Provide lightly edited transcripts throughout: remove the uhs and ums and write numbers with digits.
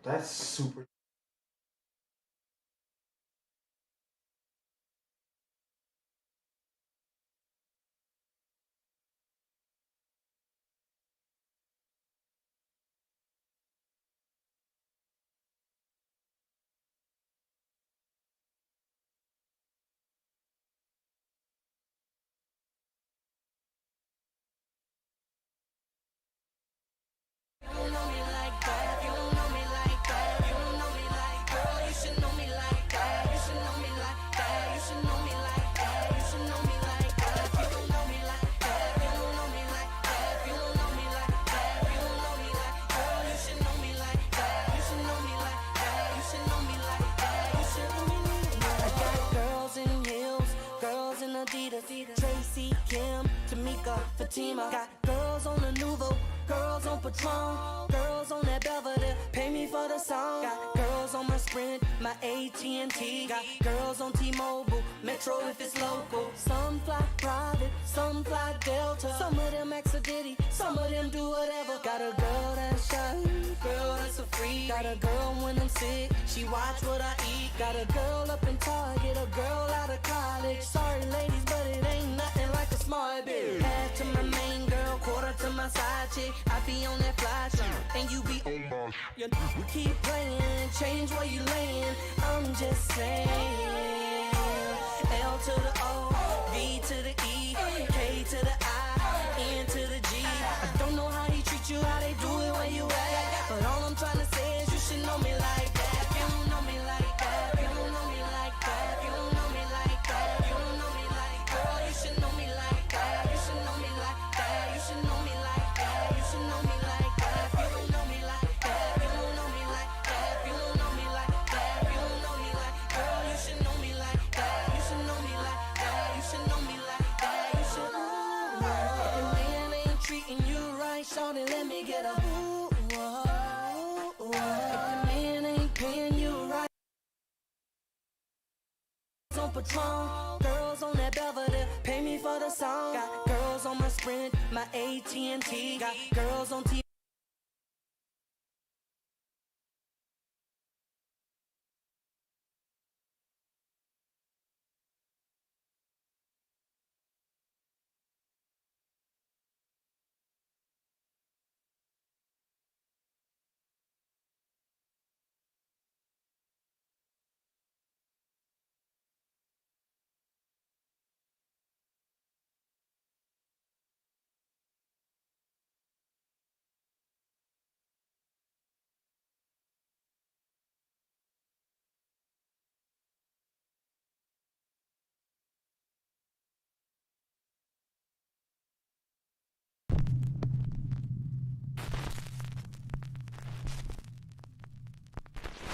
That's super. Tracy, Kim, Tamika, Fatima. Got girls on the Nouveau, girls on Patron, girls on that Belvedere. Pay me for the song. Got girls on my Sprint, my AT&T. Got girls on T-Mobile, Metro if it's local. Some fly private, some fly Delta. Some of them ask a ditty, some of them do whatever. Got a girl that's shy, girl that's a freak. Got a girl when I'm sick, she watch what I eat. Got a girl up in Target, a girl out of college. Sorry ladies, but it ain't nothing like a smart bitch. Half to my main girl, quarter to my side chick. I be on that fly shit, and you be on my shit. You keep playing, change where you laying. I'm just saying. L to the O, V to the E, K to the I, N to the G. I don't know how he treat you, how they do it where you at. But all I'm trying to say is you should know me like that. You don't know me like that. You don't know me like that. You don't know me like that. You don't know me like girl. You should know me like that. You should know me like that. You should know me like that. You should know me like that. You don't know me like that. You don't know me like that. You don't know me like that. You don't know me like girl. You should know me like that. You should know me like that. You should know me like that. You should know. If the man ain't treating you right, shawty, let me get a ooh. If the man ain't paying you right, on Patron, girls on that Belvedere, pay me for the song. Got girls on my Sprint, my AT&T. Got girls on T.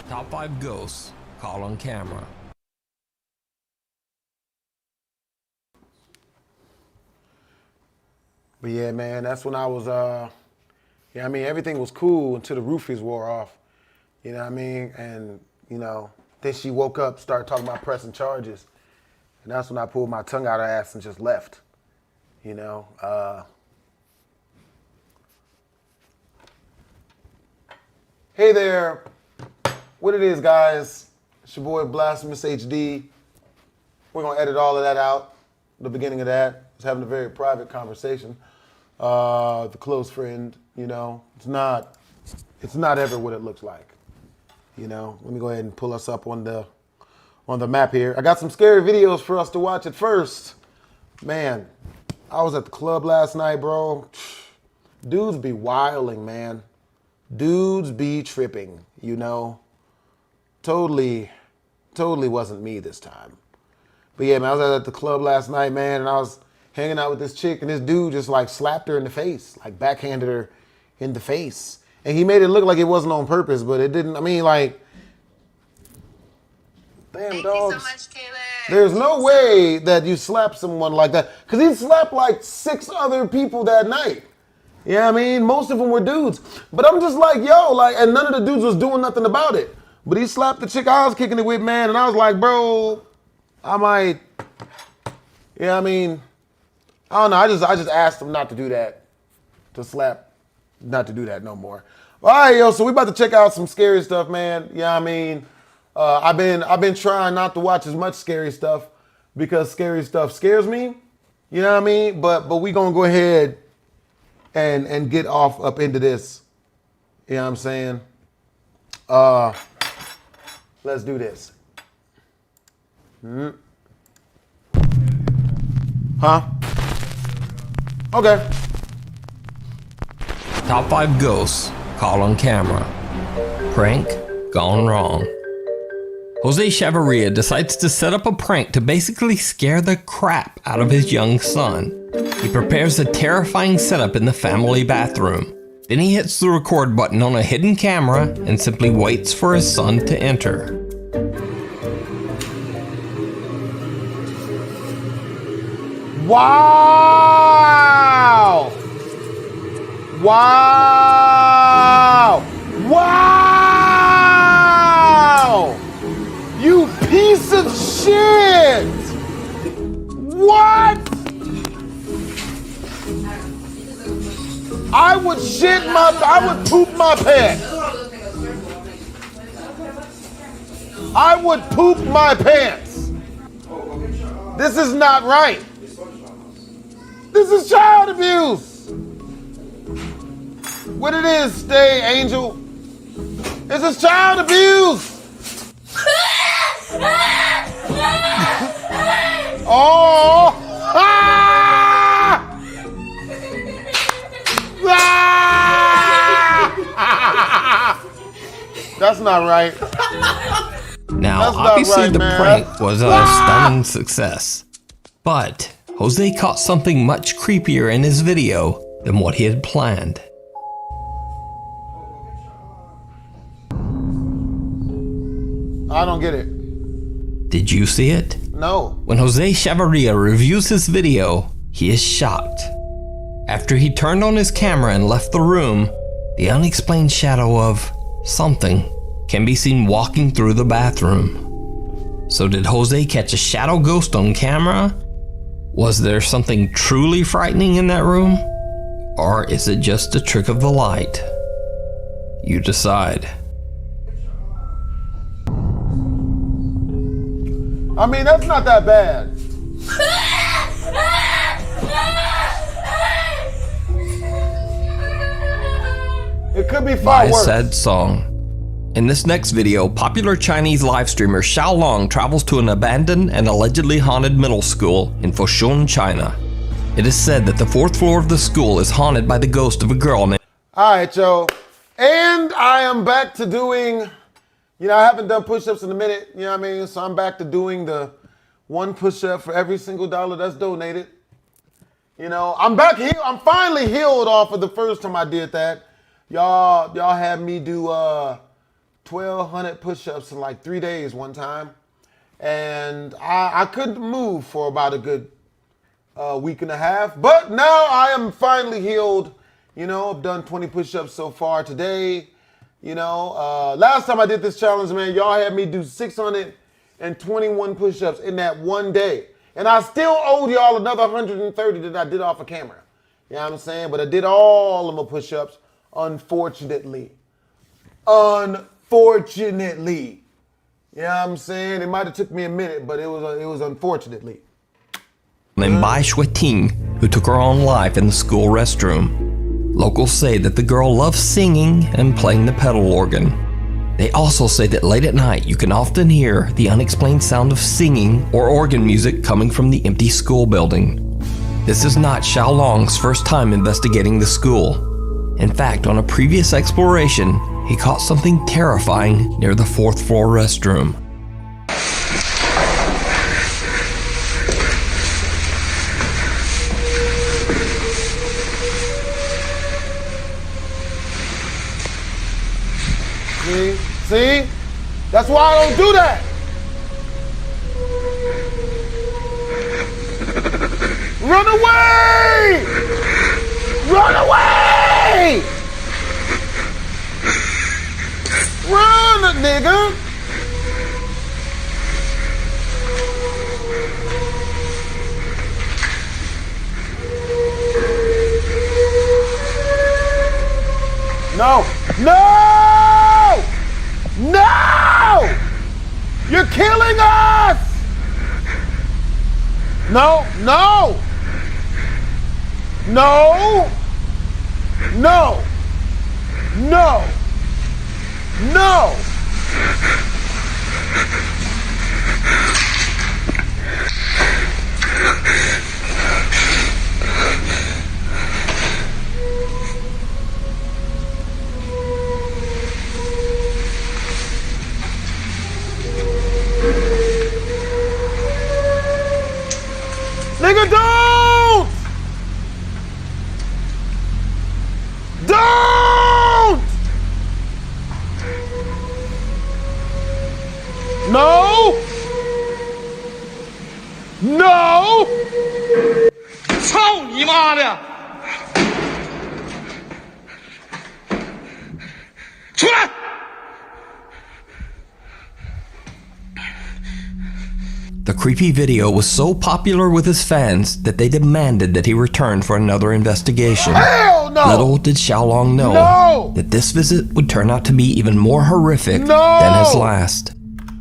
Top 5 ghosts caught on camera. But yeah, man, that's when I was, yeah, I mean, everything was cool until the roofies wore off. You know what I mean? And, you know, then she woke up, started talking about pressing charges. And that's when I pulled my tongue out her ass and just left. You know? Hey there. What it is, guys? It's your boy Blastphamoushd. We're going to edit all of that out. The beginning of that. I was having a very private conversation. The close friend, you know, it's not ever what it looks like. You know, let me go ahead and pull us up on the map here. I got some scary videos for us to watch at first. Man, I was at the club last night, bro. Dudes be wilding, man. Dudes be tripping, you know. Totally wasn't me this time. But yeah, man, I was at the club last night, man, and I was hanging out with this chick, and this dude just like slapped her in the face, like backhanded her in the face. And he made it look like it wasn't on purpose, but it didn't. I mean, like, damn, Thank dogs. you so much, Caleb. There's no way that you slap someone like that. Because he slapped like 6 other people that night. Yeah, I mean, most of them were dudes. But I'm just like, yo, like, and none of the dudes was doing nothing about it. But he slapped the chick I was kicking it with, man, and I was like, bro, I might, yeah, I mean, I don't know. I just asked him not to do that, to slap not to do that no more. All right, yo, so we about to check out some scary stuff, man. Yeah, I mean, I've been trying not to watch as much scary stuff because scary stuff scares me. You know what I mean? But we gonna go ahead and get off up into this. You know what I'm saying? Let's do this. Huh? Okay. Top 5 ghosts caught on camera. Prank gone wrong. Jose Chavarria decides to set up a prank to basically scare the crap out of his young son. He prepares a terrifying setup in the family bathroom. Then he hits the record button on a hidden camera and simply waits for his son to enter. Wow! Wow! Wow! You piece of shit! What? I would poop my pants. I would poop my pants. This is not right. This is child abuse. What it is, Stay Angel? This is child abuse. Oh! Ah! Ah! That's not right. Now, That's not obviously right, the man. prank was a stunning success, but Jose caught something much creepier in his video than what he had planned. I don't get it. Did you see it? No. When Jose Chavarria reviews his video, he is shocked. After he turned on his camera and left the room, the unexplained shadow of something can be seen walking through the bathroom. So did Jose catch a shadow ghost on camera? Was there something truly frightening in that room? Or is it just a trick of the light? You decide. I mean, that's not that bad. It could be far My worse. sad song. In this next video, popular Chinese live streamer Xiao Long travels to an abandoned and allegedly haunted middle school in Foshan, China. It is said that the 4th floor of the school is haunted by the ghost of a girl named... All right, yo. And I am back to doing, I haven't done push-ups in a minute, you know what I mean? So I'm back to doing the 1 push-up for every single dollar that's donated. I'm back here. I'm finally healed off of the first time I did that. Y'all had me do 1,200 push-ups in like 3 days one time. And I couldn't move for about a good week and a half. But now I am finally healed. I've done 20 push-ups so far today. Last time I did this challenge, man, y'all had me do 621 push-ups in that one day. And I still owed y'all another 130 that I did off of camera. You know what I'm saying? But I did all of my push-ups, unfortunately. Unfortunately. You know what I'm saying? It might have took me a minute, but it was unfortunately. named Bai Shuiting, who took her own life in the school restroom. Locals say that the girl loves singing and playing the pedal organ. They also say that late at night you can often hear the unexplained sound of singing or organ music coming from the empty school building. This is not Xiao Long's first time investigating the school. In fact, on a previous exploration, he caught something terrifying near the 4th floor restroom. See? That's why I don't do that. Run away! Run away! Run, nigga! No! No! No! You're killing us! No! No! No! No! No! No! Nigga, don't! Don't! No! No! 操你妈的！出来！ The creepy video was so popular with his fans that they demanded that he return for another investigation. Hell no! Little did Xiaolong know No! that this visit would turn out to be even more horrific No! than his last.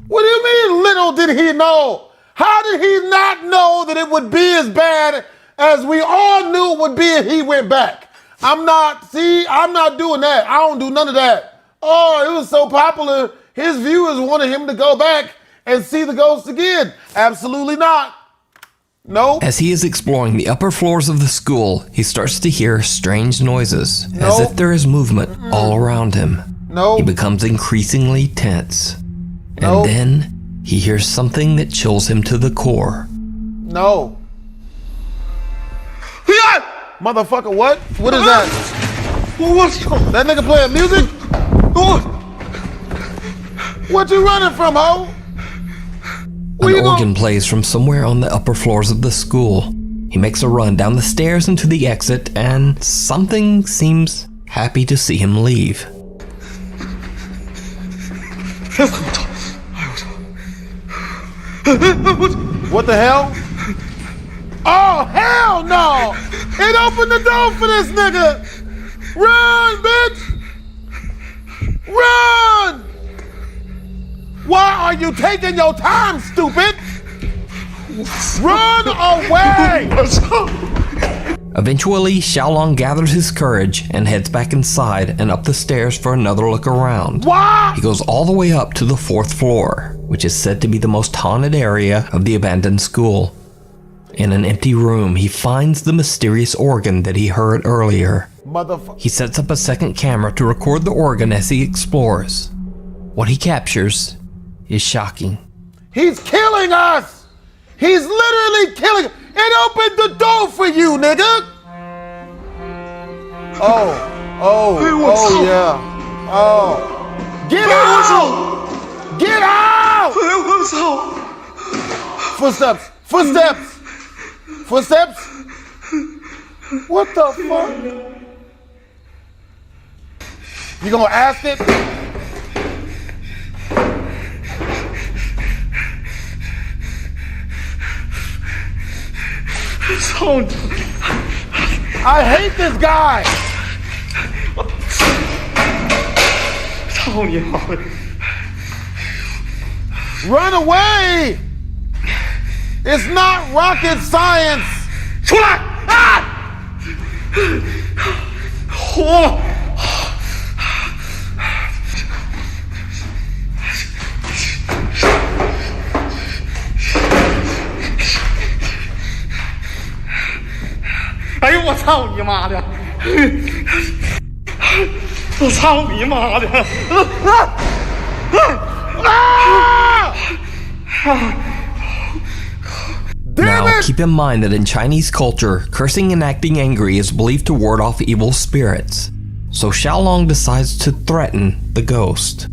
What do you mean, little did he know? How did he not know that it would be as bad as we all knew it would be if he went back? I'm not doing that. I don't do none of that. Oh, it was so popular, his viewers wanted him to go back and see the ghost again. Absolutely not. Nope. As he is exploring the upper floors of the school, he starts to hear strange noises, as if there is movement all around him. Nope. He becomes increasingly tense. Nope. And then he hears something that chills him to the core. No. Motherfucker, what? What is that? That nigga playing music? What you running from, ho? Where An you organ going? plays from somewhere on the upper floors of the school. He makes a run down the stairs into the exit, and something seems happy to see him leave. What the hell? Oh, hell no! It opened the door for this nigga! Run, bitch! Run! Why are you taking your time, stupid? Run away! Eventually, Xiaolong gathers his courage and heads back inside and up the stairs for another look around. Why? He goes all the way up to the 4th floor, which is said to be the most haunted area of the abandoned school. In an empty room, he finds the mysterious organ that he heard earlier. Motherfucker. He sets up a second camera to record the organ as he explores. What he captures is shocking. He's killing us! He's literally killing. It opened the door for you, nigga! Oh, yeah. Oh. Get out! Get out! Footsteps! Footsteps! Footsteps? What the fuck? You gonna ask it? I hate this guy! Run away! It's not rocket science! 出来！啊！火！哎呦我操你妈的！我操你妈的！ Now, keep in mind that in Chinese culture, cursing and acting angry is believed to ward off evil spirits. So Xiaolong decides to threaten the ghost.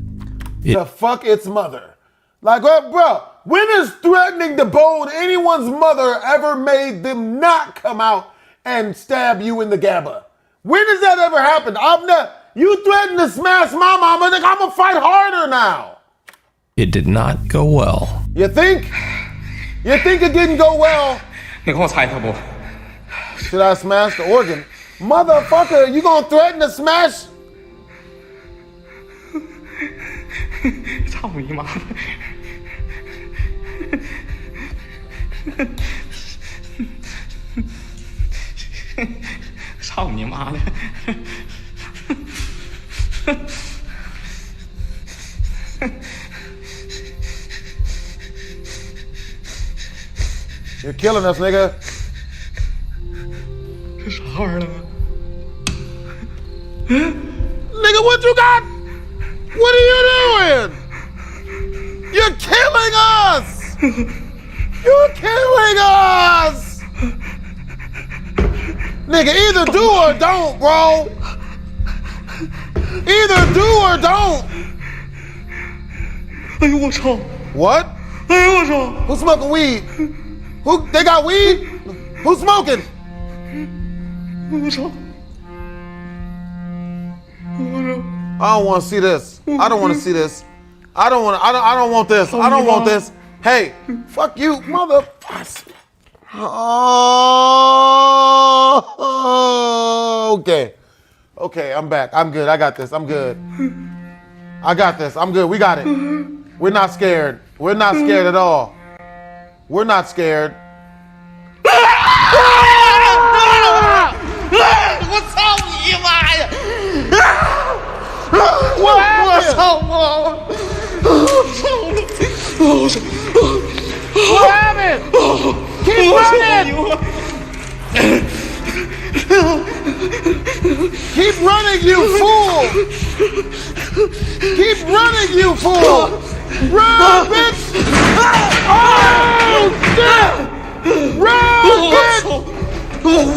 To fuck its mother. Like, bro, when is threatening to bone anyone's mother ever made them not come out and stab you in the gabba? When has that ever happened? You threatened to smash my mama, I'm gonna fight harder now. It did not go well. You think? You think it didn't go well? 你给我擦一下不？ Should I smash the organ? Motherfucker, you gonna threaten to smash 操你妈的！操你妈的！ You're killing us, nigga. 这啥玩意儿呢？ Nigga, what you got? What are you doing? You're killing us! You're killing us! Nigga, either do or don't, bro. Either do or don't. 哎呦我操！ What? 哎呦我操！ Who's smoking weed? Who? They got weed? Who's smoking? 我操！我操！ I don't want to see this. I don't want to see this. I don't want this. I don't want this. Hey, fuck you, motherfucker. Oh, okay. Okay, I'm back. I'm good. I got this. I'm good. I got this. I'm good. We got it. We're not scared. We're not scared at all. We're not scared. 我操你妈呀！ What happened? 我操我！我操！ What happened? Keep running! Keep running, you fool! Keep running, you fool! Run, bitch! Oh, shit! Run, bitch!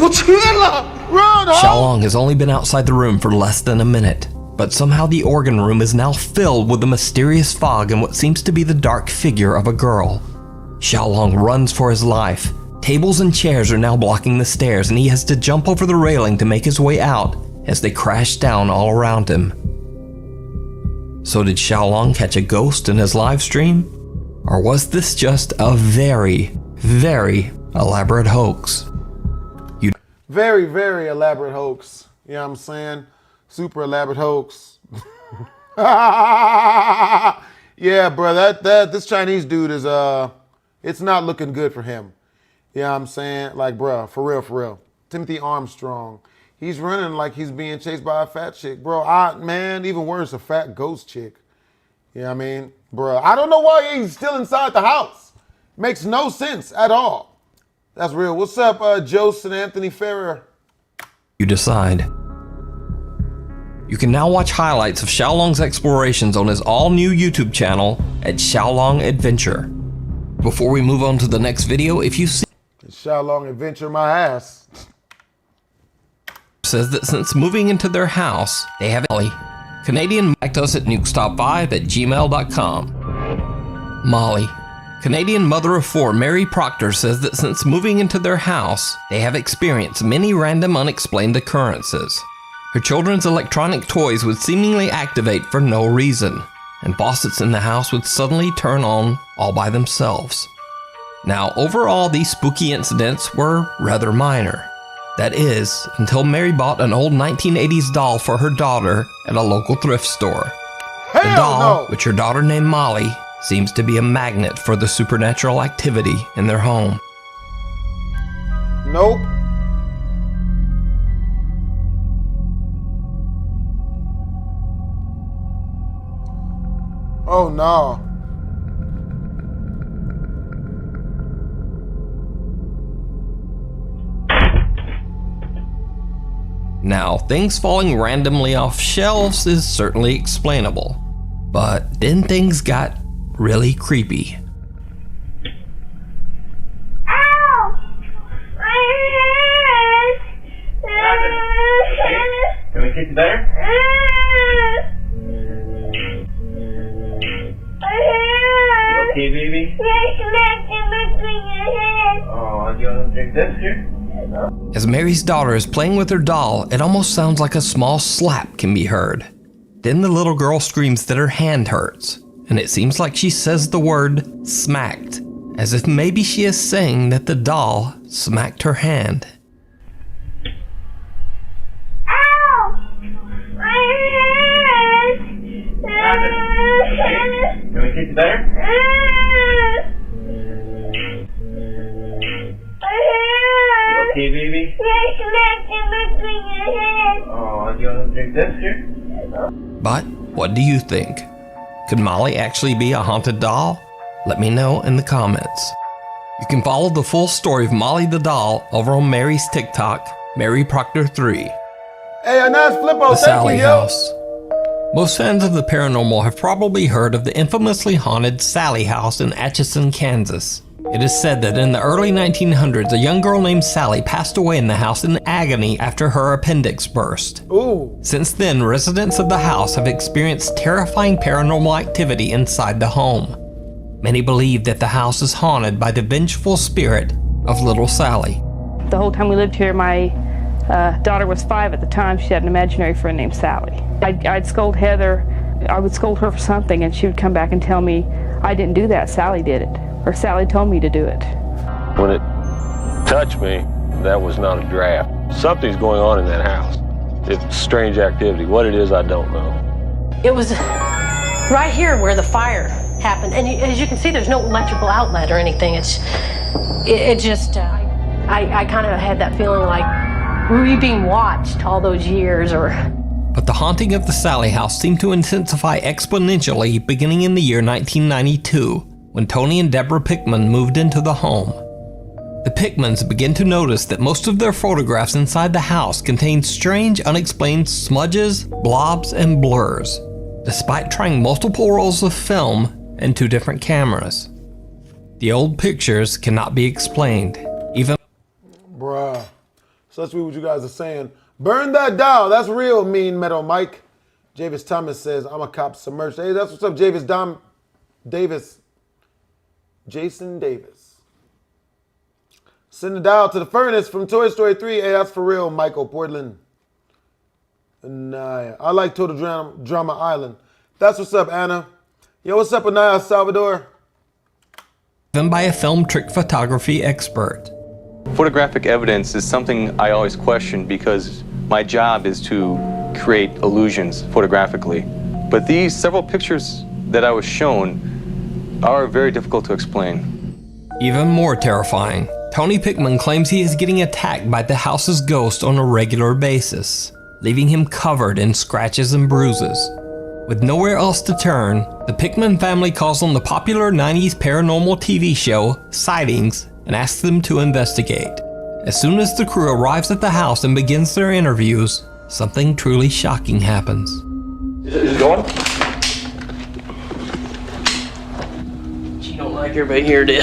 我缺了！ Run, ho! Xiaolong has only been outside the room for less than a minute, but somehow the organ room is now filled with the mysterious fog and what seems to be the dark figure of a girl. Xiaolong runs for his life. Tables and chairs are now blocking the stairs, and he has to jump over the railing to make his way out as they crash down all around him. So did Xiaolong catch a ghost in his live stream? Or was this just a very, very elaborate hoax? Very, very elaborate hoax. You know what I'm saying? Super elaborate hoax. Yeah, bro, this Chinese dude is it's not looking good for him. You know what I'm saying? Like, bro, for real. Timothy Armstrong. He's running like he's being chased by a fat chick. Bro, man, even worse, a fat ghost chick. You know what I mean? Bro, I don't know why he's still inside the house. Makes no sense at all. That's real. What's up, Joseph and Anthony Ferrer? You decide. You can now watch highlights of Xiaolong's explorations on his all-new YouTube channel at Xiaolong Adventure. Before we move on to the next video, if you see Xiaolong Adventure my ass. says that since moving into their house, they have Molly. Canadian backed us at nukestop5@gmail.com. Molly. Canadian mother of four Mary Proctor says that since moving into their house, they have experienced many random unexplained occurrences. Her children's electronic toys would seemingly activate for no reason, and faucets in the house would suddenly turn on all by themselves. Now, overall, these spooky incidents were rather minor. That is, until Mary bought an old 1980s doll for her daughter at a local thrift store. The doll, no. which her daughter named Molly, seems to be a magnet for the supernatural activity in their home. Nope. Oh no. Now, things falling randomly off shelves is certainly explainable, but then things got really creepy. Can we kick you better? You okay, baby? Oh, do you want to drink this here? As Mary's daughter is playing with her doll, it almost sounds like a small slap can be heard. Then the little girl screams that her hand hurts, and it seems like she says the word smacked, as if maybe she is saying that the doll smacked her hand. kick you better? You okay, baby? Oh, you want to drink this here? But what do you think? Could Molly actually be a haunted doll? Let me know in the comments. You can follow the full story of Molly the doll over on Mary's TikTok, Mary Proctor 3. Hey, a nice flippo, The thank Sally you, yo. House. Most fans of the paranormal have probably heard of the infamously haunted Sally House in Atchison, Kansas. It is said that in the early 1900s, a young girl named Sally passed away in the house in agony after her appendix burst. Ooh. Since then, residents of the house have experienced terrifying paranormal activity inside the home. Many believe that the house is haunted by the vengeful spirit of little Sally. The whole time we lived here, my daughter was 5 at the time. She had an imaginary friend named Sally. I'd scold Heather. I would scold her for something, and she would come back and tell me, I didn't do that, Sally did it. Or Sally told me to do it. When it touched me, that was not a draft. Something's going on in that house. It's strange activity. What it is, I don't know. It was right here where the fire happened. And as you can see, there's no electrical outlet or anything. I kind of had that feeling like, were we being watched all those years? But the haunting of the Sally House seemed to intensify exponentially beginning in the year 1992, when Tony and Deborah Pickman moved into the home. The Pickmans began to notice that most of their photographs inside the house contained strange, unexplained smudges, blobs, and blurs, despite trying multiple rolls of film and 2 different cameras. The old pictures cannot be explained, even. Bruh. So let's read what you guys are saying. Burn that down. That's real, Mean Metal Mike. Javis Thomas says, I'm a cop submerged. Hey, that's what's up, Davis. Jason Davis. Send the dial to the furnace from Toy Story 3. Hey, that's for real, Michael Portland. Anaya. I like Total Drama Island. That's what's up, Anna. Yo, what's up, Anaya Salvador? Even by a film trick photography expert. Photographic evidence is something I always question because my job is to create illusions photographically. But these several pictures that I was shown are very difficult to explain. Even more terrifying, Tony Pickman claims he is getting attacked by the house's ghost on a regular basis, leaving him covered in scratches and bruises. With nowhere else to turn, the Pickman family calls on the popular 90s paranormal TV show, Sightings, and asks them to investigate. As soon as the crew arrives at the house and begins their interviews, something truly shocking happens. Is it going? She don't like everybody here, did.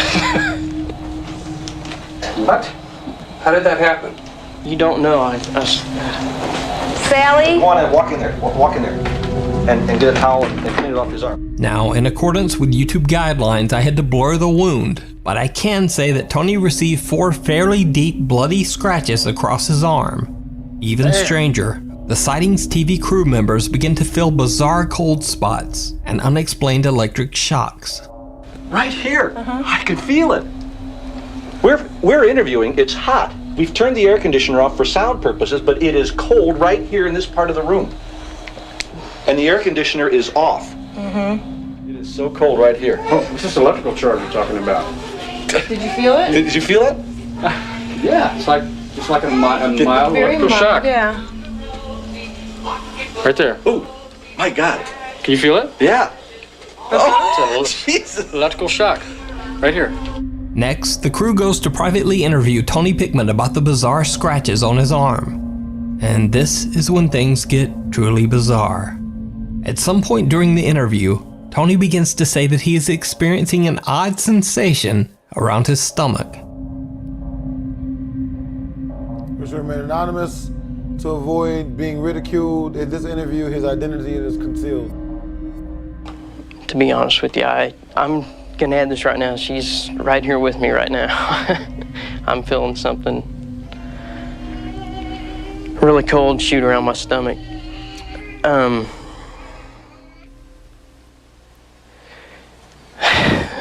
What? How did that happen? You don't know. Sally? Go on in, walk in there, and get a towel and clean it off his arm. Now, in accordance with YouTube guidelines, I had to blur the wound, but I can say that Tony received 4 fairly deep bloody scratches across his arm. Even stranger, the Sightings TV crew members begin to feel bizarre cold spots and unexplained electric shocks. Right here. I can feel it. We're interviewing. It's hot. We've turned the air conditioner off for sound purposes, but it is cold right here in this part of the room. And the air conditioner is off. It is so cold right here. Oh, what's this electrical charge you're talking about? Did you feel it? Did you feel it? Yeah, it's like a mild electrical shock. Yeah. Right there. Oh, my God. Can you feel it? Yeah. Oh, Jesus. Electrical shock. Right here. Next, the crew goes to privately interview Tony Pickman about the bizarre scratches on his arm. And this is when things get truly bizarre. At some point during the interview, Tony begins to say that he is experiencing an odd sensation around his stomach. Wish to remain anonymous to avoid being ridiculed. In this interview, his identity is concealed. To be honest with you, I'm gonna add this right now. She's right here with me right now. I'm feeling something really cold shoot around my stomach.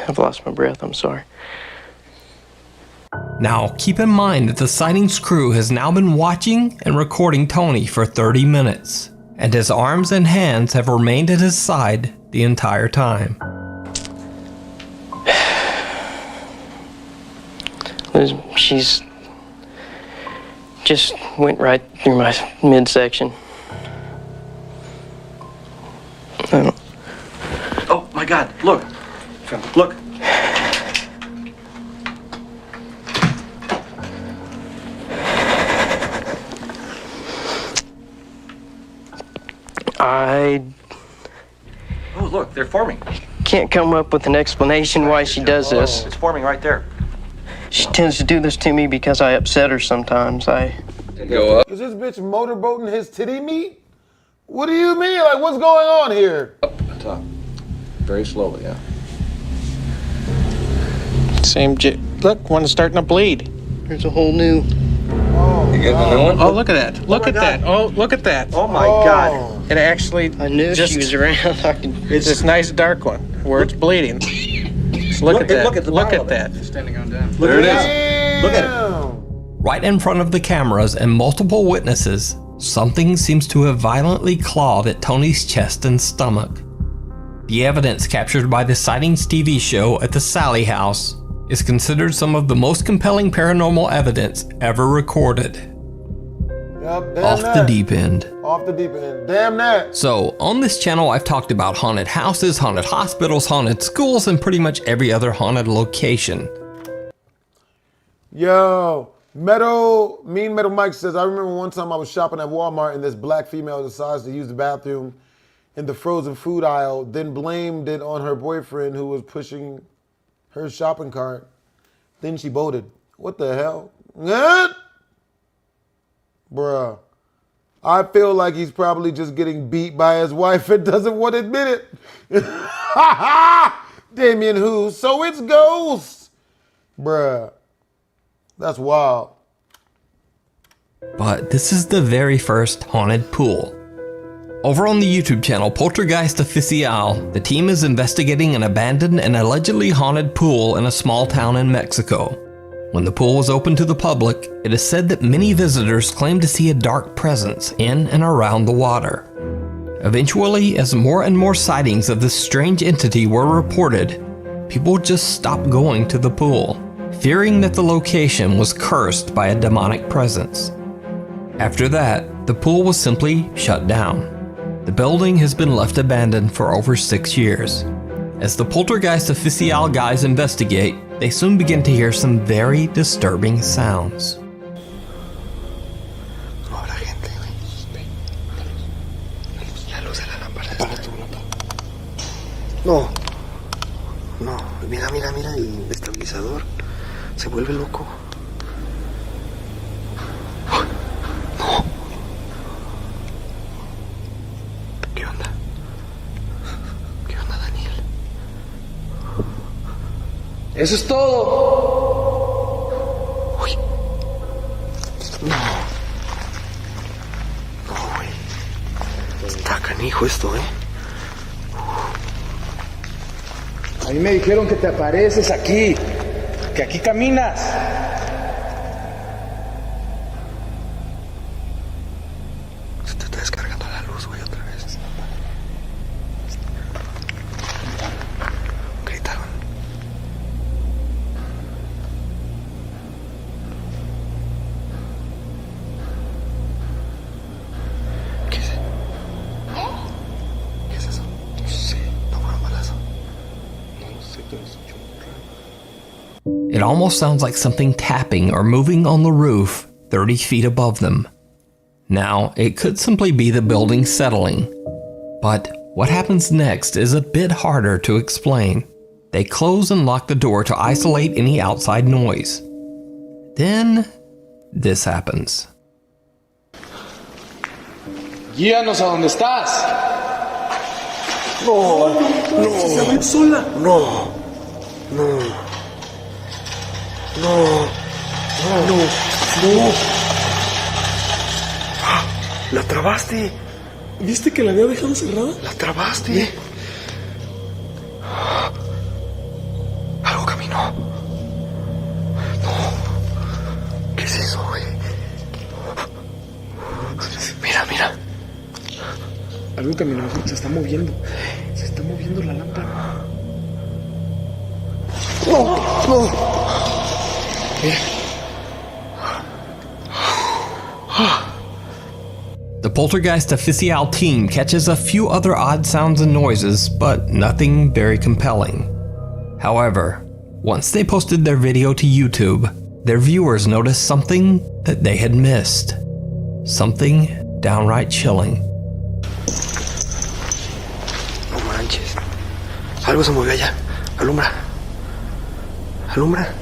I've lost my breath, I'm sorry. Now, keep in mind that the Sightings crew has now been watching and recording Tony for 30 minutes, and his arms and hands have remained at his side the entire time. She's just went right through my midsection. Oh my God! Look, look. Oh, look, they're forming. Can't come up with an explanation why she does this. It's forming right there. She tends to do this to me because I upset her sometimes. Go up. Is this bitch motorboating his titty meat? What do you mean? Like, what's going on here? Up top. Very slowly, yeah. Look, one's starting to bleed. There's a whole new. You get the new one? Oh, look at that. Look at that. Oh, look at that. Oh my God. It actually. I knew she was around. It's this nice dark one where it's bleeding. Just look at that. Look at that. Standing on down. There it is. Look at it. Right in front of the cameras and multiple witnesses, something seems to have violently clawed at Tony's chest and stomach. The evidence captured by the Sightings TV show at the Sally House is considered some of the most compelling paranormal evidence ever recorded. Yep, Off the deep end. Off the deep end. Damn that. So, on this channel I've talked about haunted houses, haunted hospitals, haunted schools, and pretty much every other haunted location. Yo, Mean Metal Mike says, I remember one time I was shopping at Walmart and this black female decides to use the bathroom in the frozen food aisle, then blamed it on her boyfriend who was pushing her shopping cart. Then she bolted. What the hell? What? Bruh. I feel like he's probably just getting beat by his wife and doesn't want to admit it. Damien who? So it's ghosts. Bruh. That's wild. But this is the very first haunted pool. Over on the YouTube channel Poltergeist Oficial, the team is investigating an abandoned and allegedly haunted pool in a small town in Mexico. When the pool was open to the public, it is said that many visitors claimed to see a dark presence in and around the water. Eventually, as more and more sightings of this strange entity were reported, people just stopped going to the pool, fearing that the location was cursed by a demonic presence. After that, the pool was simply shut down. The building has been left abandoned for over 6 years. As the Poltergeist Oficial guys investigate, they soon begin to hear some very disturbing sounds. No, mira, el estabilizador se vuelve loco. No. ¿Qué onda? ¿Qué onda, Daniel? Eso es todo. Uy. No, güey. Está canijo esto, A mí me dijeron que te apareces aquí, que aquí caminas. Se te está descargando la luz, güey, otra vez. Gritaron. ¿Qué es? ¿Qué es eso? No sé. No fue un balazo. It almost sounds like something tapping or moving on the roof 30 feet above them. Now, it could simply be the building settling. But what happens next is a bit harder to explain. They close and lock the door to isolate any outside noise. Then, this happens. Guíanos a donde estás. No. Se abrió sola. No. La trabaste. ¿Viste que la había dejado cerrada? La trabaste. Algo caminó. No. ¿Qué es eso, güey? Mira. Algo caminó, se está moviendo. Se está moviendo la lámpara. No. The Poltergeist Official team catches a few other odd sounds and noises, but nothing very compelling. However, once they posted their video to YouTube, their viewers noticed something that they had missed. Something downright chilling. No manches. Algo se movió allá. Alumbra. Alumbra.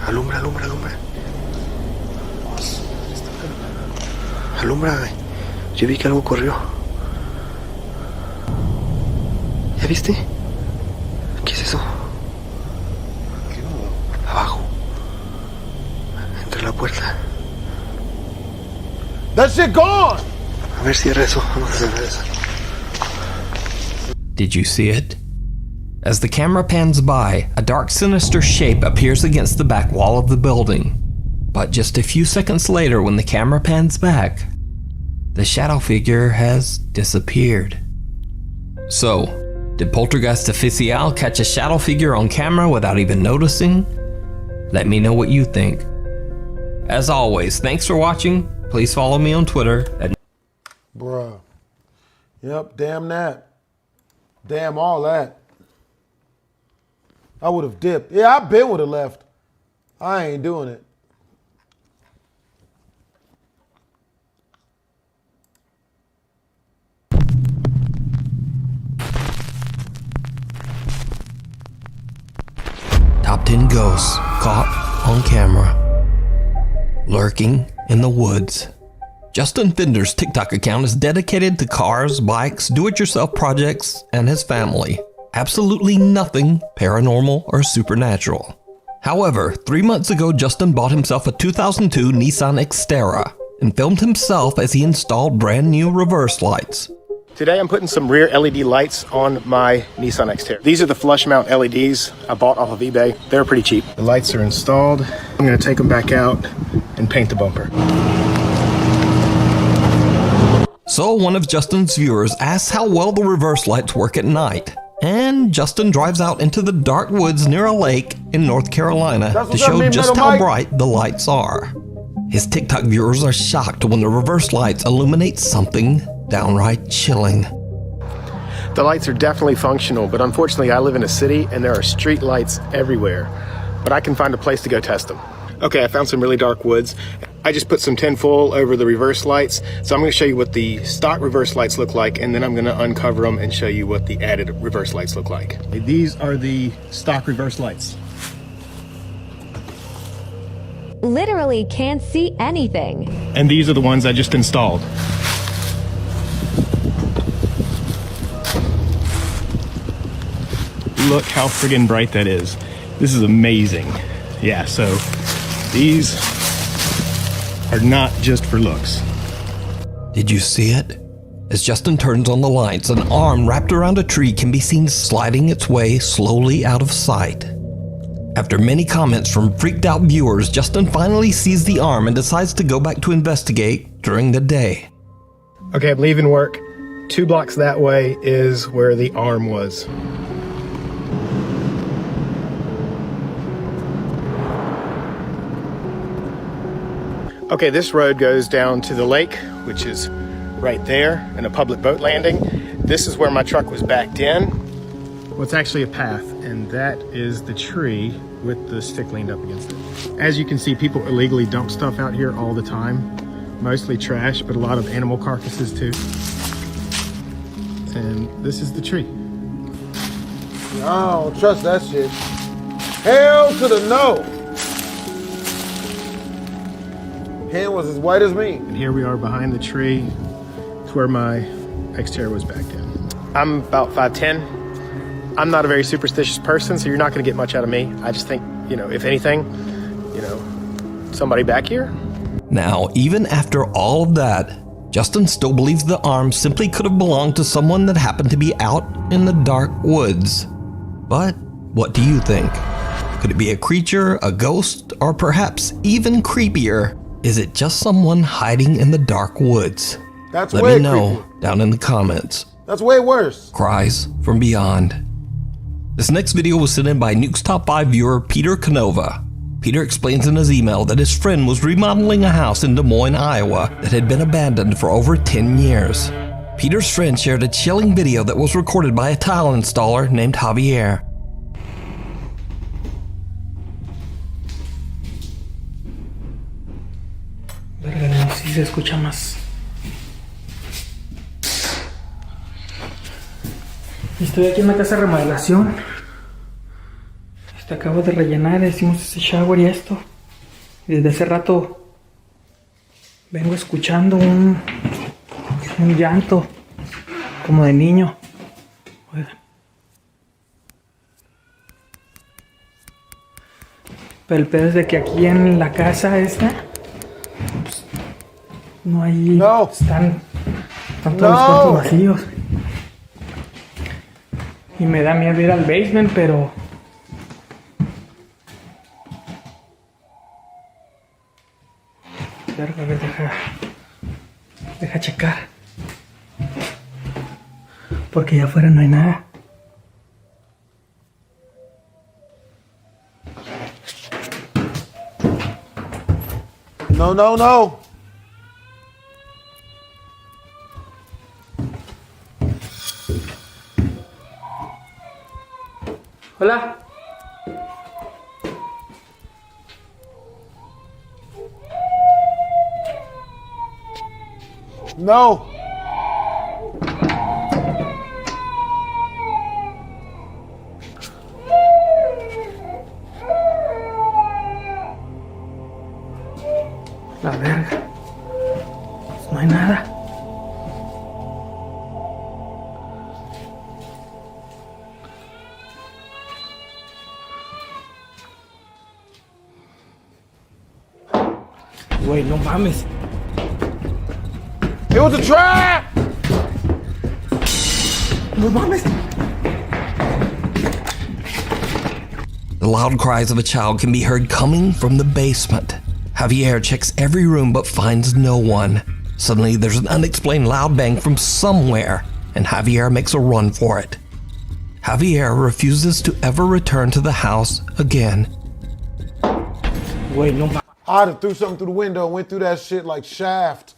Alumbra, alumbra, alumbra. Alumbra, güey. Yo vi que algo corrió. ¿Ya viste? ¿Qué es eso? Abajo. Entre la puerta. That shit gone! A ver, cierra eso. Vamos a cerrar eso. Did you see it? As the camera pans by, a dark, sinister shape appears against the back wall of the building. But just a few seconds later, when the camera pans back, the shadow figure has disappeared. So, did Poltergeist Official catch a shadow figure on camera without even noticing? Let me know what you think. As always, thanks for watching. Please follow me on Twitter at Bruh. Yep, damn that. Damn all that. I would have dipped. Yeah, I been would have left. I ain't doing it. Top 10 ghosts caught on camera. Lurking in the woods. Justin Fender's TikTok account is dedicated to cars, bikes, do-it-yourself projects, and his family. Absolutely nothing paranormal or supernatural. However, 3 months ago, Justin bought himself a 2002 Nissan Xterra and filmed himself as he installed brand new reverse lights. Today I'm putting some rear LED lights on my Nissan Xterra. These are the flush mount LEDs I bought off of eBay. They're pretty cheap. The lights are installed. I'm gonna take them back out and paint the bumper. So one of Justin's viewers asks how well the reverse lights work at night. And Justin drives out into the dark woods near a lake in North Carolina to show just how bright the lights are. His TikTok viewers are shocked when the reverse lights illuminate something downright chilling. The lights are definitely functional, but unfortunately I live in a city and there are street lights everywhere. But I can find a place to go test them. Okay, I found some really dark woods. I just put some tinfoil over the reverse lights. So I'm gonna show you what the stock reverse lights look like, and then I'm gonna uncover them and show you what the added reverse lights look like. These are the stock reverse lights. Literally can't see anything. And these are the ones I just installed. Look how friggin' bright that is. This is amazing. Yeah, so these are not just for looks. Did you see it? As Justin turns on the lights, an arm wrapped around a tree can be seen sliding its way slowly out of sight. After many comments from freaked out viewers, Justin finally sees the arm and decides to go back to investigate during the day. Okay, I'm leaving work. 2 blocks that way is where the arm was. Okay, this road goes down to the lake, which is right there, and a public boat landing. This is where my truck was backed in. Well, it's actually a path, and that is the tree with the stick leaned up against it. As you can see, people illegally dump stuff out here all the time. Mostly trash, but a lot of animal carcasses too. And this is the tree. I don't trust that shit. Hell to the no. Hand was as white as me. And here we are behind the tree. It's where my Xterra was backed in. I'm about 5'10". I'm not a very superstitious person, so you're not gonna get much out of me. I just think, if anything, somebody back here. Now, even after all of that, Justin still believes the arm simply could have belonged to someone that happened to be out in the dark woods. But what do you think? Could it be a creature, a ghost, or perhaps even creepier, is it just someone hiding in the dark woods? That's Let way me know creepy. down in the comments. That's way worse. Cries from beyond. This next video was sent in by Nuke's Top 5 viewer Peter Canova. Peter explains in his email that his friend was remodeling a house in Des Moines, Iowa that had been abandoned for over 10 years. Peter's friend shared a chilling video that was recorded by a tile installer named Javier. Verga, si se escucha más. Estoy aquí en la casa de remodelación. Acabo de rellenar, hicimos ese shower y esto. Y desde hace rato vengo escuchando un llanto como de niño. Oigan. Pero el pedo es de que aquí en la casa esta pues, no hay. No. Están todos los cuartos vacíos. Y me da miedo ir al basement, pero a ver, deja checar. Porque allá afuera no hay nada. No. Hola. No. La verga. No hay nada. Güey, no mames. It was a trap! No mames. The loud cries of a child can be heard coming from the basement. Javier checks every room but finds no one. Suddenly, there's an unexplained loud bang from somewhere, and Javier makes a run for it. Javier refuses to ever return to the house again. Wait, no. I'd have threw something through the window and went through that shit like Shaft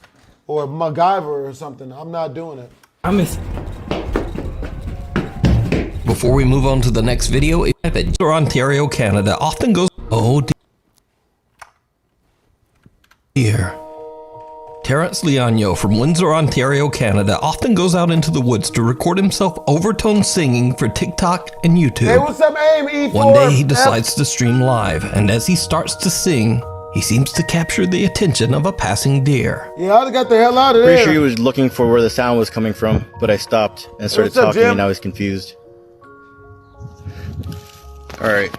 or MacGyver or something. I'm not doing it. I miss. Before we move on to the next video, Windsor, Ontario, Canada often goes, oh dear. Terrence Leonio from Windsor, Ontario, Canada often goes out into the woods to record himself overtone singing for TikTok and YouTube. Hey, what's up, AIM? E4? One day he decides to stream live, and as he starts to sing, he seems to capture the attention of a passing deer. Yeah, I got the hell out of there. Pretty sure he was looking for where the sound was coming from, but I stopped and started talking and I was confused. Alright.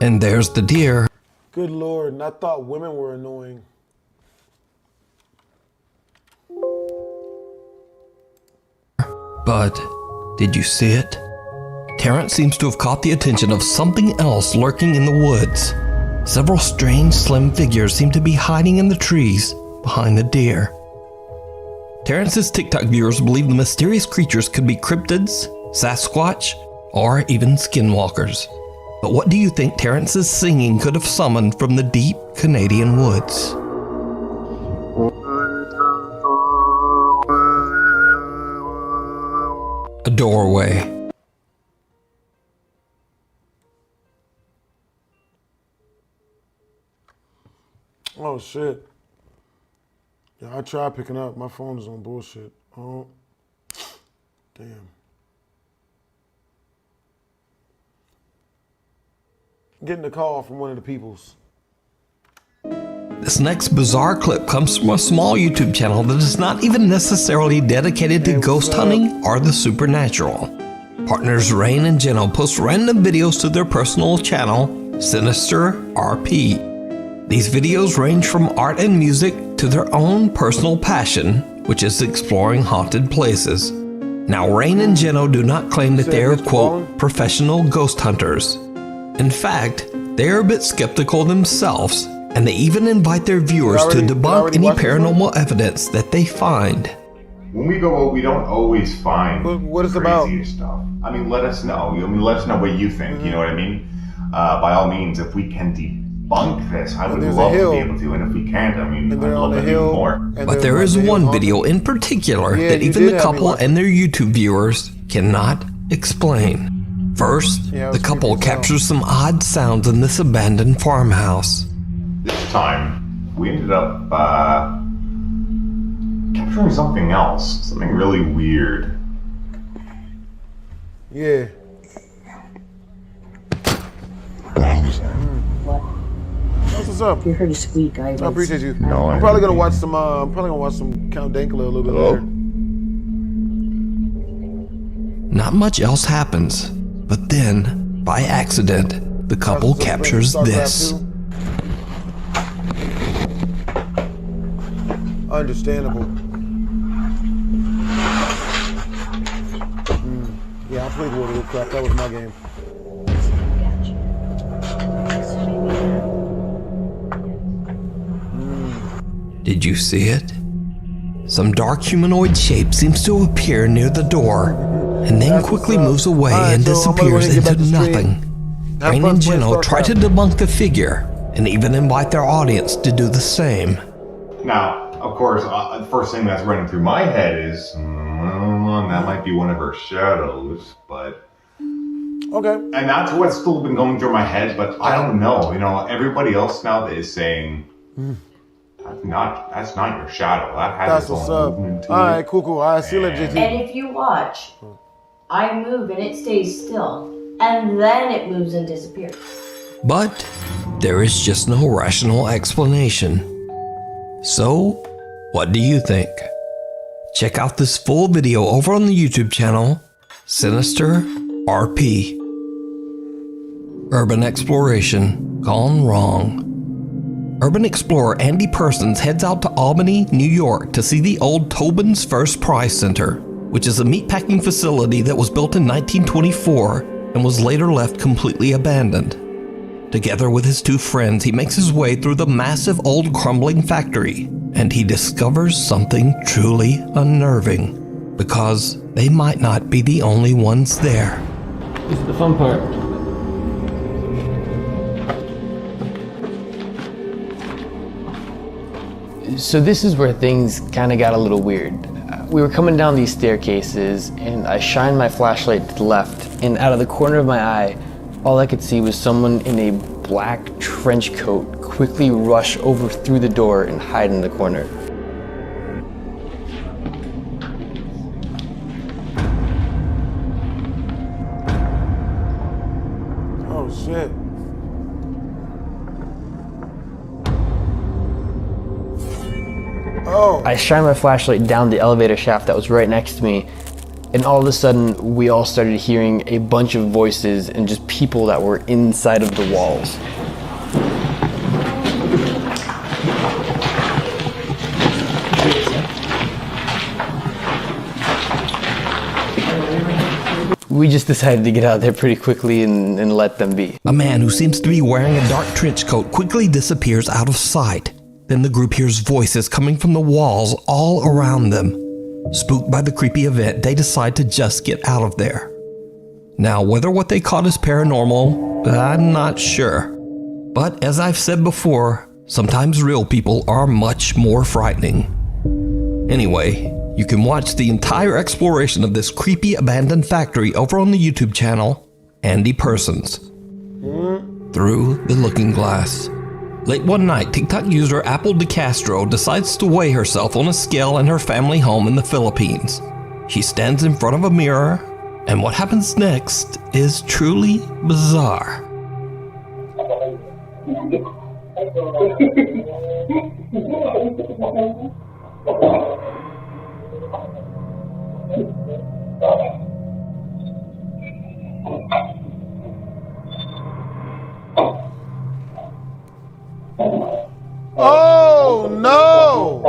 And there's the deer. Good Lord, and I thought women were annoying. But did you see it? Terrence seems to have caught the attention of something else lurking in the woods. Several strange, slim figures seem to be hiding in the trees behind the deer. Terrence's TikTok viewers believe the mysterious creatures could be cryptids, Sasquatch, or even skinwalkers. But what do you think Terrence's singing could have summoned from the deep Canadian woods? A doorway. Oh shit. Yeah, I tried picking up. My phone is on bullshit. Oh, damn. Getting a call from one of the peoples. This next bizarre clip comes from a small YouTube channel that is not even necessarily dedicated to ghost hunting or the supernatural. Partners Rain and Jenno post random videos to their personal channel, Sinister RP. These videos range from art and music to their own personal passion which is exploring haunted places. Now, Rain and Jeno do not claim that they are, quote, professional ghost hunters. In fact, they are a bit skeptical themselves, and they even invite their viewers to debunk any paranormal evidence that they find. When we go out, we don't always find what is crazy stuff. I mean, let us know. Let us know what you think. You know what I mean? By all means, if we can debunk this, I would love to be able to. And if we can't, I mean, I'd love to do more. But there is one video in particular that even the couple and their YouTube viewers cannot explain. First, the couple captures some odd sounds in this abandoned farmhouse. This time, we ended up capturing something else. Something really weird. Yeah. What's up? You heard a squeak. I appreciate you. No, I'm probably gonna watch some. Count Dankula a little bit later. Not much else happens, but then, by accident, the couple captures this. Understandable. Yeah, I played World of Warcraft. That was my game. Did you see it? Some dark humanoid shape seems to appear near the door, and then quickly moves away and disappears into nothing. Rain and Jeno try to debunk the figure, and even invite their audience to do the same. Now, of course, the first thing that's running through my head is, that might be one of her shadows, but... Okay. And that's what's still been going through my head, but I don't know. You know, everybody else now is saying, that's not your shadow. That has its own movement to it. Alright, cool. Alright, see you later, JT. And if you watch, I move and it stays still. And then it moves and disappears. But there is just no rational explanation. So, what do you think? Check out this full video over on the YouTube channel, Sinister RP. Urban exploration gone wrong. Urban explorer Andy Persons heads out to Albany, New York to see the old Tobin's First Prize Center, which is a meatpacking facility that was built in 1924 and was later left completely abandoned. Together with his two friends, he makes his way through the massive old crumbling factory, and he discovers something truly unnerving, because they might not be the only ones there. This is the fun part. So this is where things kind of got a little weird. We were coming down these staircases, and I shined my flashlight to the left, and out of the corner of my eye, all I could see was someone in a black trench coat quickly rush over through the door and hide in the corner. Oh shit. Oh. I shined my flashlight down the elevator shaft that was right next to me, and all of a sudden we all started hearing a bunch of voices and just people that were inside of the walls. We just decided to get out there pretty quickly and let them be. A man who seems to be wearing a dark trench coat quickly disappears out of sight. Then the group hears voices coming from the walls all around them. Spooked by the creepy event, they decide to just get out of there. Now, whether what they caught is paranormal, I'm not sure. But as I've said before, sometimes real people are much more frightening. Anyway, you can watch the entire exploration of this creepy abandoned factory over on the YouTube channel, Andy Persons. Through the Looking Glass. Late one night, TikTok user Apple DeCastro decides to weigh herself on a scale in her family home in the Philippines. She stands in front of a mirror, and what happens next is truly bizarre. Oh no!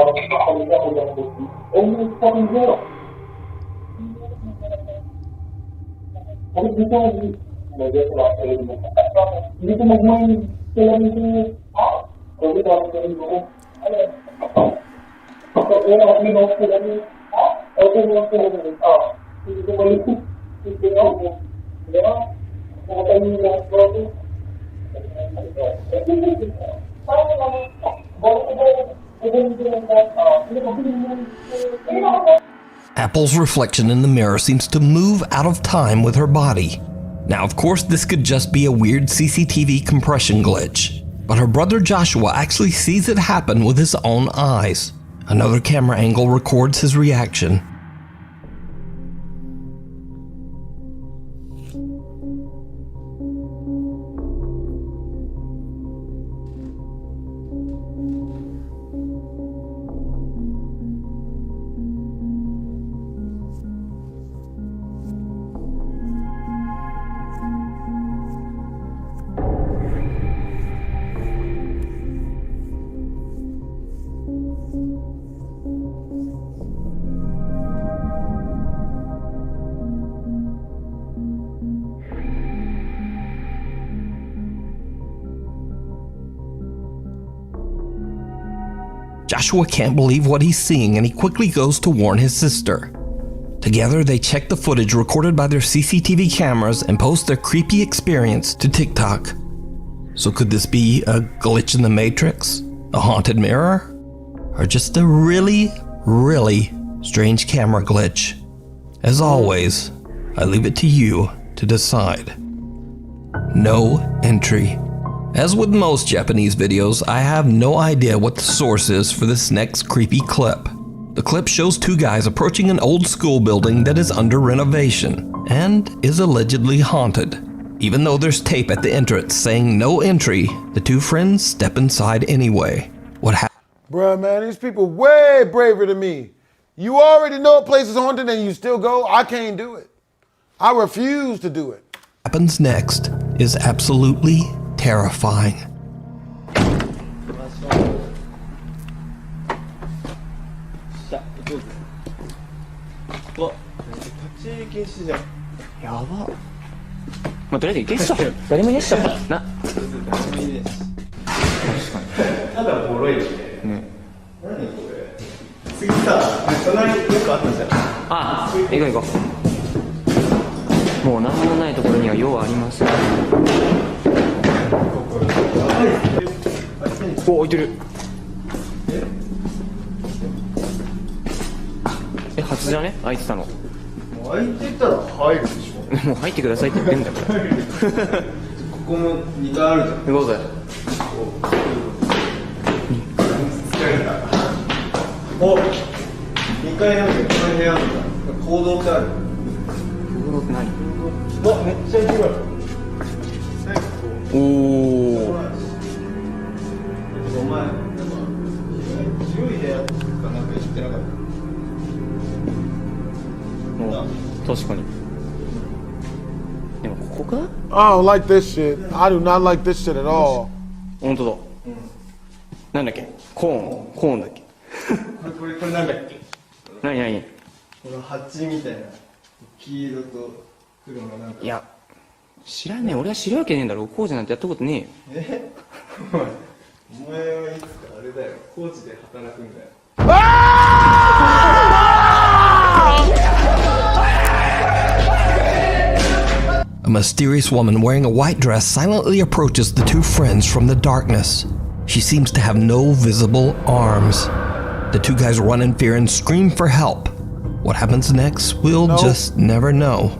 Apple's reflection in the mirror seems to move out of time with her body. Now, of course, this could just be a weird CCTV compression glitch, but her brother Joshua actually sees it happen with his own eyes. Another camera angle records his reaction. Joshua can't believe what he's seeing, and he quickly goes to warn his sister. Together, they check the footage recorded by their CCTV cameras and post their creepy experience to TikTok. So could this be a glitch in the Matrix? A haunted mirror? Or just a really, really strange camera glitch? As always, I leave it to you to decide. No entry. As with most Japanese videos, I have no idea what the source is for this next creepy clip. The clip shows two guys approaching an old school building that is under renovation and is allegedly haunted. Even though there's tape at the entrance saying no entry, the two friends step inside anyway. What happened? Bruh, man, these people way braver than me. You already know a place is haunted and you still go? I can't do it. I refuse to do it. Happens next is absolutely terrifying. I don't like this shit. I do not like this shit at all. 本当だ。なんだっけ？コーンだっけ？これなんだっけ？何？この蜂みたいな黄色と黒のなんか。いや、知らねえ。俺は知るわけねえんだろ。工事なんてやったことねえよ。お前はいつかあれだよ。工事で働くんだよ。A mysterious woman wearing a white dress silently approaches the two friends from the darkness. She seems to have no visible arms. The two guys run in fear and scream for help. What happens next, we'll just never know.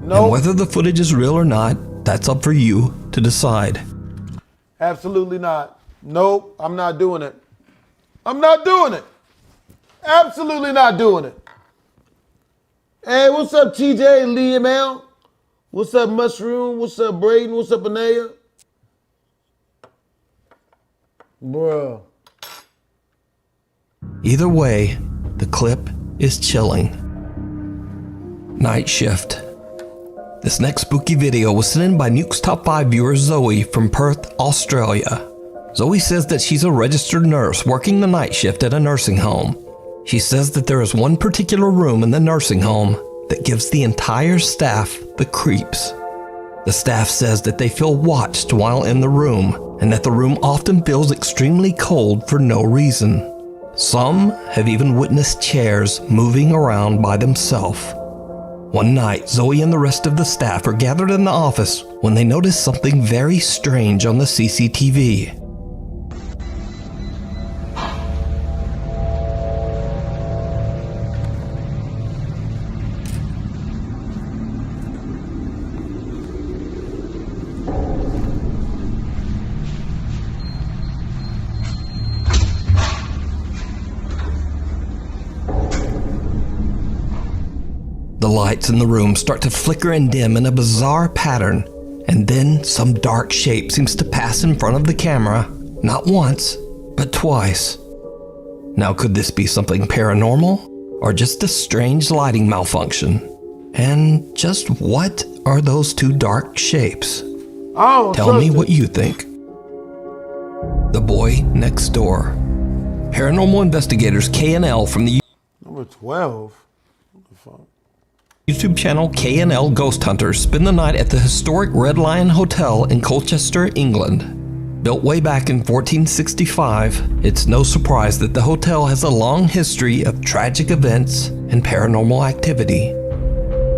And whether the footage is real or not, that's up for you to decide. Absolutely not. Nope, I'm not doing it. I'm not doing it. Absolutely not doing it. Hey, what's up, TJ, Liam L? What's up, Mushroom? What's up, Braden? What's up, Anaya? Bruh. Either way, the clip is chilling. Night Shift. This next spooky video was sent in by Nuke's Top 5 viewer Zoe from Perth, Australia. Zoe says that she's a registered nurse working the night shift at a nursing home. She says that there is one particular room in the nursing home that gives the entire staff the creeps. The staff says that they feel watched while in the room, and that the room often feels extremely cold for no reason. Some have even witnessed chairs moving around by themselves. One night, Zoe and the rest of the staff are gathered in the office when they notice something very strange on the CCTV. The lights in the room start to flicker and dim in a bizarre pattern, and then some dark shape seems to pass in front of the camera, not once, but twice. Now, could this be something paranormal, or just a strange lighting malfunction? And just what are those two dark shapes? Tell me what you think. The Boy Next Door. Paranormal investigators K&L from the Number 12? What the fuck? YouTube channel K&L Ghost Hunters spend the night at the historic Red Lion Hotel in Colchester, England. Built way back in 1465, it's no surprise that the hotel has a long history of tragic events and paranormal activity.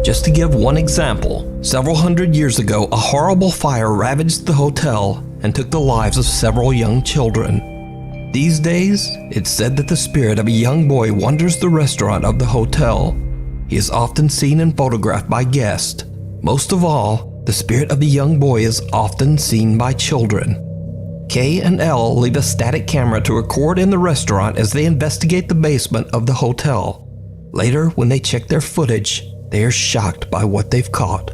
Just to give one example, several hundred years ago, a horrible fire ravaged the hotel and took the lives of several young children. These days, it's said that the spirit of a young boy wanders the restaurant of the hotel. He is often seen and photographed by guests. Most of all, the spirit of the young boy is often seen by children. K&L leave a static camera to record in the restaurant as they investigate the basement of the hotel. Later, when they check their footage, they are shocked by what they've caught.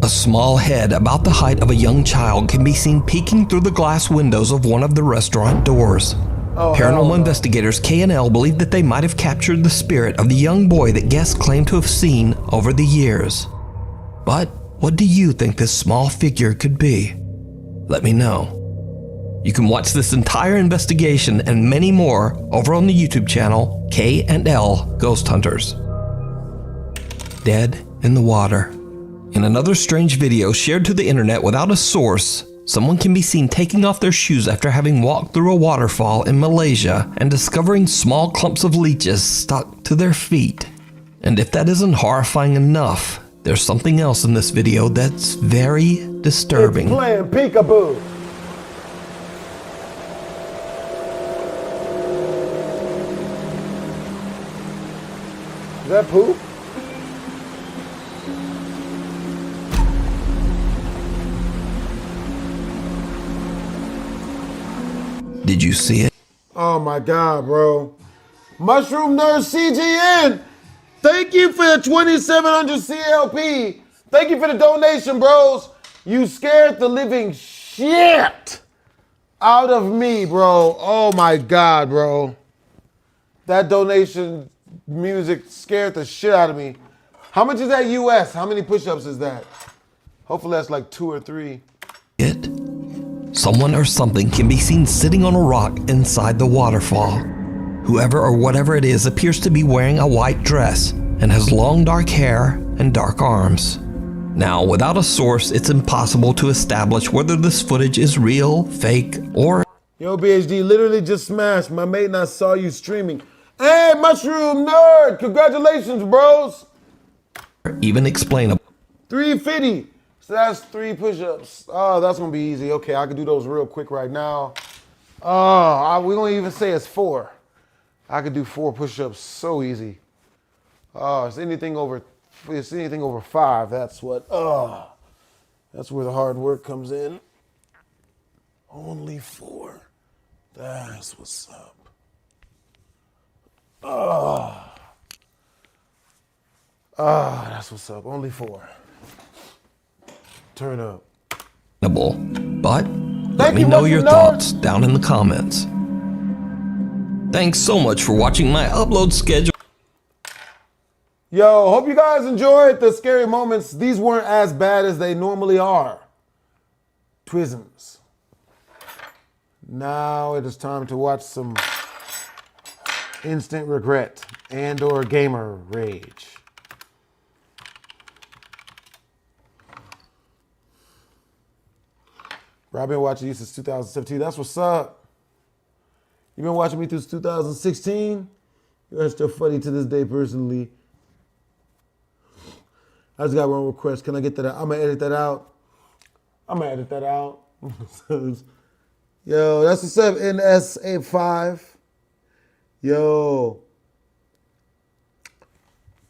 A small head about the height of a young child can be seen peeking through the glass windows of one of the restaurant doors. Paranormal investigators K&L believe that they might have captured the spirit of the young boy that guests claim to have seen over the years. But what do you think this small figure could be? Let me know. You can watch this entire investigation and many more over on the YouTube channel K&L Ghost Hunters. Dead in the water. In another strange video shared to the internet without a source, someone can be seen taking off their shoes after having walked through a waterfall in Malaysia and discovering small clumps of leeches stuck to their feet. And if that isn't horrifying enough, there's something else in this video that's very disturbing. It's playing peekaboo. Is that poop? Did you see it? Oh my God, bro. Mushroom Nurse CGN. Thank you for the 2,700 CLP. Thank you for the donation, bros. You scared the living shit out of me, bro. Oh my God, bro. That donation music scared the shit out of me. How much is that US? How many push-ups is that? Hopefully that's like 2 or 3. Someone or something can be seen sitting on a rock inside the waterfall. Whoever or whatever it is appears to be wearing a white dress and has long dark hair and dark arms. Now, without a source, it's impossible to establish whether this footage is real, fake, or... Yo, BHD, literally just smashed. My mate and I saw you streaming. Hey, Mushroom Nerd! Congratulations, bros! even explainable. 350. So that's 3 push-ups. Oh, that's gonna be easy. Okay, I can do those real quick right now. We're gonna even say it's 4. I could do 4 push-ups so easy. It's anything over 5. That's what. That's where the hard work comes in. Only 4. That's what's up. That's what's up. Only 4. Turn up. But let me know your thoughts down in the comments. Thanks so much for watching my upload schedule. Yo, hope you guys enjoyed the scary moments. These weren't as bad as they normally are. Twisms. Now it is time to watch some instant regret and or gamer rage. Bro, I've been watching you since 2017. That's what's up. You've been watching me since 2016. You're still funny to this day personally. I just got one request. Can I get that out? I'm going to edit that out. Yo, that's what's up, NS85. Yo.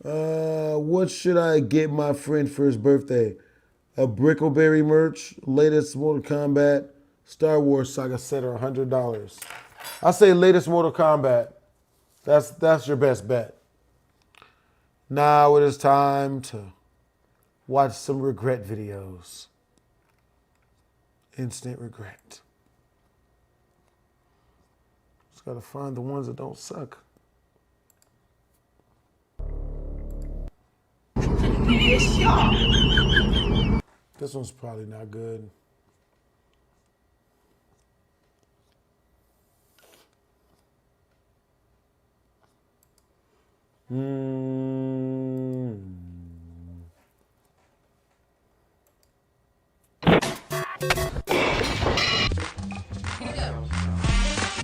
What should I get my friend for his birthday? A Brickleberry merch, latest Mortal Kombat, Star Wars Saga set are $100. I say latest Mortal Kombat. That's your best bet. Now it is time to watch some regret videos. Instant regret. Just gotta find the ones that don't suck. This one's probably not good.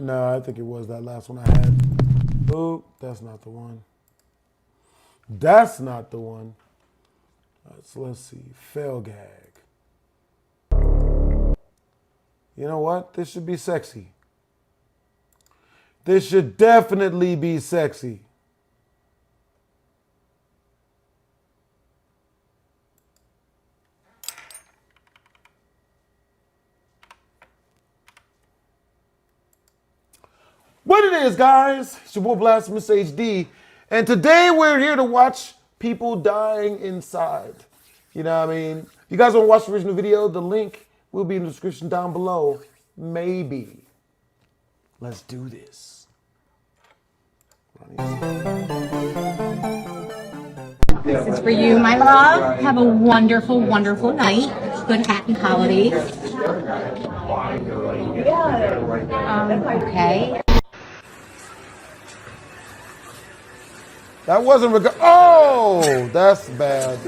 No, I think it was that last one I had. Oh, that's not the one. That's not the one. So let's see. Fail gag. You know what? This should be sexy. This should definitely be sexy. What it is, guys, it's your boy Blastphamoushd HD, and today we're here to watch people dying inside. You know what I mean? If you guys want to watch the original video, the link will be in the description down below. Maybe. Let's do this. This is for you, my love. Have a wonderful, wonderful night. Good, happy holidays. Okay. That wasn't oh, that's bad.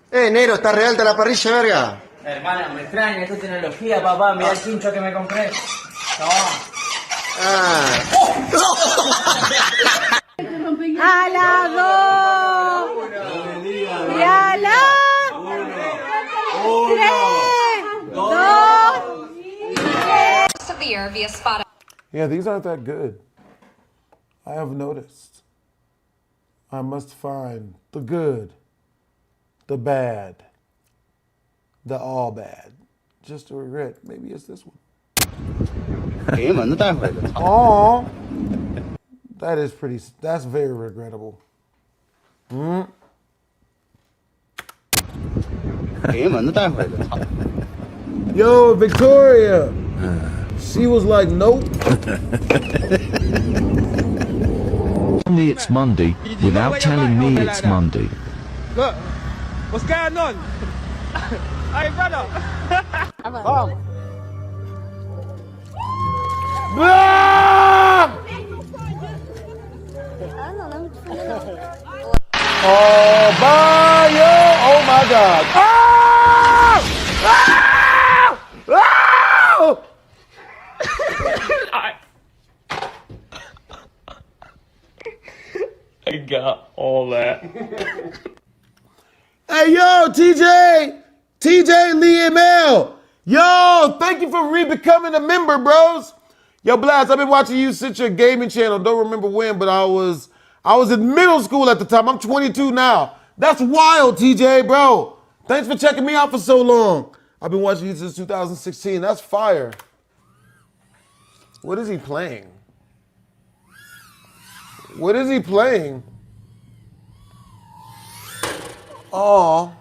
Negro, ¿está real de la parrilla, verga? Hermana, me extraña tu tecnología, papá. Mira el pincho que me compré. A la dos. Y a la tres, dos, tres. Of the year via Spotify. Yeah, these aren't that good. I have noticed. I must find the good, the bad, the all bad. Just a regret. Maybe it's this one. Oh, that is pretty. That's very regrettable. Yo, Victoria. She was like, nope. Me it's Monday without telling me it's Monday. Look, what's going on? Hey, brother. Oh, bye, yo. Oh, my God. Oh! Oh! Oh! I got all that. Hey, yo, TJ Lee ML. Yo, thank you for becoming a member, bros. Yo, Blast, I've been watching you since your gaming channel. Don't remember when, but I was in middle school at the time. I'm 22 now. That's wild, TJ, bro. Thanks for checking me out for so long. I've been watching you since 2016. That's fire. What is he playing? What is he playing? Oh.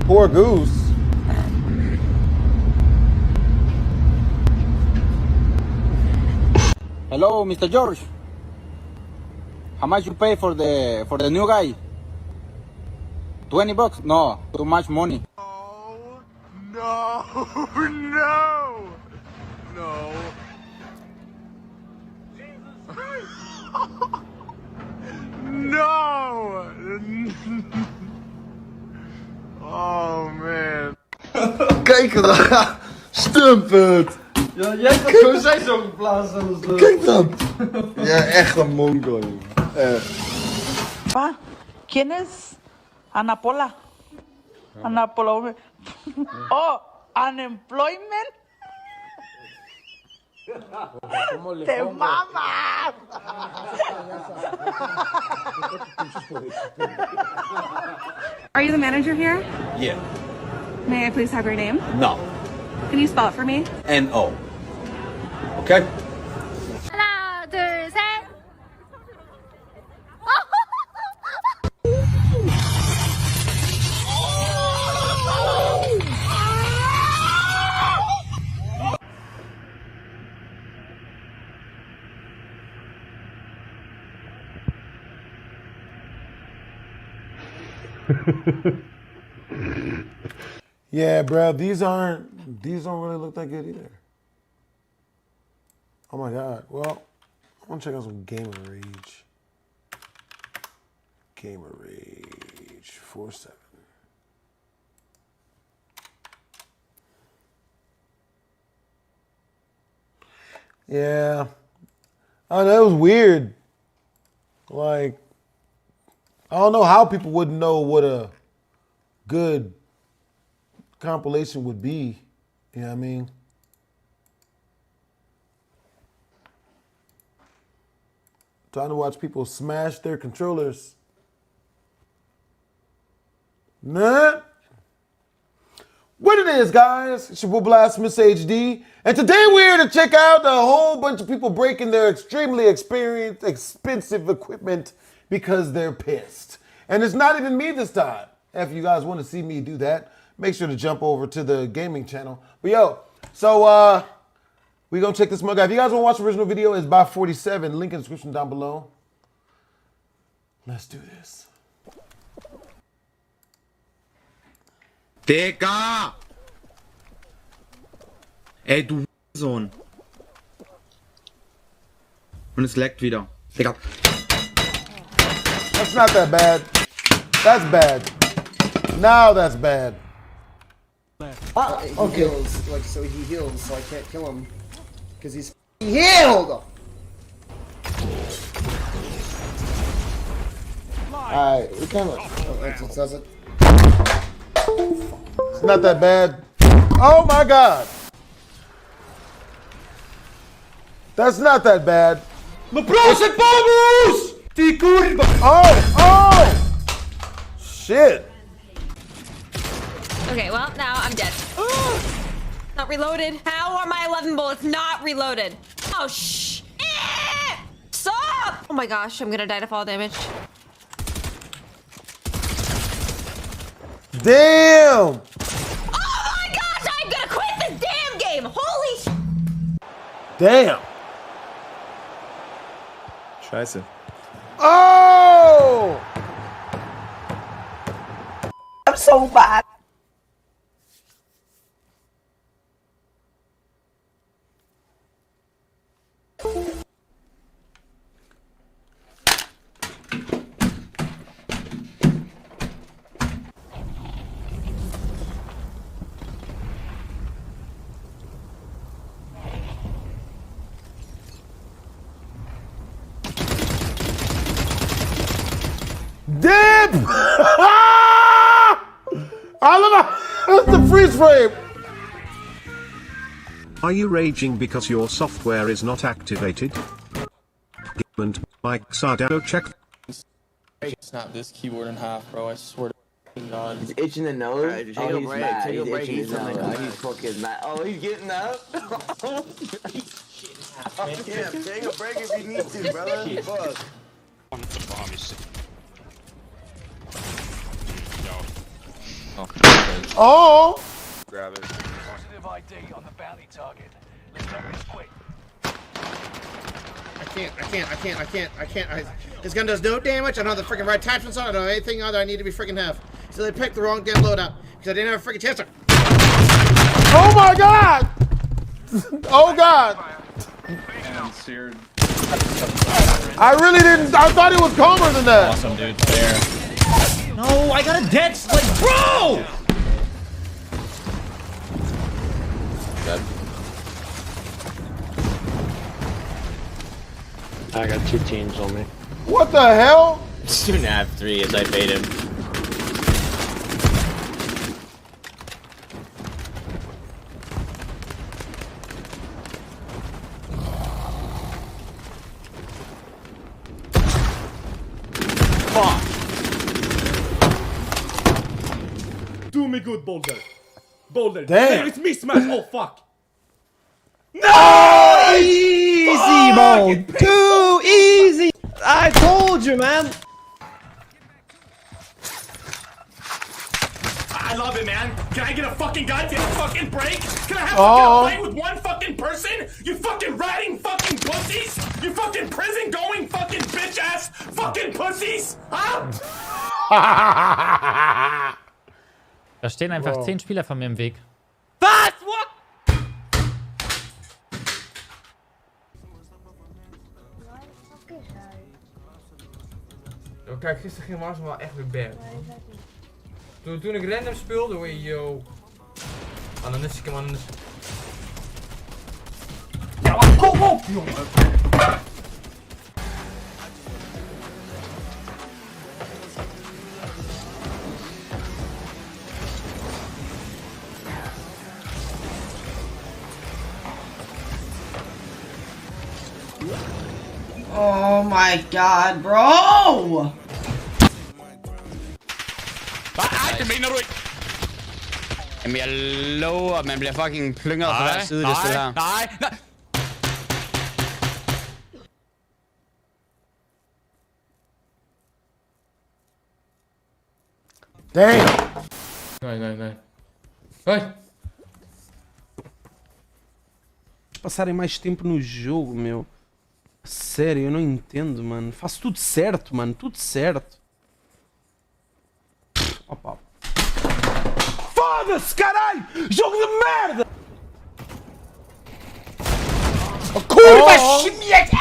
Poor Goose. Hello, Mr. George. How much you pay for the new guy? $20? No, too much money. No, no. No! Oh man. Kijk dan! Stumpert! Ja, jij hebt gewoon zijn zo geblazen. Kijk dan! Ja, echt een mongo, jongen. Echt. Pa, ¿quién es? Ana Paula. Ana Paula. Oh, unemployment. Te mamas. Are you the manager here? Yeah. May I please have your name? No. Can you spell it for me? N-O. Okay? 하나, 둘, 셋. Yeah, bro, these don't really look that good either. Oh my god. Well, I want to check out some Gamer Rage. Gamer Rage 4.7. Yeah. Oh, that was weird. Like, I don't know how people wouldn't know what a good compilation would be. You know what I mean? Trying to watch people smash their controllers. Nah. What it is, guys? It's your boy Blastphamoushd. And today we're here to check out a whole bunch of people breaking their extremely expensive equipment because they're pissed. And it's not even me this time. If you guys want to see me do that, make sure to jump over to the gaming channel. But yo, so we're going to check this mug out. If you guys want to watch the original video, it's by 47. Link in the description down below. Let's do this. Digga! Ey, du Sohn. Und es leckt wieder. Digga. That's not that bad. That's bad. Now that's bad. He heals, like, so he heals, so I can't kill him. Because he's healed! Alright, we kind of... Oh, that's what says it. It's not that bad. Oh my god! That's not that bad. Blastphamoushd! Ty kurwa! Oh! Oh! Shit! Okay, well, now I'm dead. Not reloaded. How are my 11 bullets not reloaded? Oh, shh. Stop! Oh my gosh, I'm gonna die to fall damage. Damn! Oh my gosh, I'm gonna quit this damn game! Holy sh... Damn! Scheiße. Oh! I'm so bad. Dip! I love the freeze frame. Are you raging because your software is not activated? And mics are down. Check. Snap this keyboard in half, bro. I swear to God. He's itching the nose. Right, He's take a break, mad. take a He's break, itching his he's nose. mad. He's fucking mad. Oh, he's getting up. Yeah, take a break if you need to, brother. Fuck. Oh! Grab it. Positive ID on the bounty target. Let's go quick. His gun does no damage. I don't have the freaking right attachments on it. I don't have anything on that I need to be freaking have. So they picked the wrong damn loadout because I didn't have a freaking chance to. Oh my God! Oh God! I really didn't. I thought it was calmer than that. Awesome, dude. Fair. No, I got a dead. Like, bro! I got 2 teams on me. What the hell? 2.5, 3 as I bait him. Fuck! Do me good, Boulder. Boulder. Damn. It's me, smash. Oh, fuck. No! Easy mode! Too easy! I told you, man! I love it, man. Can I get a fucking goddamn fucking break? Can I have Oh. a fight with one fucking person? You fucking ratting fucking pussies? You fucking prison going fucking bitch ass fucking pussies? Huh? Da stehen einfach 10 Spieler von mir im Weg. Was? What? Oh, kijk, gisteren ging Mars wel echt weer bad. Toen ik random speelde, hoor je, yo. Ananistic, man. Ja, maar kom op, jongen! Oh my God, bro! Jamen jeg lover, at man bliver fucking plyngret fra hver side, det sted her. Nej. Damn! Não. Vai! Passarem mais tempo no jogo, meu. Sério, eu não entendo, mano. Faço tudo certo, mano. Tudo certo. Opa. Foda-se, caralho! Jogo de merda! Kurva, schmiert!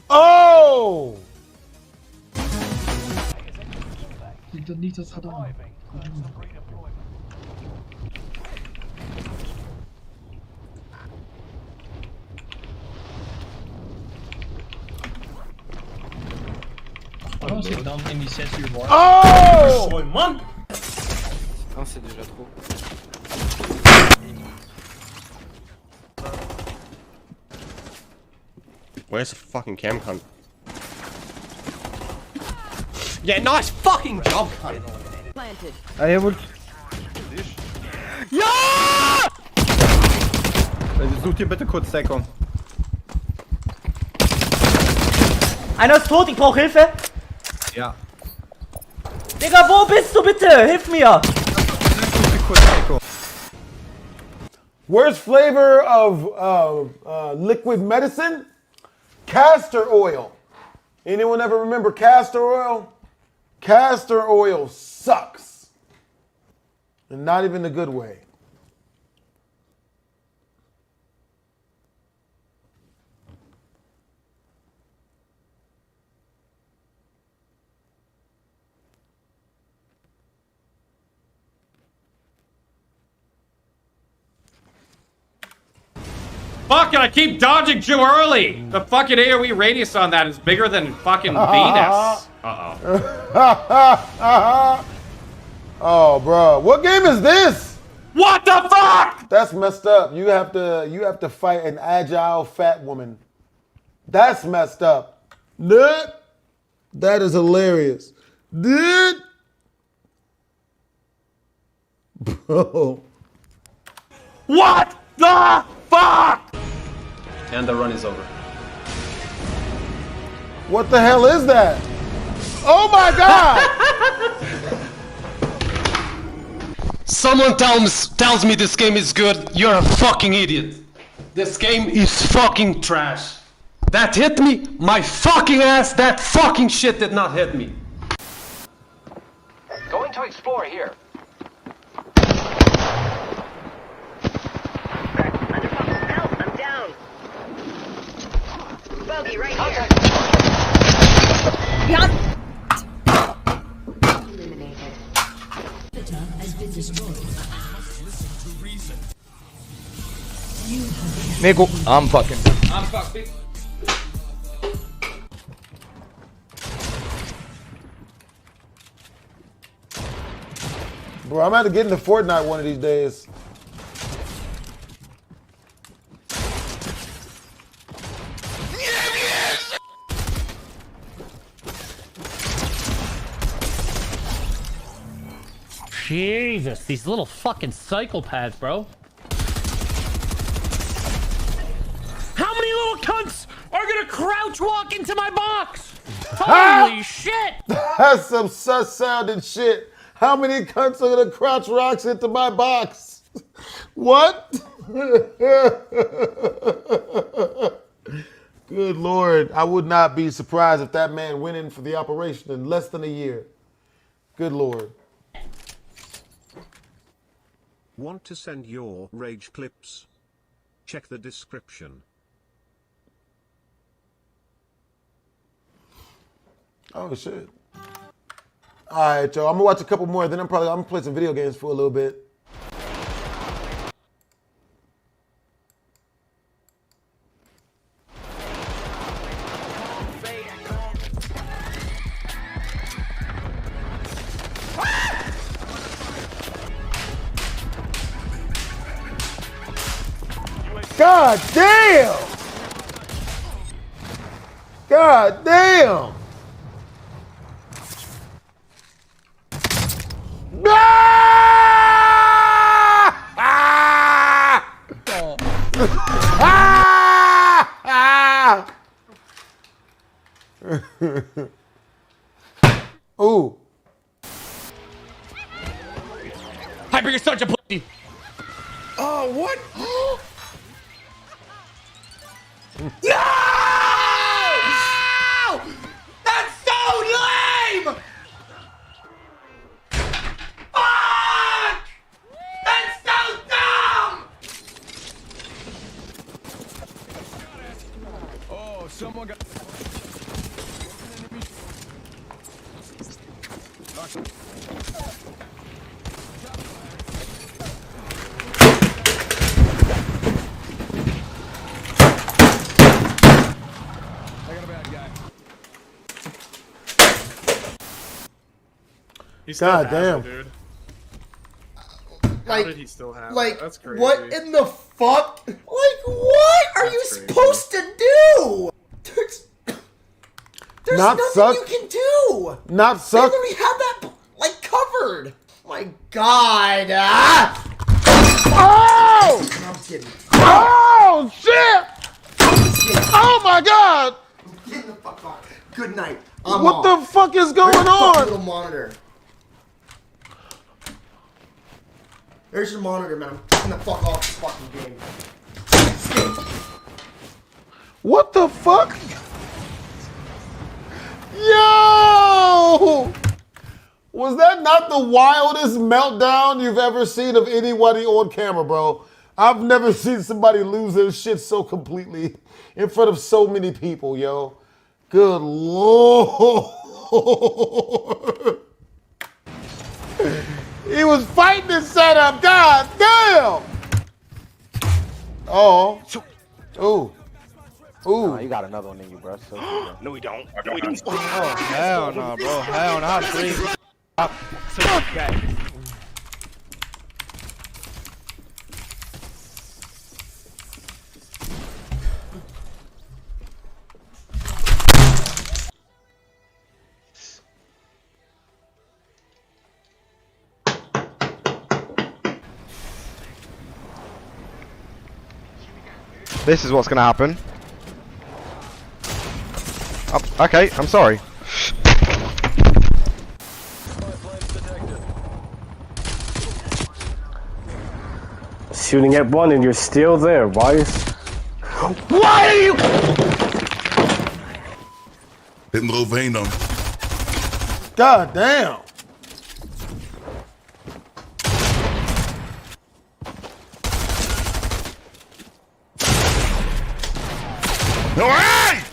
Oh! Niet dat gedaan. Als ik dan in die 6 uur word. Oh! Mooi man! Ah, c'est déjà trop. Where's the fucking cam cunt? Yeah, nice fucking job, cunt! Planted. Hij wordt... Ja! Such dir bitte kurz Deckung. Einer ist tot, ich brauch Hilfe! Ja. Digga, wo bist du bitte? Hilf mir! Worst flavor of liquid medicine? Castor oil. Anyone ever remember castor oil? Castor oil sucks. And not even a good way. Fuck, and I keep dodging too early! The fucking AoE radius on that is bigger than fucking Venus. Uh-oh. Oh, bro. What game is this? What the fuck? That's messed up. You have to fight an agile fat woman. That's messed up. Dude. That is hilarious. Dude. Bro. What the fuck? And the run is over. What the hell is that? Oh my God! someone tells me this game is good, you're a fucking idiot. This game is fucking trash. That hit me, my fucking ass, that fucking shit did not hit me. Going to explore here. Help, I'm down. Bogey right here. Beyond. Eliminated. Has been destroyed. Nickel. I'm fucking. I'm fucking. Bro, I'm about to get into Fortnite one of these days. Jesus, these little fucking psychopaths, bro. How many little cunts are gonna crouch walk into my box? Holy shit! That's some sus sounding shit. How many cunts are gonna crouch rocks into my box? What? Good Lord. I would not be surprised if that man went in for the operation in less than a year. Good Lord. Want to send your rage clips? Check the description. Oh shit. Alright, y'all. I'm gonna watch a couple more, then I'm gonna play some video games for a little bit. God damn! God damn! Ooh. Hyper, you're such a pussy. Oh, what? No! That's so lame! Fuck! That's so dumb! Oh, someone got. He still God has damn. it, dude. How Like, did he still have like, it? That's crazy. what in the fuck? Like, what are you supposed to do? There's Not nothing suck. you can do. Not suck. They already have that, like, covered. My God. Ah! Oh! I'm kidding. Oh, shit! Oh, my God! Get the fuck off. Good night. What the fuck is going on? Little monitor. There's your monitor, man. I'm getting the fuck off this fucking game. What the fuck? Yo! Was that not the wildest meltdown you've ever seen of anybody on camera, bro? I've never seen somebody lose their shit so completely in front of so many people, yo. Good Lord. He was fighting his setup. God damn. Oh. Ooh. Ooh. You got another one in you, bro. So No, we don't. Oh, hell no, bro. Hell no. This is what's gonna happen. Oh, okay, I'm sorry. shooting at one and you're still there. Why are you? Hit him overheen them. God damn. All right!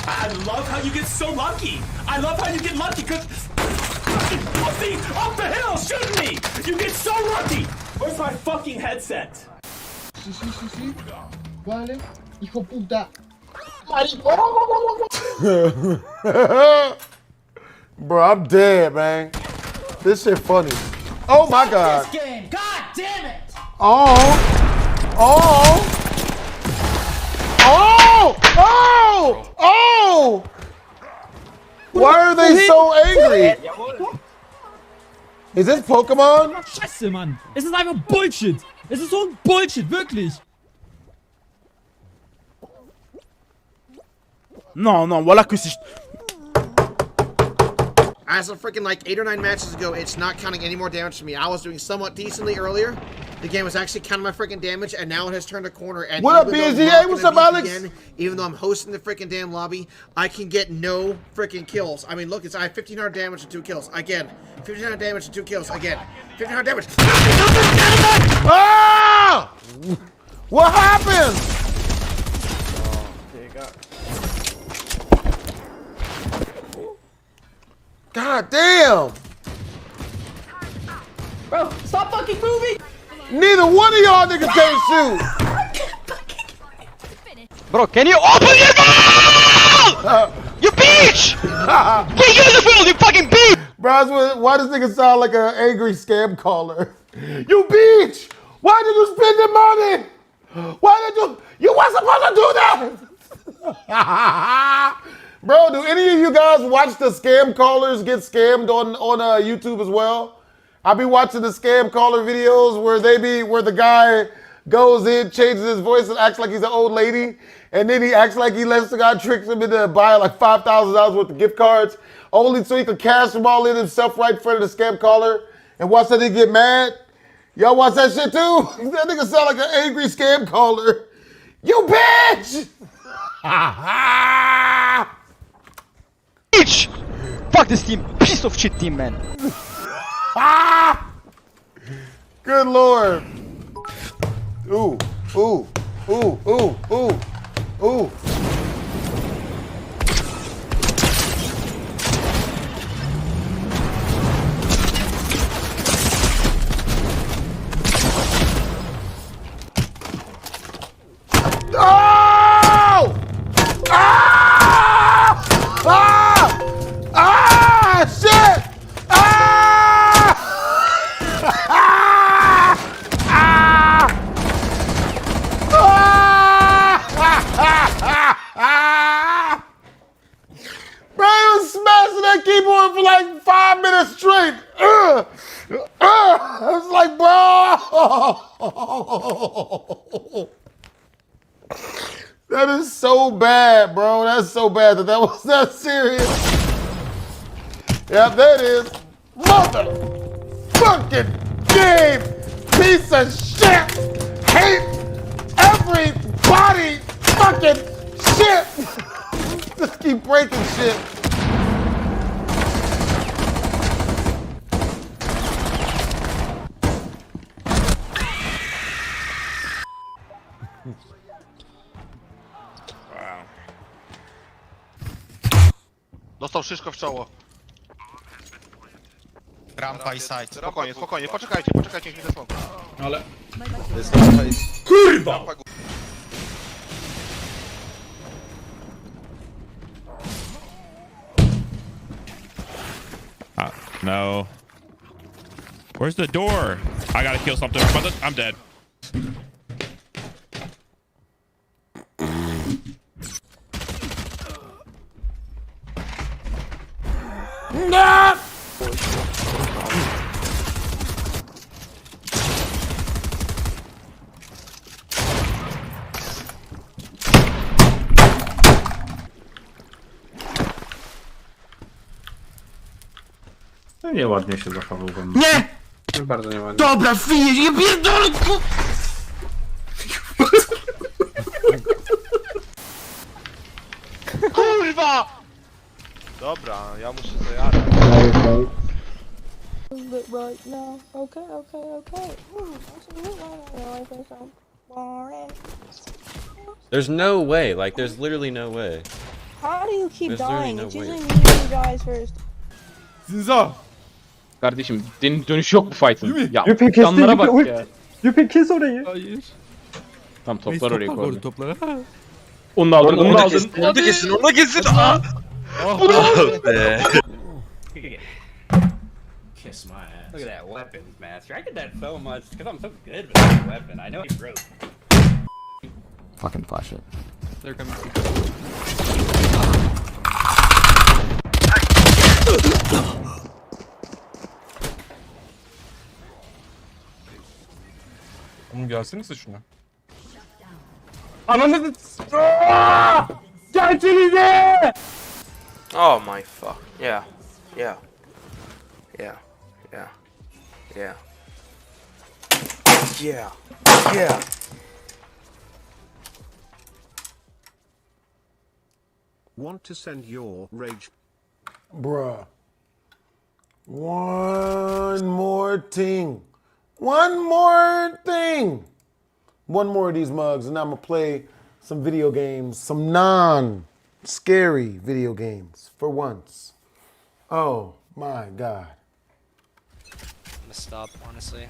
I love how you get so lucky. I love how you get lucky because fucking pussy up the hill shooting me. You get so lucky. Where's my fucking headset? Sí. ¿Cuál es? Hijo puta. Bro, I'm dead, man. This shit funny. Oh my god. This game. God damn it. Oh. Why are they so angry? Is this Pokemon? Scheiße, Mann. Es ist einfach Bullshit. Es ist so ein Bullshit, wirklich. Non, voilà que si... As of freaking like 8 or 9 matches ago, it's not counting any more damage to me. I was doing somewhat decently earlier. The game was actually counting my freaking damage, and now it has turned a corner. And what up, BHD? What's up, Alex? Again, even though I'm hosting the freaking damn lobby, I can get no freaking kills. I mean, look, I have 1,500 damage and 2 kills. Again, 1,500 damage and 2 kills. Again, 1,500 damage. Ah! What happened? There you go. God damn! Bro, stop fucking moving! Neither one of y'all niggas can't shoot! Bro, can you open your mouth? You bitch! Be useful, you fucking bitch! Bro, why does nigga sound like an angry scam caller? You bitch! Why did you spend the money? Why did you weren't supposed to do that! Bro, do any of you guys watch the scam callers get scammed on YouTube as well? I be watching the scam caller videos where the guy goes in, changes his voice and acts like he's an old lady, and then he acts like he lets the guy tricks him into buying like $5,000 worth of gift cards, only so he can cash them all in himself right in front of the scam caller, and watch that nigga get mad. Y'all watch that shit too? That nigga sound like an angry scam caller. You bitch! Bitch! Fuck this team. Piece of shit team, man. Good lord. Ooh. Keyboard for like 5 minutes straight. I was like, bro. That is so bad, bro. That's so bad that was that serious. Yep, that is motherfucking game. Piece of shit. Hate everybody fucking shit. Just keep breaking shit. Dostał szyszko w czoło. Rampa i side. Spokojnie, poczekajcie, niech mi zasłonię. Ale... Kurwa! No. Where's the door? I gotta kill something. I'm dead. No! Nieładnie się zachował we mnie. Nie! Bardzo nieładnie. Dobra, wyjedź, nie pierdolę! Kurwa! Dobra, ja muszę zajarać. Right now. Okay, okay, okay. There's no way. Like, there's literally no way. How do you keep There's literally dying? no It's way. usually me who dies first. Zinza! Kardeşim dönüş yok bu fight'ın. Ya Yüpe canlara bak kesti, ya. Yüpe kes orayı. Hayır. Tam toplar oraya koy. Toplar. Onu aldın, onu aldın. Onu da kesin, onu da kesin. Aa! Oh be. Kiss my ass. Look at that weapon, master. I get that so much because I'm so good with that weapon. I know he broke. Fucking flash it. They're coming. Oğlum gelsenize şuna. Ananı Gelsenize! Oh my fuck. Yeah. Yeah. Yeah. Yeah. Yeah. Yeah. Yeah. Want to send your rage? Bruh. One more thing. One more thing. One more of these mugs, and I'm gonna play some video games, some non-scary video games for once. Oh my God. I'm gonna stop, honestly.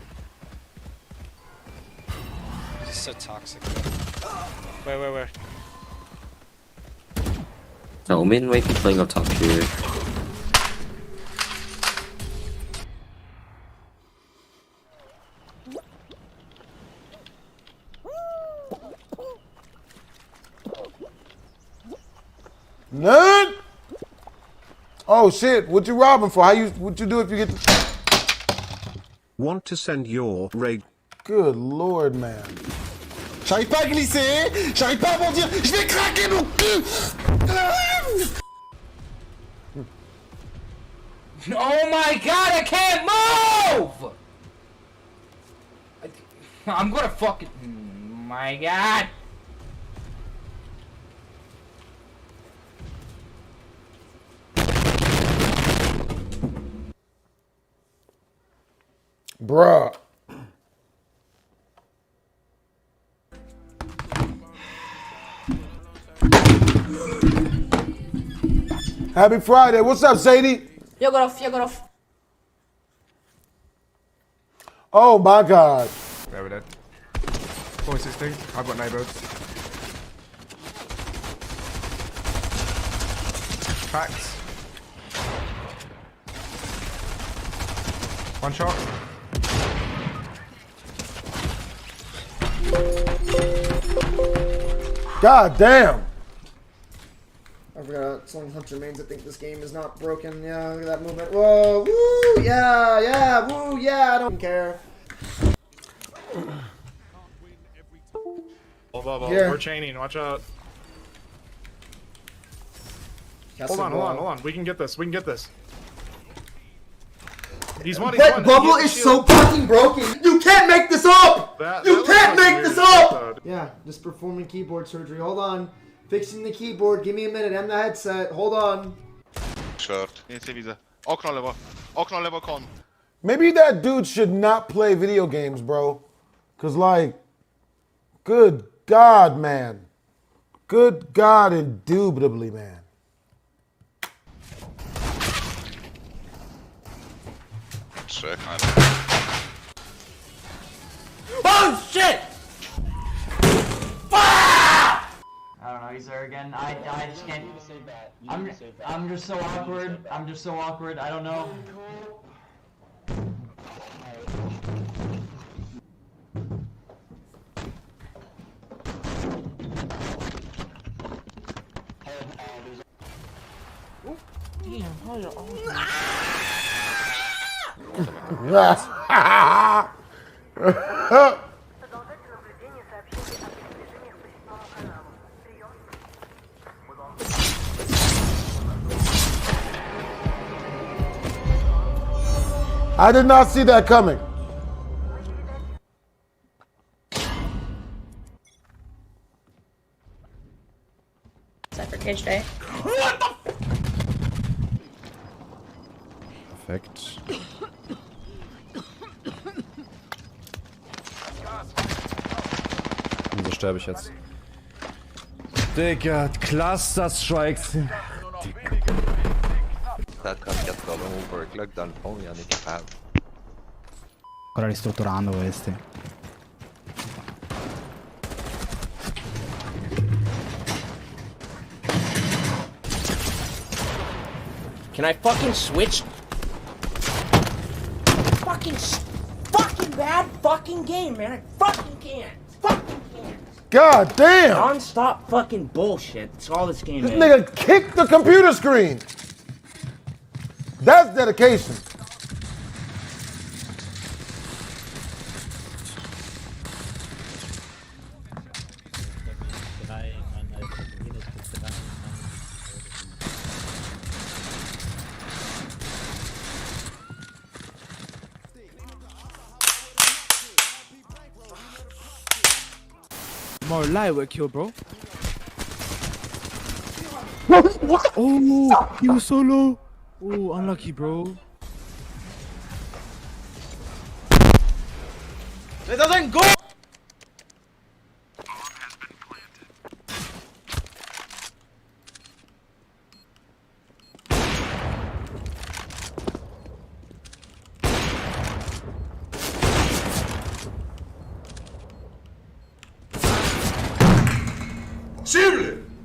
It's so toxic. Where? No, Min might be playing up top here. None? Oh shit, what you robbing for? What you do if you get the... Want to send your rage? Good lord, man. J'arrive pas à glisser, j'arrive pas à bondir, je vais craquer mon cul! Oh my god, I can't move! I'm gonna fucking... My god! Bruh. Happy Friday. What's up, Sadie? Jag går off. Oh my God. There we go. 460. I've got no builds. Cracked. One shot. God damn. I forgot someone hunter mains. I think this game is not broken. Yeah, look at that movement. Whoa, woo, yeah, woo, yeah, I don't care. Here. We're chaining, watch out. Hold on. We can get this. He's one. That bubble is so fucking broken. You can't make this up! You can't make this up! Yeah, just performing keyboard surgery. Hold on. Fixing the keyboard. Give me a minute. And the headset. Hold on. Shirt. Nic nie widzę. Okno lewo kon. Maybe that dude should not play video games, bro. Cause like, good God, man. Good God, indubitably, man. Oh shit! I don't know, he's there again. I just can't. I'm just so awkward. I don't know. Damn, how are you I did not see that coming. Except for BHD. What the? Perfekt. Wieso sterbe ich jetzt? Digga, Cluster Strikes. Ancora ristrutturando questi. Can I fucking switch? Fucking bad fucking game, man. I fucking can't. Fucking can't. God damn! Non-stop fucking bullshit. That's all this game This is. nigga kicked the computer screen. That's dedication. More lightweight kill, bro. What? Oh, he was so low. Oh, unlucky, bro. It doesn't go.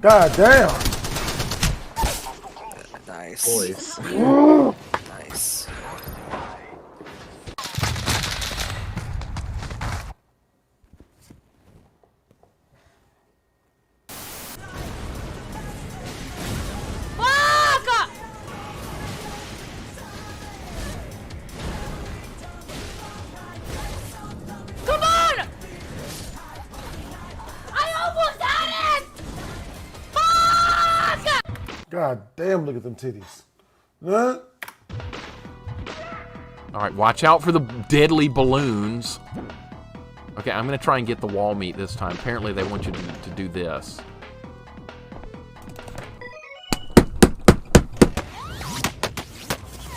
God damn. Nice. Boys. Nice. Come on! I almost had it! Fuck! God damn, look at them titties. Huh? Alright, watch out for the deadly balloons. Okay, I'm gonna try and get the wall meat this time. Apparently they want you to do this.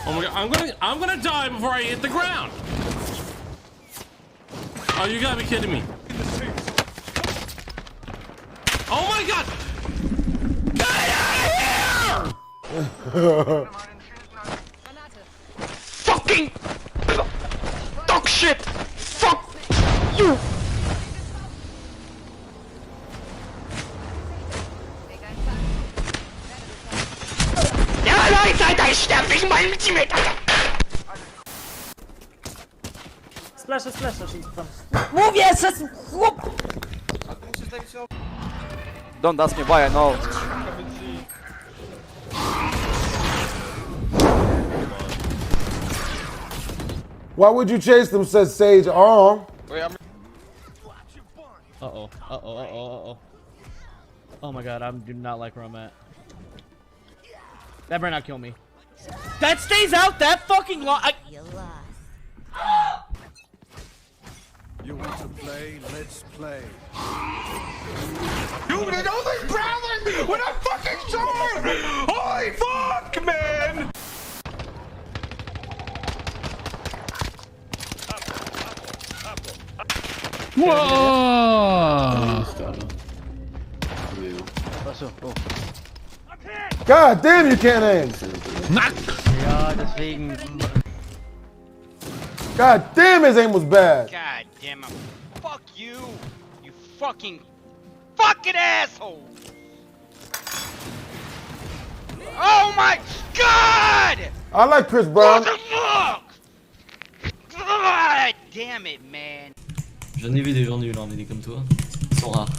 Oh my god, I'm gonna die before I hit the ground. Oh, you gotta be kidding me. Oh my god! Get out of here! Fucking dog shit! Fuck you! Splash, move, yes! Whoop! Don't ask me why, I know. Why would you chase them, says Sage Arm? Uh-oh. Oh my god, I do not like where I'm at. That better not kill me. That stays out that fucking long. You want to play? Let's play. Dude, I know they're growling when I fucking saw him! Holy fuck, man! Whoa! God damn, you can't aim. Ja, deswegen. God damn, his aim was bad. God damn it. Fuck you. You fucking asshole. Oh my god! I like Chris Brown. What the fuck? God damn it, man. J'en ai vu des gens nuls en MD comme toi. Ils sont rares.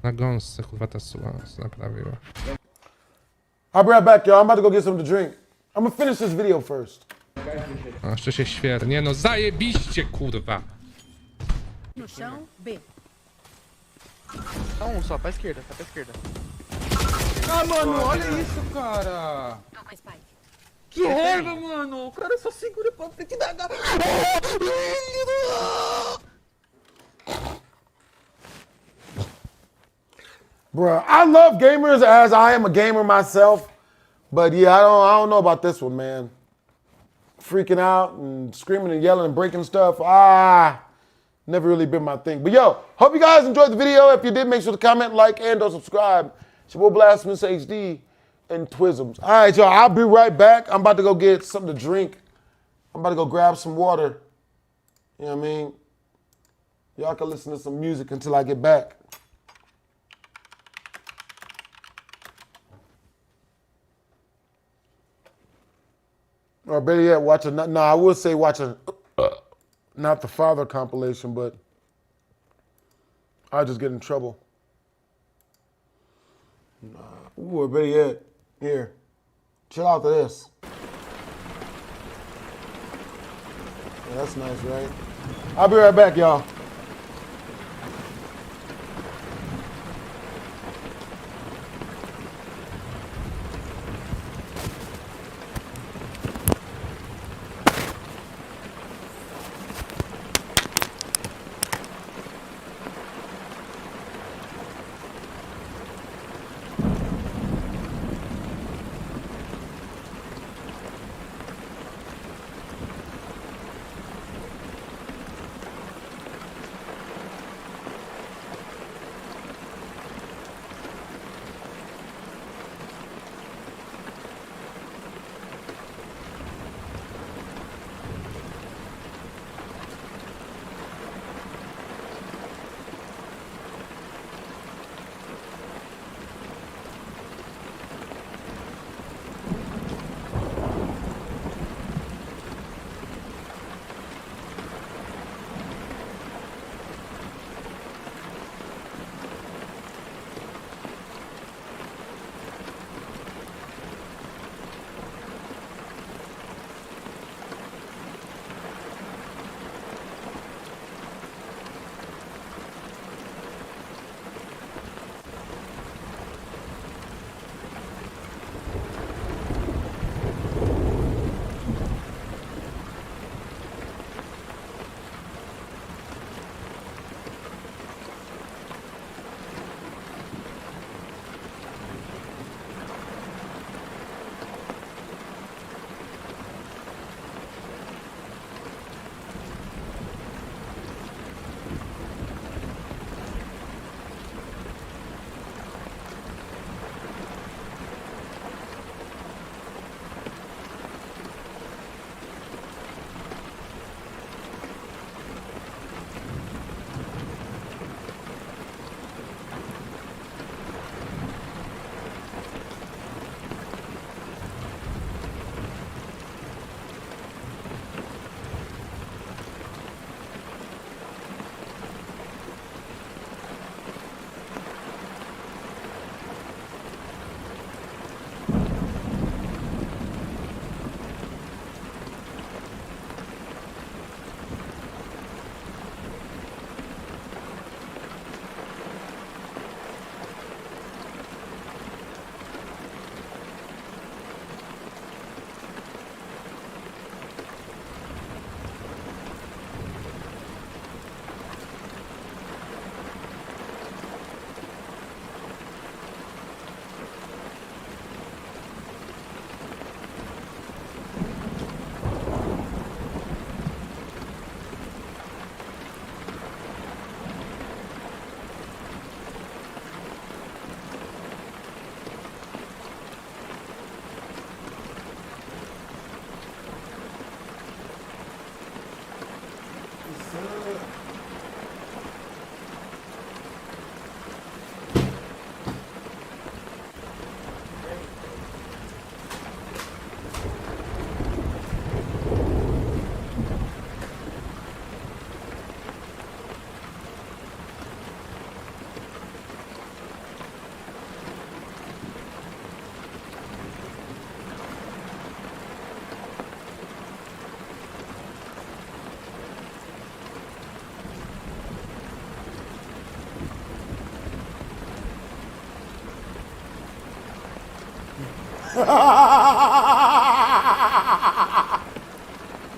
Na gąsce kurwa ta suła naprawiła. I'll be right back, y'all. I'm about to go get something to drink. I'm gonna finish this video first. A jeszcze się świetnie. Nie no, zajebiście kurwa. No chão, B. Tá um só, pra esquerda, tá pra esquerda. Ah, mano, olha isso, cara. Que raiva, mano. O cara só segura pra frente da garra. Bruh, I love gamers as I am a gamer myself. But yeah, I don't know about this one, man. Freaking out and screaming and yelling and breaking stuff. Never really been my thing. But yo, hope you guys enjoyed the video. If you did, make sure to comment, like, and or subscribe. It's your boy BlastphamoushD and Twisms. All right, y'all, I'll be right back. I'm about to go get something to drink. I'm about to go grab some water. You know what I mean? Y'all can listen to some music until I get back. Or better yet, watch a, no, I would say watch a, not the Father compilation, but I'll just get in trouble. Ooh, or better yet, here, chill out to this. Yeah, that's nice, right? I'll be right back, y'all.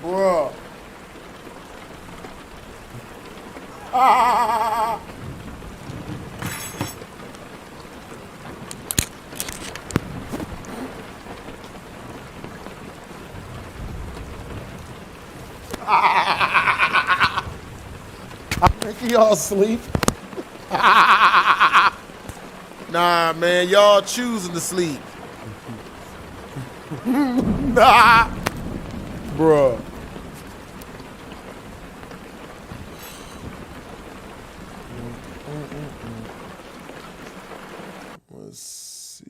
Bro. I think y'all sleep. Nah, man, y'all choosing to sleep. Nah, bruh. Let's see.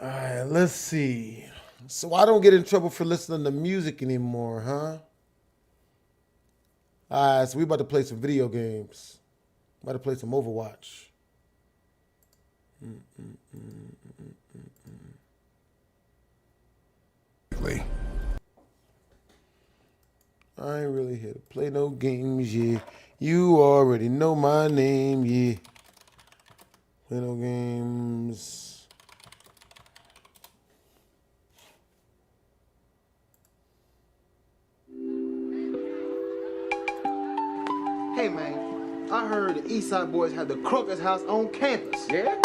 All right, let's see. So I don't get in trouble for listening to music anymore, huh? All right, so we about to play some video games. About to play some Overwatch. I ain't really here to play no games, yeah. You already know my name, yeah. Play no games. Hey man, I heard the Eastside Boys had the Crocus House on campus. Yeah?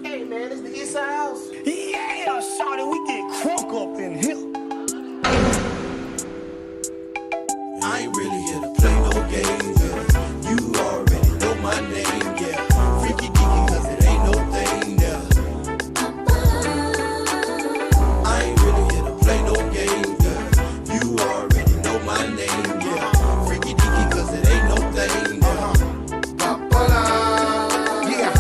Hey man, it's the Eastside House. Yeah, shawty, we get crunk up in here. I ain't really here to play no games, yeah. You already know my name, yeah. Freaky deaky, cause it ain't no thing, yeah. I ain't really here to play no games, yeah. You already know my name, yeah. Freaky deaky, cause it ain't no thing, Yeah.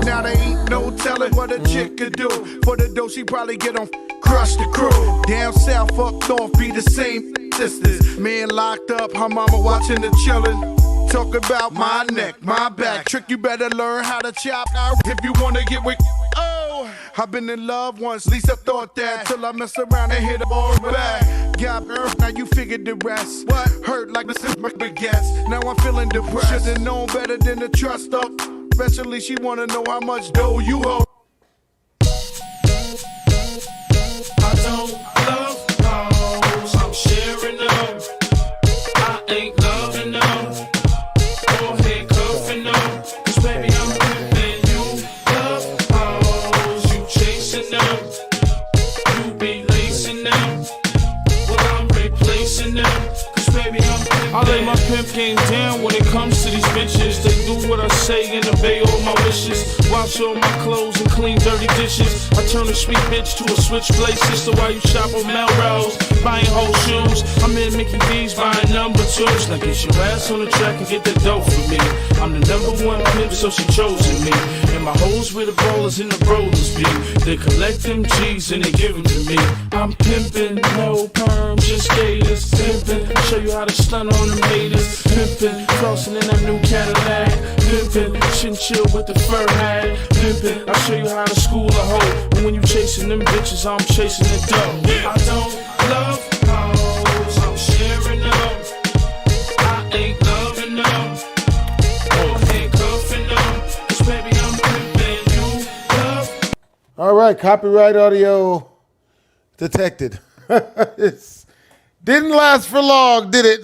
Now there ain't no telling what a chick could do. For the dough, she probably get on crush the crew. Down south, up north, be the same sisters. Man locked up, her mama watching the chillin'. Talk about my neck, my back. Trick, you better learn how to chop now if you wanna get with. Oh, I've been in love once, least I thought that. Till I mess around and hit a ball back. Got earth, now you figured the rest. What? Hurt like the baguettes. Now I'm feeling depressed. Should've known better than to trust up. Especially she wanna know how much dough you hold. I don't love hoes, I'm sharing them. I ain't loving them, or handcuffing them. Cause baby I'm pimping, you love hoes, you chasing them. You be lacing them, well I'm replacing them. Cause baby I'm pimping. I lay my pimp game down when it comes to these bitches. They do what I say and obey all my wishes. Wash all my clothes and clean dirty dishes. I turn a sweet bitch to a switchblade sister while you shop on Melrose, buying whole shoes. I'm in Mickey D's buying number twos. Now get your ass on the track and get the dough for me. I'm the #1 pimp, so she chosen me. And my hoes where the ballers and the rollers be. They collect them G's and they give them to me. I'm pimping, no perm, just gators. Pimping, show you how to stun on them haters. Pimping, crossing in that new Cadillac. Pimping, chinchilla with the fur hat. Pimping, I'll show you how to school a hoe. And when you chasing them bitches, I'm chasing the dough. I don't love hoes, I'm sharing them. I ain't loving them, or handcuffing them. Cause baby I'm pimping, you love. All right, copyright audio detected. It's didn't last for long, did it?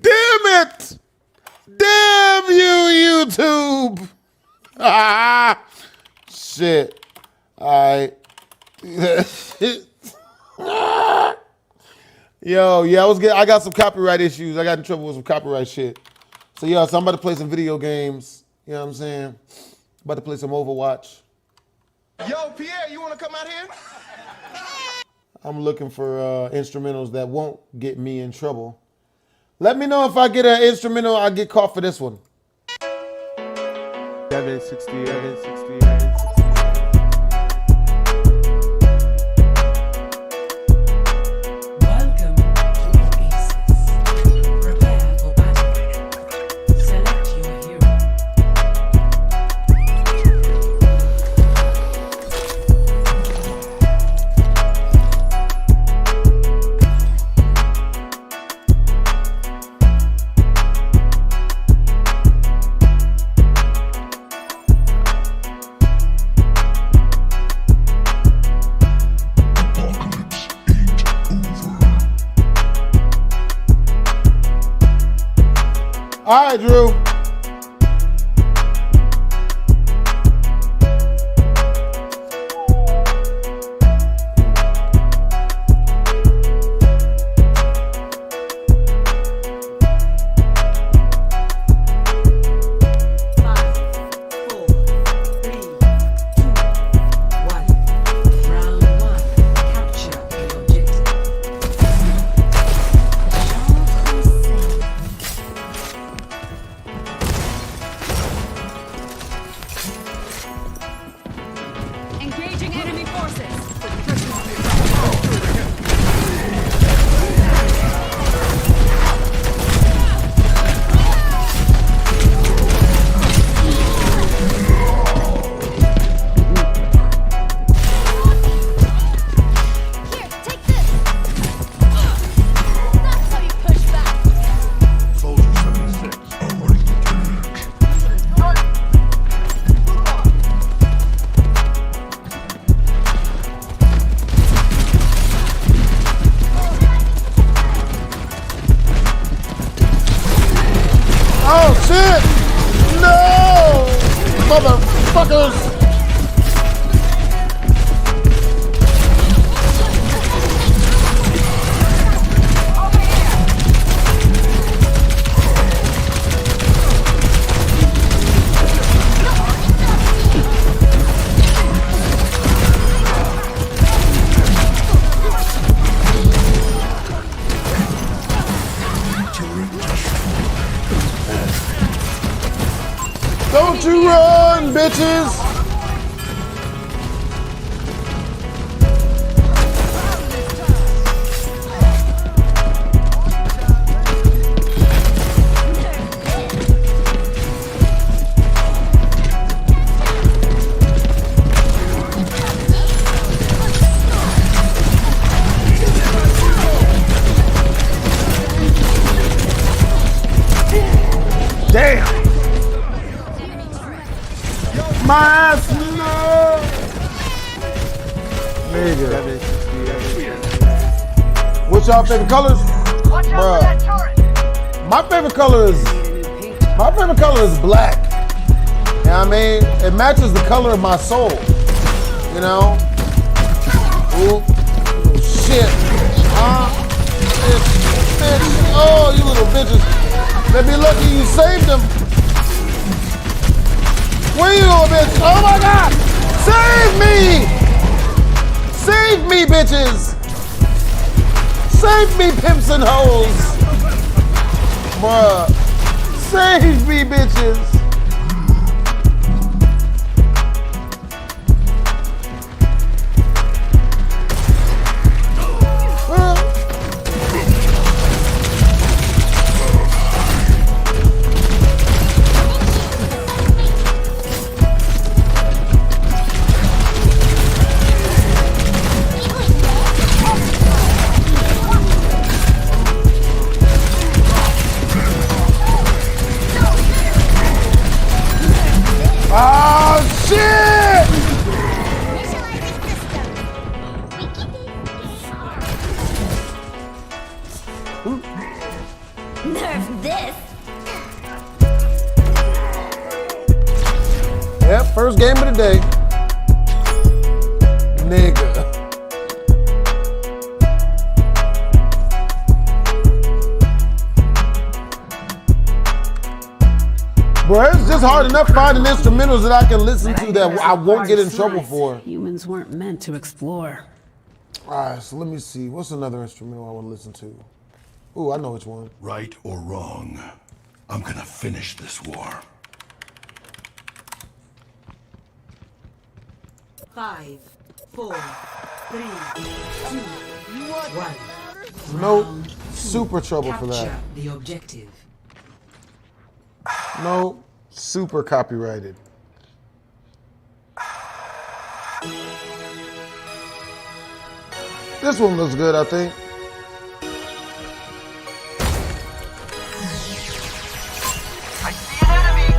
Damn it! Damn you, YouTube! Shit. Alright. Yo, yeah, I got some copyright issues. I got in trouble with some copyright shit. So yeah, so I'm about to play some video games. You know what I'm saying? About to play some Overwatch. Yo, Pierre, you wanna come out here? I'm looking for instrumentals that won't get me in trouble. Let me know if I get an instrumental, I get caught for this one. 760. Welcome to Oasis. Prepare for battle. Select your hero. All right, Drew. Engaging enemy forces. Here, take this. That's how you push back. Soldier 76, reporting to Oh shit! No! Motherfuckers! Don't you run, bitches! Damn! My ass, no! Nigga. What's y'all favorite colors? Bruh. My favorite color is black. You know what I mean? It matches the color of my soul. You know? Ooh. Shit. Bitch. Oh, you little bitches. Let me lucky you saved them. Where you going, bitch? Oh my God! Save me! Save me, bitches! Save me, pimps and hoes! Bruh. Save me, bitches! Nerf this. Yep, first game of the day. Nigga. Bro, it's just hard enough finding instrumentals that I can listen to that I won't get in trouble for. Humans weren't meant to explore. Alright, so let me see. What's another instrumental I want to listen to? Ooh, I know which one. Right or wrong, I'm gonna finish this war. 5, 4, 3, 2, 1. Nope. Super trouble for that. Capture the objective. Nope. Super copyrighted. This one looks good, I think. I see an enemy.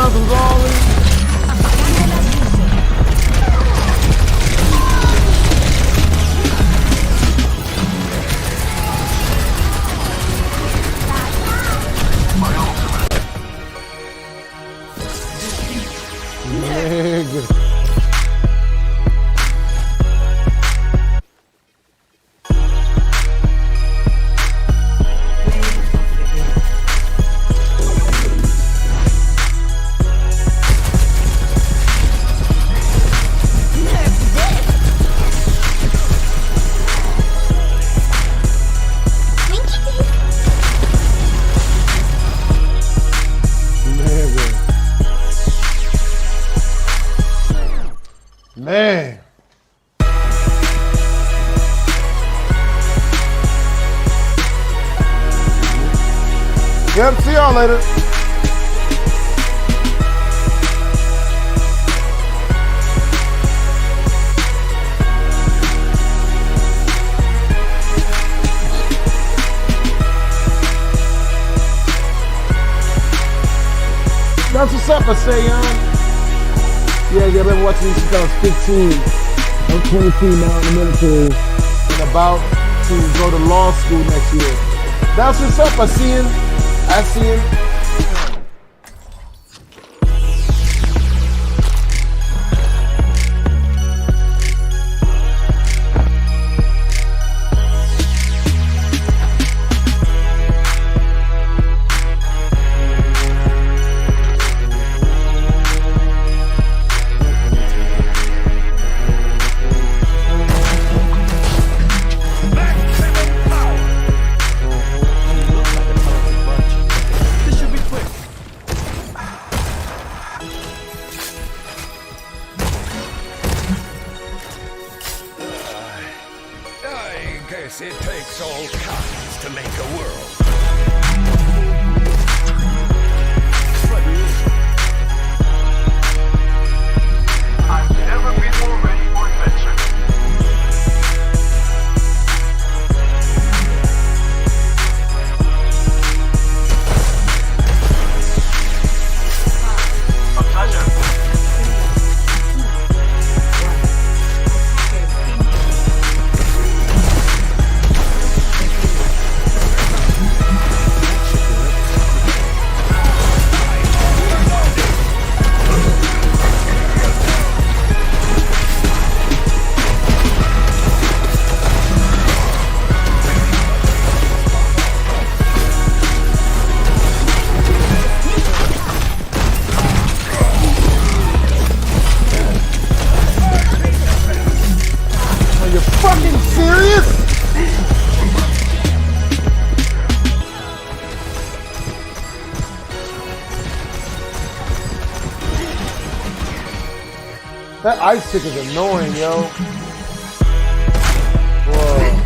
times was all in. Nigga. Man. Yep, see y'all later. That's what's up, I say, young. Yeah, I've been watching this since I was 15. I'm 22 now in the military and about to go to law school next year. That's what's up. I see him. I see him. It takes all kinds to make a world. I've never been more ready for adventure. A pleasure. Fucking serious? That ice stick is annoying, yo. Whoa.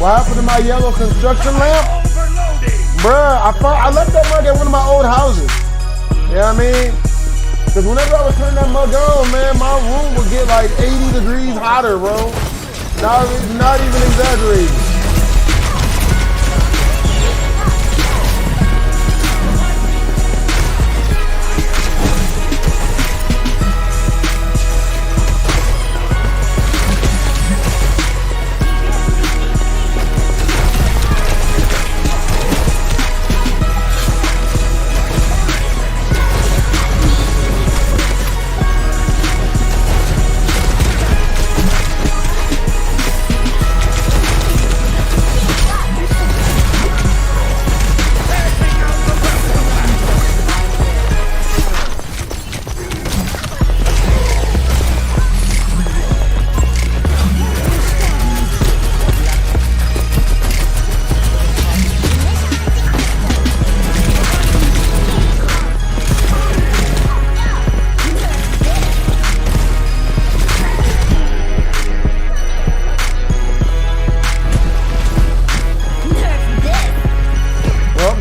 What happened to my yellow construction lamp? Bruh, I left that mug at one of my old houses. You know what I mean? Because whenever I would turn that mug on, man, my room would get like 80 degrees hotter, bro. Not even exaggerating.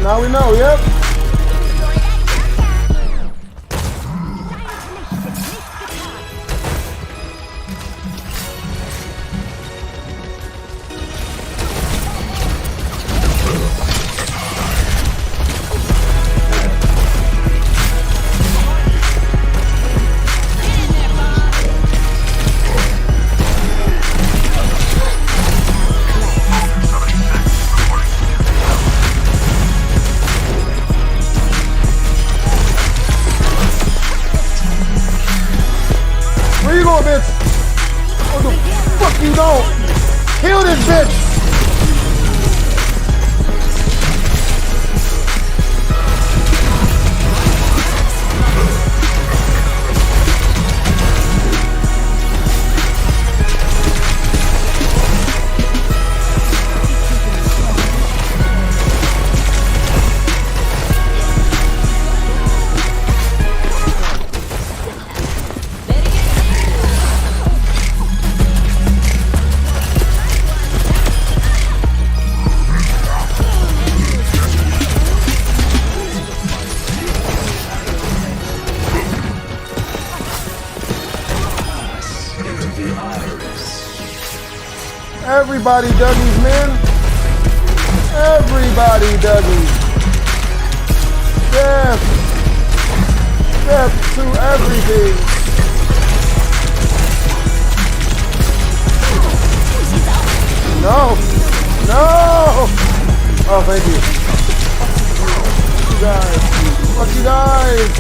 Now we know, yep. Where you going, bitch? What the fuck you don't? Kill this bitch! Everybody Dougie's, man. Everybody Dougie's. Death. Death to everything. No. No. Oh, thank you. Fuck you guys. Fuck you guys.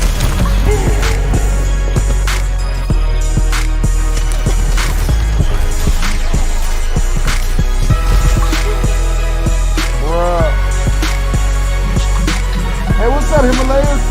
Hey, what's up, Himalayas?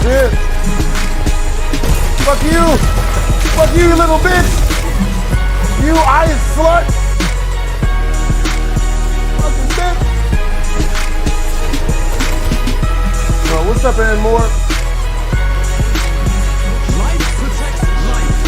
Shit. Fuck you. Fuck you, little bitch. You ice slut. Fucking bitch. Well, what's up, Aaron Moore? Life protects life.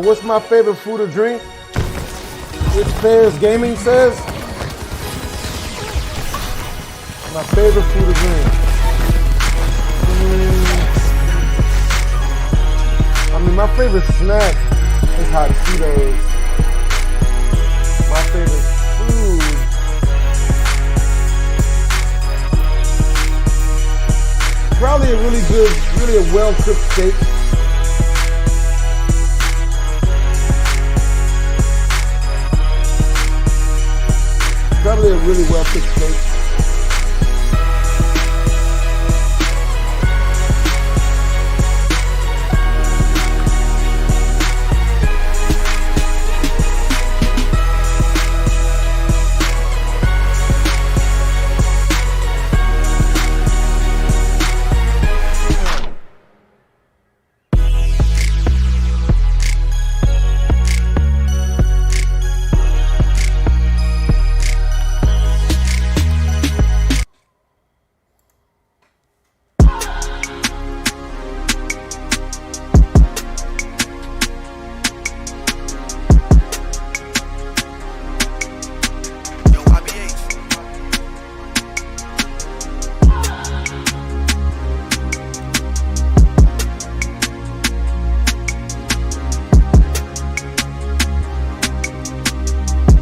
What's my favorite food or drink? Which Pairs Gaming says. My favorite food or drink. I mean, my favorite snack is hot Cheetos. My favorite food. Probably a really good, really a well-cooked steak. Probably a really well-cooked steak.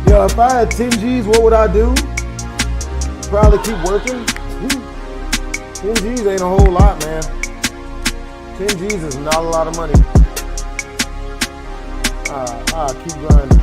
Yo, if I had 10 G's, what would I do? Probably keep working. 10 G's ain't a whole lot, man. 10 G's is not a lot of money. Keep grinding.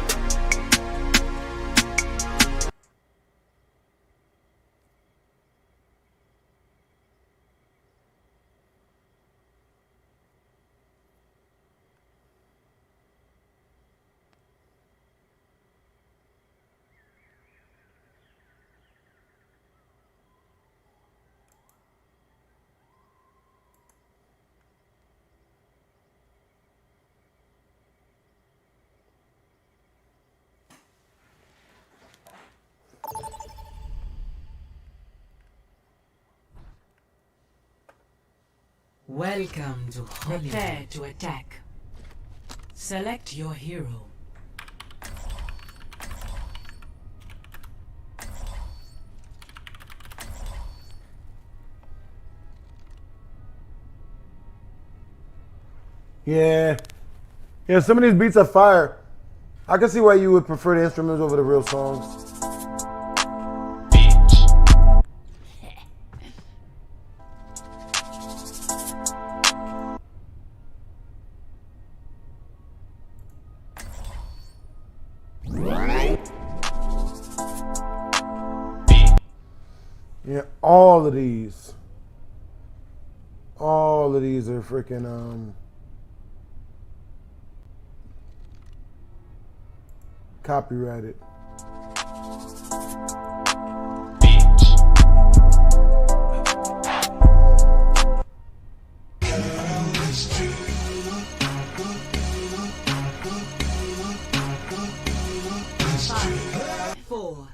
Welcome to Hollywood. Prepare to attack. Select your hero. Yeah, some of these beats are fire. I can see why you would prefer the instruments over the real songs. Yeah, all of these are freaking copyrighted. Five, 4,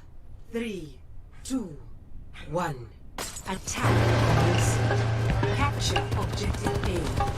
3, 2, 1. Attack. Capture objective A.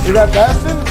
You got Bastion?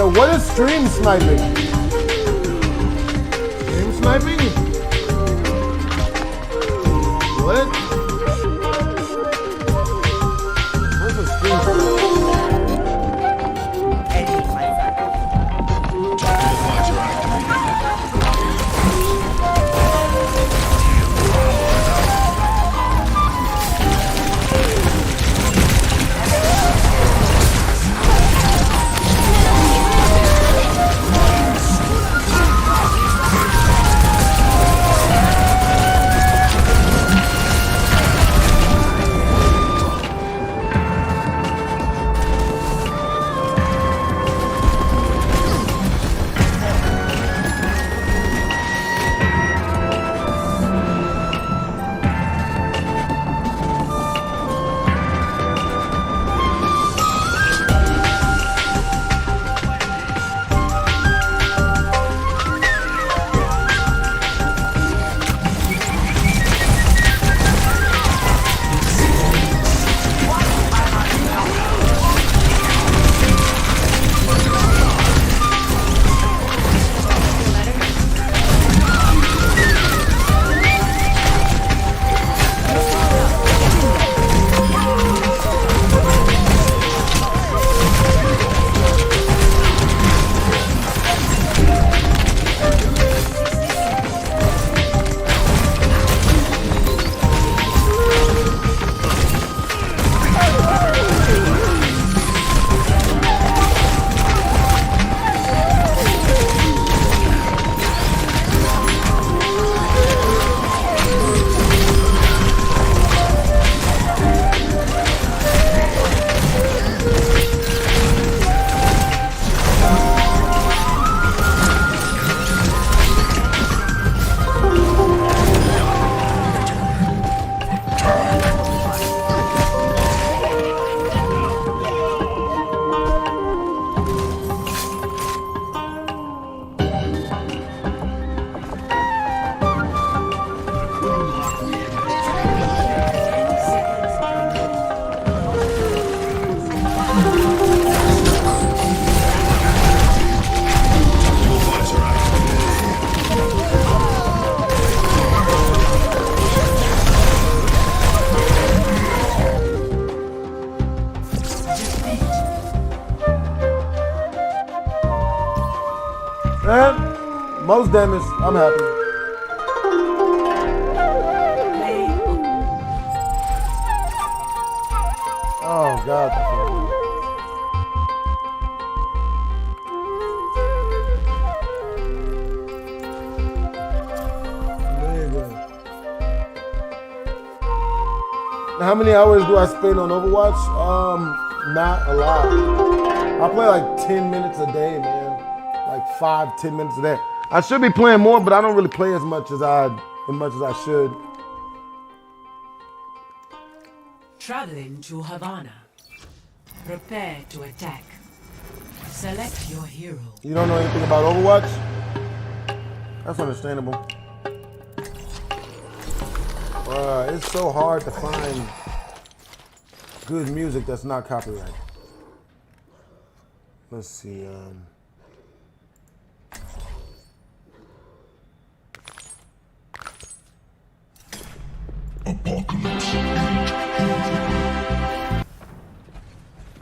Yo, what is stream sniping? Stream sniping? What? What's a stream sniping? was damaged. I'm happy. Oh God. How many hours do I spend on Overwatch? Not a lot. I play like 10 minutes a day, man. Like 5-10 minutes a day. I should be playing more, but I don't really play as much as I should. Traveling to Havana. Prepare to attack. Select your hero. You don't know anything about Overwatch? That's understandable. It's so hard to find good music that's not copyrighted. Let's see.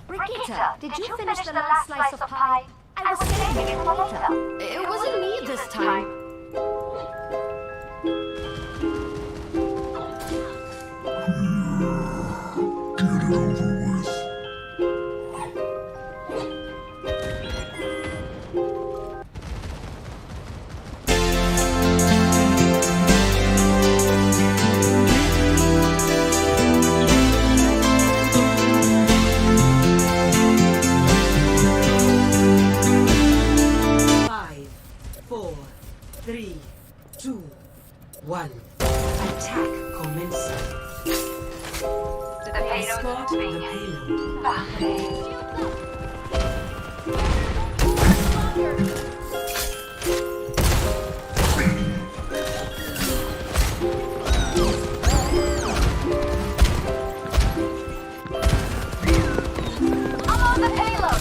Brigitte, did you finish the last slice of pie? I was saving it for later. It wasn't me this time. Attack commencing. Escort the I'm on the payload.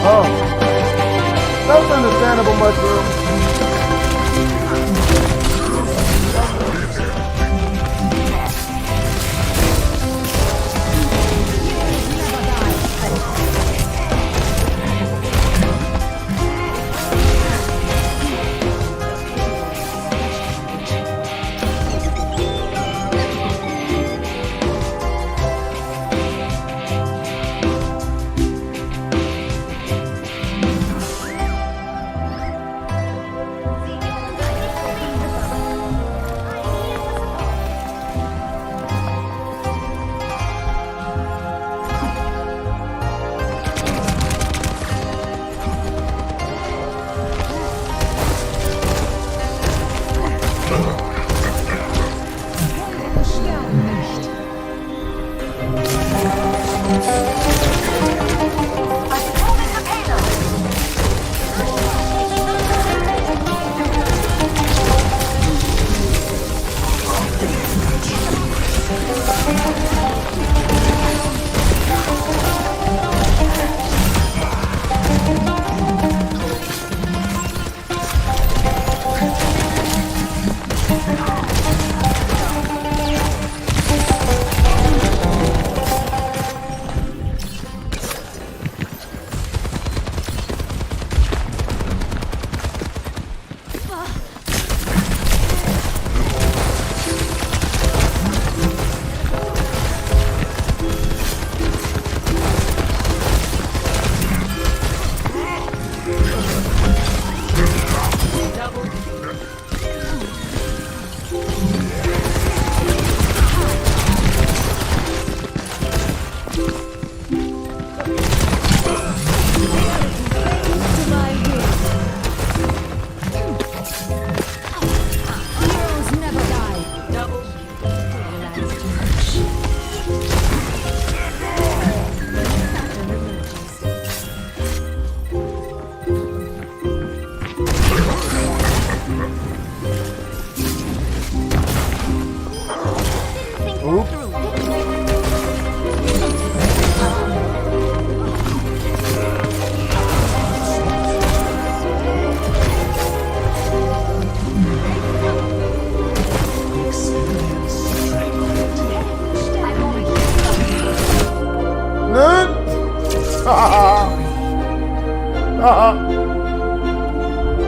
Oh. That's understandable, Mushroom.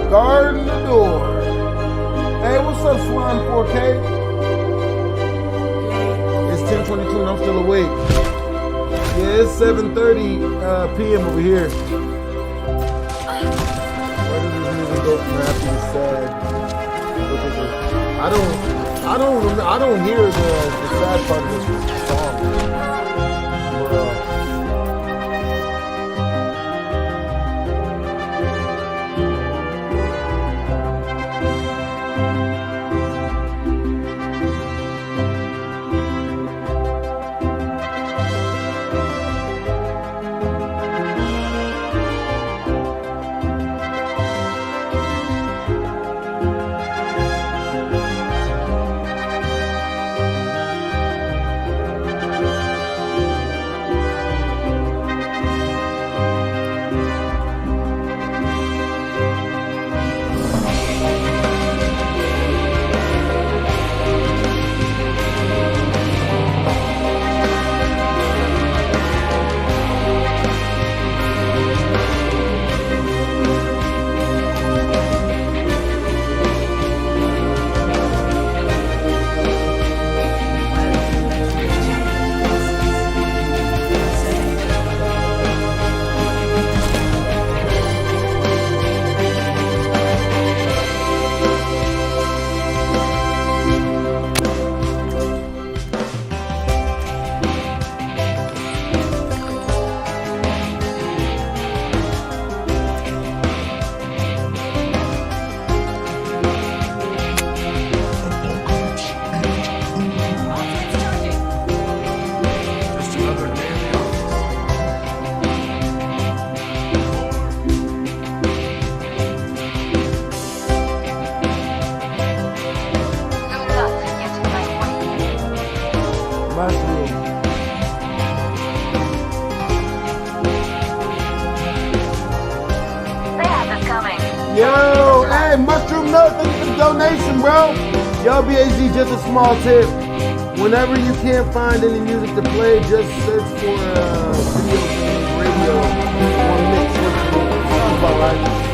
Guarding the door. Hey, what's up, Slime 4K? It's 10:22 and I'm still awake. Yeah, it's 7:30 p.m. over here. Where does this music go from happy to sad? I don't hear the sad part of this song. But, Thank you for the donation, bro. Yo, BHD, just a small tip. Whenever you can't find any music to play, just search for video game radio or mix. Sounds about right.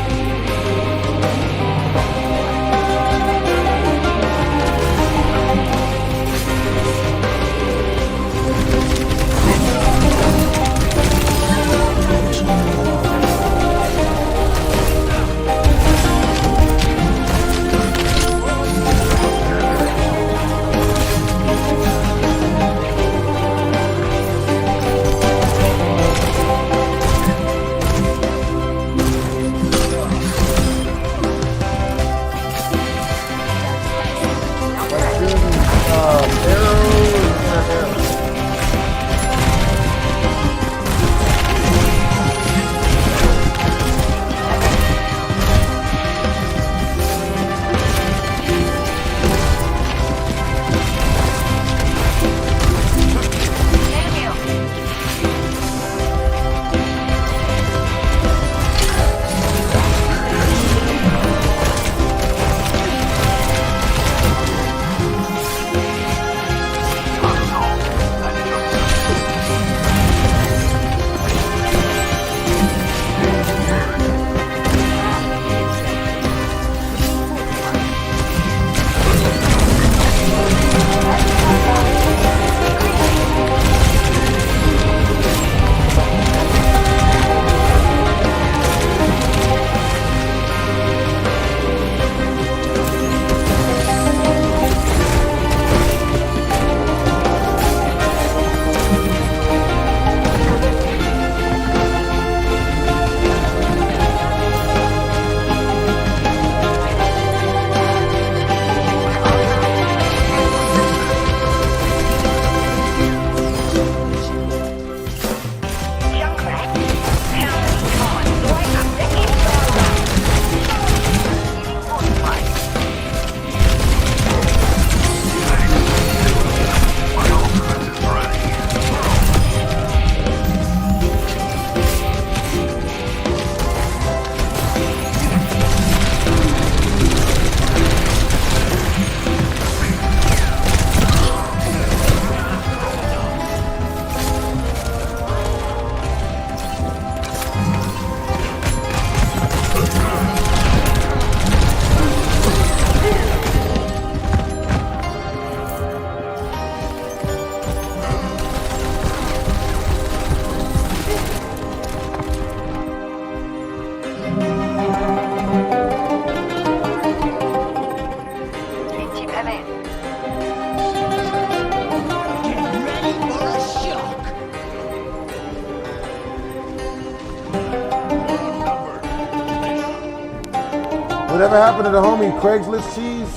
Whatever happened to the homie Craigslist Cheese?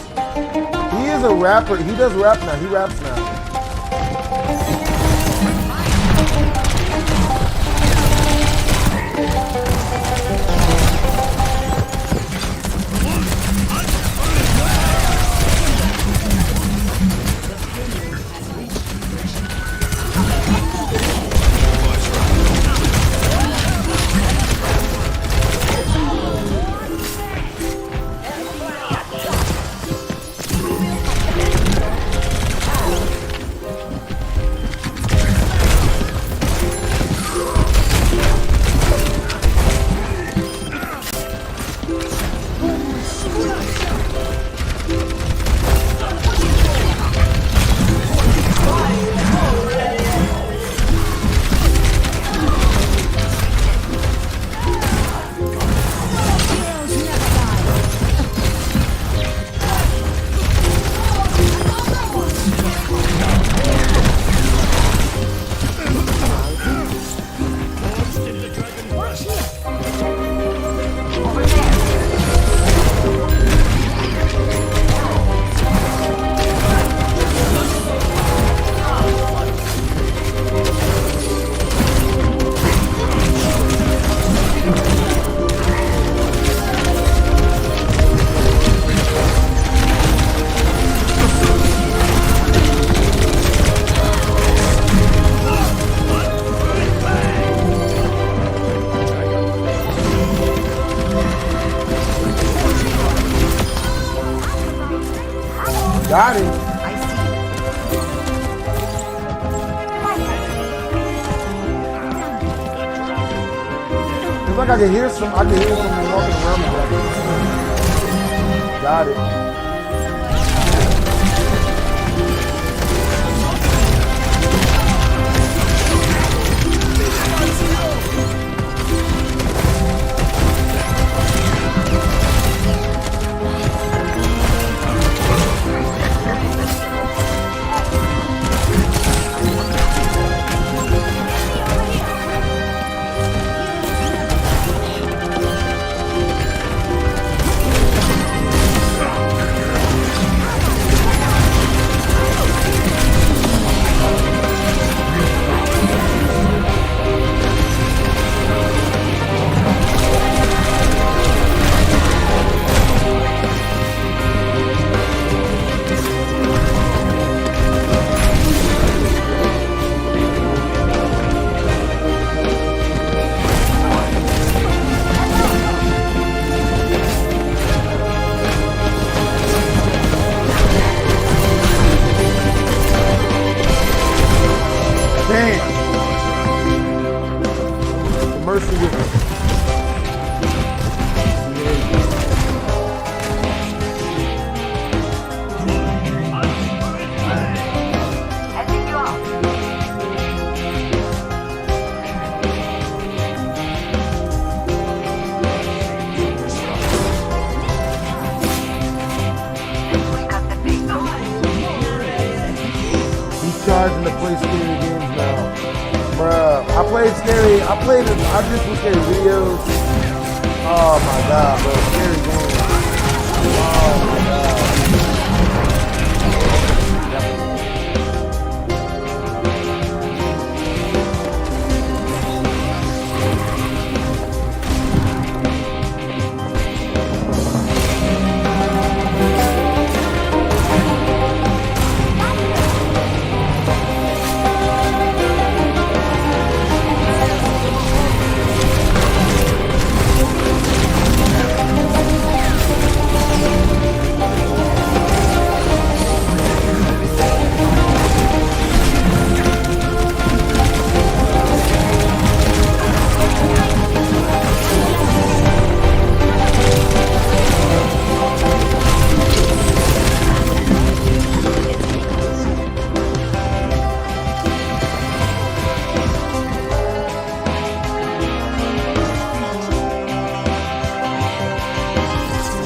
He is a rapper. He does rap now. He raps now. Got him. It's like I can hear some. I can hear someone walking around me. But I can't see them. Got it. Charging to play scary games now. Bruh, I just was scary videos. Oh my god, bro, scary games. Oh my god.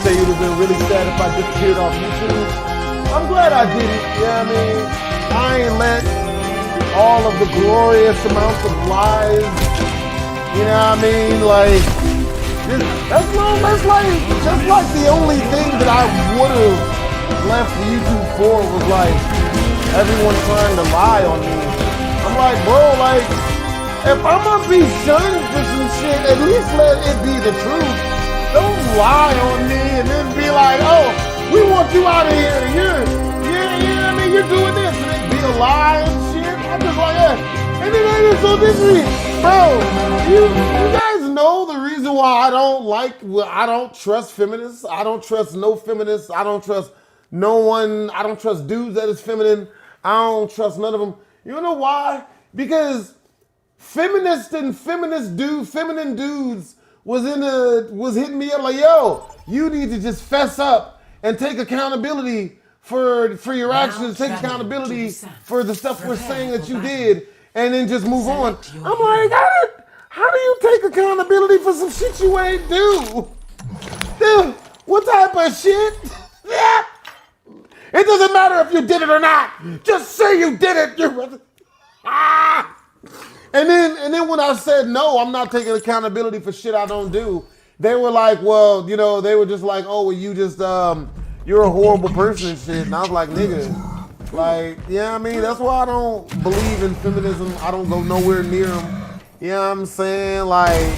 It would have been really sad if I disappeared off YouTube. I'm glad I did it, you know what I mean? I ain't let all of the glorious amounts of lies, you know what I mean? Like, that's like the only thing that I would have left YouTube for was like, everyone trying to lie on me. I'm like, bro, like, if I'm gonna be shunned for some shit, at least let it be the truth. Don't lie on me and then be like, oh, we want you out of here. I mean, you're doing this. And it be a lie and shit. I'm just like, yeah. And then I just so this bro, you guys know the reason why I don't trust feminists. I don't trust no feminists. I don't trust no one. I don't trust dudes that is feminine. I don't trust none of them. You know why? Because feminine dudes was hitting me up like, yo, you need to just fess up and take accountability for your actions, take accountability for the stuff we're saying that you did, and then just move on. I'm like, how do you take accountability for some shit you ain't do? Dude, what type of shit? Yeah. It doesn't matter if you did it or not. Just say you did it. And then when I said no, I'm not taking accountability for shit I don't do, they were like, well, you know, they were just like, oh, well, you just you're a horrible person and shit. And I was like, nigga, like, yeah, I mean, that's why I don't believe in feminism. I don't go nowhere near them. You know what I'm saying? Like,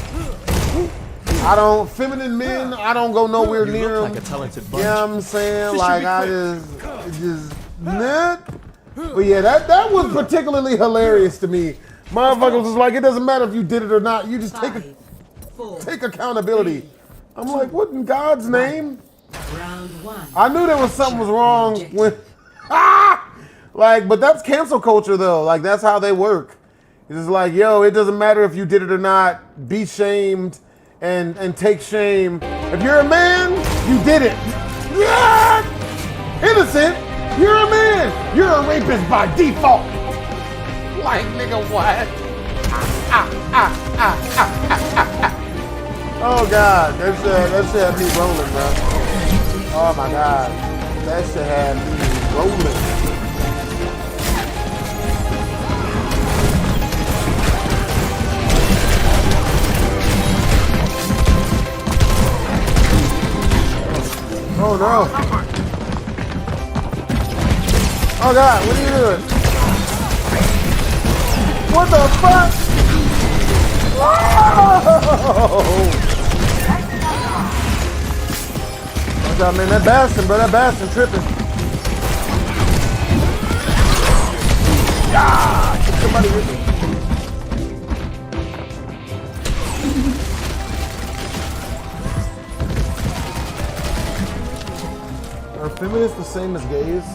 feminine men, I don't go nowhere near them. Like a talented bunch. You know what I'm saying? Like, I just, nah. But yeah, that was particularly hilarious to me. Motherfuckers was like, it doesn't matter if you did it or not. You just take accountability. I'm like, what in God's name? I knew there was something was wrong Like, but that's cancel culture though. Like, that's how they work. It's just like, yo, it doesn't matter if you did it or not. Be shamed and take shame. If you're a man, you did it. Yeah! Innocent. You're a man. You're a rapist by default. Like, nigga, what? Oh God, that shit had me rolling, bro. Oh my God, that shit had me rolling. Oh no. Oh God, what are you doing? What the fuck? Whoa! Watch out, man. That Bastion, bro. That Bastion tripping. Ah! Get somebody with me. Are feminists the same as gays?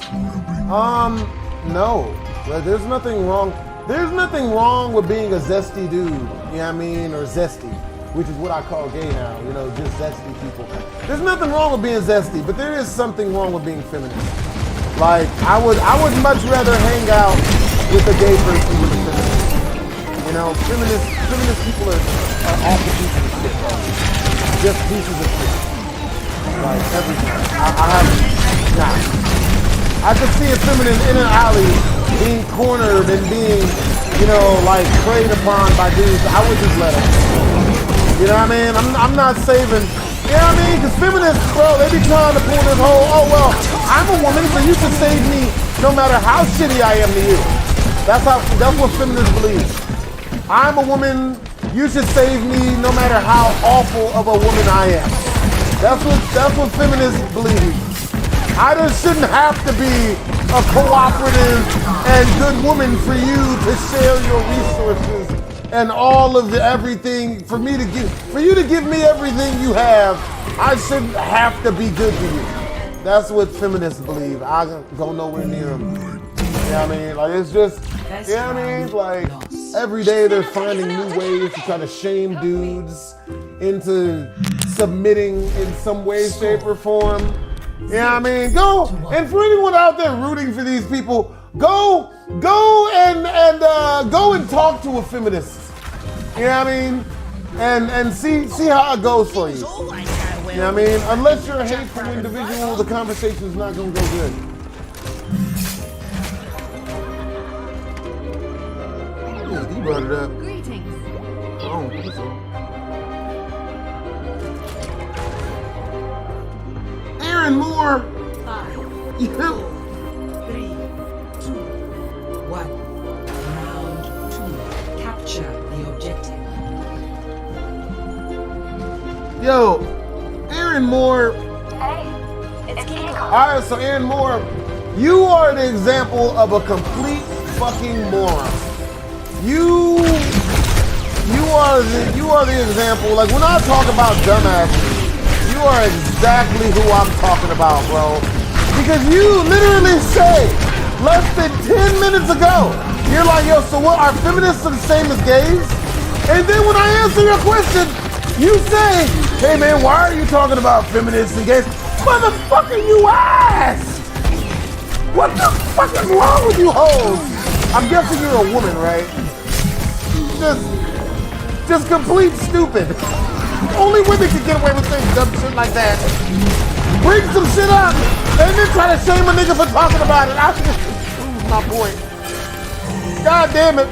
No. Like, there's nothing wrong. There's nothing wrong with being a zesty dude, you know what I mean, or zesty, which is what I call gay now, you know, just zesty people. There's nothing wrong with being zesty, but there is something wrong with being feminist. Like, I would much rather hang out with a gay person than a feminist. You know, feminist people are awful pieces of shit, bro. Just pieces of shit. Like, everything. I could see a feminist in an alley being cornered and being, you know, like preyed upon by dudes. I would just let them. You know what I mean? I'm not saving. You know what I mean? Because feminists, bro, they be trying to pull this whole, oh, well, I'm a woman, so you should save me no matter how shitty I am to you. That's what feminists believe. I'm a woman, you should save me no matter how awful of a woman I am. That's what feminists believe. I just shouldn't have to be a cooperative and good woman for you to share your resources and all of everything for you to give me everything you have. I shouldn't have to be good to you. That's what feminists believe. I don't go nowhere near them. You know what I mean? Like, it's just, you know what I mean? Like, every day they're finding new ways to try to shame dudes into submitting in some way, shape, or form. You know what I mean? Go, and for anyone out there rooting for these people, go and talk to a feminist. You know what I mean? And see how it goes for you. You know what I mean? Unless you're a hateful individual, the conversation's not gonna go good. Yeah, you brought it up. Greetings. Oh, Aaron Moore. 5, You. 3, 2, 1. Round 2. Capture the objective. Yo, Aaron Moore. Hey, it's King Kong. Alright, so Aaron Moore, you are the example of a complete fucking moron. You are the example. Like, when I talk about dumbasses, you are exactly who I'm talking about, bro. Because you literally say less than 10 minutes ago, you're like, yo, so what, are feminists the same as gays? And then when I answer your question, you say, hey man, why are you talking about feminists and gays? Motherfucker, you asked! What the fuck is wrong with you hoes? I'm guessing you're a woman, right? Just complete stupid. Only women can get away with saying dumb shit like that. Bring some shit up and then try to shame a nigga for talking about it. I just prove my point. God damn it.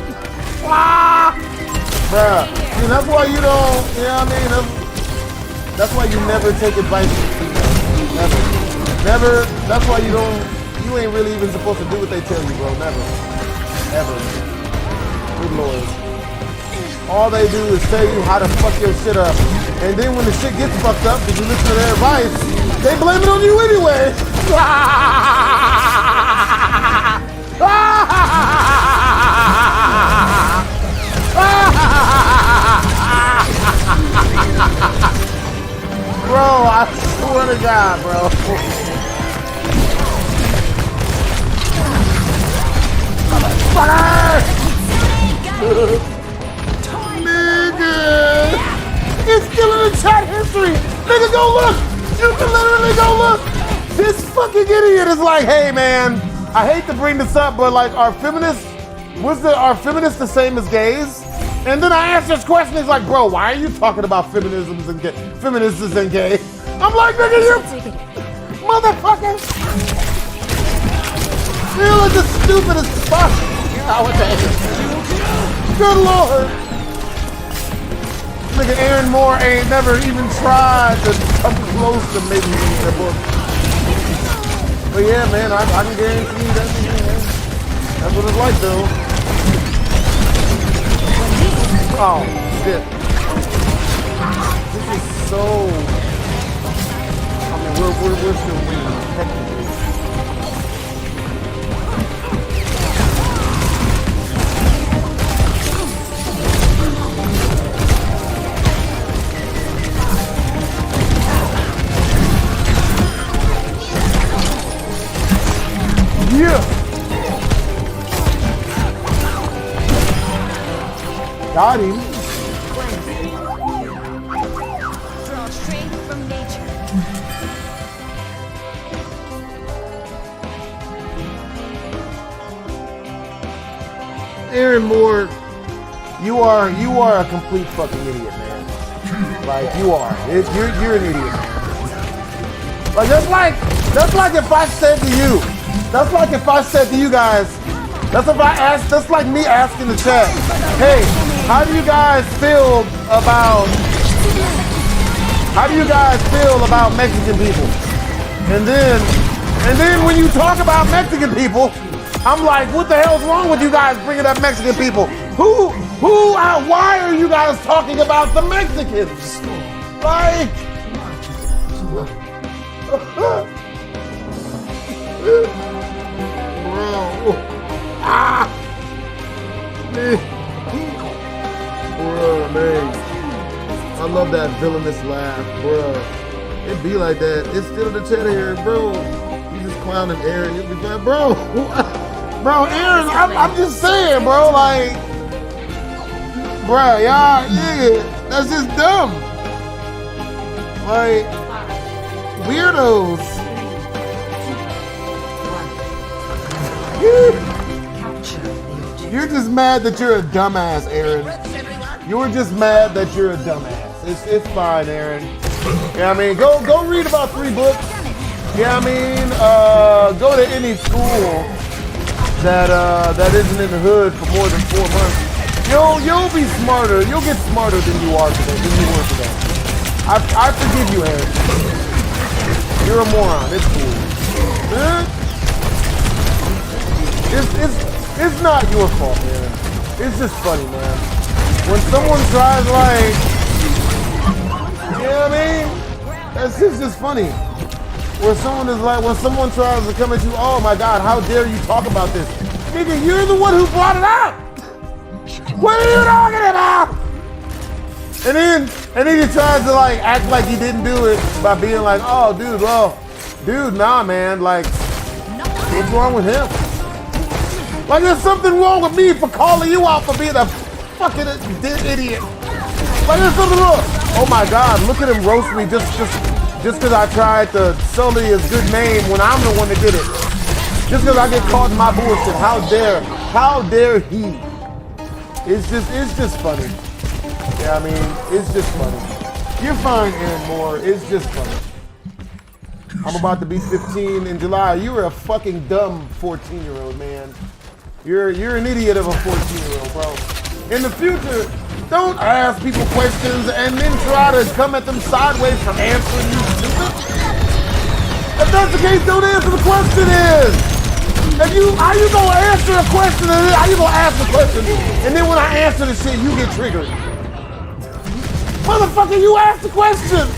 Ah! Bruh. See, that's why you don't, you know what I mean? That's why you never take advice from females. Never. That's why you ain't really even supposed to do what they tell you, bro. Never. Ever. Good Lord. All they do is tell you how to fuck your shit up. And then when the shit gets fucked up, because you listen to their advice, they blame it on you anyway. Bro, I swear to God, bro. motherfucker! Nigga! It's still in the chat history! Nigga, go look! You can literally go look! This fucking idiot is like, hey man, I hate to bring this up, but like, are feminists the same as gays? And then I asked this question, he's like, bro, why are you talking about feminists and gay? I'm like, nigga, you motherfucker! You look as stupid as fuck nowadays. Good lord. Nigga, Aaron Moore ain't never even tried to come close to making the book. But yeah, man, I can guarantee you that, man. That's what it's like, though. Oh, shit. This is so... I mean, we're still winning, technically. Yeah! Got him. Draw strength from nature. Aaron Moore, you are a complete fucking idiot, man. Like you are. You're an idiot, man. Like that's like if I said to you, that's like if I said to you guys, that's like me asking the chat, hey, how do you guys feel about Mexican people? And then when you talk about Mexican people, I'm like, what the hell's wrong with you guys bringing up Mexican people? Why are you guys talking about the Mexicans? Like, bro, bro, man, I love that villainous laugh, bro. It be like that. It's still the chat here, bro. You just clowning Aaron. You'll be like, bro, Aaron. I'm just saying, bro. Like, bro, y'all, yeah, that's just dumb. Like, weirdos. You're just mad that you're a dumbass, Aaron. You're just mad that you're a dumbass. It's fine, Aaron. Yeah, I mean, go read about 3 books. Yeah, I mean, go to any school that isn't in the hood for more than 4 months. You'll be smarter. You'll get smarter than you were today. I forgive you, Aaron. You're a moron. It's cool. It's not your fault, man. It's just funny, man. When someone tries, like, you know what I mean? It's just funny. When someone tries to come at you, oh my God, how dare you talk about this? Nigga, you're the one who brought it up. What are you talking about? And then he tries to like act like he didn't do it by being like, oh, dude, nah, man, like, what's wrong with him? Like, there's something wrong with me for calling you out for being a fucking idiot. Like, there's something wrong. Oh my God, look at him roast me just because I tried to sully his good name when I'm the one that did it. Just because I get caught in my bullshit. How dare he? It's just funny. Yeah, I mean, it's just funny. You're fine, Aaron Moore. It's just funny. I'm about to be 15 in July. You were a fucking dumb 14-year-old, man. You're an idiot of a 14-year-old, bro. In the future, don't ask people questions and then try to come at them sideways from answering you stupid. If that's the case, don't answer the question is. How you gonna answer a question and then how you gonna ask a question and then when I answer the shit, you get triggered. Motherfucker, you asked the question.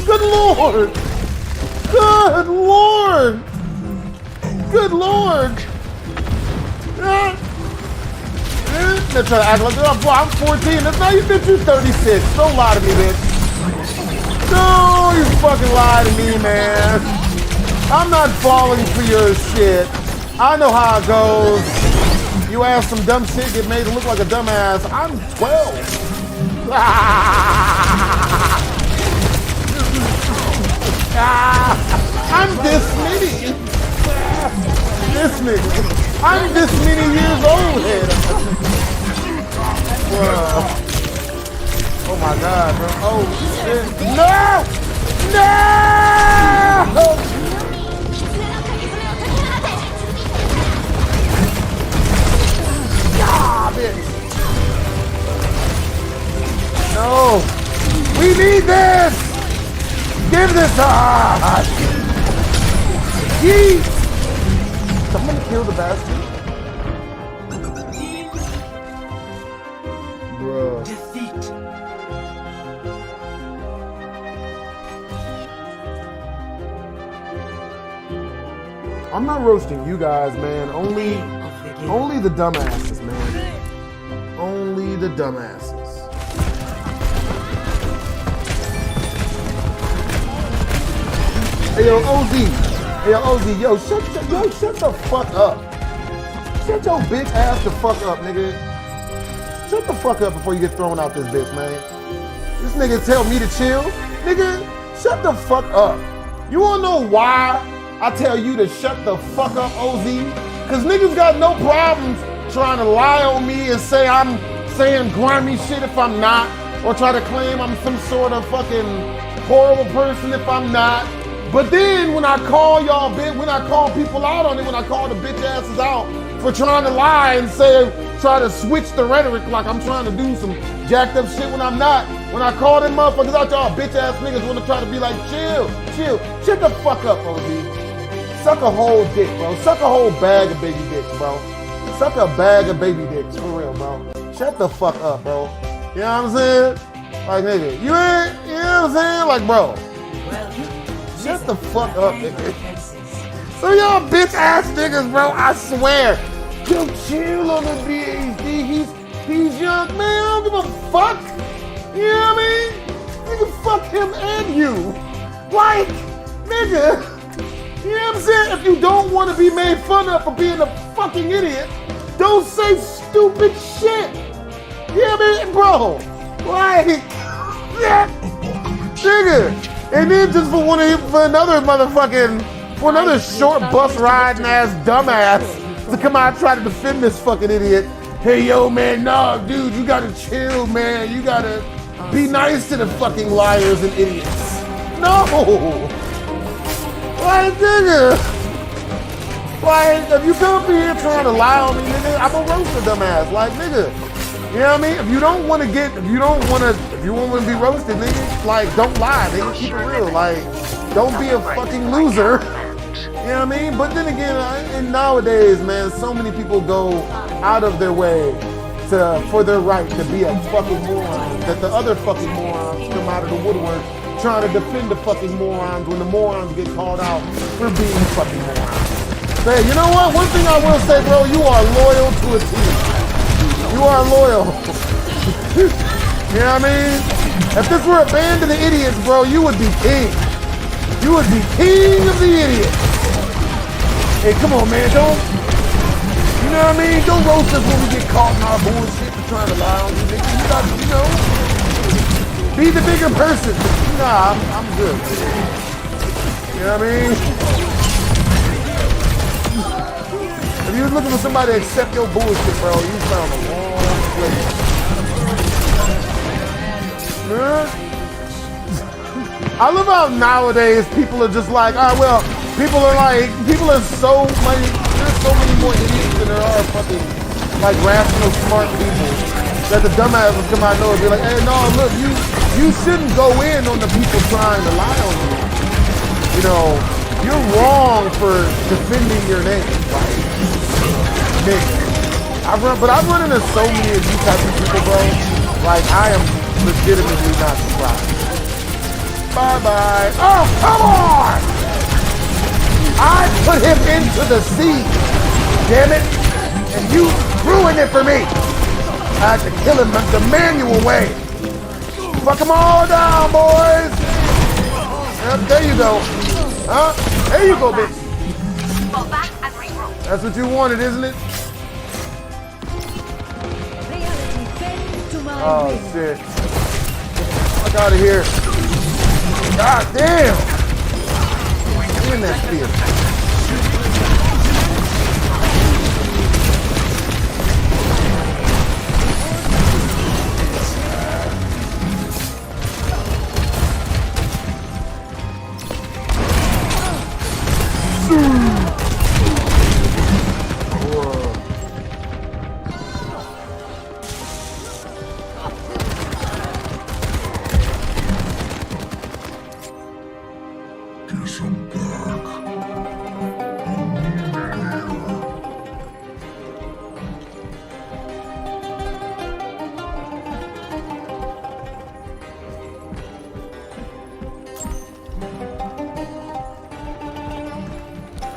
Good Lord. Good Lord. Good Lord. They're trying to act like, oh, boy, I'm 14. That's not you, bitch. You're 36. Don't lie to me, bitch. No, you fucking lie to me, man. I'm not falling for your shit. I know how it goes. You ask some dumb shit, get made to look like a dumbass. I'm 12. I'm this many. This nigga. I'm this many years old here. Oh my God, bro. Oh shit. No! No! Stop it! No! We need this! Give this us! Yeet! Someone kill the bastard? Bruh. Defeat. I'm not roasting you guys, man. Only the dumbasses, man. Only the dumbasses. Hey yo, OZ. Hey yo, OZ. Yo, shut the fuck up. Shut your bitch ass the fuck up, nigga. Shut the fuck up before you get thrown out this bitch, man. This nigga tell me to chill. Nigga, shut the fuck up. You wanna know why I tell you to shut the fuck up, OZ? Cause niggas got no problems trying to lie on me and say I'm saying grimy shit if I'm not, or try to claim I'm some sort of fucking horrible person if I'm not. But then when I call y'all when I call people out on it, when I call the bitch asses out for trying to lie and try to switch the rhetoric like I'm trying to do some jacked up shit when I'm not. When I call them motherfuckers out, y'all bitch ass niggas want to try to be like, chill. Shut the fuck up, OZ. Suck a whole dick, bro. Suck a whole bag of baby dicks, bro. Suck a bag of baby dicks, for real, bro. Shut the fuck up, bro. You know what I'm saying? Like, nigga, you know what I'm saying? Like, bro. Shut the fuck up, nigga. So y'all bitch ass niggas, bro, I swear. Yo, chill on the BHD. He's young, man. I don't give a fuck. You know what I mean? You can fuck him and you. Like, nigga. You know what I'm saying? If you don't want to be made fun of for being a fucking idiot, don't say stupid shit. You know what I mean? Bro, like, yeah, nigga. And then just for another short bus riding ass dumbass to come out and try to defend this fucking idiot. Hey, yo, man, nah, dude, you gotta chill, man. You gotta be nice to the fucking liars and idiots. No. Like, nigga, like, if you come up here trying to lie on me, nigga, I'm a roaster dumbass. Like, nigga, you know what I mean? If you want to be roasted, nigga, like, don't lie, nigga, keep it real. Like, don't be a fucking loser. You know what I mean? But then again, and nowadays, man, so many people go out of their way for their right to be a fucking moron, that the other fucking morons come out of the woodwork trying to defend the fucking morons when the morons get called out for being fucking morons. Hey, you know what? One thing I will say, bro, you are loyal to a team. You are loyal. You know what I mean? If this were a band of the idiots, bro, you would be king. You would be king of the idiots. Hey, come on, man, don't, you know what I mean? Don't roast us when we get caught in our bullshit for trying to lie on you, nigga. You got to, you know, be the bigger person. Nah, I'm good. You know what I mean? If you was looking for somebody to accept your bullshit, bro, you found the wrong place. Yeah. I love how nowadays people are just like, all right, well, people are so many, there's so many more idiots than there are fucking, like, rational, smart people, that the dumbasses come out and be like, hey, no, look, you shouldn't go in on the people trying to lie on you. You know, you're wrong for defending your name, right? Nick, I've run into so many of these types of people, bro. Like, I am legitimately not surprised. Bye-bye. Oh, come on! I put him into the sea, damn it, and you ruined it for me. I had to kill him the manual way. Fuck them all down, boys. Yep, there you go. Huh? There you go, bitch. Fall back and regroup. That's what you wanted, isn't it? Oh shit. Fuck out of here. God damn. In that spear.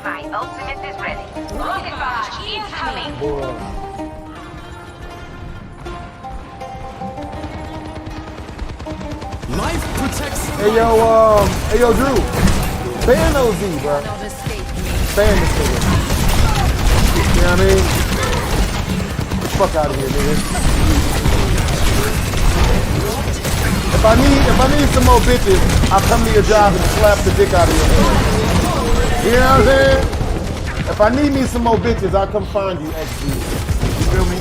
My ultimate is ready. Rocket barrage incoming. Life protects. Hey yo, Drew. Ban OZ, bro. Ban this nigga. You know what I mean? Get the fuck out of here, nigga. If I need some more bitches, I'll come to your job and slap the dick out of your head. You know what I'm saying? If I need me some more bitches, I'll come find you, XG. You feel me?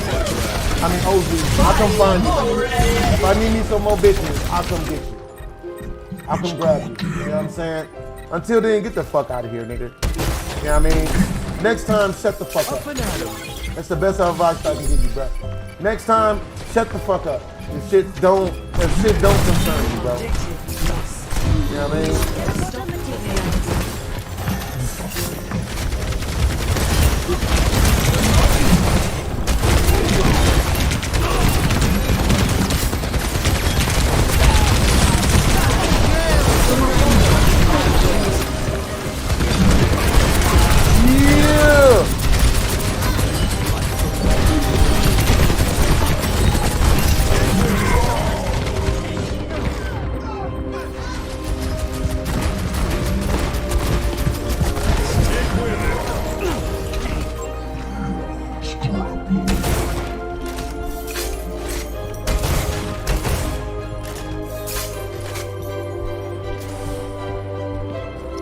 I mean OZ. I'll come find you. If I need me some more bitches, I'll come get you. I'll come grab you. You know what I'm saying? Until then, get the fuck out of here, nigga. You know what I mean? Next time, shut the fuck up. That's the best advice I can give you, bro. Next time, shut the fuck up. If shit don't concern you, bro. You know what I mean?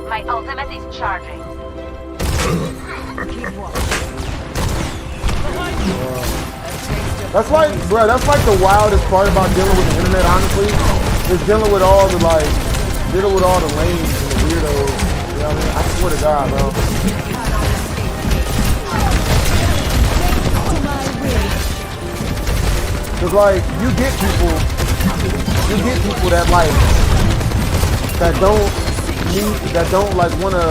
My ultimate is charging. That's like the wildest part about dealing with the internet, honestly, is dealing with all the lames and the weirdos. You know what I mean? I swear to God, bro. Cause like you get people that like that don't like wanna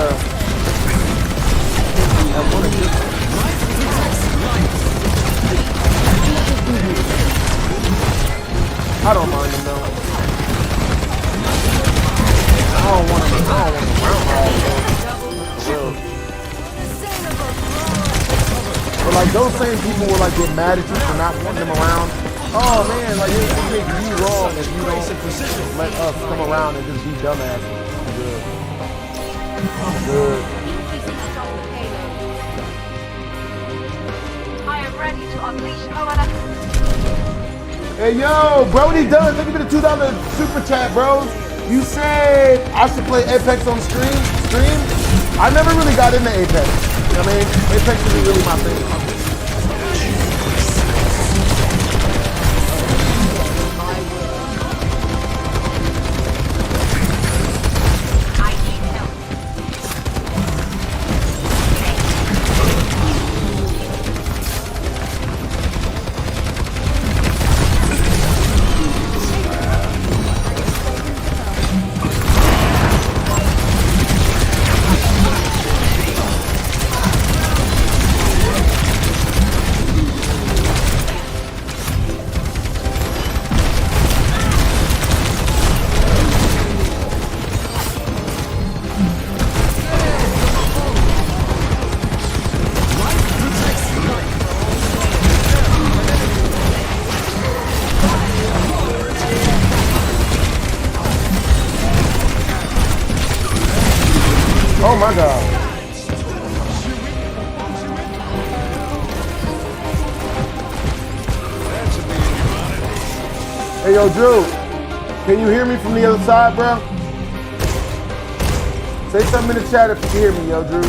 I don't mind them though. I don't want them around all day. But like those same people will like get mad at you for not wanting them around. Oh man, like it's making you wrong if you don't let us come around and just be dumbasses. I'm good. I am ready to unleash our... Hey yo, Brody Dunn, thank you for the $2 super chat, bros. You said I should play Apex on stream? I never really got into Apex. You know what I mean? Apex isn't really my thing. Oh my God. Hey, yo, Drew, can you hear me from the other side, bro? Say something in the chat if you can hear me, yo, Drew.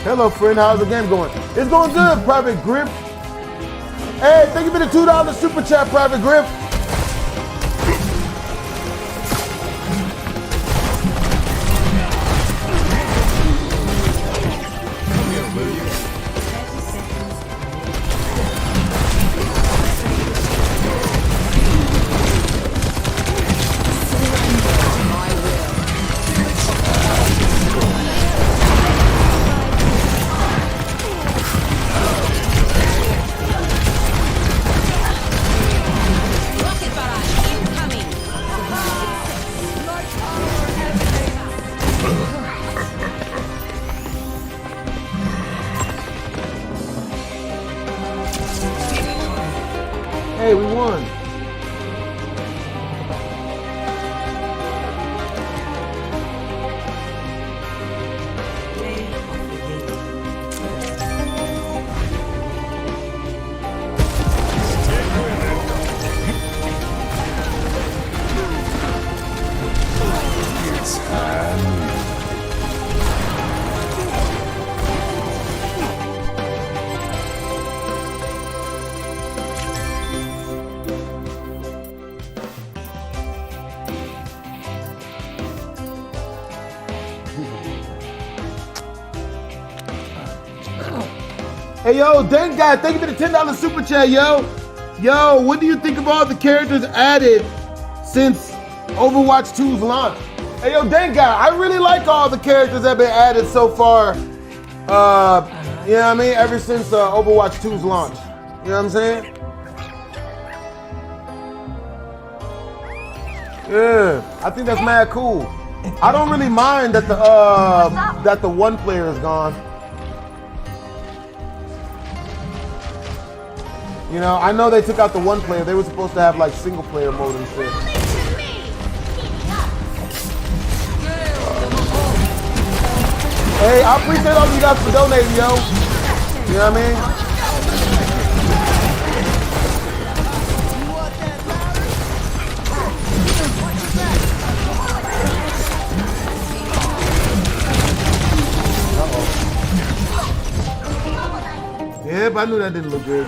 Hello, friend. How's the game going? It's going good, Private Grip. Hey, thank you for the $2 super chat, Private Grip. Hey, we won. Hey, yo, thank God. Thank you for the $10 super chat, yo. Yo, what do you think of all the characters added since Overwatch 2's launch? Hey, yo, thank God. I really like all the characters that have been added so far. You know what I mean? Ever since Overwatch 2's launch. You know what I'm saying? Yeah, I think that's mad cool. I don't really mind that the one player is gone. You know, I know they took out the one player. They were supposed to have like single player mode and shit. Hey, I appreciate all you guys for donating, yo. You know what I mean? Yeah, but I knew that didn't look good.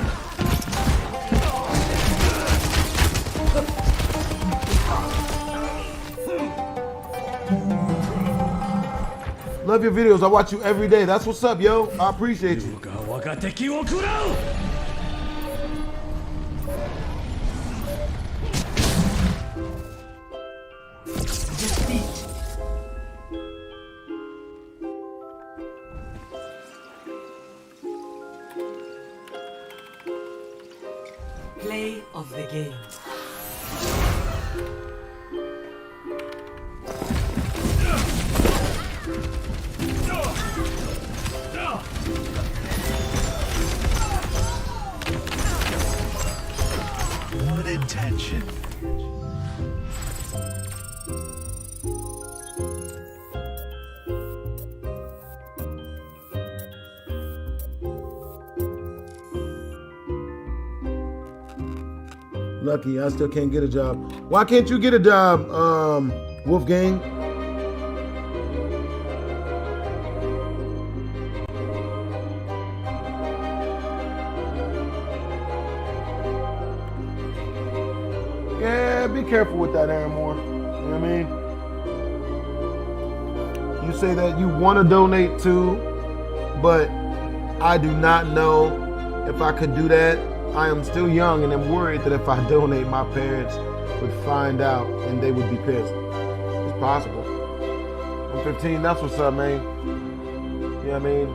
Love your videos. I watch you every day. That's what's up, yo. I appreciate you. Play of the game. What intention? Lucky, I still can't get a job. Why can't you get a job, Wolfgang? Yeah, be careful with that, Aaron Moore. You know what I mean? You say that you want to donate to, but I do not know if I could do that. I am still young and I'm worried that if I donate, my parents would find out and they would be pissed. It's possible. I'm 15, that's what's up, man. You know what I mean?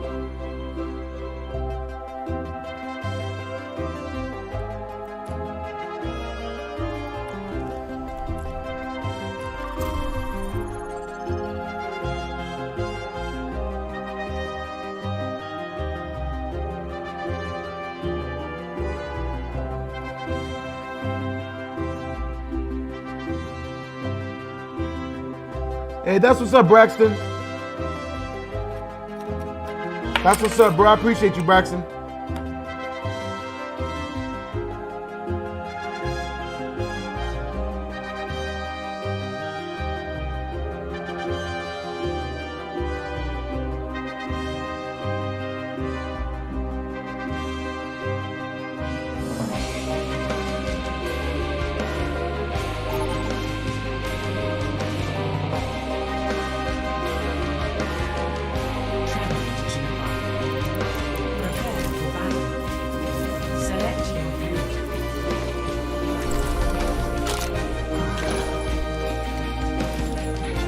Hey, that's what's up, Braxton. That's what's up, bro. I appreciate you, Braxton.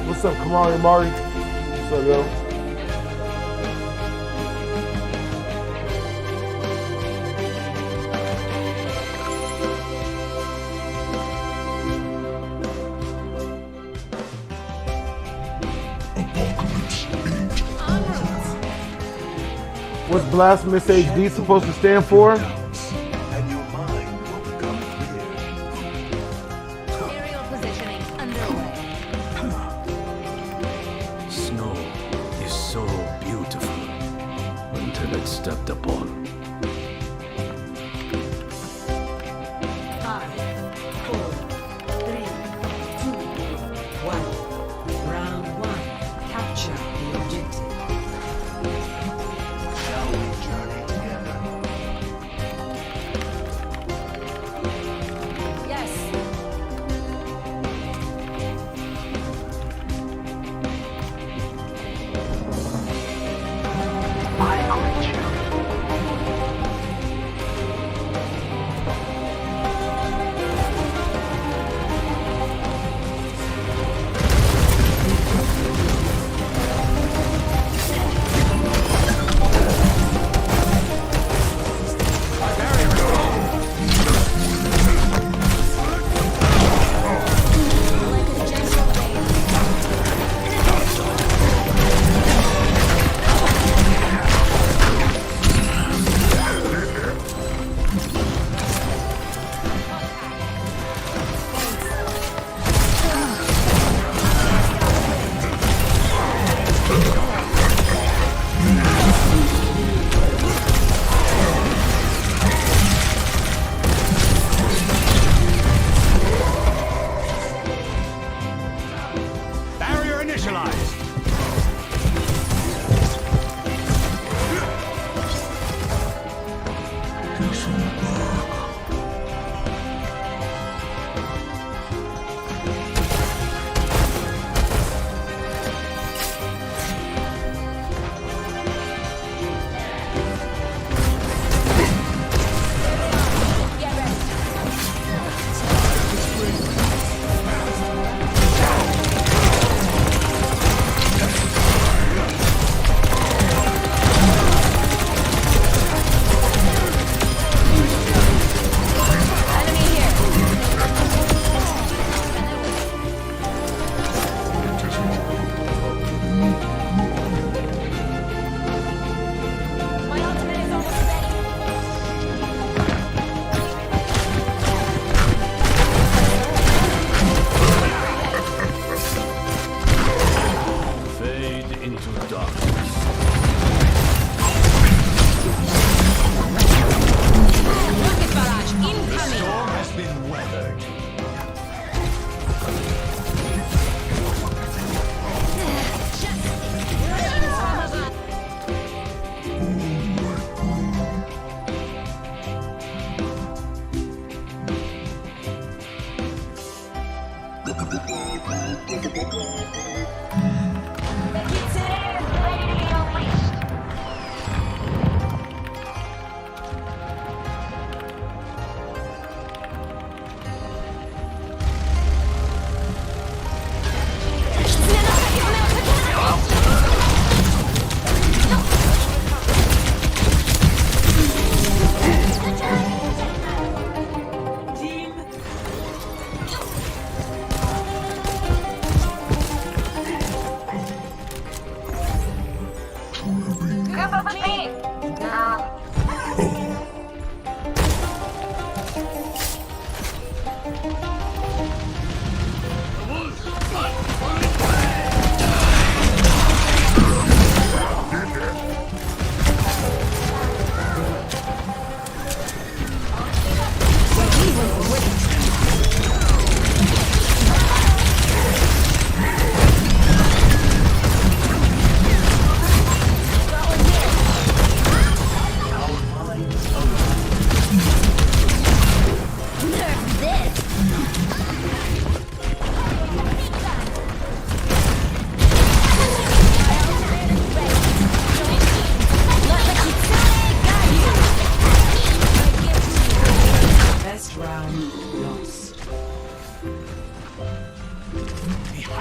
What's up, Kamari Marty? What's up, yo? What's Blasphemous HD supposed to stand for? Aerial positioning underway. Snow is so beautiful until it's stepped upon. 5, 4, 3, 2, 1. Round 1. Capture the objective. Shall we journey together? Yes. Barrier initialized. My ultimate is almost ready. Fade into darkness. Rocket barrage incoming. Storm has been weathered. Group of me.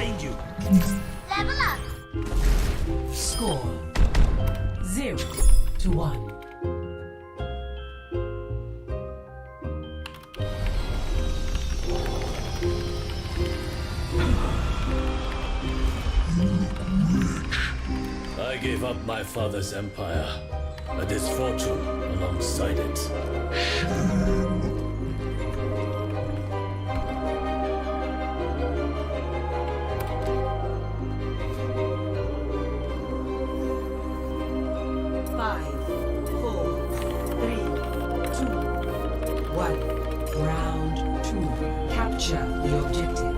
behind you. Level up. Score 0-1. I gave up my father's empire, and his fortune alongside it. Five, 4, 3, 2, 1. Round 2. Capture the objective.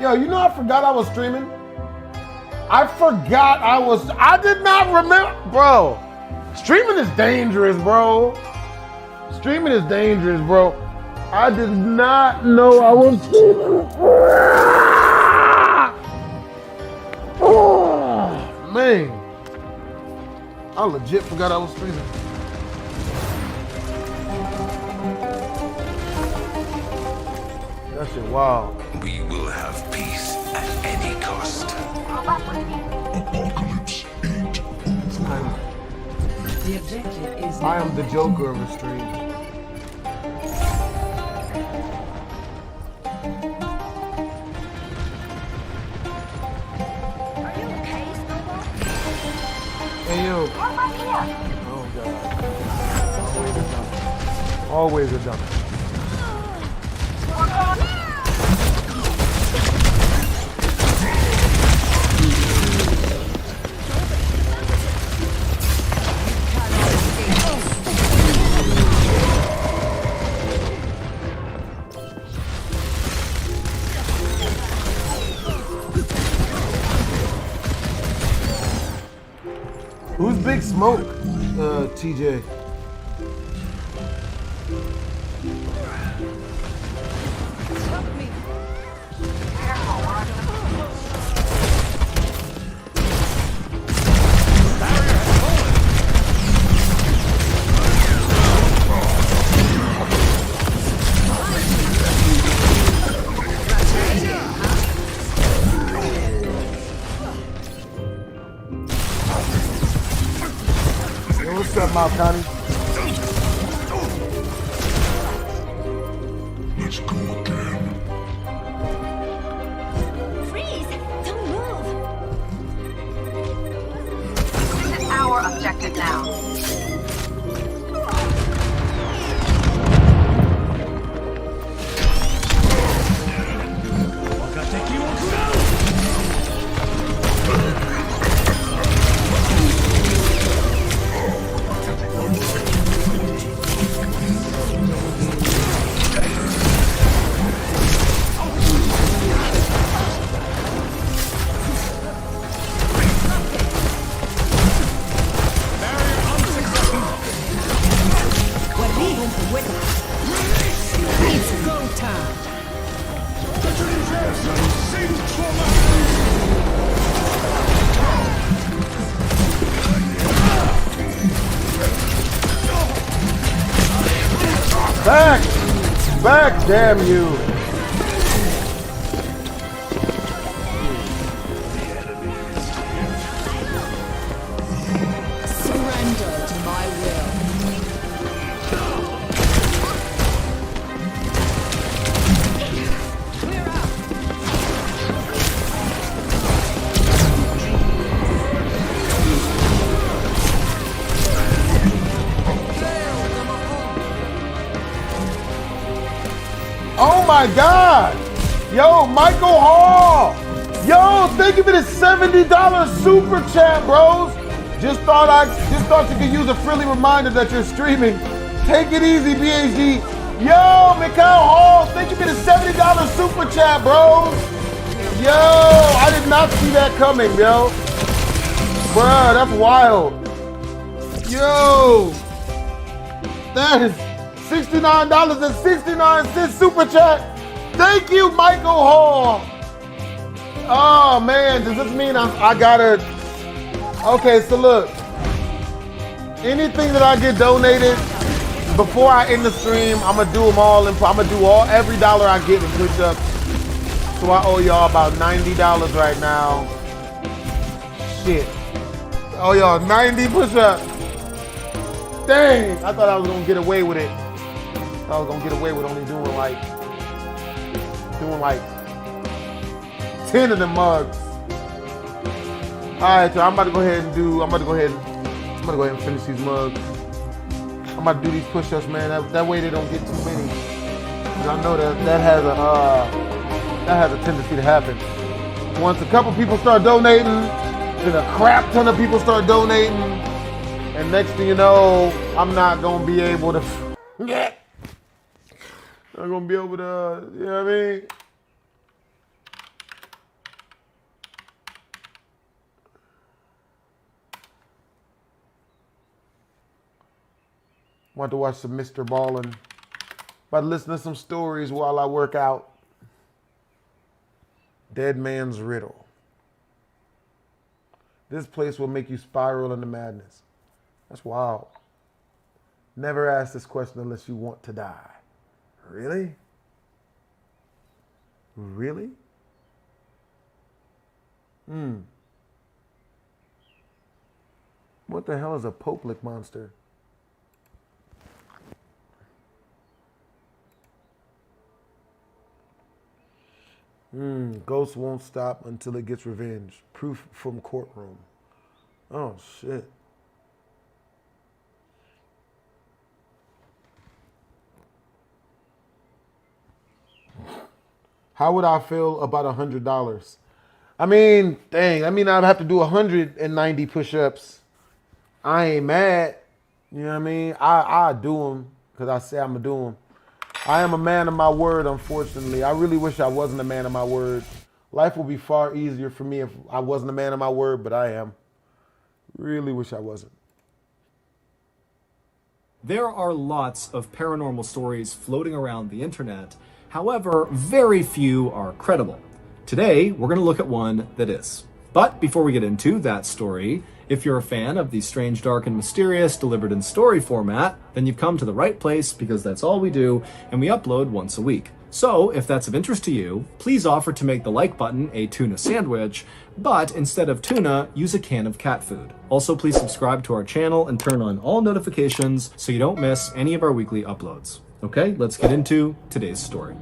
Yo, you know I forgot I was streaming? I forgot I did not remember. Bro, streaming is dangerous, bro. Streaming is dangerous, bro. I did not know I was streaming. Oh, man. I legit forgot I was streaming. That shit wild. We will have peace at any cost. Apocalypse ain't over. The objective is I am the Joker of the stream. Hey, you. Oh, God. Always a dummy. Who's Big Smoke, TJ? What's up, Mount Connie? Let's go again. Freeze! Don't move! This is our objective now. It's go time. Back! Back, damn you! Surrender to my will. Oh my God! Yo, Michael Hall! Yo, thank you for the $70 super chat, bros. Just thought you could use a friendly reminder that you're streaming. Take it easy, BHD. Yo, Mikhail Hall, thank you for the $70 super chat, bros. Yo, I did not see that coming, yo. Bruh, that's wild. Yo, that is $69.69 super chat. Thank you, Michael Hall. Oh man, does this mean I gotta? Okay, so look, anything that I get donated before I end the stream, I'm gonna do them all. I'm gonna do every dollar I get in push-ups. So I owe y'all about $90 right now. Shit, I owe y'all 90 push-ups. Dang, I thought I was gonna get away with it. I was gonna get away with only doing like 10 of them mugs. All right, so I'm about to go ahead and finish these mugs. I'm about to do these push-ups, man. That way they don't get too many. 'Cause I know that has a tendency to happen. Once a couple people start donating, then a crap ton of people start donating, and next thing you know, I'm not gonna be able to. I'm gonna be able to, you know what I mean? Want to watch some Mr. Ballin'. About to listen to some stories while I work out. Dead Man's Riddle. This place will make you spiral into madness. That's wild. Never ask this question unless you want to die. Really? Really? What the hell is a Poplik monster? Ghost won't stop until it gets revenge. Proof from courtroom. Oh, shit. How would I feel about $100? I mean, dang, I'd have to do 190 push-ups. I ain't mad. You know what I mean? I do them because I say I'm going to do them. I am a man of my word, unfortunately. I really wish I wasn't a man of my word. Life would be far easier for me if I wasn't a man of my word, but I am. Really wish I wasn't. There are lots of paranormal stories floating around the internet. However, very few are credible. Today, we're going to look at one that is. But before we get into that story, if you're a fan of the strange, dark, and mysterious delivered in story format, then you've come to the right place because that's all we do, and we upload once a week. So, if that's of interest to you, please offer to make the like button a tuna sandwich, but instead of tuna, use a can of cat food. Also, please subscribe to our channel and turn on all notifications so you don't miss any of our weekly uploads. Okay, let's get into today's story.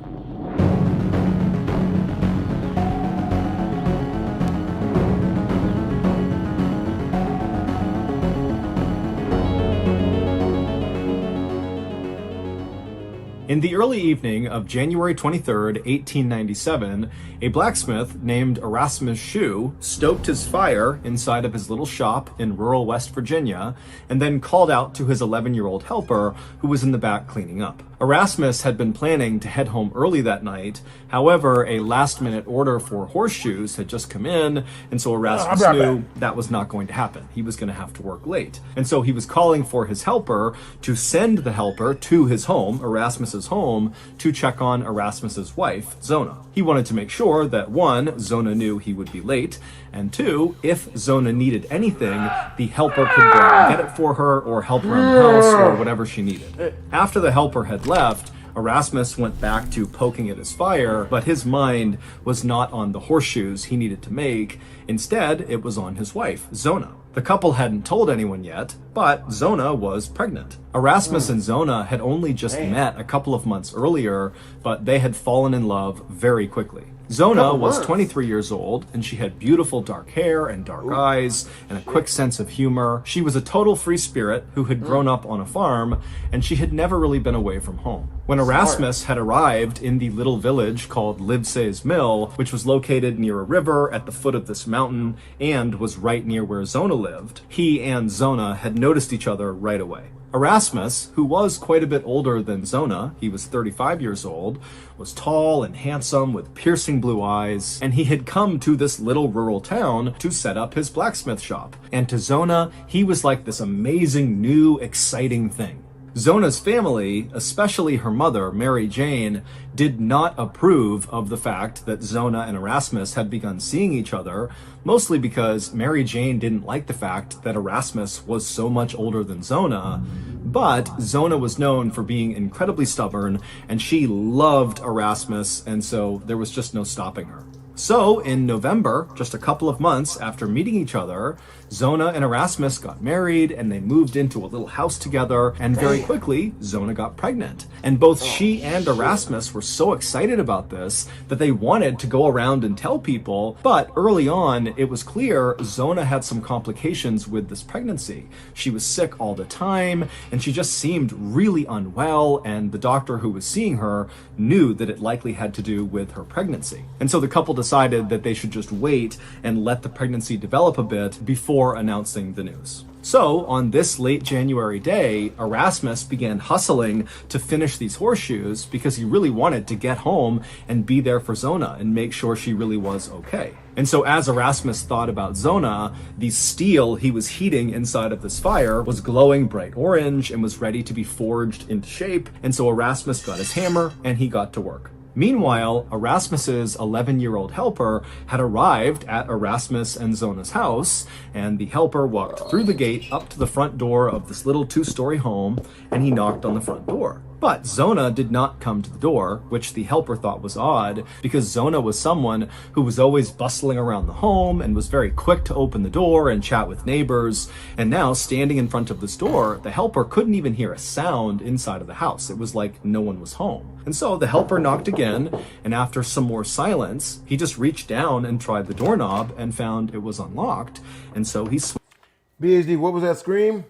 In the early evening of January 23rd, 1897, a blacksmith named Erasmus Shue stoked his fire inside of his little shop in rural West Virginia and then called out to his 11-year-old helper who was in the back cleaning up. Erasmus had been planning to head home early that night. However, a last-minute order for horseshoes had just come in, and so Erasmus knew that was not going to happen. He was going to have to work late. And so he was calling for his helper to send the helper to his home, Erasmus's home, to check on Erasmus's wife, Zona. He wanted to make sure that, one, Zona knew he would be late, and two, if Zona needed anything, the helper could go and get it for her or help around the house or whatever she needed. After the helper had left, Erasmus went back to poking at his fire, but his mind was not on the horseshoes he needed to make. Instead, it was on his wife, Zona. The couple hadn't told anyone yet, but Zona was pregnant. Erasmus and Zona had only just met a couple of months earlier, but they had fallen in love very quickly. Zona was 23 years old, and she had beautiful dark hair and dark eyes and a quick sense of humor. She was a total free spirit who had grown up on a farm, and she had never really been away from home. When Erasmus had arrived in the little village called Livesey's Mill, which was located near a river at the foot of this mountain and was right near where Zona lived, he and Zona had noticed each other right away. Erasmus, who was quite a bit older than Zona, he was 35 years old, was tall and handsome with piercing blue eyes, and he had come to this little rural town to set up his blacksmith shop. And to Zona, he was like this amazing, new, exciting thing. Zona's family, especially her mother, Mary Jane, did not approve of the fact that Zona and Erasmus had begun seeing each other, mostly because Mary Jane didn't like the fact that Erasmus was so much older than Zona. But Zona was known for being incredibly stubborn, and she loved Erasmus, and so there was just no stopping her. So, in November, just a couple of months after meeting each other, Zona and Erasmus got married and they moved into a little house together, and very quickly, Zona got pregnant. And both she and Erasmus were so excited about this that they wanted to go around and tell people, but early on, it was clear Zona had some complications with this pregnancy. She was sick all the time, and she just seemed really unwell, and the doctor who was seeing her knew that it likely had to do with her pregnancy. And so the couple decided that they should just wait and let the pregnancy develop a bit before announcing the news. So, on this late January day, Erasmus began hustling to finish these horseshoes because he really wanted to get home and be there for Zona and make sure she really was okay. And so as Erasmus thought about Zona, the steel he was heating inside of this fire was glowing bright orange and was ready to be forged into shape. And so Erasmus got his hammer and he got to work. Meanwhile, Erasmus's 11-year-old helper had arrived at Erasmus and Zona's house, and the helper walked through the gate up to the front door of this little 2-story home, and he knocked on the front door. But Zona did not come to the door, which the helper thought was odd, because Zona was someone who was always bustling around the home and was very quick to open the door and chat with neighbors. And now, standing in front of this door, the helper couldn't even hear a sound inside of the house. It was like no one was home. And so the helper knocked again, and after some more silence, he just reached down and tried the doorknob and found it was unlocked. And so he BHD, what was that scream?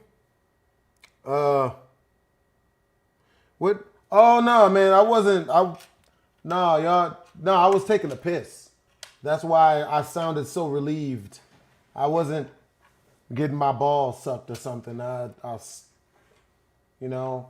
What? Oh no, man, I wasn't. I was taking a piss. That's why I sounded so relieved. I wasn't getting my balls sucked or something. I you know.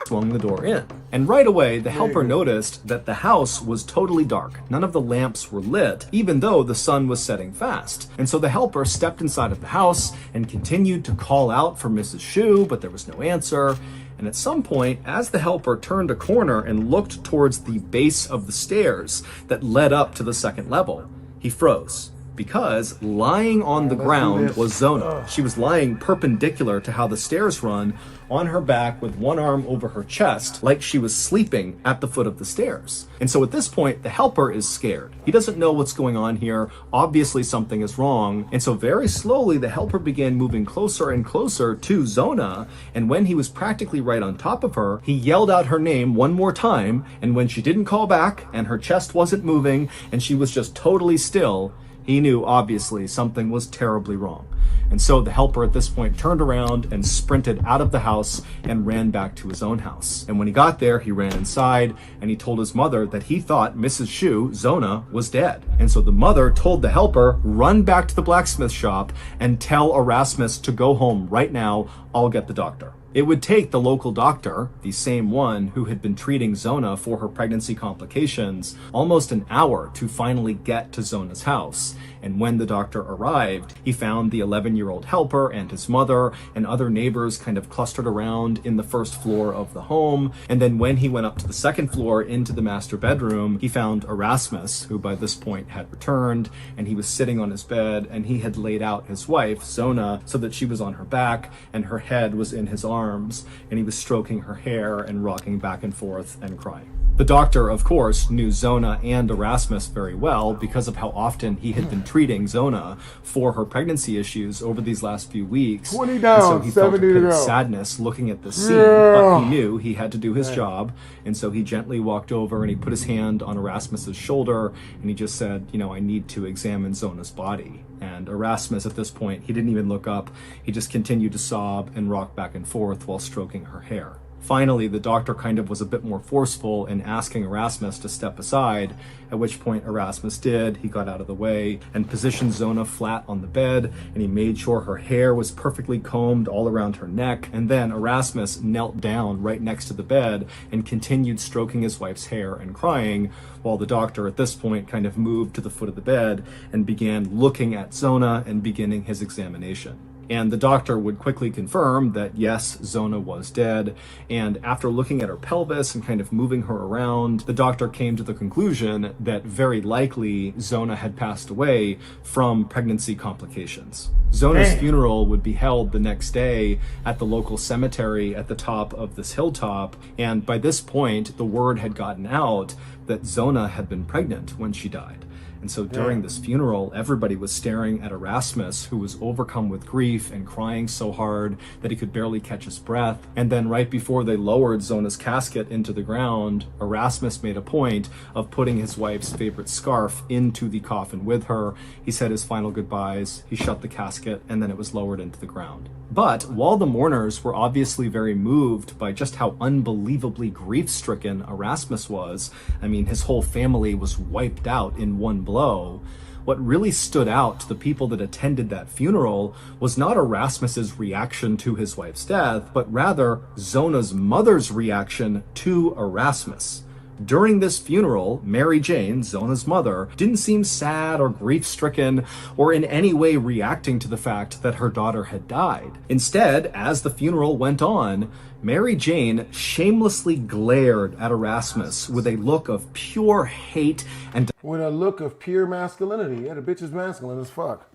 swung the door in. And right away, the helper noticed that the house was totally dark. None of the lamps were lit, even though the sun was setting fast. And so the helper stepped inside of the house and continued to call out for Mrs. Shu, but there was no answer. And at some point, as the helper turned a corner and looked towards the base of the stairs that led up to the second level, he froze. Because lying on the ground was Zona. She was lying perpendicular to how the stairs run, on her back with one arm over her chest, like she was sleeping at the foot of the stairs. And so at this point, the helper is scared. He doesn't know what's going on here. Obviously something is wrong. And so very slowly, the helper began moving closer and closer to Zona. And when he was practically right on top of her, he yelled out her name one more time. And when she didn't call back and her chest wasn't moving and she was just totally still, he knew, obviously, something was terribly wrong. And so the helper at this point turned around and sprinted out of the house and ran back to his own house. And when he got there, he ran inside and he told his mother that he thought Mrs. Shu, Zona, was dead. And so the mother told the helper, run back to the blacksmith shop and tell Erasmus to go home right now. I'll get the doctor. It would take the local doctor, the same one who had been treating Zona for her pregnancy complications, almost an hour to finally get to Zona's house. And when the doctor arrived, he found the 11-year-old helper and his mother and other neighbors kind of clustered around in the first floor of the home. And then when he went up to the second floor into the master bedroom, he found Erasmus, who by this point had returned, and he was sitting on his bed and he had laid out his wife, Zona, so that she was on her back and her head was in his arms, and he was stroking her hair and rocking back and forth and crying. The doctor, of course, knew Zona and Erasmus very well because of how often he had been treating Zona for her pregnancy issues over these last few weeks. 20 down, and so he felt a 70 pit to of go. sadness looking at the scene, but he knew he had to do his job, and so he gently walked over and he put his hand on Erasmus's shoulder and he just said, you know, I need to examine Zona's body. And Erasmus, at this point, he didn't even look up. He just continued to sob and rock back and forth while stroking her hair. Finally, the doctor kind of was a bit more forceful in asking Erasmus to step aside, at which point Erasmus did. He got out of the way and positioned Zona flat on the bed, and he made sure her hair was perfectly combed all around her neck. And then Erasmus knelt down right next to the bed and continued stroking his wife's hair and crying, while the doctor at this point kind of moved to the foot of the bed and began looking at Zona and beginning his examination. And the doctor would quickly confirm that yes, Zona was dead. And after looking at her pelvis and kind of moving her around, the doctor came to the conclusion that very likely Zona had passed away from pregnancy complications. Zona's funeral would be held the next day at the local cemetery at the top of this hilltop. And by this point, the word had gotten out that Zona had been pregnant when she died. And so during this funeral, everybody was staring at Erasmus, who was overcome with grief and crying so hard that he could barely catch his breath. And then right before they lowered Zona's casket into the ground, Erasmus made a point of putting his wife's favorite scarf into the coffin with her. He said his final goodbyes, he shut the casket, and then it was lowered into the ground. But while the mourners were obviously very moved by just how unbelievably grief-stricken Erasmus was, I mean, his whole family was wiped out in one blow. What really stood out to the people that attended that funeral was not Erasmus's reaction to his wife's death, but rather Zona's mother's reaction to Erasmus. During this funeral, Mary Jane, Zona's mother, didn't seem sad or grief-stricken or in any way reacting to the fact that her daughter had died. Instead, as the funeral went on, Mary Jane shamelessly glared at Erasmus with a look of pure hate and with a look of pure masculinity. Yeah, the bitch is masculine as fuck.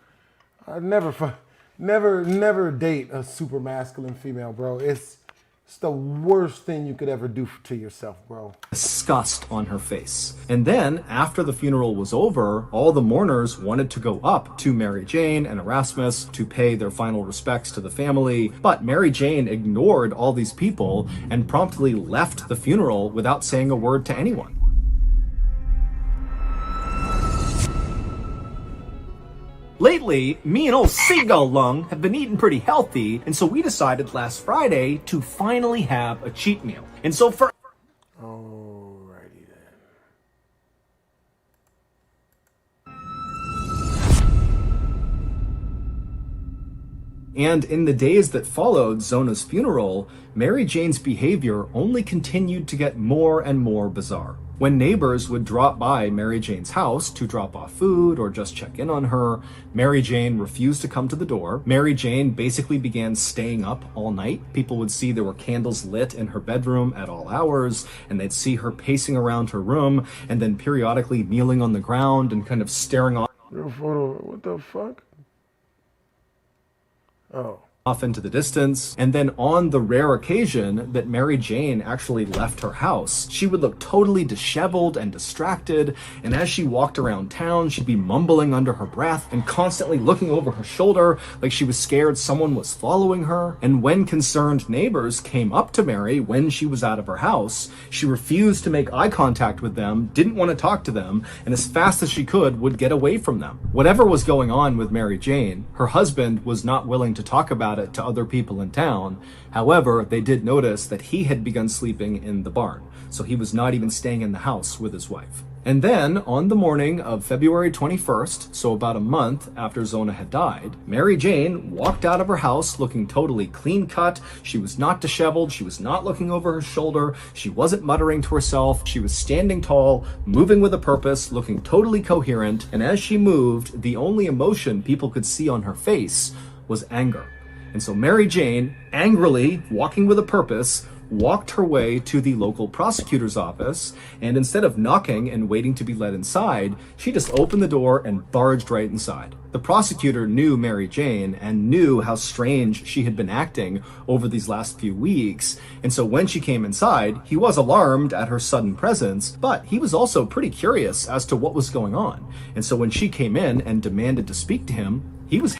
I'd never date a super masculine female, bro. It's the worst thing you could ever do to yourself, bro. Disgust on her face. And then, after the funeral was over, all the mourners wanted to go up to Mary Jane and Erasmus to pay their final respects to the family, but Mary Jane ignored all these people and promptly left the funeral without saying a word to anyone. Lately, me and old Seagull Lung have been eating pretty healthy, and so we decided last Friday to finally have a cheat meal. And so for... Alrighty then. And in the days that followed Zona's funeral, Mary Jane's behavior only continued to get more and more bizarre. When neighbors would drop by Mary Jane's house to drop off food or just check in on her, Mary Jane refused to come to the door. Mary Jane basically began staying up all night. People would see there were candles lit in her bedroom at all hours, and they'd see her pacing around her room and then periodically kneeling on the ground and kind of staring off. What the fuck? Off into the distance. And then on the rare occasion that Mary Jane actually left her house, she would look totally disheveled and distracted, and as she walked around town, she'd be mumbling under her breath and constantly looking over her shoulder like she was scared someone was following her. And when concerned neighbors came up to Mary when she was out of her house, she refused to make eye contact with them, didn't want to talk to them, and as fast as she could would get away from them. Whatever was going on with Mary Jane, her husband was not willing to talk about it to other people in town. However, they did notice that he had begun sleeping in the barn, so he was not even staying in the house with his wife. And then, on the morning of February 21st, so about a month after Zona had died, Mary Jane walked out of her house looking totally clean cut. She was not disheveled. She was not looking over her shoulder. She wasn't muttering to herself. She was standing tall, moving with a purpose, looking totally coherent. And as she moved, the only emotion people could see on her face was anger. And so Mary Jane, angrily, walking with a purpose, walked her way to the local prosecutor's office, and instead of knocking and waiting to be let inside, she just opened the door and barged right inside. The prosecutor knew Mary Jane and knew how strange she had been acting over these last few weeks, and so when she came inside, he was alarmed at her sudden presence, but he was also pretty curious as to what was going on. And so when she came in and demanded to speak to him, he was...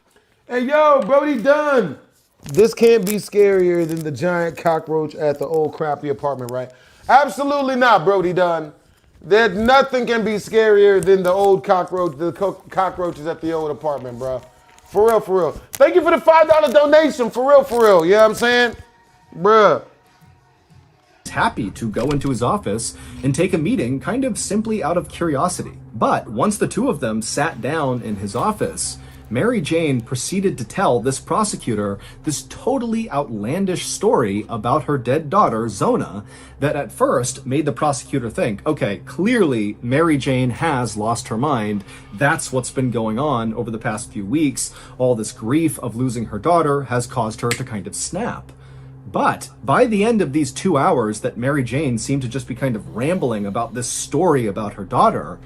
Hey, yo, Brody Dunn. This can't be scarier than the giant cockroach at the old crappy apartment, right? Absolutely not, Brody Dunn. That nothing can be scarier than the old cockroach, cockroaches at the old apartment, bro. For real, for real. Thank you for the $5 donation, for real. You know what I'm saying? Bruh. Happy to go into his office and take a meeting kind of simply out of curiosity. But once the two of them sat down in his office, Mary Jane proceeded to tell this prosecutor this totally outlandish story about her dead daughter, Zona, that at first made the prosecutor think, okay, clearly Mary Jane has lost her mind. That's what's been going on over the past few weeks. All this grief of losing her daughter has caused her to kind of snap. But by the end of these 2 hours that Mary Jane seemed to just be kind of rambling about this story about her daughter,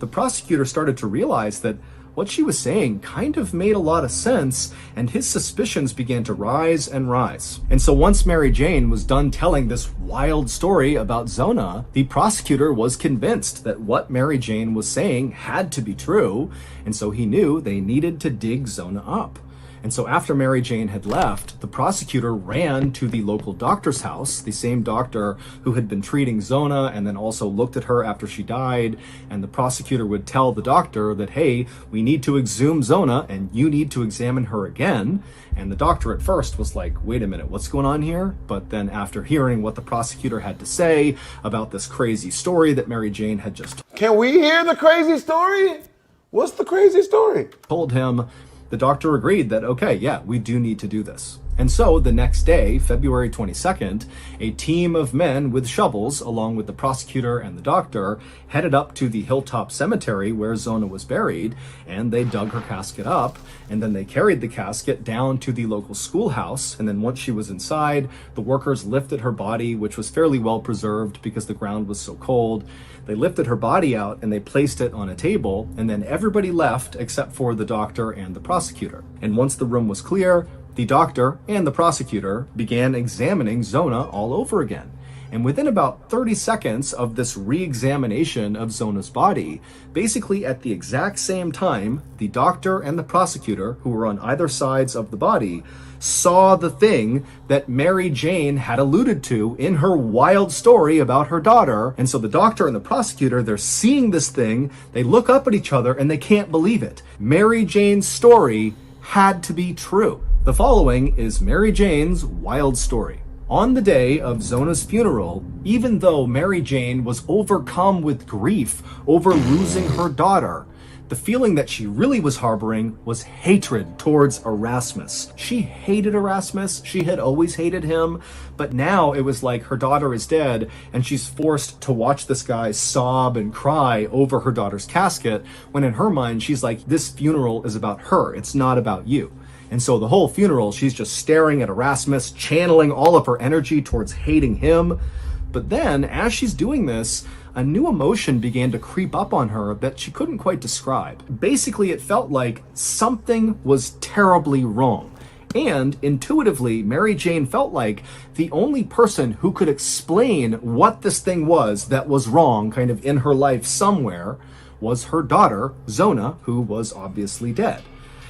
the prosecutor started to realize that what she was saying kind of made a lot of sense, and his suspicions began to rise and rise. And so once Mary Jane was done telling this wild story about Zona, the prosecutor was convinced that what Mary Jane was saying had to be true, and so he knew they needed to dig Zona up. And so after Mary Jane had left, the prosecutor ran to the local doctor's house, the same doctor who had been treating Zona and then also looked at her after she died. And the prosecutor would tell the doctor that, hey, we need to exhume Zona and you need to examine her again. And the doctor at first was like, wait a minute, what's going on here? But then after hearing what the prosecutor had to say about this crazy story that Mary Jane had just... Can we hear the crazy story? What's the crazy story? Told him, the doctor agreed that, okay, yeah, we do need to do this. And so the next day, February 22nd, a team of men with shovels, along with the prosecutor and the doctor, headed up to the Hilltop Cemetery where Zona was buried, and they dug her casket up, and then they carried the casket down to the local schoolhouse, and then once she was inside, the workers lifted her body, which was fairly well preserved because the ground was so cold. They lifted her body out and they placed it on a table, and then everybody left except for the doctor and the prosecutor. And once the room was clear, the doctor and the prosecutor began examining Zona all over again. And within about 30 seconds of this re-examination of Zona's body, basically at the exact same time, the doctor and the prosecutor, who were on either sides of the body, saw the thing that Mary Jane had alluded to in her wild story about her daughter. And so the doctor and the prosecutor, they're seeing this thing, they look up at each other and they can't believe it. Mary Jane's story had to be true. The following is Mary Jane's wild story. On the day of Zona's funeral, even though Mary Jane was overcome with grief over losing her daughter, the feeling that she really was harboring was hatred towards Erasmus. She hated Erasmus, she had always hated him, but now it was like her daughter is dead and she's forced to watch this guy sob and cry over her daughter's casket, when in her mind she's like, this funeral is about her, it's not about you. And so the whole funeral, she's just staring at Erasmus, channeling all of her energy towards hating him. But then, as she's doing this, a new emotion began to creep up on her that she couldn't quite describe. Basically, it felt like something was terribly wrong. And intuitively, Mary Jane felt like the only person who could explain what this thing was that was wrong kind of in her life somewhere was her daughter, Zona, who was obviously dead.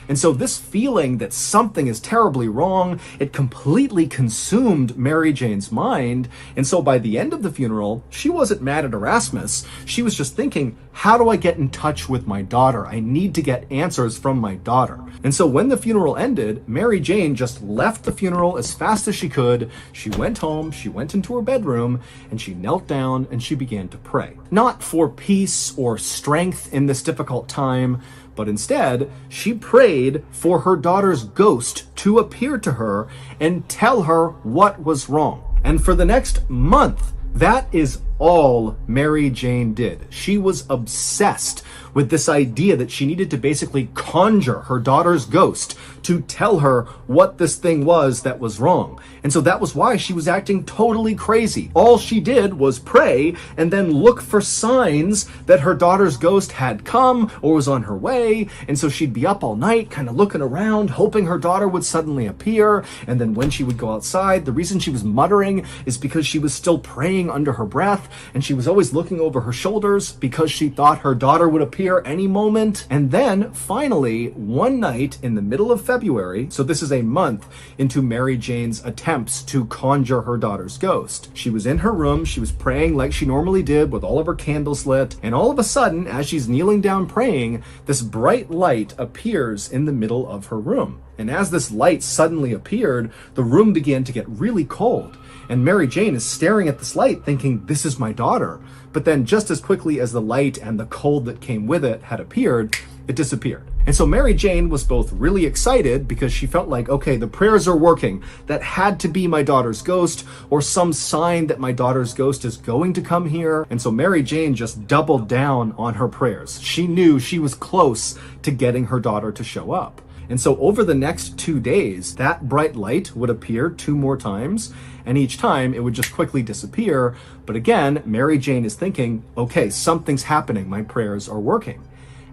And so this feeling that something is terribly wrong, it completely consumed Mary Jane's mind. And so by the end of the funeral, she wasn't mad at Erasmus. She was just thinking, how do I get in touch with my daughter? I need to get answers from my daughter. And so when the funeral ended, Mary Jane just left the funeral as fast as she could. She went home, she went into her bedroom, and she knelt down and she began to pray. Not for peace or strength in this difficult time, but instead, she prayed for her daughter's ghost to appear to her and tell her what was wrong. And for the next month, that is all Mary Jane did. She was obsessed with this idea that she needed to basically conjure her daughter's ghost to tell her what this thing was that was wrong. And so that was why she was acting totally crazy. All she did was pray and then look for signs that her daughter's ghost had come or was on her way. And so she'd be up all night kind of looking around, hoping her daughter would suddenly appear. And then when she would go outside, the reason she was muttering is because she was still praying under her breath, and she was always looking over her shoulders because she thought her daughter would appear any moment. And then finally, one night in the middle of February, so this is a month into Mary Jane's attempts to conjure her daughter's ghost, she was in her room, she was praying like she normally did with all of her candles lit, and all of a sudden, as she's kneeling down praying, this bright light appears in the middle of her room. And as this light suddenly appeared, the room began to get really cold. And Mary Jane is staring at this light thinking, this is my daughter. But then just as quickly as the light and the cold that came with it had appeared, it disappeared. And so Mary Jane was both really excited because she felt like, okay, the prayers are working. That had to be my daughter's ghost or some sign that my daughter's ghost is going to come here. And so Mary Jane just doubled down on her prayers. She knew she was close to getting her daughter to show up. And so over the next 2 days, that bright light would appear 2 more times, and each time it would just quickly disappear. But again, Mary Jane is thinking, okay, something's happening, my prayers are working.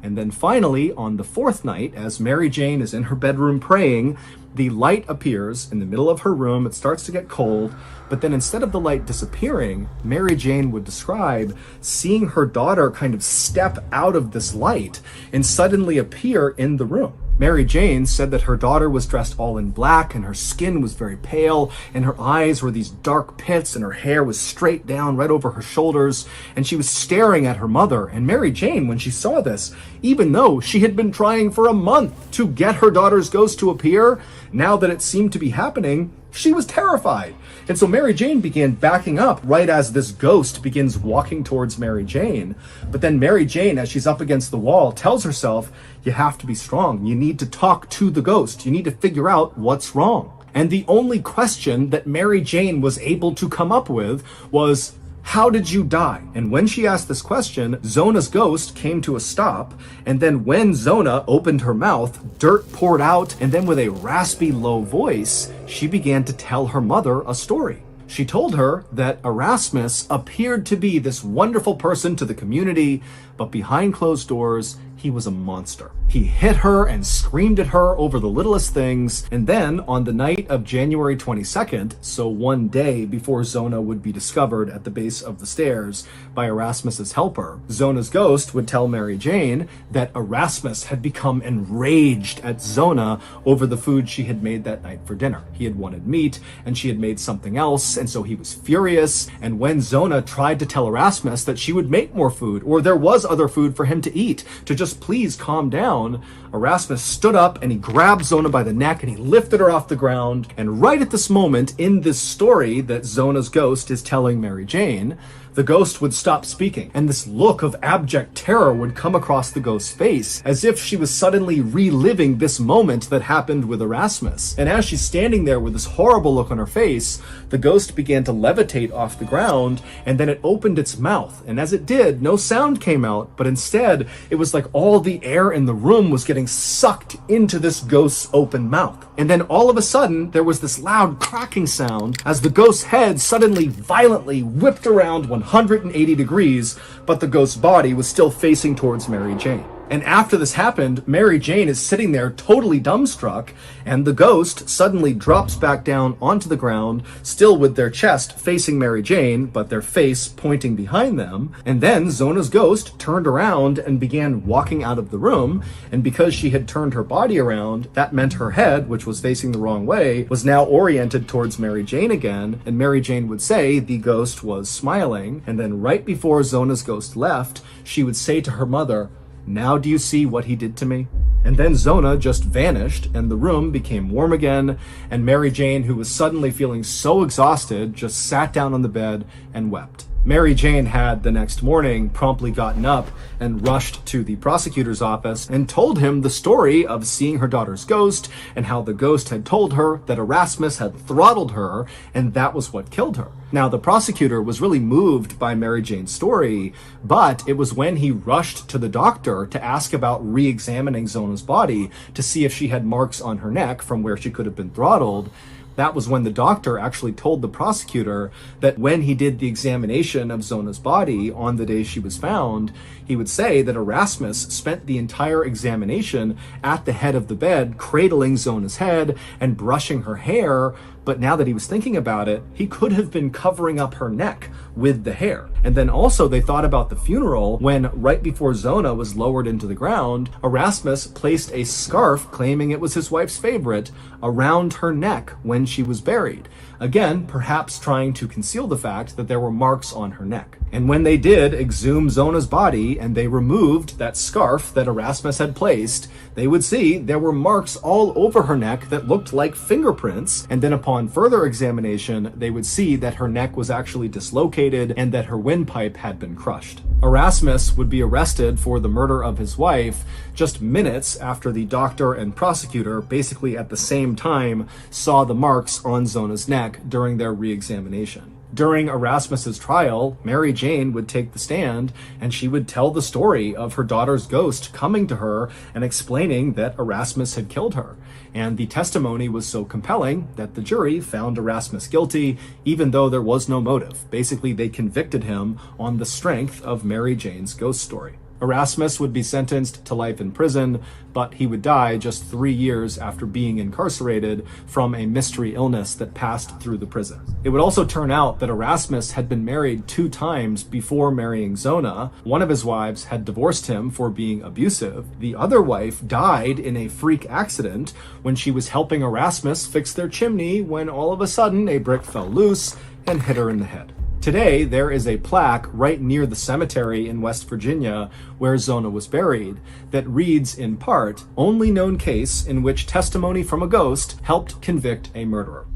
And then finally, on the 4th night, as Mary Jane is in her bedroom praying, the light appears in the middle of her room, it starts to get cold, but then instead of the light disappearing, Mary Jane would describe seeing her daughter kind of step out of this light and suddenly appear in the room. Mary Jane said that her daughter was dressed all in black and her skin was very pale and her eyes were these dark pits and her hair was straight down right over her shoulders, and she was staring at her mother. And Mary Jane, when she saw this, even though she had been trying for a month to get her daughter's ghost to appear, now that it seemed to be happening, She was terrified. And so Mary Jane began backing up right as this ghost begins walking towards Mary Jane. But then Mary Jane, as she's up against the wall, tells herself, you have to be strong. You need to talk to the ghost. You need to figure out what's wrong. And the only question that Mary Jane was able to come up with was, how did you die? And when she asked this question, Zona's ghost came to a stop. And then when Zona opened her mouth, dirt poured out. And then with a raspy, low voice, she began to tell her mother a story. She told her that Erasmus appeared to be this wonderful person to the community, but behind closed doors, he was a monster. He hit her and screamed at her over the littlest things. And then on the night of January 22nd, so one day before Zona would be discovered at the base of the stairs by Erasmus's helper, Zona's ghost would tell Mary Jane that Erasmus had become enraged at Zona over the food she had made that night for dinner. He had wanted meat and she had made something else, and so he was furious. And when Zona tried to tell Erasmus that she would make more food, or there was other food for him to eat, to just please calm down, Erasmus stood up and he grabbed Zona by the neck and he lifted her off the ground. And right at this moment in this story that Zona's ghost is telling Mary Jane, the ghost would stop speaking, and this look of abject terror would come across the ghost's face, as if she was suddenly reliving this moment that happened with Erasmus. And as she's standing there with this horrible look on her face, the ghost began to levitate off the ground, and then it opened its mouth. And as it did, no sound came out, but instead, it was like all the air in the room was getting sucked into this ghost's open mouth. And then all of a sudden, there was this loud cracking sound as the ghost's head suddenly violently whipped around 180 degrees, but the ghost's body was still facing towards Mary Jane. And after this happened, Mary Jane is sitting there totally dumbstruck, and the ghost suddenly drops back down onto the ground, still with their chest facing Mary Jane, but their face pointing behind them. And then Zona's ghost turned around and began walking out of the room, and because she had turned her body around, that meant her head, which was facing the wrong way, was now oriented towards Mary Jane again, and Mary Jane would say the ghost was smiling. And then right before Zona's ghost left, she would say to her mother, "Now do you see what he did to me?" And then Zona just vanished, and the room became warm again, and Mary Jane, who was suddenly feeling so exhausted, just sat down on the bed and wept. Mary Jane had, the next morning, promptly gotten up and rushed to the prosecutor's office and told him the story of seeing her daughter's ghost and how the ghost had told her that Erasmus had throttled her and that was what killed her. Now, the prosecutor was really moved by Mary Jane's story, but it was when he rushed to the doctor to ask about re-examining Zona's body to see if she had marks on her neck from where she could have been throttled. That was when the doctor actually told the prosecutor that when he did the examination of Zona's body on the day she was found, he would say that Erasmus spent the entire examination at the head of the bed, cradling Zona's head and brushing her hair. But now that he was thinking about it, he could have been covering up her neck with the hair. And then also they thought about the funeral when, right before Zona was lowered into the ground, Erasmus placed a scarf, claiming it was his wife's favorite, around her neck when she was buried. Again, perhaps trying to conceal the fact that there were marks on her neck. And when they did exhume Zona's body and they removed that scarf that Erasmus had placed, they would see there were marks all over her neck that looked like fingerprints. And then upon further examination, they would see that her neck was actually dislocated and that her windpipe had been crushed. Erasmus would be arrested for the murder of his wife just minutes after the doctor and prosecutor, basically at the same time, saw the marks on Zona's neck during their re-examination. During Erasmus's trial, Mary Jane would take the stand and she would tell the story of her daughter's ghost coming to her and explaining that Erasmus had killed her. And the testimony was so compelling that the jury found Erasmus guilty, even though there was no motive. Basically, they convicted him on the strength of Mary Jane's ghost story. Erasmus would be sentenced to life in prison, but he would die just 3 years after being incarcerated from a mystery illness that passed through the prison. It would also turn out that Erasmus had been married 2 times before marrying Zona. One of his wives had divorced him for being abusive. The other wife died in a freak accident when she was helping Erasmus fix their chimney when all of a sudden a brick fell loose and hit her in the head. Today, there is a plaque right near the cemetery in West Virginia where Zona was buried that reads in part, "Only known case in which testimony from a ghost helped convict a murderer."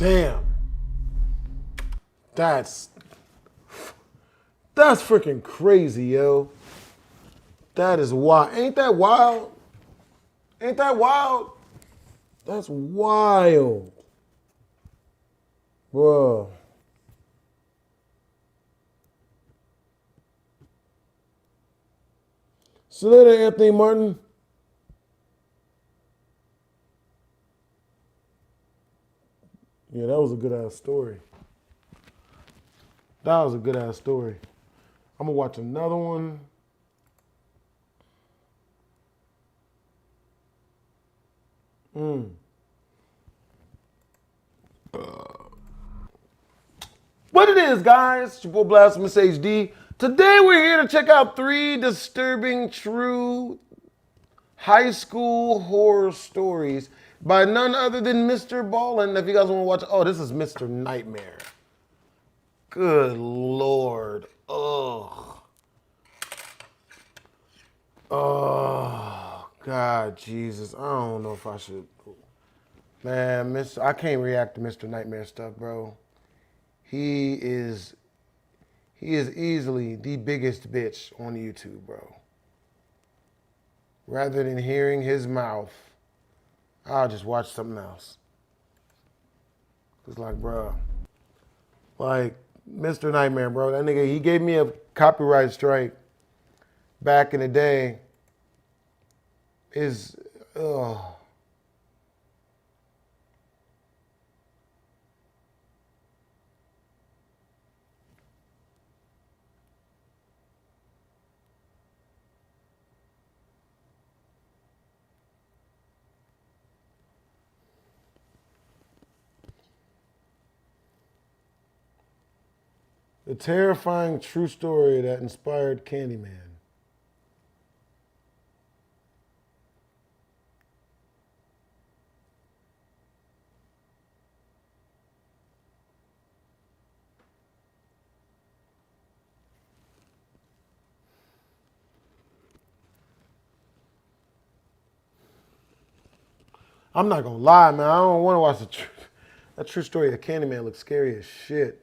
Damn. That's freaking crazy, yo. That is wild. Ain't that wild? Ain't that wild? That's wild. Bro. See you later, Anthony Martin. Yeah, that was a good ass story. That was a good ass story. I'm gonna watch another one. What it is, guys? It's your boy Blastphamoushd. Today we're here to check out 3 disturbing true high school horror stories by none other than Mr. Ballin. If you guys want to watch, oh, this is Mr. Nightmare. Good Lord. Ugh. Oh, God, Jesus. I don't know if I should. Man, I can't react to Mr. Nightmare stuff, bro. He is easily the biggest bitch on YouTube, bro. Rather than hearing his mouth, I'll just watch something else. It's like, bro, like Mr. Nightmare, bro. That nigga, he gave me a copyright strike back in the day. The terrifying true story that inspired Candyman. I'm not gonna lie, man. I don't want to watch that true story of Candyman. Looks scary as shit.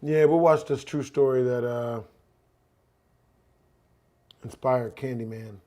Yeah, we'll watch this true story that inspired Candyman.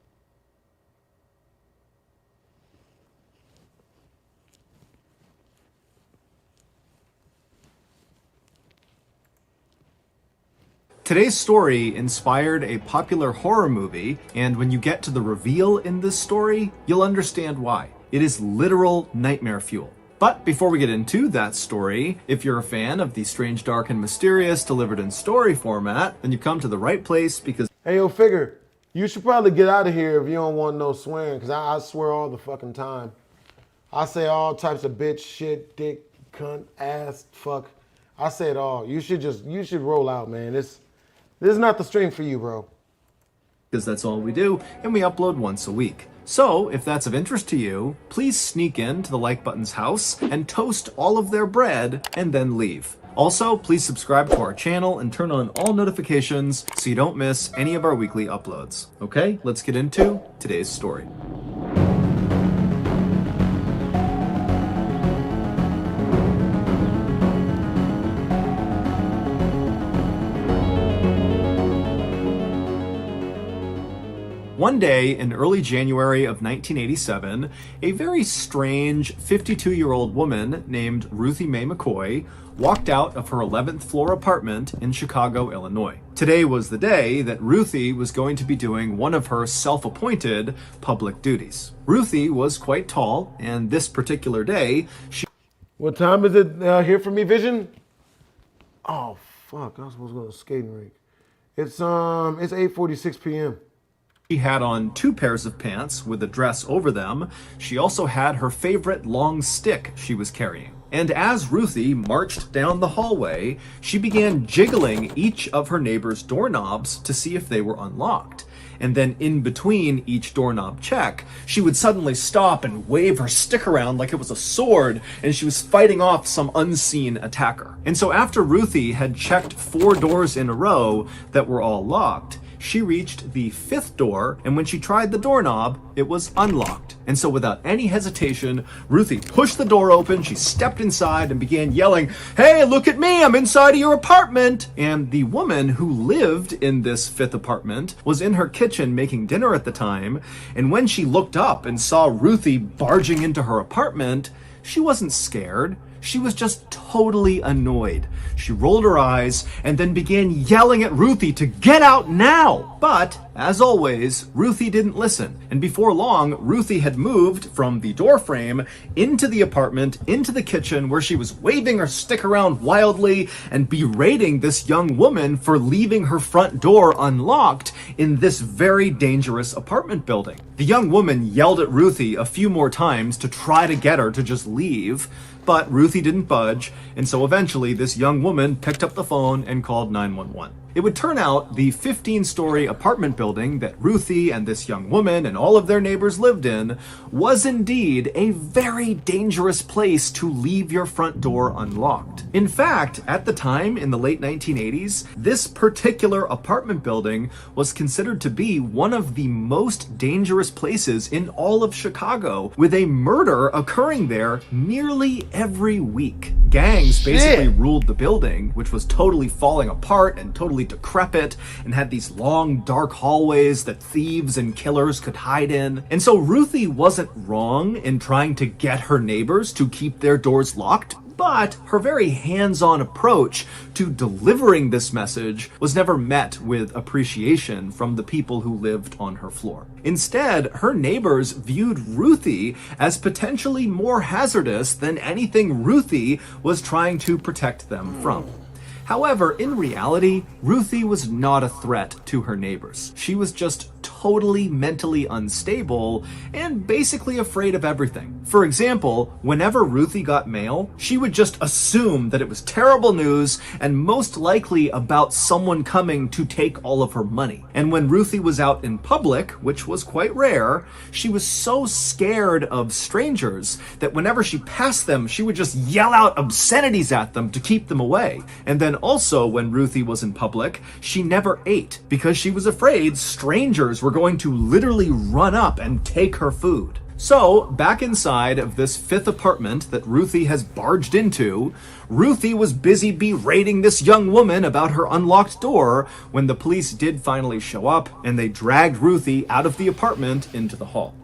Today's story inspired a popular horror movie, and when you get to the reveal in this story, you'll understand why. It is literal nightmare fuel. But before we get into that story, if you're a fan of the strange, dark, and mysterious delivered in story format, then you come to the right place because... Hey, yo, Figure, you should probably get out of here if you don't want no swearing, because I swear all the fucking time. I say all types of bitch, shit, dick, cunt, ass, fuck. I say it all. You should roll out, man. This is not the stream for you, bro. Because that's all we do, and we upload once a week. So, if that's of interest to you, please sneak into the like button's house and toast all of their bread and then leave. Also, please subscribe to our channel and turn on all notifications so you don't miss any of our weekly uploads. Okay, let's get into today's story. One day in early January of 1987, a very strange 52-year-old woman named Ruthie Mae McCoy walked out of her 11th floor apartment in Chicago, Illinois. Today was the day that Ruthie was going to be doing one of her self-appointed public duties. Ruthie was quite tall, and this particular day, she... What time is it here for me, Vision? Oh, fuck, I was supposed to go to the skating rink. It's 8:46 p.m. She had on 2 pairs of pants with a dress over them. She also had her favorite long stick she was carrying. And as Ruthie marched down the hallway, she began jiggling each of her neighbors' doorknobs to see if they were unlocked. And then in between each doorknob check, she would suddenly stop and wave her stick around like it was a sword, and she was fighting off some unseen attacker. And so after Ruthie had checked 4 doors in a row that were all locked, she reached the 5th door, and when she tried the doorknob, it was unlocked. And so without any hesitation, Ruthie pushed the door open, she stepped inside and began yelling, "Hey, look at me, I'm inside of your apartment!" And the woman who lived in this 5th apartment was in her kitchen making dinner at the time, and when she looked up and saw Ruthie barging into her apartment, she wasn't scared. She was just totally annoyed. She rolled her eyes and then began yelling at Ruthie to get out now. But, as always, Ruthie didn't listen. And before long, Ruthie had moved from the doorframe into the apartment, into the kitchen, where she was waving her stick around wildly and berating this young woman for leaving her front door unlocked in this very dangerous apartment building. The young woman yelled at Ruthie a few more times to try to get her to just leave, but Ruthie didn't budge, and so eventually this young woman picked up the phone and called 911. It would turn out the 15-story apartment building that Ruthie and this young woman and all of their neighbors lived in was indeed a very dangerous place to leave your front door unlocked. In fact, at the time, in the late 1980s, this particular apartment building was considered to be one of the most dangerous places in all of Chicago, with a murder occurring there nearly every week. Gangs basically ruled the building, which was totally falling apart and totally decrepit and had these long dark hallways that thieves and killers could hide in. And so Ruthie wasn't wrong in trying to get her neighbors to keep their doors locked, but her very hands-on approach to delivering this message was never met with appreciation from the people who lived on her floor. Instead, her neighbors viewed Ruthie as potentially more hazardous than anything Ruthie was trying to protect them from. However, in reality, Ruthie was not a threat to her neighbors. She was just totally mentally unstable and basically afraid of everything. For example, whenever Ruthie got mail, she would just assume that it was terrible news and most likely about someone coming to take all of her money. And when Ruthie was out in public, which was quite rare, she was so scared of strangers that whenever she passed them, she would just yell out obscenities at them to keep them away. And then also, when Ruthie was in public, she never ate because she was afraid strangers were going to literally run up and take her food. So, back inside of this 5th apartment that Ruthie has barged into, Ruthie was busy berating this young woman about her unlocked door when the police did finally show up and they dragged Ruthie out of the apartment into the hall.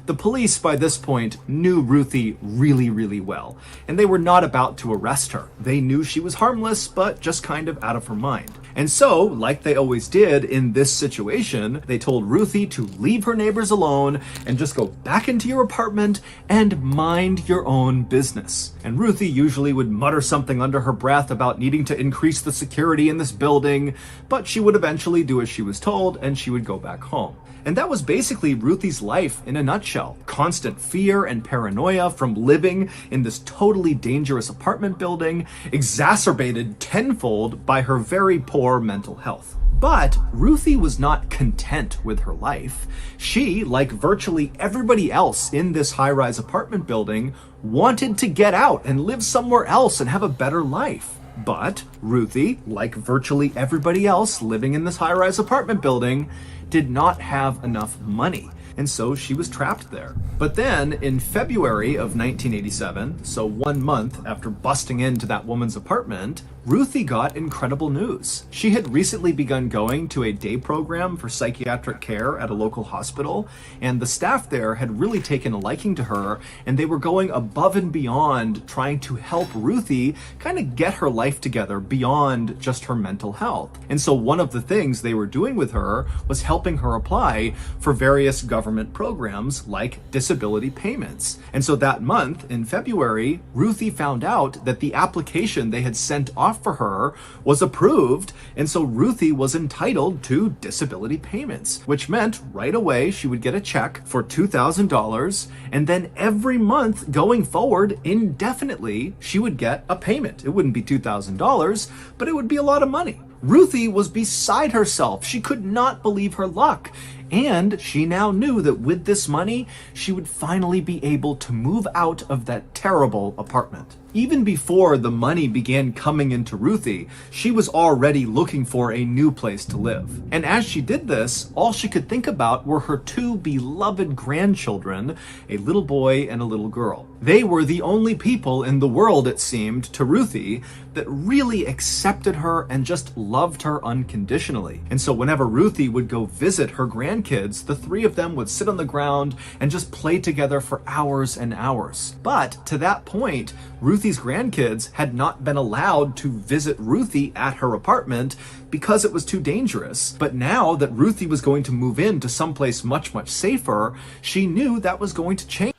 The police, by this point, knew Ruthie really, really well, and they were not about to arrest her. They knew she was harmless, but just kind of out of her mind. And so, like they always did in this situation, they told Ruthie to leave her neighbors alone and just go back into your apartment and mind your own business. And Ruthie usually would mutter something under her breath about needing to increase the security in this building, but she would eventually do as she was told and she would go back home. And that was basically Ruthie's life in a nutshell. Constant fear and paranoia from living in this totally dangerous apartment building, exacerbated tenfold by her very poor mental health. But Ruthie was not content with her life. She, like virtually everybody else in this high-rise apartment building, wanted to get out and live somewhere else and have a better life. But Ruthie, like virtually everybody else living in this high-rise apartment building, did not have enough money, and so she was trapped there. But then, in February of 1987, so 1 month after busting into that woman's apartment, Ruthie got incredible news. She had recently begun going to a day program for psychiatric care at a local hospital, and the staff there had really taken a liking to her, and they were going above and beyond trying to help Ruthie kind of get her life together beyond just her mental health. And so one of the things they were doing with her was helping her apply for various government programs like disability payments. And so that month, in February, Ruthie found out that the application they had sent off for her was approved, and so Ruthie was entitled to disability payments, which meant right away she would get a check for $2,000, and then every month going forward indefinitely she would get a payment. It wouldn't be $2,000, but it would be a lot of money. Ruthie was beside herself. She could not believe her luck. And she now knew that with this money, she would finally be able to move out of that terrible apartment. Even before the money began coming into Ruthie, she was already looking for a new place to live. And as she did this, all she could think about were her two beloved grandchildren, a little boy and a little girl. They were the only people in the world, it seemed, to Ruthie that really accepted her and just loved her unconditionally. And so whenever Ruthie would go visit her grandkids, the three of them would sit on the ground and just play together for hours and hours. But to that point, Ruthie's grandkids had not been allowed to visit Ruthie at her apartment because it was too dangerous. But now that Ruthie was going to move into someplace much, much safer, she knew that was going to change.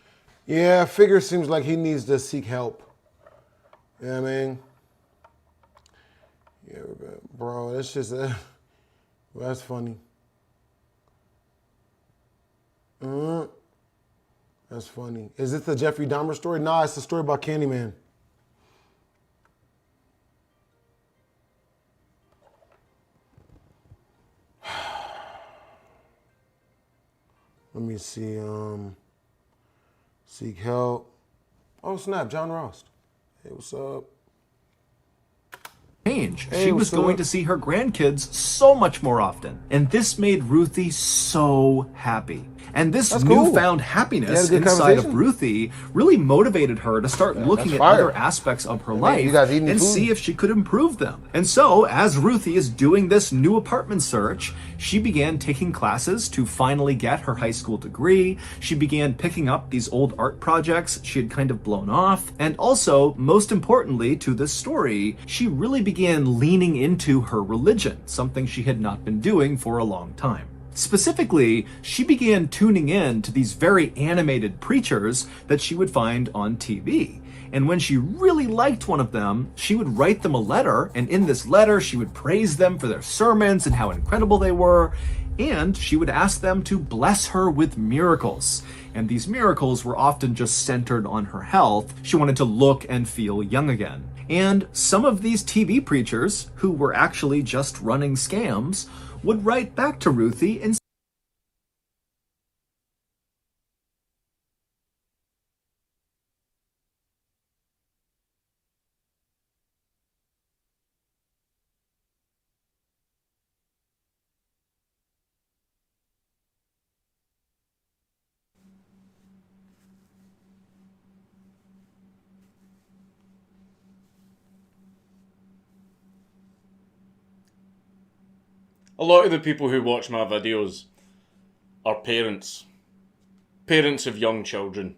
Yeah, Figure seems like he needs to seek help. You know what I mean? Yeah, bro, that's just, that's funny. That's funny. Is this the Jeffrey Dahmer story? Nah, it's the story about Candyman. Let me see, seek help. Oh, snap, John Ross. Hey, what's up? Change. Hey, She was going to see her grandkids so much more often. And this made Ruthie so happy. And this That's cool. newfound happiness inside of Ruthie really motivated her to start looking at other aspects of her life and see if she could improve them. And so, as Ruthie is doing this new apartment search, she began taking classes to finally get her high school degree. She began picking up these old art projects she had kind of blown off. And also, most importantly to this story, she really began leaning into her religion, something she had not been doing for a long time. Specifically, she began tuning in to these very animated preachers that she would find on TV. And when she really liked one of them, she would write them a letter, and in this letter, she would praise them for their sermons and how incredible they were, and she would ask them to bless her with miracles. And these miracles were often just centered on her health. She wanted to look and feel young again. And some of these TV preachers, who were actually just running scams, would write back to Ruthie and a lot of the people who watch my videos are parents. Parents of young children.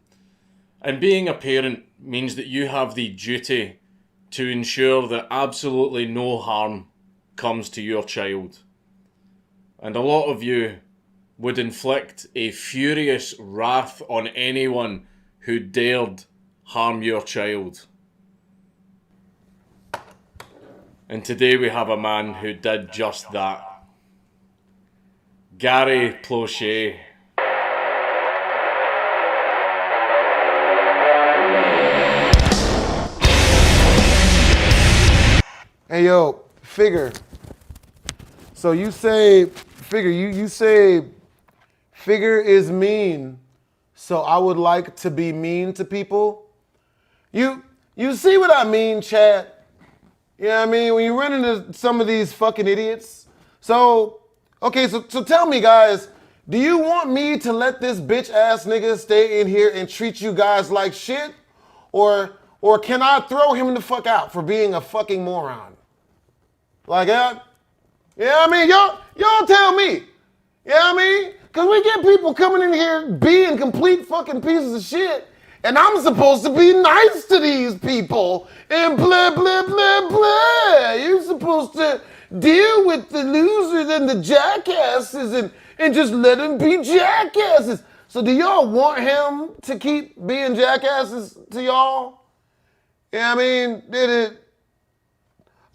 And being a parent means that you have the duty to ensure that absolutely no harm comes to your child. And a lot of you would inflict a furious wrath on anyone who dared harm your child. And today we have a man who did just that. Gary Plauché. Hey, yo, Figure. So you say, Figure, you say Figure is mean, so I would like to be mean to people. You see what I mean, chat? You know what I mean? When you run into some of these fucking idiots. So, okay, so tell me, guys, do you want me to let this bitch ass nigga stay in here and treat you guys like shit? Or can I throw him the fuck out for being a fucking moron? Like that? Yeah, I mean, y'all tell me. Yeah, I mean, because we get people coming in here being complete fucking pieces of shit, and I'm supposed to be nice to these people and blah, blah, blah, blah. You're supposed to deal with the losers and the jackasses and just let them be jackasses. So do y'all want him to keep being jackasses to y'all? Yeah, I mean, did it?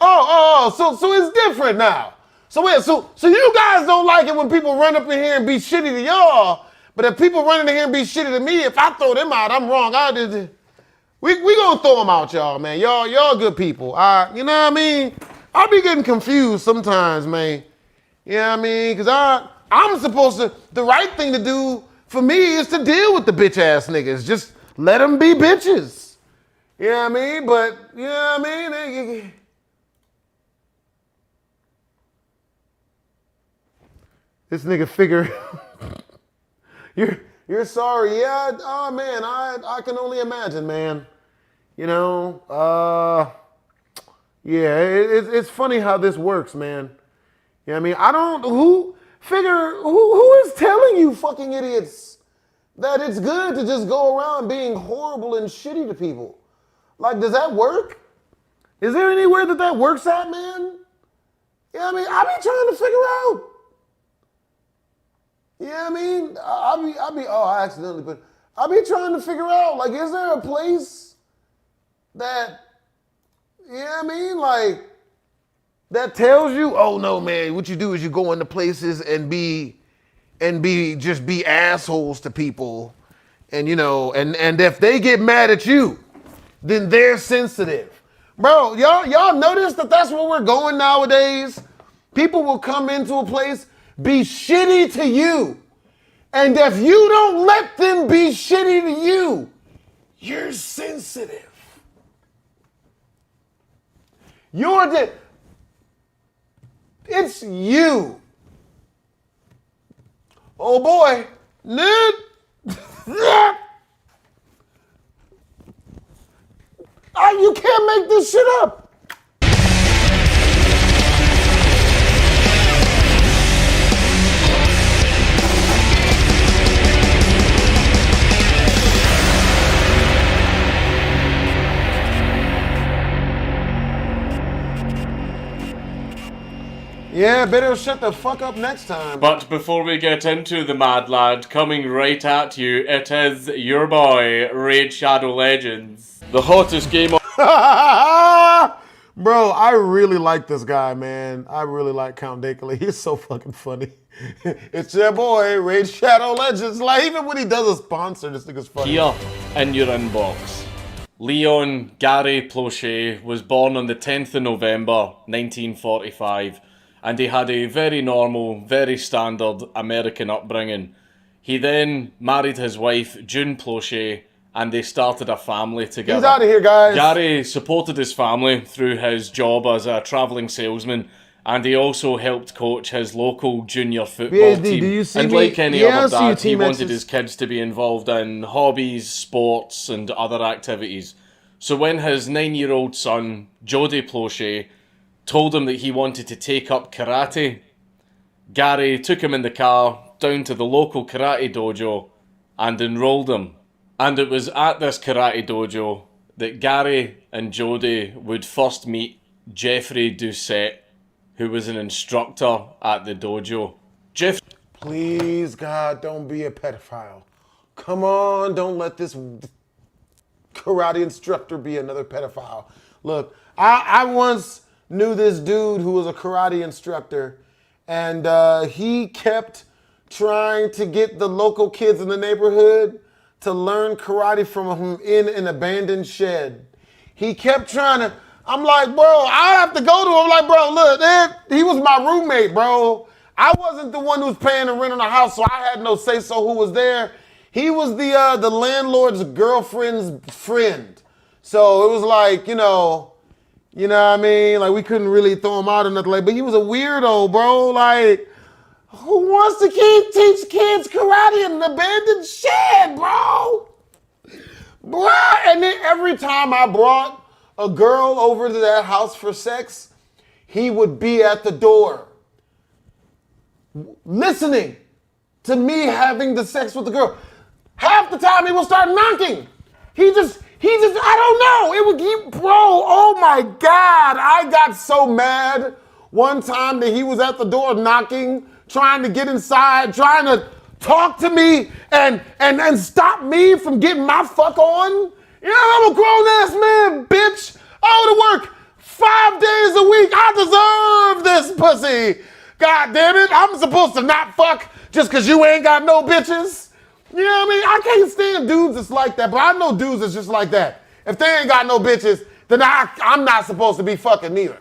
So it's different now. So you guys don't like it when people run up in here and be shitty to y'all, but if people run in here and be shitty to me, if I throw them out, I'm wrong. We gonna throw them out, y'all, man. Y'all good people. You know what I mean? I be getting confused sometimes, man. You know what I mean? Because I'm supposed to, the right thing to do for me is to deal with the bitch ass niggas. Just let them be bitches. You know what I mean? But, you know what I mean? This nigga figure, you're sorry. Yeah, oh man, I can only imagine, man. You know, yeah, it's funny how this works, man. You know what I mean? I don't, who is telling you fucking idiots that it's good to just go around being horrible and shitty to people? Like, does that work? Is there anywhere that works at, man? You know what I mean? I be trying to figure out. You know what I mean? I accidentally put, I be trying to figure out, like, is there a place that, you know what I mean? Like, that tells you, oh no, man, what you do is you go into places and be assholes to people. And, you know, and if they get mad at you, then they're sensitive. Bro, y'all notice that that's where we're going nowadays? People will come into a place, be shitty to you. And if you don't let them be shitty to you, you're sensitive. It's you. Oh boy. You can't make this shit up. Yeah, better shut the fuck up next time. But before we get into the Mad Lad, coming right at you, it is your boy, Raid Shadow Legends. The hottest game on... Bro, I really like this guy, man. I really like Count Dakley. He's so fucking funny. It's your boy, Raid Shadow Legends. Like, even when he does a sponsor, this nigga's funny. Here in your inbox. Leon Gary Plauché was born on the 10th of November, 1945. And he had a very normal, very standard American upbringing. He then married his wife, June Plauché, and they started a family together. He's out of here, guys. Gary supported his family through his job as a travelling salesman, and he also helped coach his local junior football BHD, team. do you see and me? like any Yeah, other I see you, dad, he Team wanted X's. his kids to be involved in hobbies, sports, and other activities. So when his 9-year-old son, Jody Plauché, told him that he wanted to take up karate, Gary took him in the car down to the local karate dojo and enrolled him. And it was at this karate dojo that Gary and Jody would first meet Jeffrey Doucette, who was an instructor at the dojo. Please, God, don't be a pedophile. Come on, don't let this karate instructor be another pedophile. Look, I once knew this dude who was a karate instructor, and he kept trying to get the local kids in the neighborhood to learn karate from him in an abandoned shed. He kept trying to, I'm like, bro, I have to go to him. I'm like, bro, look, he was my roommate, bro. I wasn't the one who was paying the rent on the house, so I had no say-so who was there. He was the landlord's girlfriend's friend. So it was like, you know what I mean? Like, we couldn't really throw him out or nothing like, but he was a weirdo, bro. Like, who wants to teach kids karate in an abandoned shed, bro? Bro, and then every time I brought a girl over to that house for sex, he would be at the door, listening to me having the sex with the girl. Half the time he will start knocking. He just, I don't know. It would keep, bro, oh my God. I got so mad one time that he was at the door knocking, trying to get inside, trying to talk to me and stop me from getting my fuck on. You know, I'm a grown ass man, bitch. I go to work 5 days a week. I deserve this pussy. God damn it. I'm supposed to not fuck just because you ain't got no bitches. You know what I mean? I can't stand dudes that's like that, but I know dudes that's just like that. If they ain't got no bitches, then I'm not supposed to be fucking neither.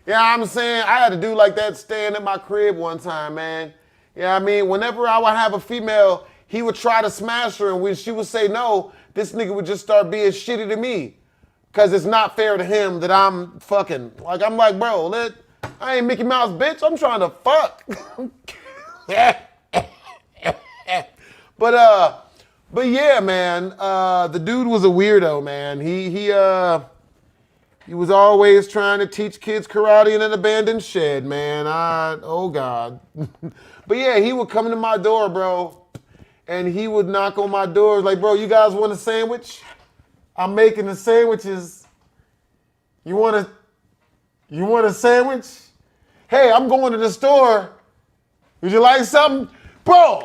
Yeah, I'm saying I had a dude like that staying at my crib one time, man. Yeah, I mean, whenever I would have a female, he would try to smash her, and when she would say no, this nigga would just start being shitty to me. Cause it's not fair to him that I'm fucking. Like, I'm like, bro, I ain't Mickey Mouse, bitch. I'm trying to fuck. But yeah, man, the dude was a weirdo, man. He was always trying to teach kids karate in an abandoned shed, man. Oh God. But yeah, he would come to my door, bro, and he would knock on my door like, bro, you guys want a sandwich? I'm making the sandwiches. You want a sandwich? Hey, I'm going to the store. Would you like something? Bro,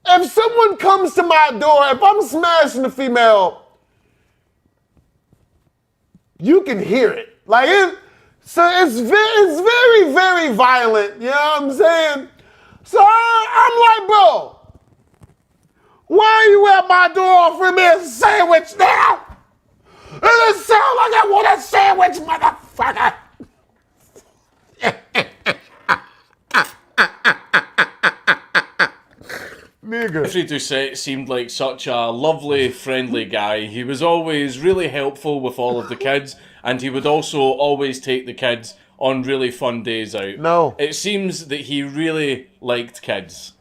if someone comes to my door, if I'm smashing a female, you can hear it. Like, it's very, very violent. You know what I'm saying? So I'm like, bro, why are you at my door offering me a sandwich now? It doesn't sound like I want a sandwich, motherfucker. Nigga. Jeffrey Doucette seemed like such a lovely, friendly guy. He was always really helpful with all of the kids, and he would also always take the kids on really fun days out. No. It seems that he really liked kids.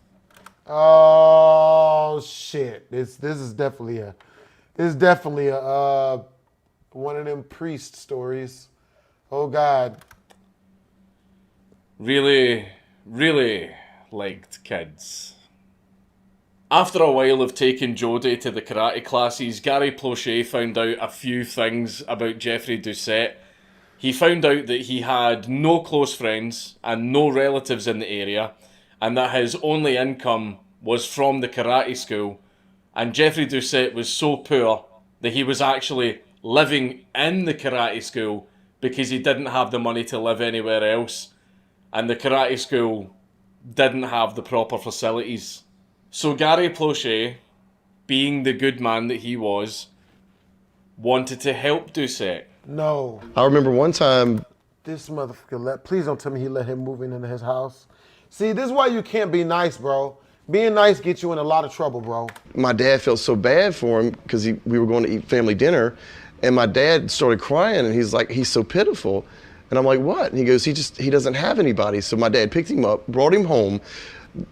Oh shit! This is definitely a one of them priest stories. Oh God. Really, really liked kids. After a while of taking Jodie to the karate classes, Gary Plauché found out a few things about Jeffrey Doucette. He found out that he had no close friends and no relatives in the area, and that his only income was from the karate school. And Jeffrey Doucette was so poor that he was actually living in the karate school because he didn't have the money to live anywhere else. And the karate school didn't have the proper facilities. So Gary Plauché, being the good man that he was, wanted to help Doucette. No. I remember one time. This motherfucker please don't tell me he let him move into his house. See, this is why you can't be nice, bro. Being nice gets you in a lot of trouble, bro. My dad felt so bad for him because we were going to eat family dinner, and my dad started crying, and he's like, he's so pitiful. And I'm like, what? And he goes, he doesn't have anybody. So my dad picked him up, brought him home,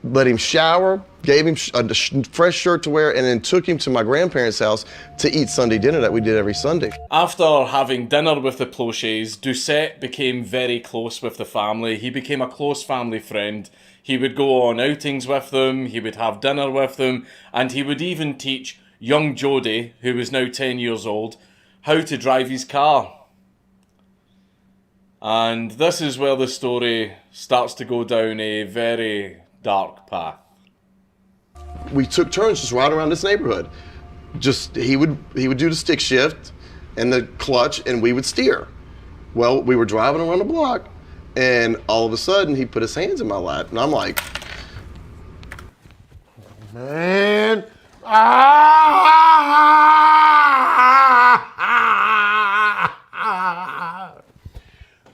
let him shower, gave him a fresh shirt to wear, and then took him to my grandparents' house to eat Sunday dinner that we did every Sunday. After having dinner with the Plauchés, Doucette became very close with the family. He became a close family friend. He would go on outings with them, he would have dinner with them, and he would even teach young Jodie, who was now 10 years old, how to drive his car. And this is where the story starts to go down a very dark path. We took turns just riding around this neighborhood. Just he would do the stick shift and the clutch, and we would steer. Well, we were driving around the block, and all of a sudden he put his hands in my lap, and I'm like, man,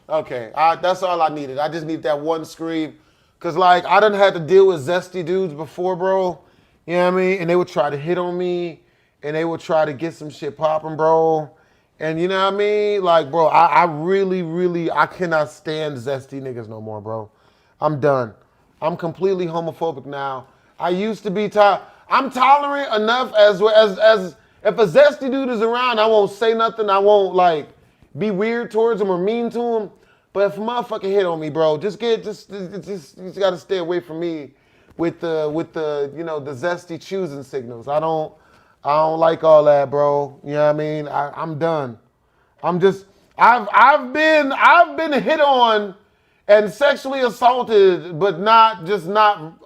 okay, that's all I needed. I just need that one scream. Cause like, I done had to deal with zesty dudes before, bro. You know what I mean? And they would try to hit on me, and they would try to get some shit popping, bro. And you know what I mean? Like, bro, I really, I cannot stand zesty niggas no more, bro. I'm done. I'm completely homophobic now. I used to be I'm tolerant enough as if a zesty dude is around, I won't say nothing. I won't like be weird towards him or mean to him. But if a motherfucker hit on me, bro, you just gotta stay away from me with the you know, the zesty choosing signals. I don't like all that, bro. You know what I mean? I'm done. I've been hit on and sexually assaulted, but not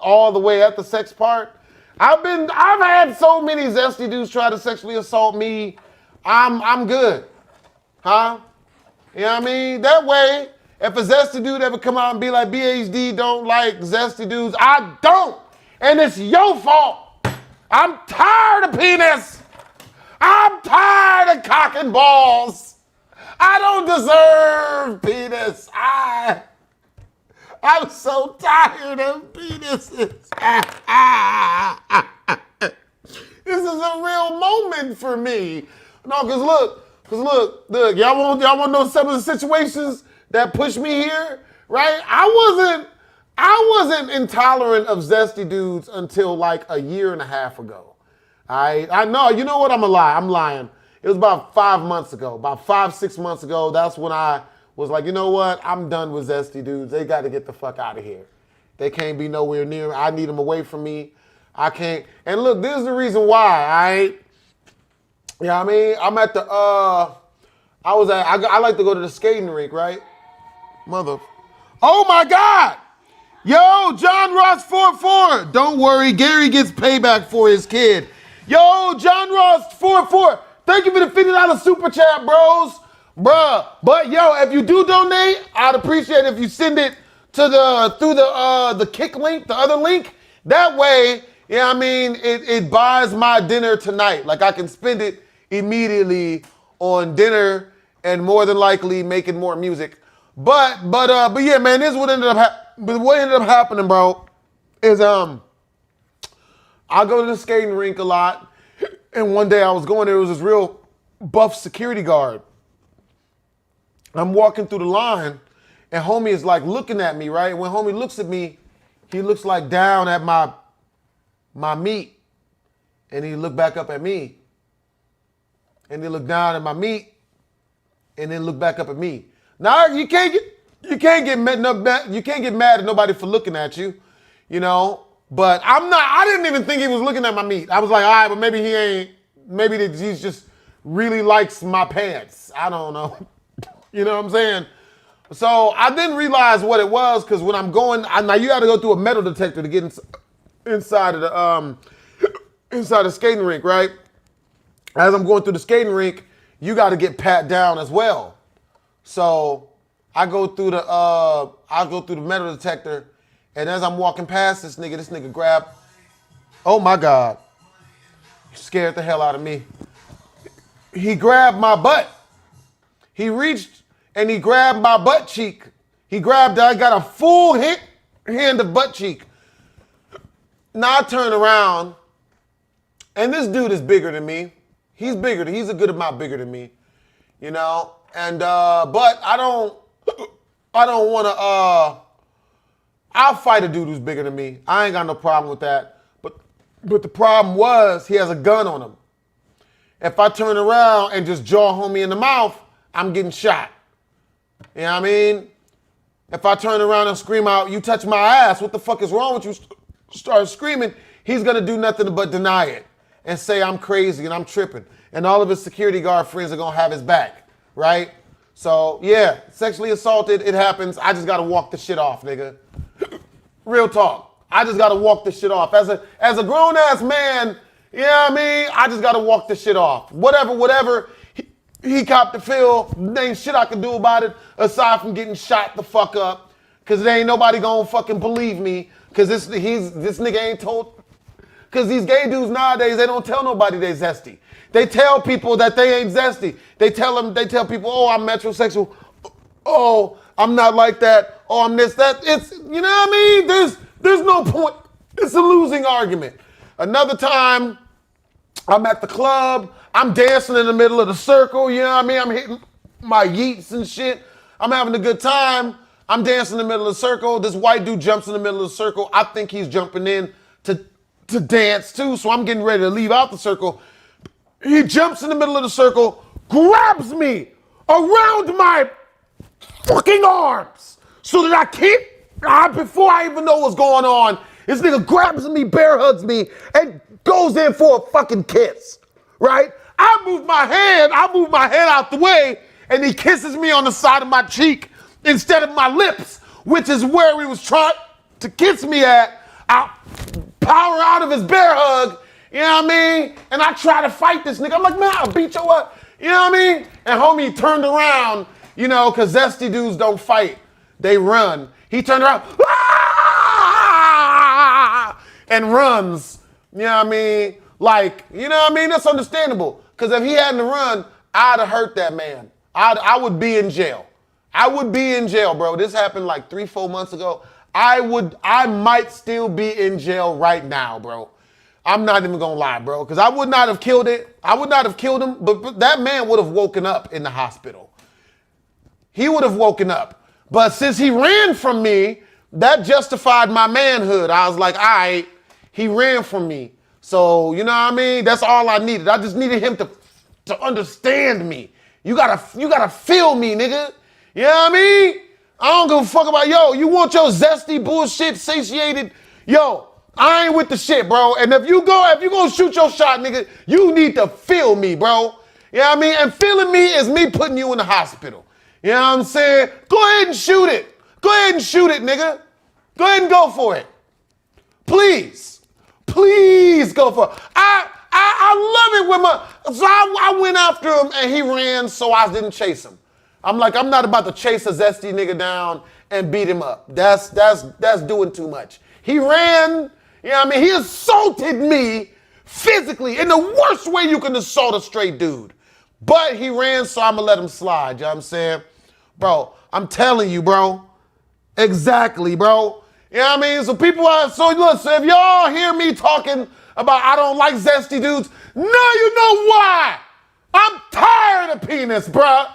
all the way at the sex part. I've had so many zesty dudes try to sexually assault me. I'm good. Huh? You know what I mean? That way, if a zesty dude ever come out and be like, BHD don't like zesty dudes, I don't. And it's your fault. I'm tired of penis. I'm tired of cock and balls. I don't deserve penis. I'm so tired of penises. This is a real moment for me. No, cause look, y'all want to know some of the situations that pushed me here, right? I wasn't intolerant of zesty dudes until like a year and a half ago. I know, you know what? I'm lying. It was about 5 months ago, about 5-6 months ago. That's when I was like, you know what? I'm done with zesty dudes. They got to get the fuck out of here. They can't be nowhere near me. I need them away from me. I can't. And look, this is the reason why. You know what I mean? I'm at the, I like to go to the skating rink, right? Oh my God! Yo, John Ross 44. Don't worry, Gary gets payback for his kid. Yo, John Ross 44. Thank you for the $50 super chat, bros. Bruh. But yo, if you do donate, I'd appreciate it if you send it to through the kick link, the other link. That way, yeah, I mean, it buys my dinner tonight. Like I can spend it immediately on dinner and more than likely making more music. But yeah, man, this is what ended up happening, bro, is I go to the skating rink a lot, and one day I was going there, it was this real buff security guard. I'm walking through the line, and homie is like looking at me, right? When homie looks at me, he looks like down at my meat, and he looked back up at me, and he looked down at my meat, and then look back up at me. Now you can't get mad at nobody for looking at you, you know. But I didn't even think he was looking at my meat. I was like, all right, but maybe he ain't. Maybe he just really likes my pants. I don't know. You know what I'm saying? So I didn't realize what it was because when I'm going, now you got to go through a metal detector to get inside of the skating rink, right? As I'm going through the skating rink, you got to get pat down as well. So I go through the metal detector, and as I'm walking past this nigga grabbed, oh my God, he scared the hell out of me. He grabbed my butt. He reached and he grabbed my butt cheek. I got a full hand of butt cheek. Now I turn around, and this dude is bigger than me. He's a good amount bigger than me, you know? And, but I don't want to, I'll fight a dude who's bigger than me. I ain't got no problem with that. But the problem was he has a gun on him. If I turn around and just jaw homie in the mouth, I'm getting shot. You know what I mean? If I turn around and scream out, you touch my ass, what the fuck is wrong with you? Start screaming, he's gonna do nothing but deny it and say I'm crazy and I'm tripping. And all of his security guard friends are gonna have his back, right? So yeah, sexually assaulted, it happens. I just gotta walk the shit off, nigga. Real talk. I just gotta walk this shit off. As a grown ass man, you know what I mean? I just gotta walk this shit off. Whatever he copped the feel, there ain't shit I can do about it aside from getting shot the fuck up. Cause there ain't nobody gonna fucking believe me. Cause this nigga ain't told. Cause these gay dudes nowadays, they don't tell nobody they zesty. They tell people that they ain't zesty. They tell people, oh, I'm metrosexual. Oh, I'm not like that. Oh, I'm this, that. It's, you know what I mean? There's no point. It's a losing argument. Another time, I'm at the club. I'm dancing in the middle of the circle. You know what I mean? I'm hitting my yeets and shit. I'm having a good time. I'm dancing in the middle of the circle. This white dude jumps in the middle of the circle. I think he's jumping in to dance too. So I'm getting ready to leave out the circle. He jumps in the middle of the circle, grabs me around my fucking arms so that I can't, before I even know what's going on, this nigga grabs me, bear hugs me, and goes in for a fucking kiss, right? I move my hand out the way, and he kisses me on the side of my cheek instead of my lips, which is where he was trying to kiss me at. I power out of his bear hug, you know what I mean? And I try to fight this nigga. I'm like, man, I'll beat your ass. You know what I mean? And homie turned around, you know, because zesty dudes don't fight. They run. He turned around, and runs. You know what I mean? Like, you know what I mean? That's understandable. Because if he hadn't run, I'd have hurt that man. I would be in jail. I would be in jail, bro. This happened like 3-4 months ago. I might still be in jail right now, bro. I'm not even gonna lie, bro, because I would not have killed it. I would not have killed him, but that man would have woken up in the hospital. He would have woken up. But since he ran from me, that justified my manhood. I was like, all right, he ran from me. So, you know what I mean? That's all I needed. I just needed him to understand me. You gotta feel me, nigga. You know what I mean? I don't give a fuck about, yo, you want your zesty bullshit satiated? Yo, I ain't with the shit, bro. And if you gonna shoot your shot, nigga, you need to feel me, bro. You know what I mean? And feeling me is me putting you in the hospital. You know what I'm saying? Go ahead and shoot it. Go ahead and shoot it, nigga. Go ahead and go for it. Please. Please go for it. I love it when so I went after him and he ran, so I didn't chase him. I'm like, I'm not about to chase a zesty nigga down and beat him up. That's doing too much. He ran, you know what I mean? He assaulted me physically in the worst way you can assault a straight dude. But he ran, so I'm gonna let him slide, you know what I'm saying? Bro, I'm telling you, bro. Exactly, bro. You know what I mean? So people are, so if y'all hear me talking about I don't like zesty dudes, now you know why. I'm tired of penis, bruh.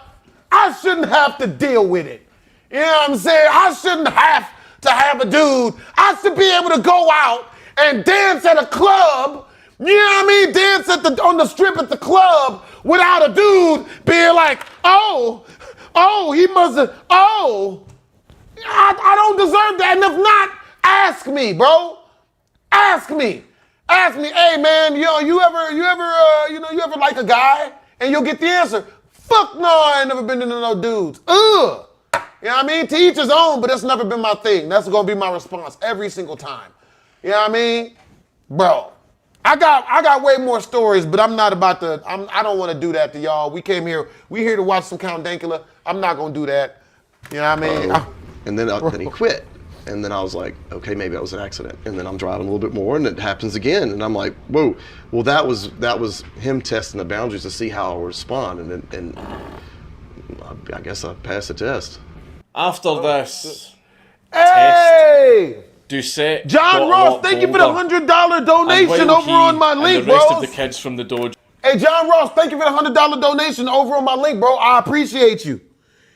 I shouldn't have to deal with it. You know what I'm saying? I shouldn't have to have a dude. I should be able to go out and dance at a club, you know what I mean? Dance on the strip at the club without a dude being like, he must have, I don't deserve that. And if not, ask me, bro. Ask me. Ask me, hey man, you ever like a guy? And you'll get the answer. Fuck no, I ain't never been into no dudes. Ugh. You know what I mean? To each his own, but that's never been my thing. That's gonna be my response every single time. You know what I mean? Bro, I got way more stories, but I'm not about to, I don't want to do that to y'all. We here to watch some Count Dankula. I'm not gonna do that. You know what I mean? And then he quit. And then I was like, okay, maybe that was an accident. And then I'm driving a little bit more and it happens again. And I'm like, whoa, well that was him testing the boundaries to see how I'll respond. And I guess I passed the test. After this hey! test, Doucette John Ross, thank you for the $100 donation over on my link, bro. And the rest of the kids from the dojo. Hey, John Ross, thank you for the $100 donation over on my link, bro. I appreciate you.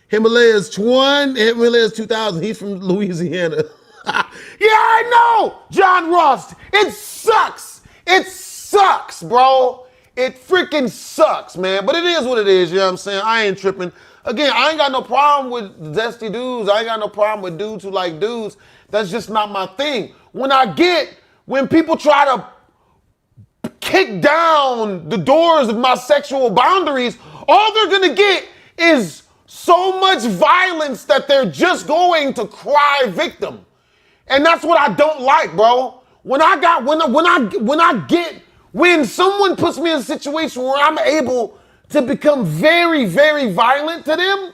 Himalayas 2000. He's from Louisiana. Yeah, I know, John Ross. It sucks. It sucks, bro. It freaking sucks, man. But it is what it is, you know what I'm saying? I ain't tripping. Again, I ain't got no problem with zesty dudes. I ain't got no problem with dudes who like dudes. That's just not my thing. When people try to kick down the doors of my sexual boundaries, all they're gonna get is so much violence that they're just going to cry victim. And that's what I don't like, bro. When someone puts me in a situation where I'm able to become very, very violent to them,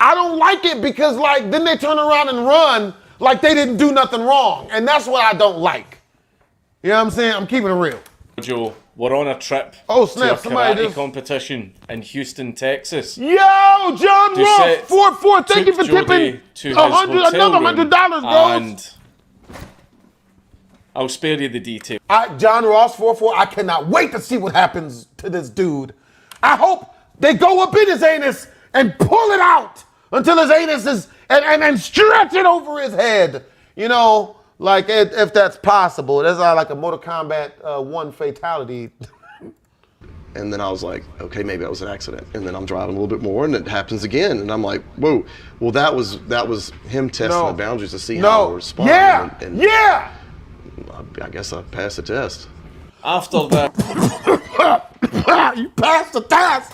I don't like it because then they turn around and run like they didn't do nothing wrong. And that's what I don't like. You know what I'm saying? I'm keeping it real. Joe, we're on a trip to a karate competition in Houston, Texas. Yo, John Ross, 44, thank you for tipping another $100, bro. And I'll spare you the detail. John Ross, 44, I cannot wait to see what happens to this dude. I hope they go up in his anus and pull it out until his anus is, and stretch it over his head. You know, like if that's possible. That's like a Mortal Kombat 1 fatality. And then I was like, okay, maybe that was an accident. And then I'm driving a little bit more and it happens again. And I'm like, whoa, well that was him testing the boundaries to see how I'll respond. Yeah. I guess I passed the test. After that. You passed the test?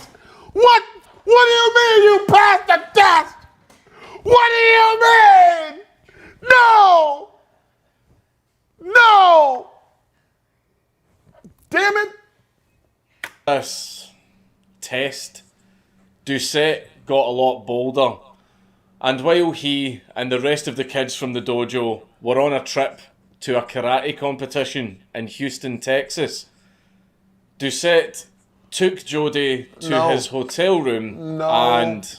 What do you mean you passed the test? What do you mean? No. Damn it. This test, Doucette got a lot bolder. And while he and the rest of the kids from the dojo were on a trip to a karate competition in Houston, Texas, Doucette took Jodie to No. his hotel room No. and...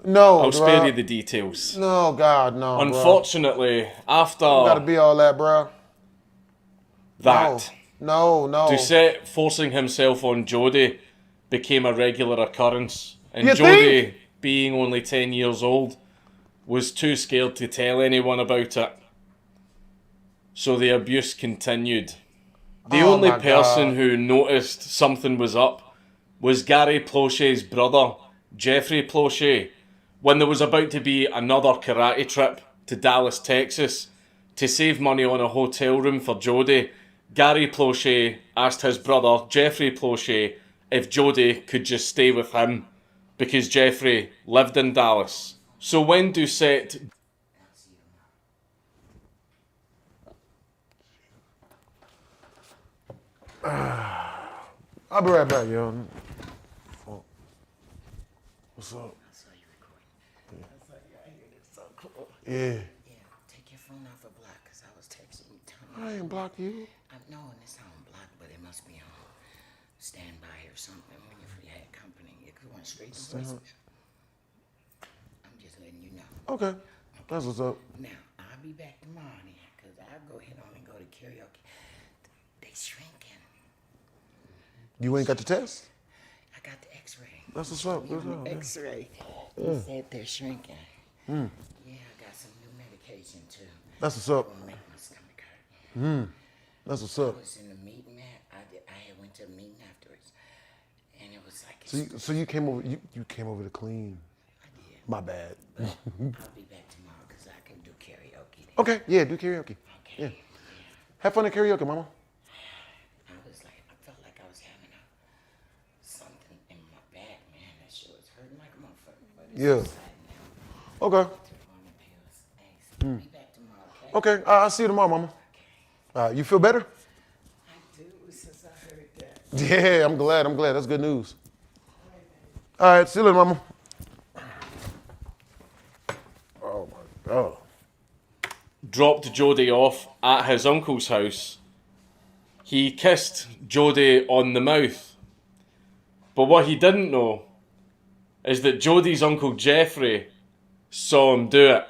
No, I'll spare bruh. you the details. No, God, no. bruh. Unfortunately, after You gotta be all that, bro. that, No. Doucette forcing himself on Jodie became a regular occurrence. And You Jodie, think? being only 10 years old, was too scared to tell anyone about it. So the abuse continued. The Oh only my person God. who noticed something was up was Gary Plauchet's brother, Jeffrey Plauchet, when there was about to be another karate trip to Dallas, Texas. To save money on a hotel room for Jodie, Gary Plauchet asked his brother, Jeffrey Plauchet, if Jodie could just stay with him, because Jeffrey lived in Dallas. So when Doucette... I'll be right back, yo. Oh. What's up? Yeah. Take your phone off of block, because I was texting you. I ain't blocked you. I know, and it's on block, but it must be on standby or something when you had company. It went straight to voicemail. I'm just letting you know. Okay. That's what's up. Now, I'll be back tomorrow then, because I'll go ahead on and go to karaoke. They shrinking. You ain't got the test? I got the x-ray. That's what's up. What's up? X-ray. Yeah. He said they're shrinking. Mm. Yeah, I got some new medication too. That's what's up. It'll make my stomach hurt. That's what's up. I was in the meeting, man. I had went to a meeting afterwards, and it was like. So you came over. You came over to clean. I did. My bad. But I'll be back tomorrow because I can do karaoke. Then. Okay. Yeah. Do karaoke. Okay. Yeah. Have fun at karaoke, mama. I was like, I felt like I was having something in my back, man. That shit was hurting like a motherfucker. But it's Yeah. subsiding now. Okay. Metformin pills. Thanks. I'll be back tomorrow, okay? Okay. I'll see you tomorrow, mama. You feel better? I do, since I heard that. Yeah. I'm glad. That's good news. All right. See you later, mama. Oh my God. dropped Jodie off at his uncle's house, he kissed Jodie on the mouth. But what he didn't know is that Jodie's uncle Jeffrey saw him do it.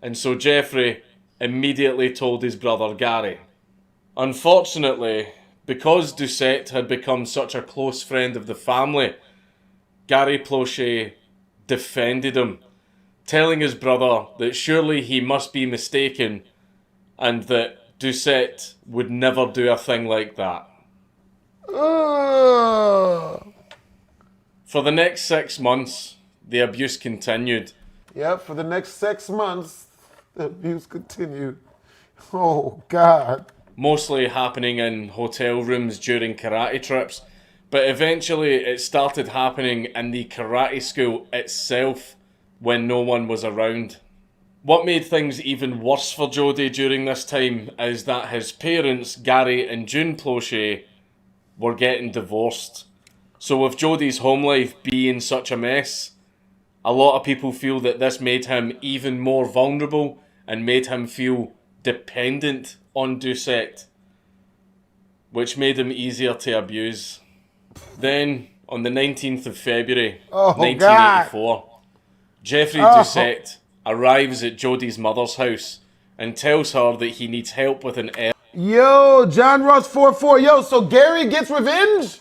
And so Jeffrey immediately told his brother Gary. Unfortunately, because Doucette had become such a close friend of the family, Gary Plauchet defended him, telling his brother that surely he must be mistaken and that Doucette would never do a thing like that. For the next 6 months, the abuse continued. Yep, for the next 6 months, the abuse continued. Oh, God. Mostly happening in hotel rooms during karate trips, but eventually it started happening in the karate school itself when no one was around. What made things even worse for Jodie during this time is that his parents, Gary and June Plauchet, were getting divorced. So with Jodie's home life being such a mess, a lot of people feel that this made him even more vulnerable and made him feel dependent on Doucette, which made him easier to abuse. Then, on the 19th of February, 1984, Jeffrey Doucette arrives at Jodie's mother's house and tells her that he needs help with an Yo, John Ross 44. Yo, so Gary gets revenge?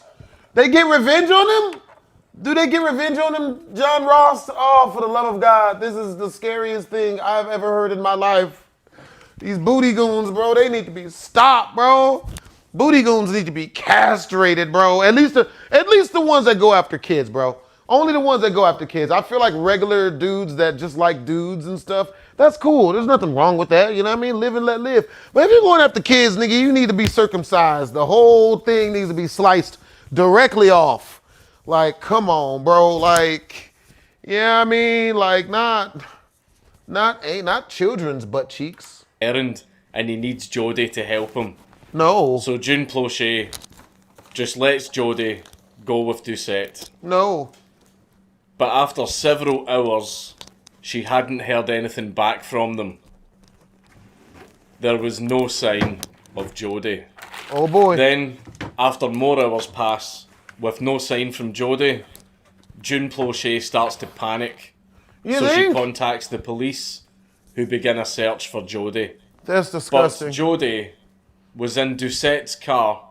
They get revenge on him? Do they get revenge on him, John Ross? Oh, for the love of God, this is the scariest thing I've ever heard in my life. These booty goons, bro, they need to be stopped, bro. Booty goons need to be castrated, bro. At least the ones that go after kids, bro. Only the ones that go after kids. I feel like regular dudes that just like dudes and stuff, that's cool. There's nothing wrong with that. You know what I mean? Live and let live. But if you're going after kids, nigga, you need to be circumcised. The whole thing needs to be sliced directly off. Like, come on, bro. Like, yeah, I mean, like, not children's butt cheeks. errand, and he needs Jodie to help him. No. So June Plauchet just lets Jodie go with Doucette. No. But after several hours, she hadn't heard anything back from them. There was no sign of Jodie. Oh boy. Then, After more hours pass with no sign from Jodie, June Plauché starts to panic. You so think? she contacts the police, who begin a search for Jodie. That's disgusting. But Jodie was in Doucette's car,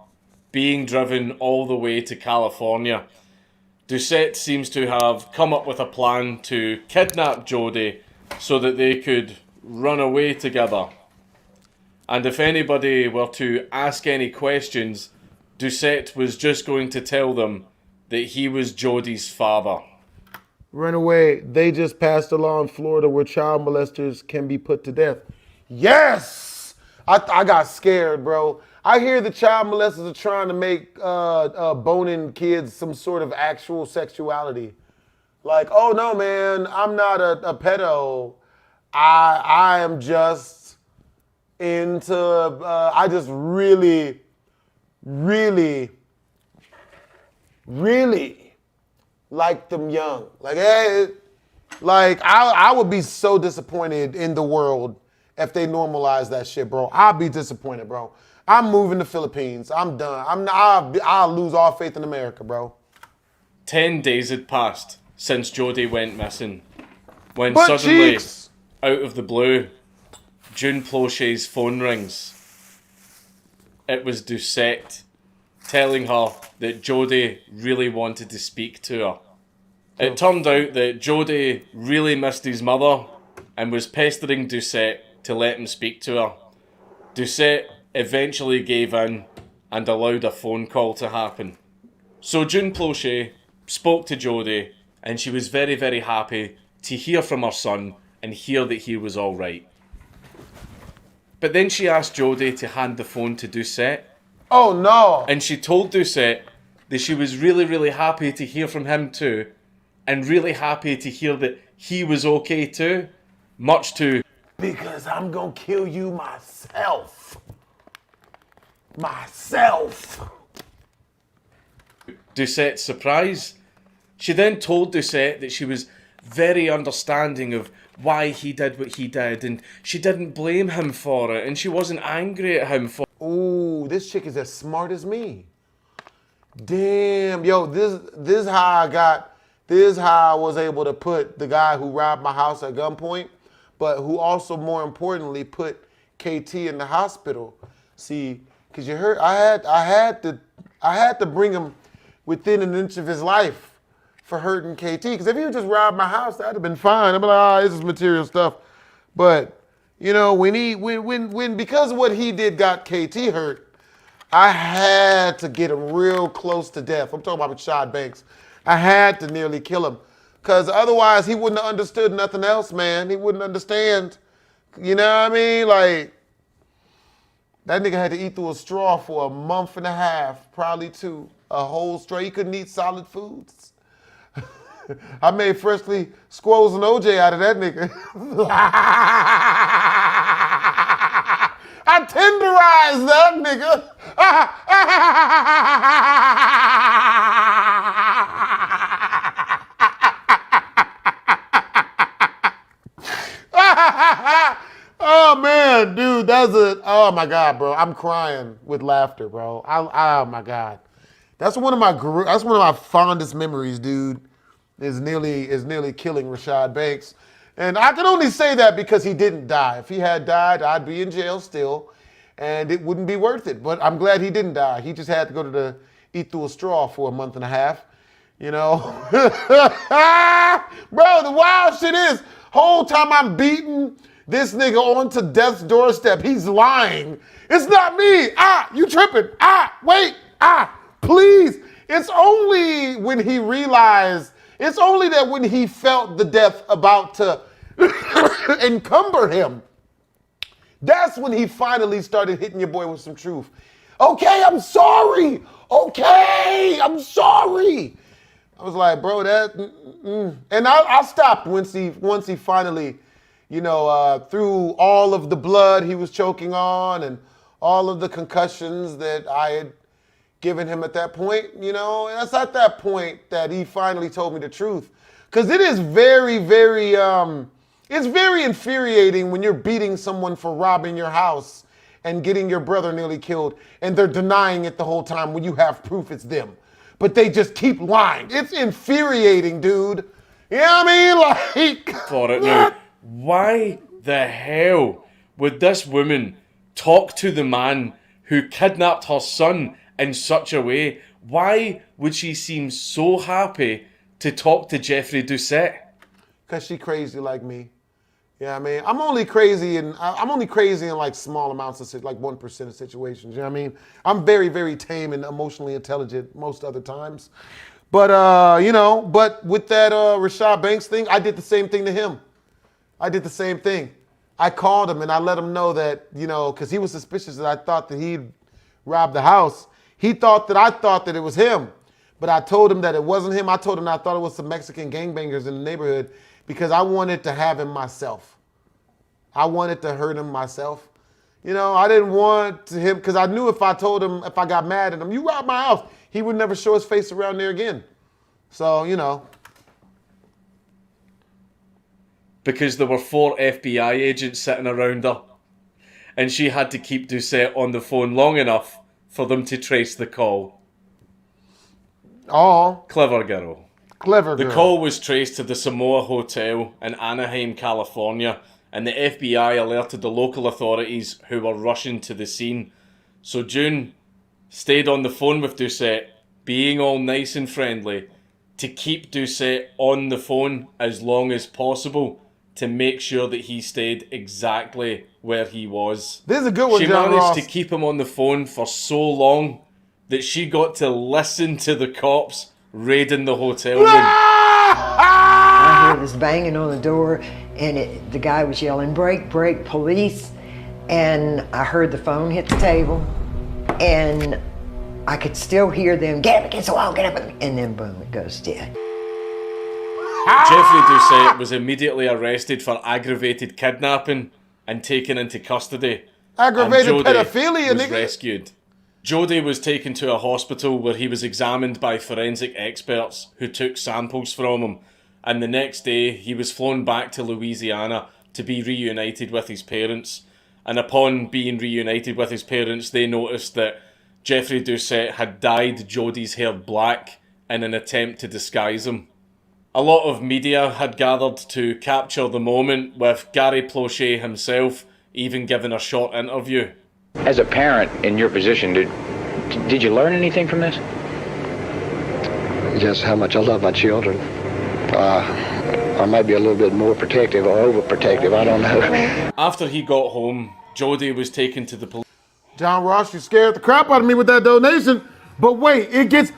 being driven all the way to California. Doucette seems to have come up with a plan to kidnap Jodie so that they could run away together. And if anybody were to ask any questions, Doucette was just going to tell them that he was Jodie's father. Run away. They just passed a law in Florida where child molesters can be put to death. Yes! I got scared, bro. I hear the child molesters are trying to make boning kids some sort of actual sexuality. Like, oh no, man, I'm not a pedo. I am just into, I just really like them young. Like, hey, like I would be so disappointed in the world if they normalize that shit, bro. I'll be disappointed, bro. I'm moving to Philippines. I'm done. I'll lose all faith in America, bro. 10 days had passed since Jodie went missing, when Butt suddenly, cheeks. out of the blue, June Plauché's phone rings. It was Doucette telling her that Jodie really wanted to speak to her. It turned out that Jodie really missed his mother and was pestering Doucette to let him speak to her. Doucette eventually gave in and allowed a phone call to happen. So June Plauché spoke to Jodie, and she was very, very happy to hear from her son and hear that he was alright. But then she asked Jodie to hand the phone to Doucette. Oh no! And she told Doucette that she was really, really happy to hear from him too, and really happy to hear that he was okay too, much to... Because I'm gonna kill you myself. Myself. Doucette's surprise. She then told Doucette that she was very understanding of why he did what he did, and she didn't blame him for it, and she wasn't angry at him for... Ooh, this chick is as smart as me. Damn, yo, this is how I was able to put the guy who robbed my house at gunpoint, but who also, more importantly, put KT in the hospital. See, because you heard, I had to bring him within an inch of his life for hurting KT. Because if he would just robbed my house, that'd have been fine. I'd be like, this is material stuff. But you know, when because of what he did got KT hurt, I had to get him real close to death. I'm talking about Rashad Banks. I had to nearly kill him. Because otherwise he wouldn't have understood nothing else, man. He wouldn't understand. You know what I mean? Like, that nigga had to eat through a straw for a month and a half, probably two. A whole straw. He couldn't eat solid foods. I made freshly squoze and OJ out of that nigga. I tenderized that nigga. Oh man, dude, oh my God, bro. I'm crying with laughter, bro. Oh my God. That's one of my fondest memories, dude. Is nearly killing Rashad Banks. And I can only say that because he didn't die. If he had died, I'd be in jail still, and it wouldn't be worth it. But I'm glad he didn't die. He just had to go to eat through a straw for a month and a half, you know? Bro, the wild shit is, whole time I'm beating this nigga onto death's doorstep, he's lying. It's not me. You tripping. Wait. Please. It's only when he realized, it's only that when he felt the death about to encumber him, that's when he finally started hitting your boy with some truth. Okay, I'm sorry. Okay, I'm sorry. I was like, bro, and I stopped once he finally, you know, through all of the blood he was choking on and all of the concussions that I had given him at that point, you know, and that's at that point that he finally told me the truth. Because it is very, very, it's very infuriating when you're beating someone for robbing your house and getting your brother nearly killed, and they're denying it the whole time when you have proof it's them. But they just keep lying. It's infuriating, dude. You know what I mean? Like, for it now. Why the hell would this woman talk to the man who kidnapped her son in such a way? Why would she seem so happy to talk to Jeffrey Doucette? Because she crazy like me. Yeah, I mean, I'm only crazy in like small amounts of like 1% of situations. You know what I mean? I'm very, very tame and emotionally intelligent most other times. But you know, but with that Rashad Banks thing, I did the same thing to him. I did the same thing. I called him and I let him know that, you know, because he was suspicious that I thought that he'd robbed the house. He thought that I thought that it was him. But I told him that it wasn't him. I told him that I thought it was some Mexican gangbangers in the neighborhood because I wanted to have him myself. I wanted to hurt him myself. You know, I didn't want him, because I knew if I told him, if I got mad at him, you robbed my house, he would never show his face around there again. So, you know. Because there were 4 FBI agents sitting around her. And she had to keep Doucette on the phone long enough for them to trace the call. Oh. Clever girl. Clever girl. The call was traced to the Samoa Hotel in Anaheim, California, and the FBI alerted the local authorities who were rushing to the scene. So June stayed on the phone with Doucette, being all nice and friendly, to keep Doucette on the phone as long as possible to make sure that he stayed exactly where he was. This is a good one, She John managed Ross. to keep him on the phone for so long that she got to listen to the cops raiding the hotel room. I heard this banging on the door, and the guy was yelling, "Break, break, police!" And I heard the phone hit the table, and I could still hear them, "Get up against the wall, get up!" And then boom, it goes dead. Jeffrey Doucette was immediately arrested for aggravated kidnapping and taken into custody. Aggravated and Jody pedophilia, was nigga. rescued. Jody was taken to a hospital where he was examined by forensic experts who took samples from him, and the next day he was flown back to Louisiana to be reunited with his parents. And upon being reunited with his parents, they noticed that Jeffrey Doucette had dyed Jody's hair black in an attempt to disguise him. A lot of media had gathered to capture the moment, with Gary Plauché himself even giving a short interview. As a parent in your position, did you learn anything from this? Just how much I love my children. I might be a little bit more protective or overprotective, I don't know. After he got home, Jody was taken to the police. John Ross, you scared the crap out of me with that donation. But wait, it gets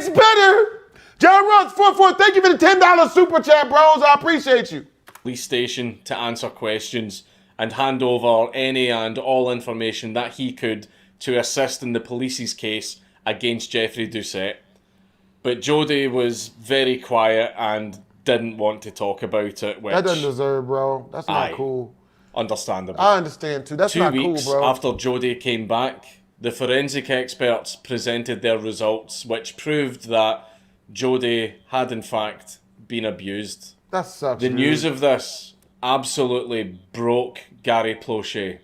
better. John Ross, 44, thank you for the $10 super chat, bros. I appreciate you. Police station to answer questions and hand over any and all information that he could to assist in the police's case against Jeffrey Doucette. But Jody was very quiet and didn't want to talk about it. Which, That doesn't deserve, bro. That's not cool. Understandable. I understand too. That's 2 not weeks cool, bro. after Jody came back, the forensic experts presented their results, which proved that Jody had in fact been abused. That sucks. The dude. news of this absolutely broke Gary Plauché.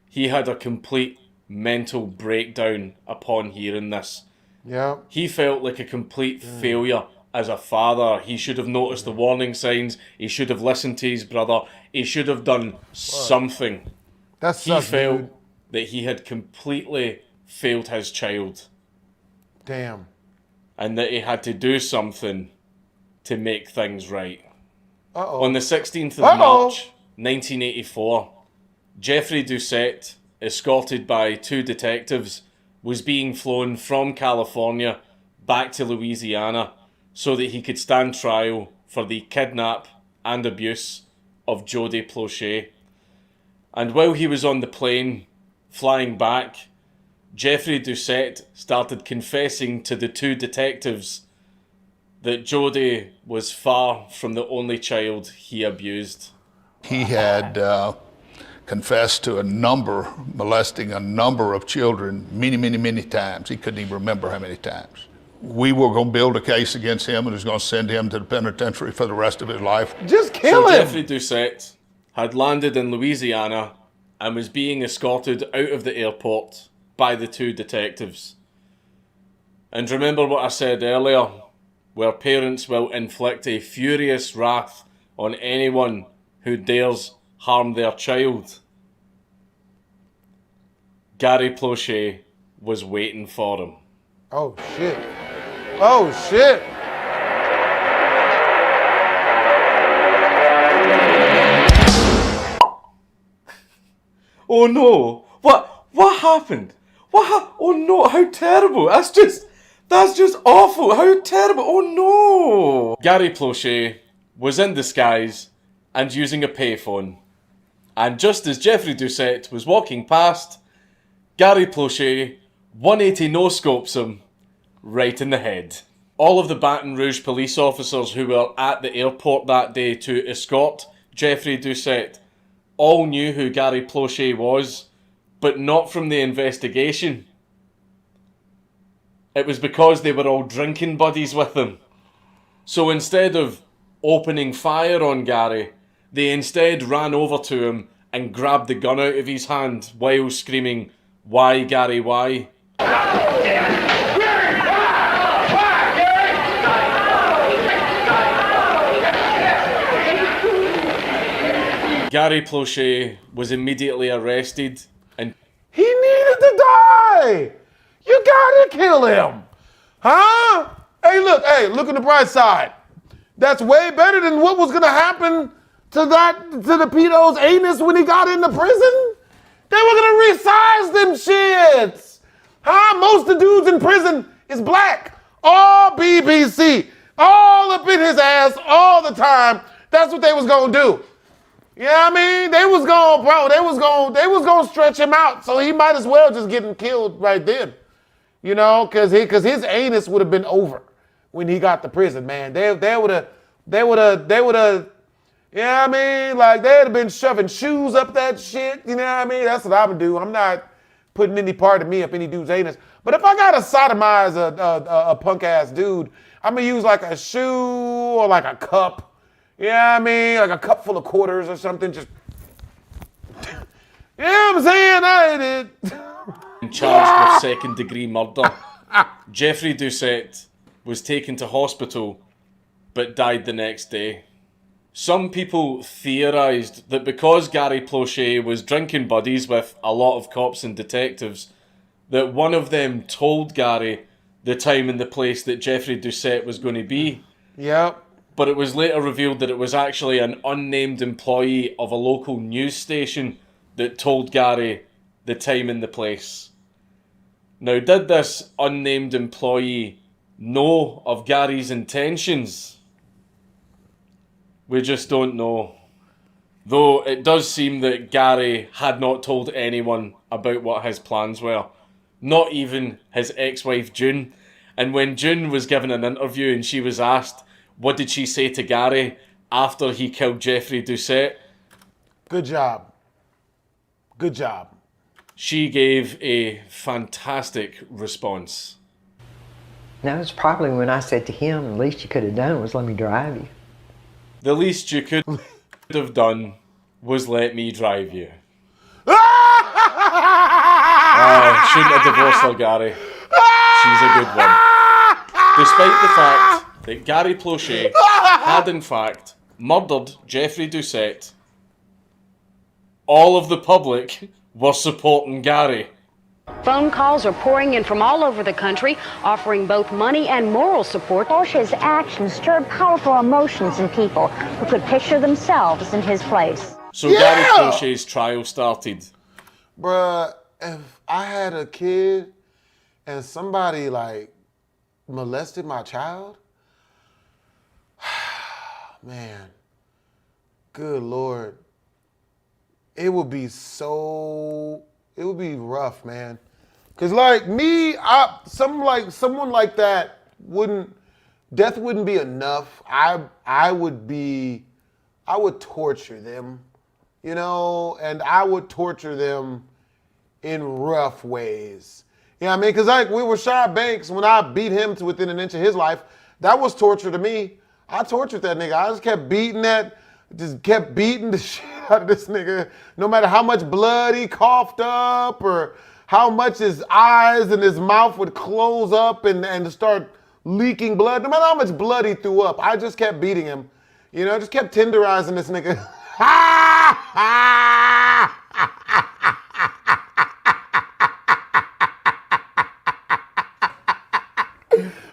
He had a complete mental breakdown upon hearing this. Yeah. He felt like a complete failure as a father. He should have noticed the warning signs. He should have listened to his brother. He should have done something. That He sucks, felt dude. that he had completely failed his child. Damn. And that he had to do something to make things right. Uh-oh. On the 16th of Uh-oh. March, 1984, Jeffrey Doucette, escorted by 2 detectives, was being flown from California back to Louisiana so that he could stand trial for the kidnap and abuse of Jody Plauché. And while he was on the plane flying back, Jeffrey Doucette started confessing to the 2 detectives that Jody was far from the only child he abused. He had confessed to molesting a number of children many times. He couldn't even remember how many times. We were going to build a case against him and was going to send him to the penitentiary for the rest of his life. Just kill so him. Jeffrey Doucette had landed in Louisiana and was being escorted out of the airport by the two detectives. And remember what I said earlier, where parents will inflict a furious wrath on anyone who dares harm their child. Gary Plauché was waiting for him. Oh shit. Oh shit. Oh no! What happened? Oh no! How terrible! That's just awful! How terrible! Oh no! Gary Plauché was in disguise and using a payphone, and just as Jeffrey Doucette was walking past, Gary Plauché 180 no-scopes him right in the head. All of the Baton Rouge police officers who were at the airport that day to escort Jeffrey Doucette all knew who Gary Plauché was, but not from the investigation. It was because they were all drinking buddies with him. So instead of opening fire on Gary, they instead ran over to him and grabbed the gun out of his hand while screaming, "Why, Gary, why?" Gary Plauché was immediately arrested and he needed to die. You gotta kill him. Huh? Hey, look at the bright side. That's way better than what was gonna happen to the pedo's anus when he got into prison. They were gonna resize them shits. Huh? Most of the dudes in prison is black. All BBC. All up in his ass all the time. That's what they was gonna do. You know what I mean? They was gonna stretch him out, so he might as well just get him killed right then. You know, cause his anus would have been over when he got to prison, man. They would have, you know what I mean? Like they'd have been shoving shoes up that shit, you know what I mean? That's what I would do. I'm not putting any part of me up any dude's anus. But if I gotta sodomize a punk ass dude, I'm gonna use like a shoe or like a cup. You know what I mean? Like a cup full of quarters or something. Just, you know what I'm saying? I did. Charged with second-degree murder. Jeffrey Doucette was taken to hospital, but died the next day. Some people theorised that because Gary Plauché was drinking buddies with a lot of cops and detectives, that one of them told Gary the time and the place that Jeffrey Doucette was going to be. Yep. But it was later revealed that it was actually an unnamed employee of a local news station that told Gary the time and the place. Now, did this unnamed employee know of Gary's intentions? We just don't know. Though it does seem that Gary had not told anyone about what his plans were. Not even his ex-wife June. And when June was given an interview and she was asked, what did she say to Gary after he killed Jeffrey Doucette? Good job. Good job. She gave a fantastic response. That was probably when I said to him, the least you could have done was let me drive you. The least you could have done was let me drive you. Shouldn't have divorced her, Gary. She's a good one. Despite the fact that Gary Plauché had in fact murdered Jeffrey Doucette, all of the public were supporting Gary. Phone calls are pouring in from all over the country, offering both money and moral support. Plauché's actions stirred powerful emotions in people who could picture themselves in his place. So Gary Plauché's trial started. Bruh, if I had a kid and somebody like molested my child, man, good Lord. It would be rough, man. Cause like me, someone like that death wouldn't be enough. I would torture them, you know, and I would torture them in rough ways. You know what I mean? Cause like with Rashad Banks, when I beat him to within an inch of his life, that was torture to me. I tortured that nigga. I just kept beating the shit out of this nigga. No matter how much blood he coughed up or how much his eyes and his mouth would close up and start leaking blood. No matter how much blood he threw up, I just kept beating him. You know, just kept tenderizing this nigga.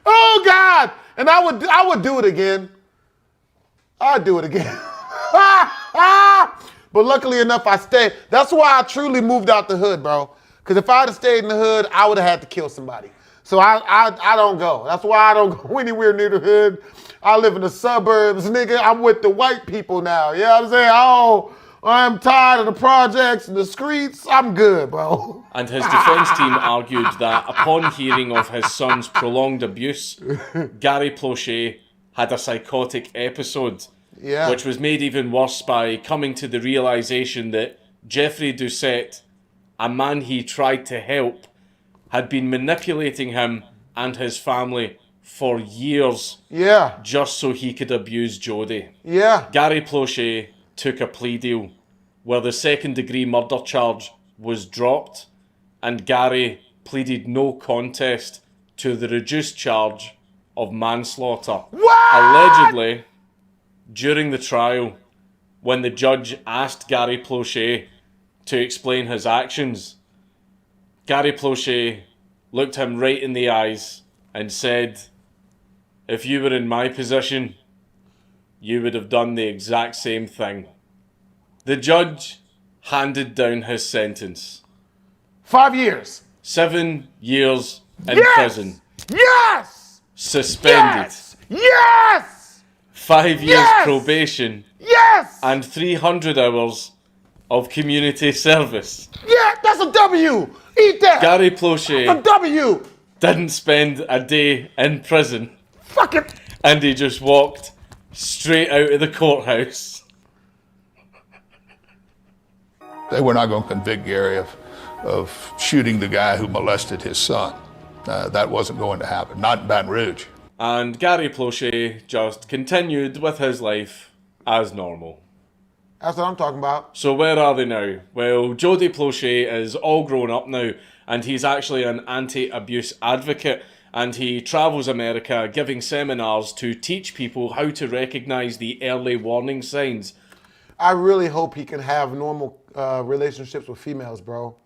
Oh God! And I would do it again. I'd do it again. But luckily enough, I stayed. That's why I truly moved out the hood, bro. Because if I'd have stayed in the hood, I would have had to kill somebody. So I don't go. That's why I don't go anywhere near the hood. I live in the suburbs, nigga. I'm with the white people now. You know what I'm saying? Oh, I'm tired of the projects and the streets. I'm good, bro. And his defense team argued that upon hearing of his son's prolonged abuse, Gary Plauché had a psychotic episode, which was made even worse by coming to the realization that Jeffrey Doucette, a man he tried to help, had been manipulating him and his family for years, just so he could abuse Jodie. Gary Plauché took a plea deal where the second-degree murder charge was dropped, and Gary pleaded no contest to the reduced charge of manslaughter. Allegedly, during the trial, when the judge asked Gary Plauché to explain his actions, Gary Plauché looked him right in the eyes and said, "If you were in my position, you would have done the exact same thing." The judge handed down his sentence. 5 years. 7 years in prison. Yes! Suspended. Yes! 5 years probation. Yes! And 300 hours of community service. Yeah, that's a W! Eat that! Gary Plauché That's a W! didn't spend a day in prison. Fuck it! And he just walked straight out of the courthouse. They were not going to convict Gary of shooting the guy who molested his son. That wasn't going to happen, not in Baton Rouge. And Gary Plauché just continued with his life as normal. That's what I'm talking about. So where are they now? Well, Jodie Plauché is all grown up now, and he's actually an anti-abuse advocate, and he travels America giving seminars to teach people how to recognize the early warning signs. I really hope he can have normal relationships with females, bro.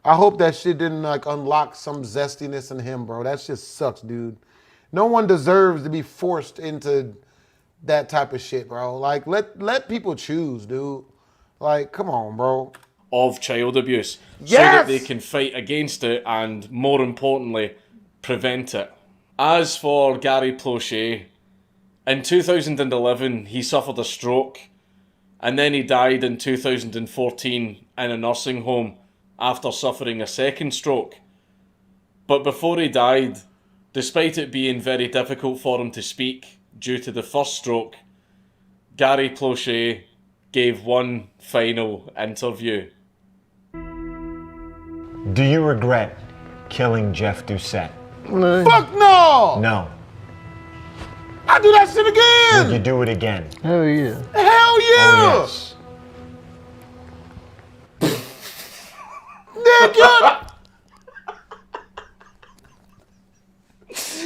I hope that shit didn't like unlock some zestiness in him, bro. That shit sucks, dude. No one deserves to be forced into that type of shit, bro. Like, let people choose, dude. Like, come on, bro. Of child abuse. Yes! So that they can fight against it and, more importantly, prevent it. As for Gary Plauché, in 2011, he suffered a stroke, and then he died in 2014 in a nursing home after suffering a second stroke. But before he died, despite it being very difficult for him to speak due to the first stroke, Gary Plauché gave one final interview. Do you regret killing Jeff Doucette? Fuck no! No. I do that shit again! Would you do it again? Hell yeah. Hell yeah! Oh, yes. Nigga!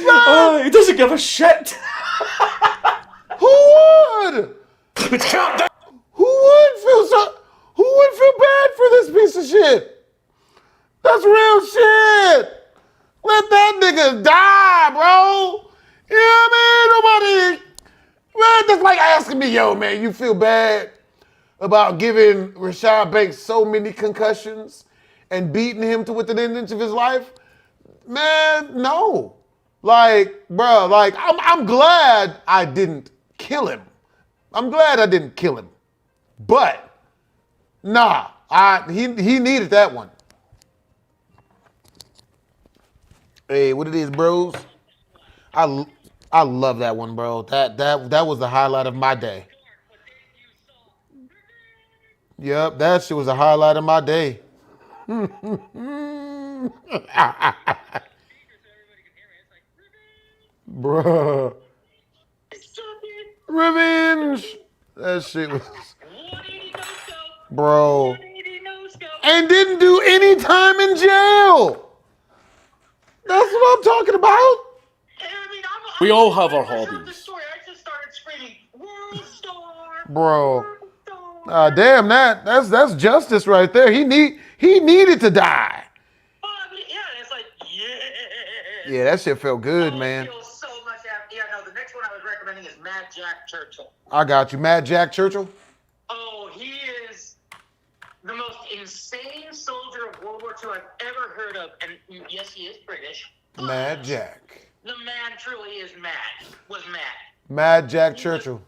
Oh, he doesn't give a shit! Who would? Who would feel bad for this piece of shit? That's real shit! Let that nigga die, bro! You know what I mean? Nobody... Man, that's like asking me, yo, man, you feel bad about giving Rashad Banks so many concussions and beating him to within an inch of his life? Man, no. Like, bro, like, I'm glad I didn't kill him. I'm glad I didn't kill him. But, nah, he needed that one. Hey, what it is, bros? I love that one, bro. That was the highlight of my day. Yep, that shit was the highlight of my day. Bruh. Revenge! That shit was... Bro. And didn't do any time in jail. That's what I'm talking about. We all have our hobbies. Bro. Damn, that's justice right there. He needed to die. Yeah, that shit felt good, man. So much after, the next one I was recommending is Mad Jack Churchill. I got you. Mad Jack Churchill? Oh, he is the most insane soldier of World War II I've ever heard of. And yes, he is British. Mad Jack. The man truly is mad. Was mad. Mad Jack Churchill.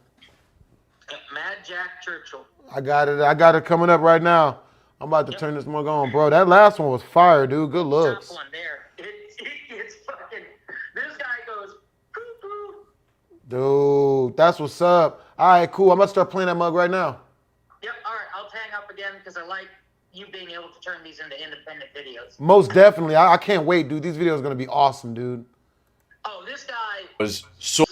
Mad Jack Churchill. I got it coming up right now. I'm about to turn this mug on. Bro, that last one was fire, dude. Good looks. Top one there. It's fucking, this guy goes, cuckoo. Dude, that's what's up. All right, cool. I'm about to start playing that mug right now. Yep, all right. I'll hang up again because I like you being able to turn these into independent videos. Most definitely. I can't wait, dude. These videos are going to be awesome, dude. Oh, this guy was so...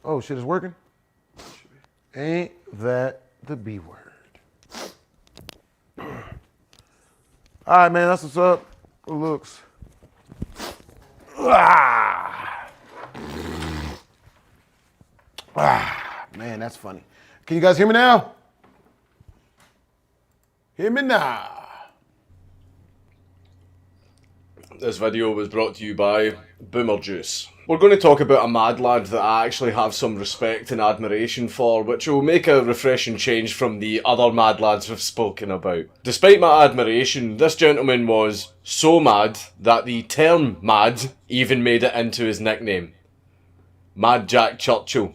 Oh, shit is working? Ain't that the B word? All right, man, that's what's up. Good looks. Man, that's funny. Can you guys hear me now? Hear me now. This video was brought to you by Boomer Juice. We're going to talk about a mad lad that I actually have some respect and admiration for, which will make a refreshing change from the other mad lads we've spoken about. Despite my admiration, this gentleman was so mad that the term mad even made it into his nickname. Mad Jack Churchill.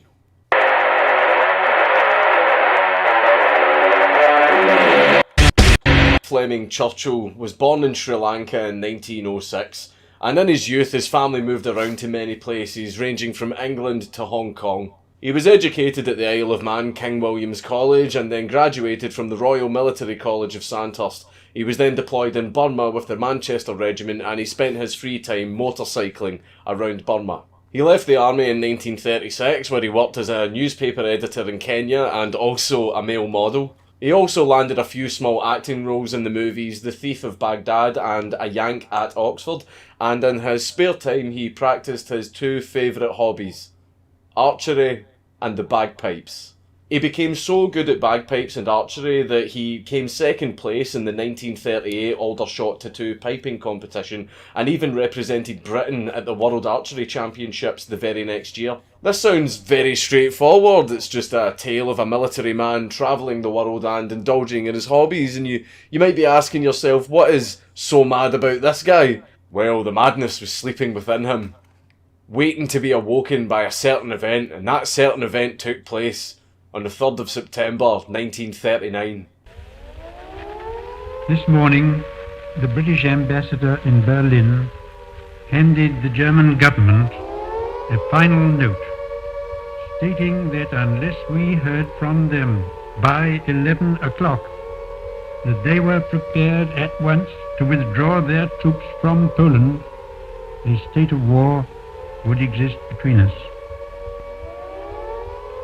Fleming Churchill was born in Sri Lanka in 1906, and in his youth his family moved around to many places, ranging from England to Hong Kong. He was educated at the Isle of Man King William's College and then graduated from the Royal Military College of Sandhurst. He was then deployed in Burma with the Manchester Regiment, and he spent his free time motorcycling around Burma. He left the army in 1936, where he worked as a newspaper editor in Kenya and also a male model. He also landed a few small acting roles in the movies The Thief of Baghdad and A Yank at Oxford, and in his spare time he practised his two favourite hobbies, archery and the bagpipes. He became so good at bagpipes and archery that he came second place in the 1938 Aldershot Tattoo piping competition and even represented Britain at the World Archery Championships the very next year. This sounds very straightforward. It's just a tale of a military man travelling the world and indulging in his hobbies, and you might be asking yourself, what is so mad about this guy? Well, the madness was sleeping within him, waiting to be awoken by a certain event, and that certain event took place on the 3rd of September 1939. This morning, the British ambassador in Berlin handed the German government a final note stating that unless we heard from them by 11 o'clock, that they were prepared at once to withdraw their troops from Poland, a state of war would exist between us.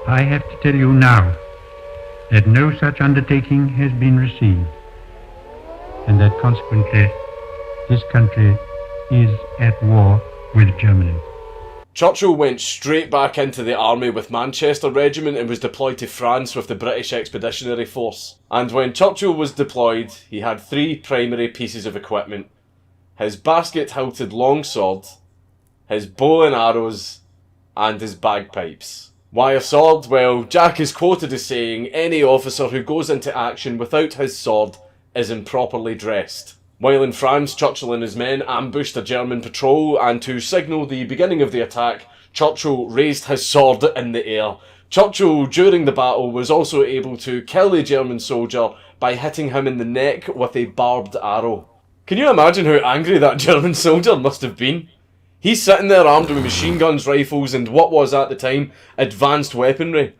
I have to tell you now that no such undertaking has been received, and that consequently this country is at war with Germany. Churchill went straight back into the army with Manchester Regiment and was deployed to France with the British Expeditionary Force. And when Churchill was deployed, he had three primary pieces of equipment: his basket-hilted longsword, his bow and arrows, and his bagpipes. Why a sword? Well, Jack is quoted as saying, "Any officer who goes into action without his sword is improperly dressed." While in France, Churchill and his men ambushed a German patrol, and to signal the beginning of the attack, Churchill raised his sword in the air. Churchill, during the battle, was also able to kill the German soldier by hitting him in the neck with a barbed arrow. Can you imagine how angry that German soldier must have been? He's sitting there armed with machine guns, rifles, and what was at the time advanced weaponry.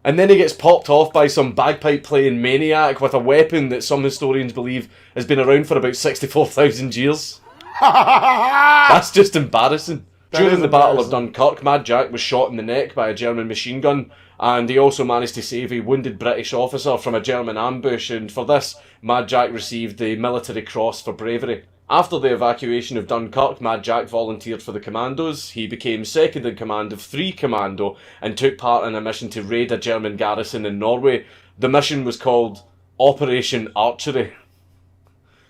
And then he gets popped off by some bagpipe-playing maniac with a weapon that some historians believe has been around for about 64,000 years. That's just embarrassing. During the Battle of Dunkirk, Mad Jack was shot in the neck by a German machine gun, and he also managed to save a wounded British officer from a German ambush, and for this, Mad Jack received the Military Cross for bravery. After the evacuation of Dunkirk, Mad Jack volunteered for the Commandos. He became second in command of 3 Commando and took part in a mission to raid a German garrison in Norway. The mission was called Operation Archery.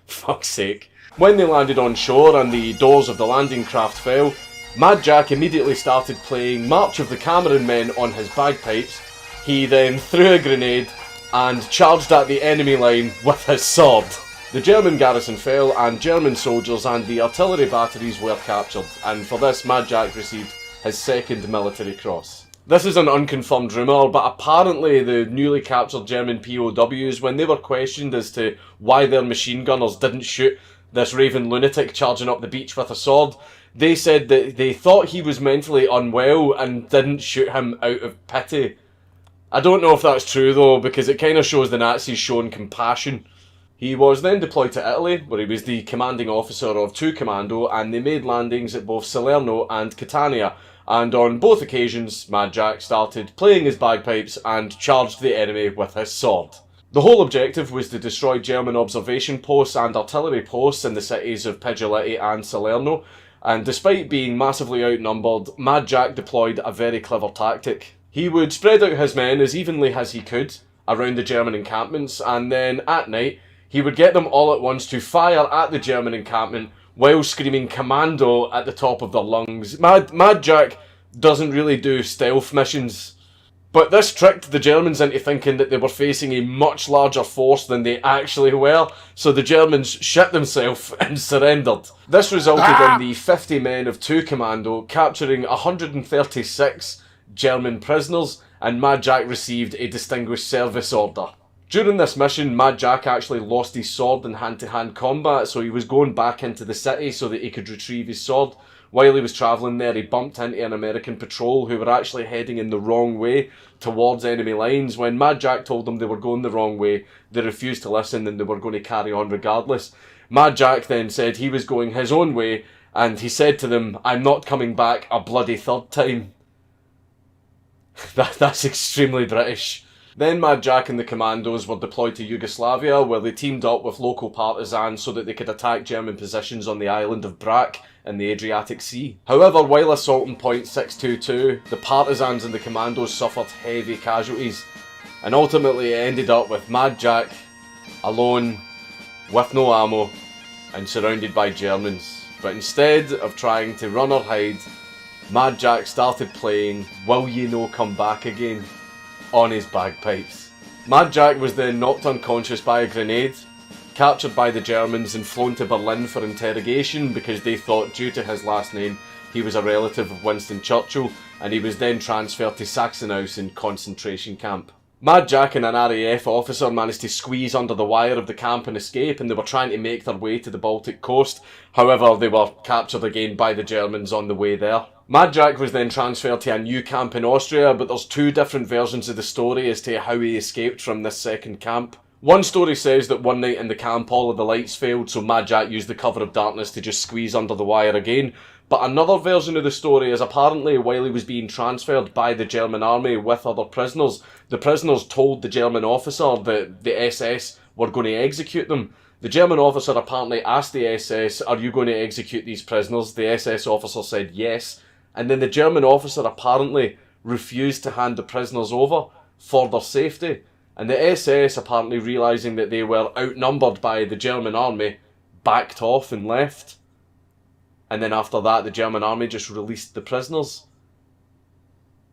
Fuck's sake. When they landed on shore and the doors of the landing craft fell, Mad Jack immediately started playing March of the Cameron Men on his bagpipes. He then threw a grenade and charged at the enemy line with his sword. The German garrison fell, and German soldiers and the artillery batteries were captured, and for this Mad Jack received his second military cross. This is an unconfirmed rumour, but apparently the newly captured German POWs, when they were questioned as to why their machine gunners didn't shoot this raving lunatic charging up the beach with a sword, they said that they thought he was mentally unwell and didn't shoot him out of pity. I don't know if that's true though, because it kind of shows the Nazis showing compassion. He was then deployed to Italy, where he was the commanding officer of 2 Commando, and they made landings at both Salerno and Catania, and on both occasions Mad Jack started playing his bagpipes and charged the enemy with his sword. The whole objective was to destroy German observation posts and artillery posts in the cities of Pigliatti and Salerno, and despite being massively outnumbered, Mad Jack deployed a very clever tactic. He would spread out his men as evenly as he could around the German encampments, and then at night he would get them all at once to fire at the German encampment while screaming "Commando" at the top of their lungs. Mad Jack doesn't really do stealth missions, but this tricked the Germans into thinking that they were facing a much larger force than they actually were, so the Germans shit themselves and surrendered. This resulted in the 50 men of 2 Commando capturing 136 German prisoners, and Mad Jack received a Distinguished Service Order. During this mission, Mad Jack actually lost his sword in hand-to-hand combat, so he was going back into the city so that he could retrieve his sword. While he was travelling there, he bumped into an American patrol who were actually heading in the wrong way towards enemy lines. When Mad Jack told them they were going the wrong way, they refused to listen and they were going to carry on regardless. Mad Jack then said he was going his own way, and he said to them, "I'm not coming back a bloody third time." That's extremely British. Then Mad Jack and the commandos were deployed to Yugoslavia, where they teamed up with local partisans so that they could attack German positions on the island of Brac in the Adriatic Sea. However, while assaulting Point 622, the partisans and the commandos suffered heavy casualties, and ultimately it ended up with Mad Jack alone, with no ammo, and surrounded by Germans. But instead of trying to run or hide, Mad Jack started playing Will Ye No Come Back Again on his bagpipes. Mad Jack was then knocked unconscious by a grenade, captured by the Germans and flown to Berlin for interrogation because they thought, due to his last name, he was a relative of Winston Churchill, and he was then transferred to Sachsenhausen concentration camp. Mad Jack and an RAF officer managed to squeeze under the wire of the camp and escape, and they were trying to make their way to the Baltic coast. However, they were captured again by the Germans on the way there. Mad Jack was then transferred to a new camp in Austria, but there's two different versions of the story as to how he escaped from this second camp. One story says that one night in the camp all of the lights failed, so Mad Jack used the cover of darkness to just squeeze under the wire again. But another version of the story is apparently while he was being transferred by the German army with other prisoners, the prisoners told the German officer that the SS were going to execute them. The German officer apparently asked the SS, "Are you going to execute these prisoners?" The SS officer said yes, and then the German officer apparently refused to hand the prisoners over for their safety. And the SS, apparently realising that they were outnumbered by the German army, backed off and left. And then after that, the German army just released the prisoners.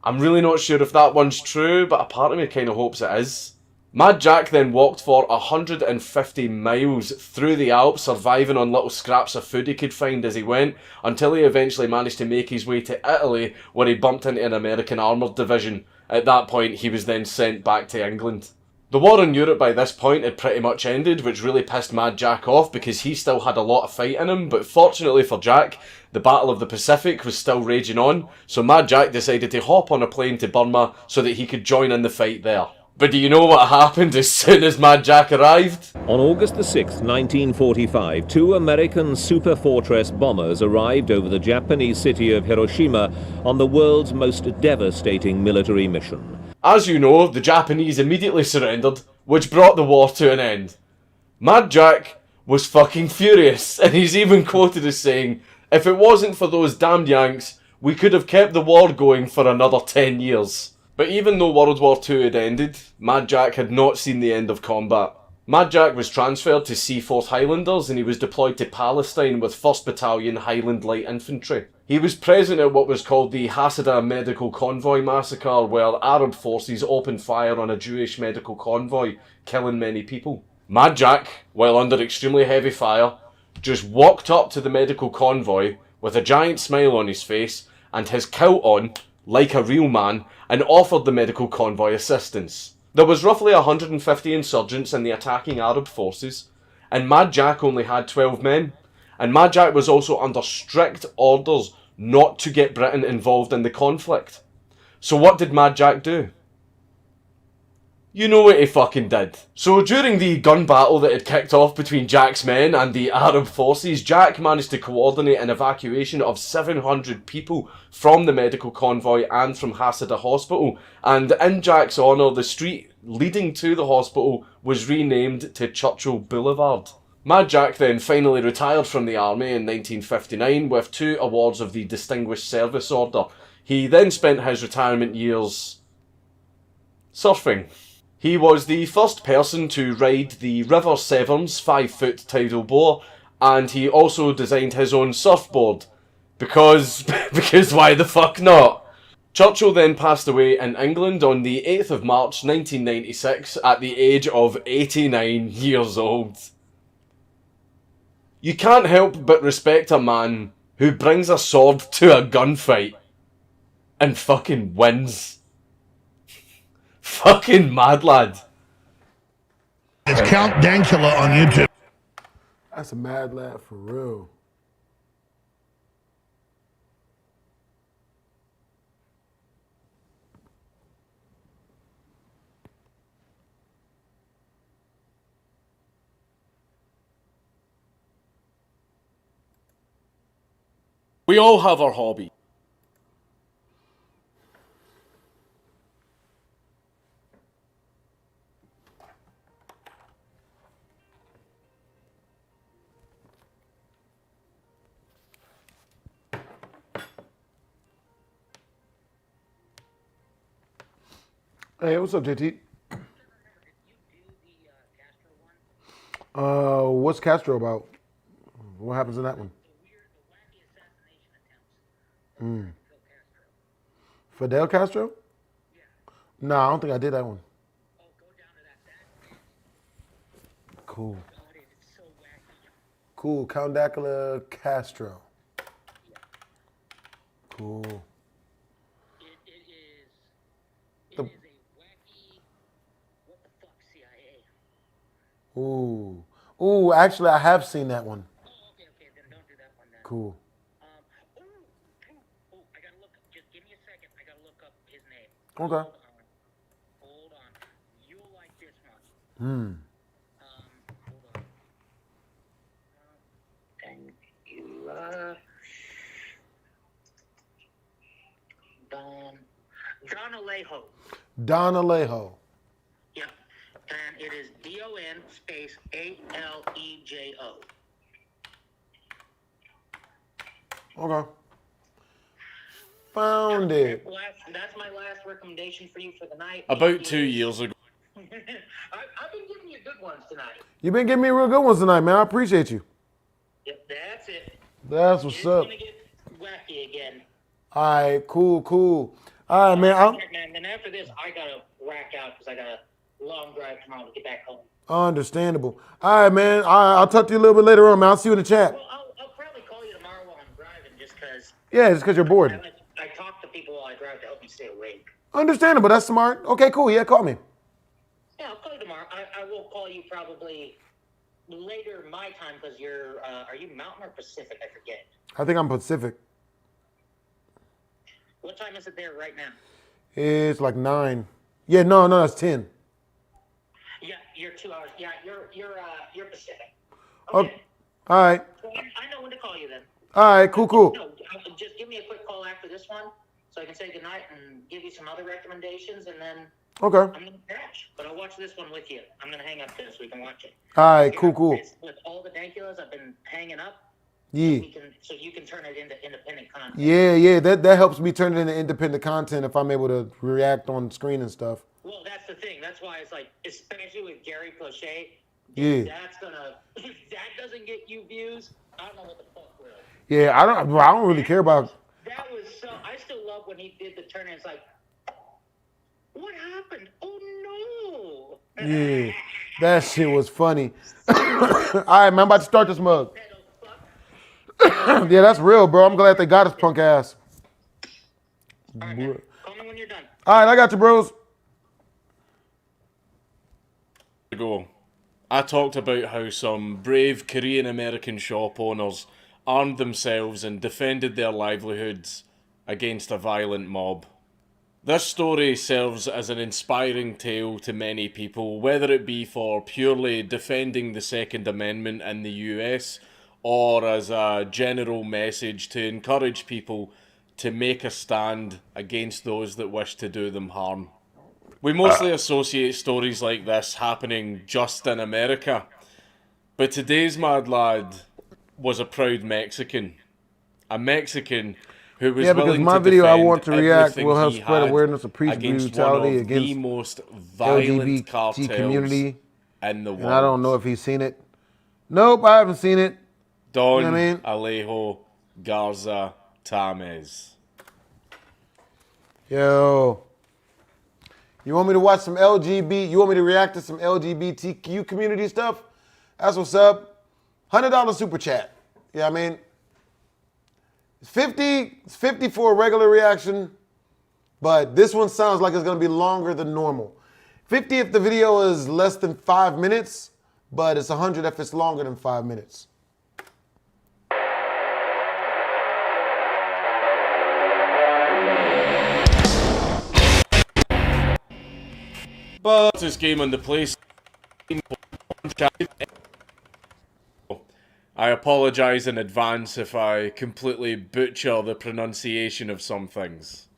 I'm really not sure if that one's true, but a part of me kind of hopes it is. Mad Jack then walked for 150 miles through the Alps, surviving on little scraps of food he could find as he went, until he eventually managed to make his way to Italy, where he bumped into an American armoured division. At that point, he was then sent back to England. The war in Europe by this point had pretty much ended, which really pissed Mad Jack off because he still had a lot of fight in him, but fortunately for Jack, the Battle of the Pacific was still raging on, so Mad Jack decided to hop on a plane to Burma so that he could join in the fight there. But do you know what happened as soon as Mad Jack arrived? On August the 6th, 1945, two American Super Fortress bombers arrived over the Japanese city of Hiroshima on the world's most devastating military mission. As you know, the Japanese immediately surrendered, which brought the war to an end. Mad Jack was fucking furious, and he's even quoted as saying, "If it wasn't for those damned Yanks, we could have kept the war going for another 10 years. But even though World War II had ended, Mad Jack had not seen the end of combat. Mad Jack was transferred to Seaforth Highlanders and he was deployed to Palestine with 1st Battalion Highland Light Infantry. He was present at what was called the Hasidah Medical Convoy Massacre, where Arab forces opened fire on a Jewish medical convoy, killing many people. Mad Jack, while under extremely heavy fire, just walked up to the medical convoy with a giant smile on his face and his coat on, like a real man, and offered the medical convoy assistance. There was roughly 150 insurgents in the attacking Arab forces, and Mad Jack only had 12 men. And Mad Jack was also under strict orders not to get Britain involved in the conflict. So what did Mad Jack do? You know what he fucking did. So during the gun battle that had kicked off between Jack's men and the Arab forces, Jack managed to coordinate an evacuation of 700 people from the medical convoy and from Hasidah Hospital, and in Jack's honour, the street leading to the hospital was renamed to Churchill Boulevard. Mad Jack then finally retired from the army in 1959 with 2 awards of the Distinguished Service Order. He then spent his retirement years surfing. He was the first person to ride the River Severn's 5-foot tidal bore, and he also designed his own surfboard. Because why the fuck not? Churchill then passed away in England on the 8th of March 1996 at the age of 89 years old. You can't help but respect a man who brings a sword to a gunfight and fucking wins. Fucking mad lad. It's Count Dankula on YouTube. That's a mad laugh for real. We all have our hobby. Hey, what's up, JT? What's Castro about? What happens in that one? Fidel Castro? No, I don't think I did that one. Cool. Cool. Count Dankula Castro. Cool. Ooh. Ooh, actually, I have seen that one. Cool. Okay. Don Alejo. Don Alejo. Yep. And it is DON space ALEJO. Okay. Found it. That's my last recommendation for you for the night. About 2 years ago. I've been giving you good ones tonight. You've been giving me real good ones tonight, man. I appreciate you. Yep, that's it. That's what's up. It's gonna get wacky again. All right, cool, cool. All right, man. Man, then after this, I gotta rack out because I got a long drive tomorrow to get back home. Understandable. All right, man. I'll talk to you a little bit later on, man. I'll see you in the chat. Well, I'll probably call you tomorrow while I'm driving just because. Yeah, just because you're bored. I talk to people while I drive to help me stay awake. Understandable. That's smart. Okay, cool. Yeah, call me. Yeah, I'll call you tomorrow. I will call you probably later my time because you're, are you Mountain or Pacific? I forget. I think I'm Pacific. What time is it there right now? It's like 9. Yeah, no, that's 10. Yeah, you're 2 hours. Yeah, you're Pacific. Okay. All right. Well, I know when to call you then. All right, cool. No, just give me a quick call after this one so I can say goodnight and give you some other recommendations and then Okay. I'm going to crash. But I'll watch this one with you. I'm going to hang up this so we can watch it. All right, cool. With all the Dankulas I've been hanging up. Yeah. So you can turn it into independent content. Yeah. That helps me turn it into independent content if I'm able to react on screen and stuff. Well, that's the thing. That's why it's like, especially with Gary Crochet. Yeah. That's gonna. If that doesn't get you views, I don't know what the fuck will. Yeah, I don't really care about. That was so. I still love when he did the turn. And it's like, what happened? Oh no. Yeah, that shit was funny. All right, man, I'm about to start this mug. Yeah, that's real, bro. I'm glad they got his punk ass. All right, man. Call me when you're done. All right, I got you, bros. Ago, I talked about how some brave Korean American shop owners armed themselves and defended their livelihoods against a violent mob. This story serves as an inspiring tale to many people, whether it be for purely defending the Second Amendment in the US or as a general message to encourage people to make a stand against those that wish to do them harm. We mostly associate stories like this happening just in America, but today's mad lad was a proud Mexican. A Mexican who was because willing my to video I defend want to react everything will help he spread had awareness of police against brutality one of against the most violent LGBT cartels community. in the world. And I don't know if he's seen it. Nope, I haven't seen it. Don You know what I mean? Alejo Garza Tamez. Yo. You want me to watch some LGBT? You want me to react to some LGBTQ community stuff? That's what's up. $100 super chat. You know what I mean? It's 50 for a regular reaction, but this one sounds like it's going to be longer than normal. 50 if the video is less than 5 minutes, but it's 100 if it's longer than 5 minutes. But this game on the place. I apologise in advance if I completely butcher the pronunciation of some things.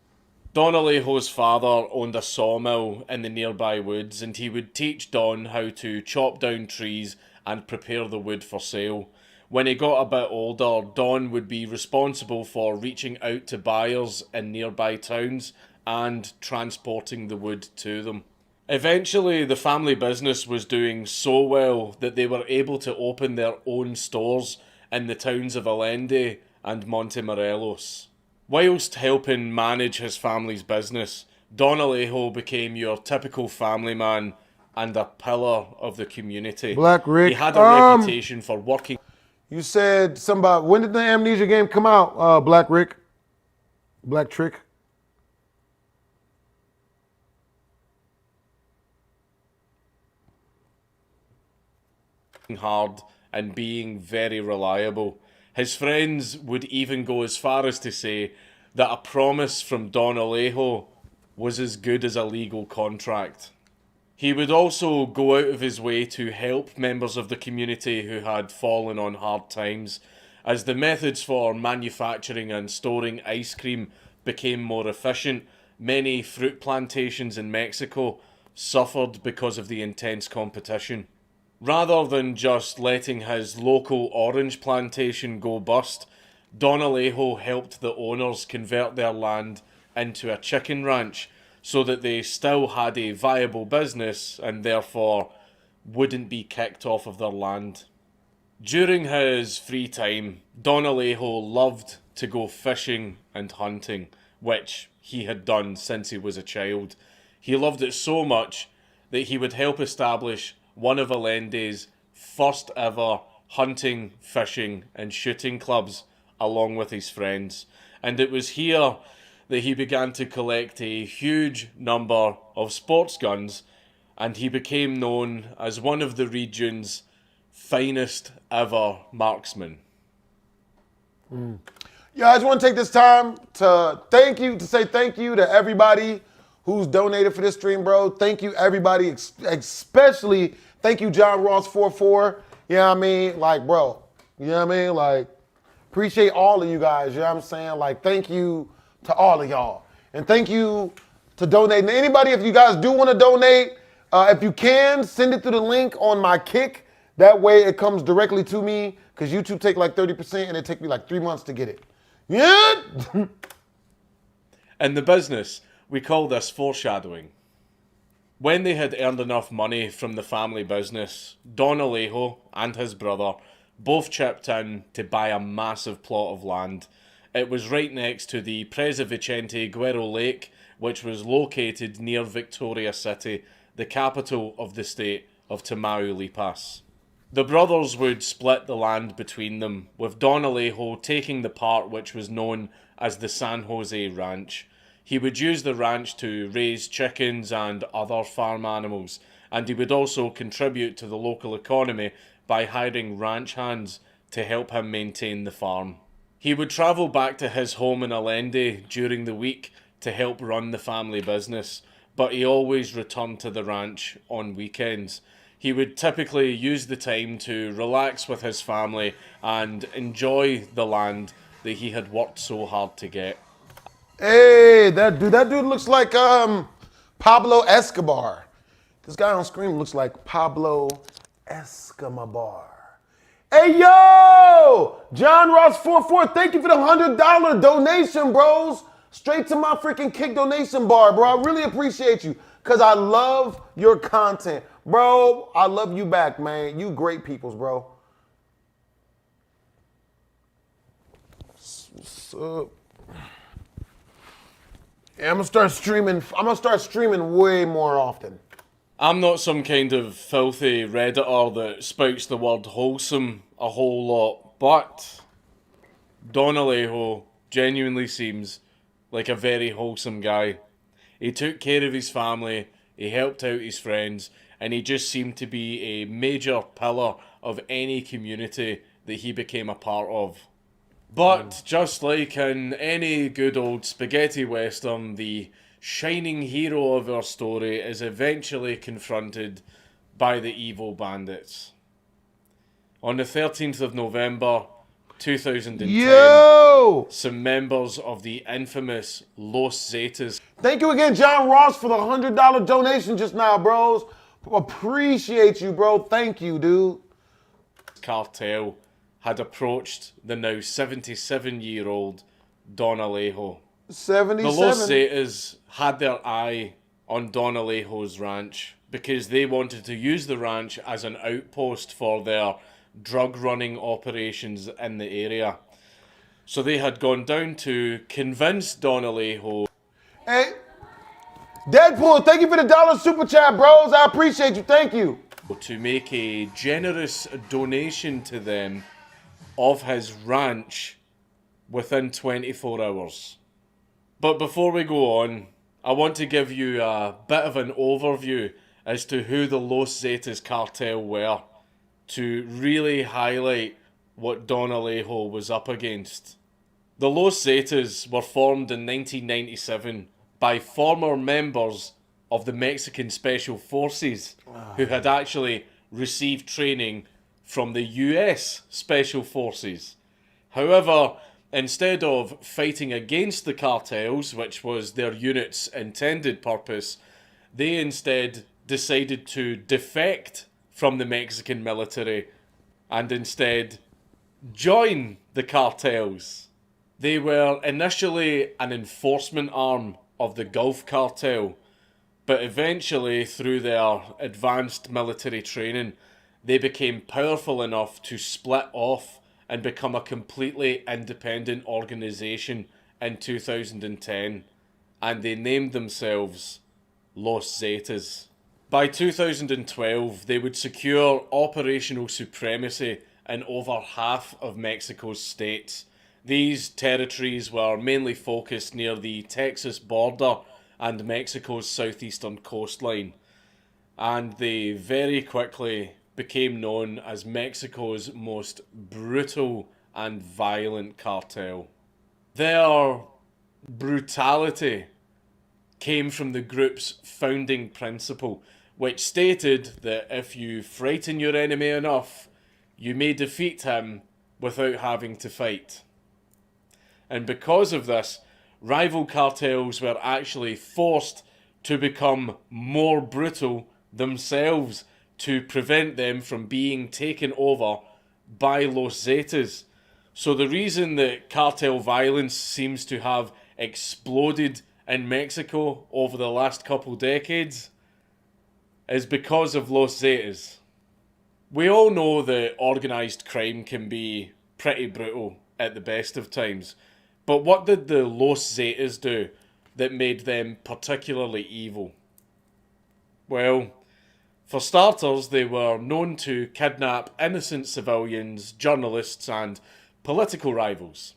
Don Alejo's father owned a sawmill in the nearby woods, and he would teach Don how to chop down trees and prepare the wood for sale. When he got a bit older, Don would be responsible for reaching out to buyers in nearby towns and transporting the wood to them. Eventually, the family business was doing so well that they were able to open their own stores in the towns of Allende and Montemorelos. Whilst helping manage his family's business, Don Alejo became your typical family man and a pillar of the community. Black Rick. He had a reputation for working. You said something about, when did the Amnesia game come out, Black Rick? Black Trick? Hard and being very reliable. His friends would even go as far as to say that a promise from Don Alejo was as good as a legal contract. He would also go out of his way to help members of the community who had fallen on hard times, as the methods for manufacturing and storing ice cream became more efficient. Many fruit plantations in Mexico suffered because of the intense competition. Rather than just letting his local orange plantation go bust, Don Alejo helped the owners convert their land into a chicken ranch so that they still had a viable business and therefore wouldn't be kicked off of their land. During his free time, Don Alejo loved to go fishing and hunting, which he had done since he was a child. He loved it so much that he would help establish one of Allende's first ever hunting, fishing and shooting clubs along with his friends. And it was here that he began to collect a huge number of sports guns, and he became known as one of the region's finest ever marksmen. Yeah, I just want to take this time to say thank you to everybody who's donated for this stream, bro. Thank you, everybody, especially thank you, John Ross 44. You know what I mean? Like, bro, you know what I mean? Like, appreciate all of you guys. You know what I'm saying? Like, thank you to all of y'all. And thank you to donating. Anybody, if you guys do want to donate, if you can, send it through the link on my Kick. That way it comes directly to me, because YouTube take like 30% and it take me like 3 months to get it. Yeah? In the business, we call this foreshadowing. When they had earned enough money from the family business, Don Alejo and his brother both chipped in to buy a massive plot of land. It was right next to the Presa Vicente Guerrero Lake, which was located near Victoria City, the capital of the state of Tamaulipas. The brothers would split the land between them, with Don Alejo taking the part which was known as the San Jose Ranch. He would use the ranch to raise chickens and other farm animals, and he would also contribute to the local economy by hiring ranch hands to help him maintain the farm. He would travel back to his home in Allende during the week to help run the family business, but he always returned to the ranch on weekends. He would typically use the time to relax with his family and enjoy the land that he had worked so hard to get. Hey, that dude looks like Pablo Escobar. This guy on screen looks like Pablo Escobar. Hey, yo! John Ross 44, thank you for the $100 donation, bros. Straight to my freaking Kick donation bar, bro. I really appreciate you, because I love your content. Bro, I love you back, man. You great peoples, bro. So, yeah, I'm gonna start streaming way more often. I'm not some kind of filthy Redditor that spouts the word wholesome a whole lot, but Don Alejo genuinely seems like a very wholesome guy. He took care of his family, he helped out his friends, and he just seemed to be a major pillar of any community that he became a part of. But just like in any good old spaghetti western, the shining hero of our story is eventually confronted by the evil bandits. On the 13th of November 2010, some members of the infamous Los Zetas. Thank you again, John Ross, for the $100 donation just now, bros. Appreciate you, bro. Thank you, dude. Cartel had approached the now 77-year-old Don Alejo. 77. The Los Zetas had their eye on Don Alejo's ranch because they wanted to use the ranch as an outpost for their drug-running operations in the area. So they had gone down to convince Don Alejo. Hey, Deadpool, thank you for the $1 super chat, bros. I appreciate you. Thank you. To make a generous donation to them of his ranch within 24 hours. But before we go on, I want to give you a bit of an overview as to who the Los Zetas cartel were, to really highlight what Don Alejo was up against. The Los Zetas were formed in 1997 by former members of the Mexican Special Forces who had actually received training from the US Special Forces. However, instead of fighting against the cartels, which was their unit's intended purpose, they instead decided to defect from the Mexican military and instead join the cartels. They were initially an enforcement arm of the Gulf Cartel, but eventually, through their advanced military training, they became powerful enough to split off and become a completely independent organization in 2010, and they named themselves Los Zetas. By 2012, they would secure operational supremacy in over half of Mexico's states. These territories were mainly focused near the Texas border and Mexico's southeastern coastline, and they very quickly became known as Mexico's most brutal and violent cartel. Their brutality came from the group's founding principle, which stated that if you frighten your enemy enough, you may defeat him without having to fight. And because of this, rival cartels were actually forced to become more brutal themselves to prevent them from being taken over by Los Zetas. So the reason that cartel violence seems to have exploded in Mexico over the last couple decades is because of Los Zetas. We all know that organised crime can be pretty brutal at the best of times, but what did the Los Zetas do that made them particularly evil? Well, for starters, they were known to kidnap innocent civilians, journalists and political rivals,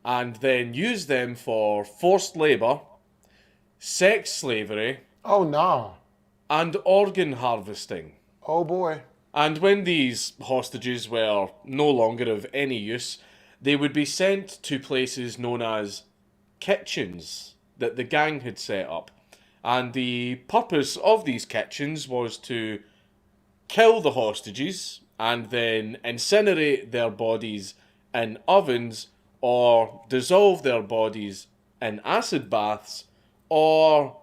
and then use them for forced labour, sex slavery, and organ harvesting. Oh boy. And when these hostages were no longer of any use, they would be sent to places known as kitchens that the gang had set up. And the purpose of these kitchens was to kill the hostages and then incinerate their bodies in ovens or dissolve their bodies in acid baths or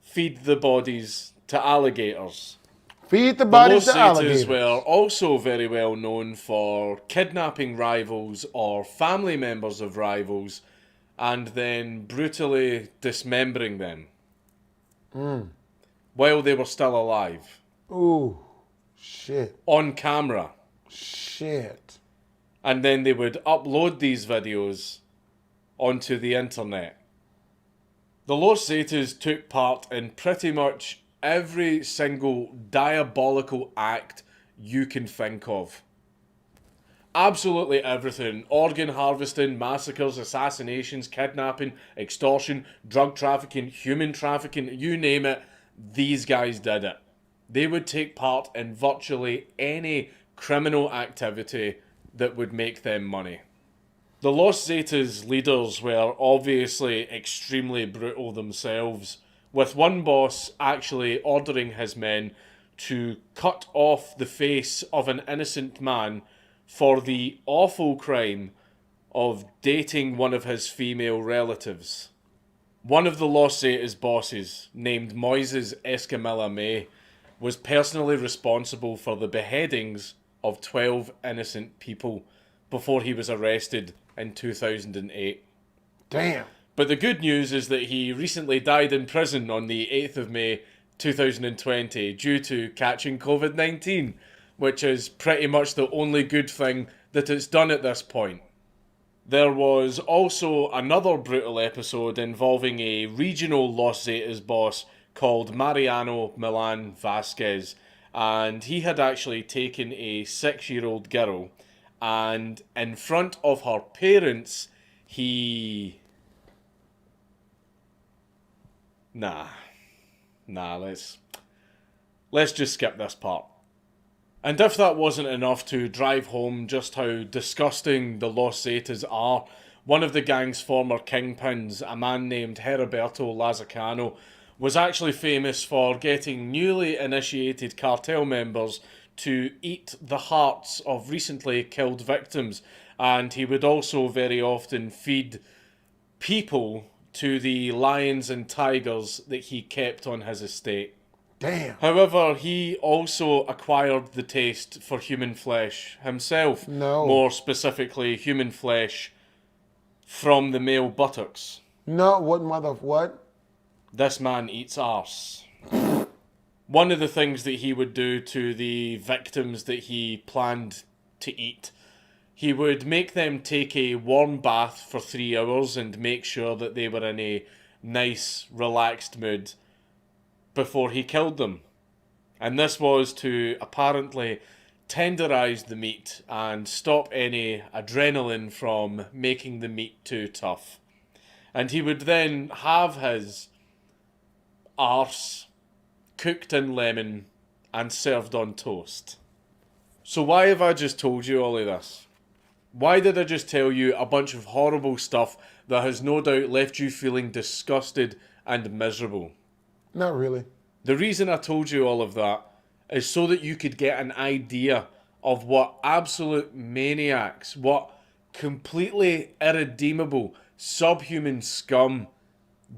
feed the bodies to alligators. Feed the bodies to The Los alligators. Zetas were also very well known for kidnapping rivals or family members of rivals and then brutally dismembering them while they were still alive. Ooh, shit. On camera. Shit. And then they would upload these videos onto the internet. The Los Zetas took part in pretty much every single diabolical act you can think of. Absolutely everything. Organ harvesting, massacres, assassinations, kidnapping, extortion, drug trafficking, human trafficking, you name it, these guys did it. They would take part in virtually any criminal activity that would make them money. The Los Zetas leaders were obviously extremely brutal themselves, with one boss actually ordering his men to cut off the face of an innocent man for the awful crime of dating one of his female relatives. One of the Los Zetas bosses, named Moises Escamilla May, was personally responsible for the beheadings of 12 innocent people before he was arrested in 2008. Damn. But the good news is that he recently died in prison on the 8th of May 2020 due to catching COVID-19, which is pretty much the only good thing that it's done at this point. There was also another brutal episode involving a regional Los Zetas boss called Mariano Milan Vasquez, and he had actually taken a 6-year-old girl, and in front of her parents, let's just skip this part. And if that wasn't enough to drive home just how disgusting the Los Zetas are, one of the gang's former kingpins, a man named Heriberto Lazacano, was actually famous for getting newly initiated cartel members to eat the hearts of recently killed victims, and he would also very often feed people to the lions and tigers that he kept on his estate. Damn. However, he also acquired the taste for human flesh himself. No. More specifically, human flesh from the male buttocks. No, what? This man eats arse. One of the things that he would do to the victims that he planned to eat, he would make them take a warm bath for 3 hours and make sure that they were in a nice, relaxed mood before he killed them. And this was to apparently tenderize the meat and stop any adrenaline from making the meat too tough. And he would then have his arse cooked in lemon and served on toast. So why have I just told you all of this? Why did I just tell you a bunch of horrible stuff that has no doubt left you feeling disgusted and miserable? Not really. The reason I told you all of that is so that you could get an idea of what absolute maniacs, what completely irredeemable, subhuman scum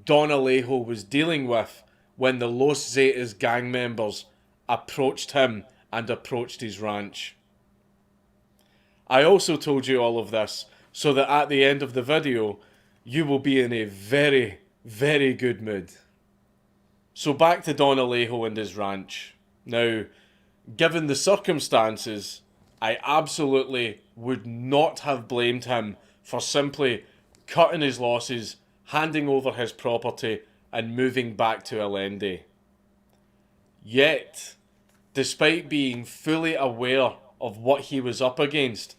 Don Alejo was dealing with when the Los Zetas gang members approached him and approached his ranch. I also told you all of this so that at the end of the video, you will be in a very, very good mood. So back to Don Alejo and his ranch. Now, given the circumstances, I absolutely would not have blamed him for simply cutting his losses, handing over his property, and moving back to Allende. Yet, despite being fully aware of what he was up against,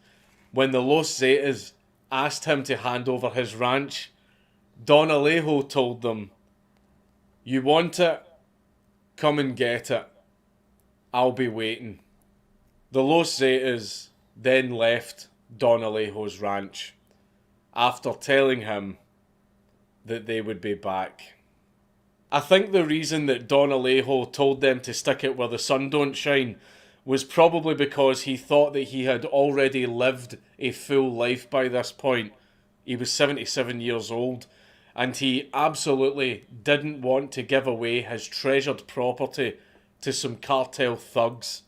when the Los Zetas asked him to hand over his ranch, Don Alejo told them, "You want it? Come and get it. I'll be waiting." The Los Zetas then left Don Alejo's ranch after telling him that they would be back. I think the reason that Don Alejo told them to stick it where the sun don't shine was probably because he thought that he had already lived a full life by this point. He was 77 years old, and he absolutely didn't want to give away his treasured property to some cartel thugs.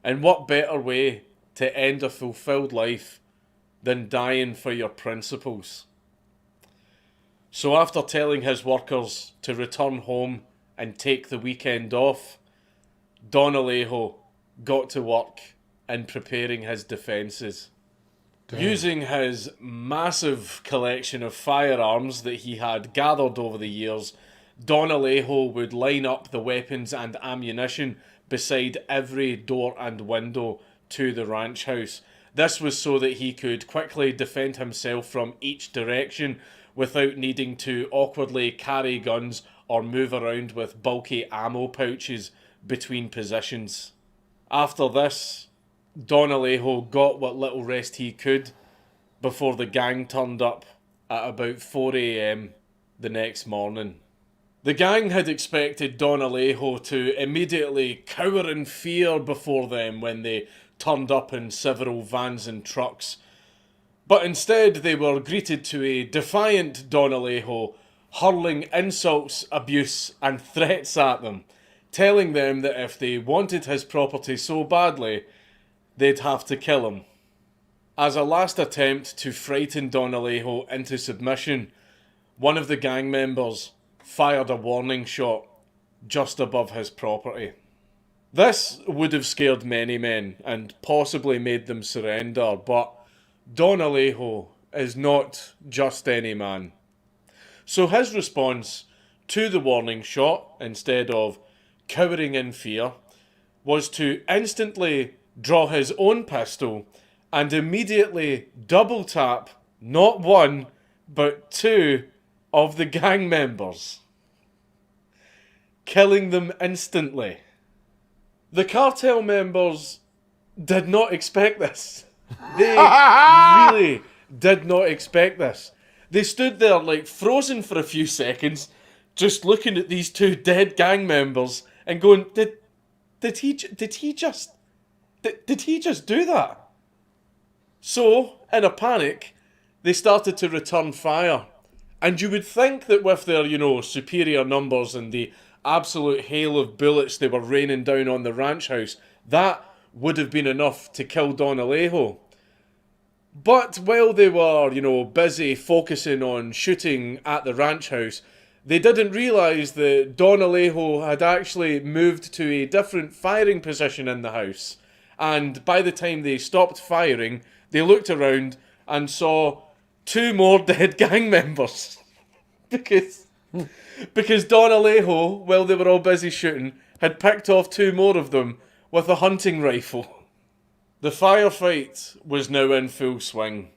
And what better way to end a fulfilled life than dying for your principles? So after telling his workers to return home and take the weekend off, Don Alejo got to work in preparing his defences. Using his massive collection of firearms that he had gathered over the years, Don Alejo would line up the weapons and ammunition beside every door and window to the ranch house. This was so that he could quickly defend himself from each direction without needing to awkwardly carry guns or move around with bulky ammo pouches between positions. After this, Don Alejo got what little rest he could before the gang turned up at about 4 AM the next morning. The gang had expected Don Alejo to immediately cower in fear before them when they turned up in several vans and trucks. But instead they were greeted to a defiant Don Alejo hurling insults, abuse and threats at them, telling them that if they wanted his property so badly, they'd have to kill him. As a last attempt to frighten Don Alejo into submission, one of the gang members fired a warning shot just above his property. This would have scared many men and possibly made them surrender, but Don Alejo is not just any man. So his response to the warning shot, instead of cowering in fear, was to instantly draw his own pistol and immediately double tap not one, but two of the gang members, killing them instantly. The cartel members did not expect this. They really did not expect this. They stood there like frozen for a few seconds, just looking at these two dead gang members and going, did he just do that? So, in a panic, they started to return fire. And you would think that with their, superior numbers and the absolute hail of bullets they were raining down on the ranch house, that would have been enough to kill Don Alejo. But while they were, busy focusing on shooting at the ranch house, they didn't realise that Don Alejo had actually moved to a different firing position in the house. And by the time they stopped firing, they looked around and saw two more dead gang members. because Don Alejo, while they were all busy shooting, had picked off two more of them with a hunting rifle. The firefight was now in full swing,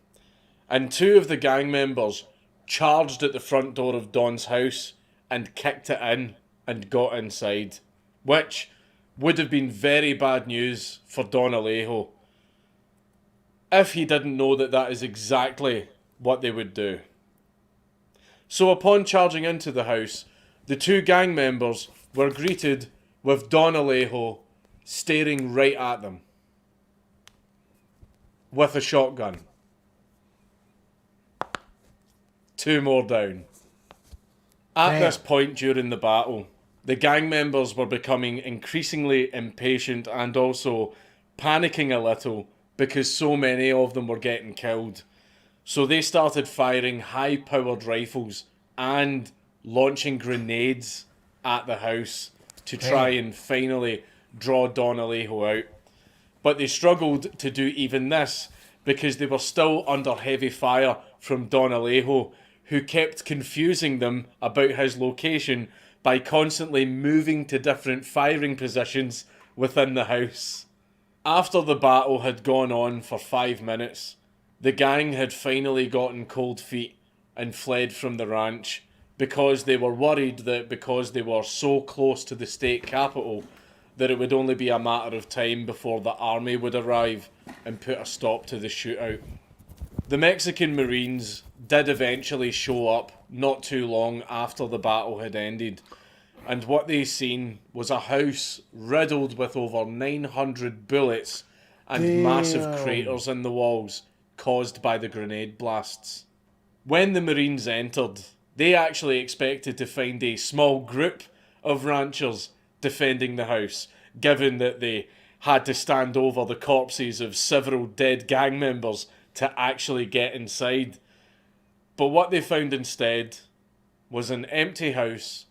and two of the gang members charged at the front door of Don's house and kicked it in and got inside, which would have been very bad news for Don Alejo if he didn't know that that is exactly what they would do. So upon charging into the house, the two gang members were greeted with Don Alejo staring right at them with a shotgun. Two more down. At this point during the battle, the gang members were becoming increasingly impatient and also panicking a little because so many of them were getting killed. So they started firing high-powered rifles and launching grenades at the house to try and finally draw Don Alejo out. But they struggled to do even this because they were still under heavy fire from Don Alejo, who kept confusing them about his location by constantly moving to different firing positions within the house. After the battle had gone on for 5 minutes, the gang had finally gotten cold feet and fled from the ranch because they were worried that because they were so close to the state capital that it would only be a matter of time before the army would arrive and put a stop to the shootout. The Mexican Marines did eventually show up not too long after the battle had ended, and what they seen was a house riddled with over 900 bullets and massive craters in the walls caused by the grenade blasts. When the Marines entered, they actually expected to find a small group of ranchers defending the house, given that they had to stand over the corpses of several dead gang members to actually get inside. But what they found instead was an empty house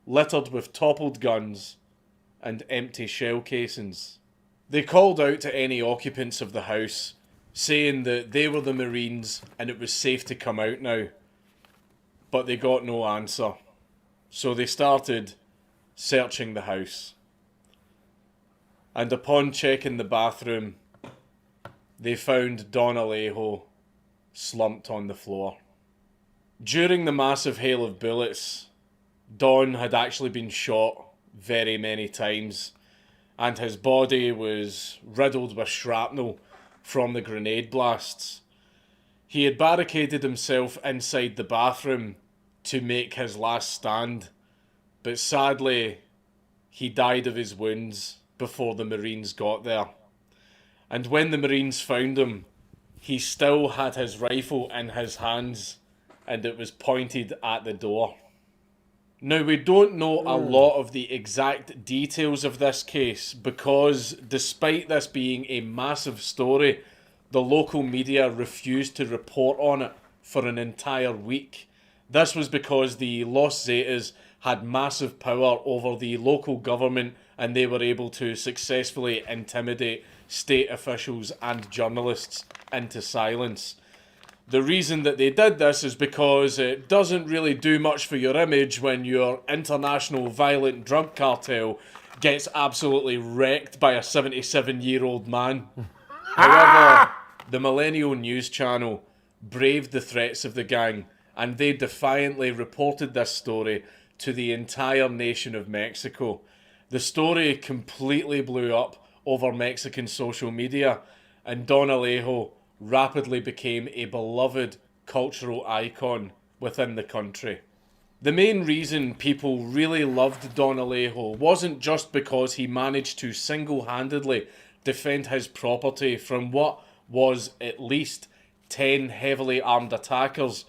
littered with toppled guns and empty shell casings. They called out to any occupants of the house, saying that they were the Marines and it was safe to come out now. But they got no answer. So they started searching the house. And upon checking the bathroom, they found Don Alejo slumped on the floor. During the massive hail of bullets, Don had actually been shot very many times, and his body was riddled with shrapnel from the grenade blasts. He had barricaded himself inside the bathroom to make his last stand, but sadly, he died of his wounds before the Marines got there. And when the Marines found him, he still had his rifle in his hands, and it was pointed at the door. Now, we don't know a lot of the exact details of this case because, despite this being a massive story, the local media refused to report on it for an entire week. This was because the Los Zetas had massive power over the local government, and they were able to successfully intimidate state officials and journalists into silence. The reason that they did this is because it doesn't really do much for your image when your international violent drug cartel gets absolutely wrecked by a 77-year-old man. However, the Millennial News Channel braved the threats of the gang, and they defiantly reported this story to the entire nation of Mexico. The story completely blew up over Mexican social media, and Don Alejo rapidly became a beloved cultural icon within the country. The main reason people really loved Don Alejo wasn't just because he managed to single-handedly defend his property from what was at least 10 heavily armed attackers,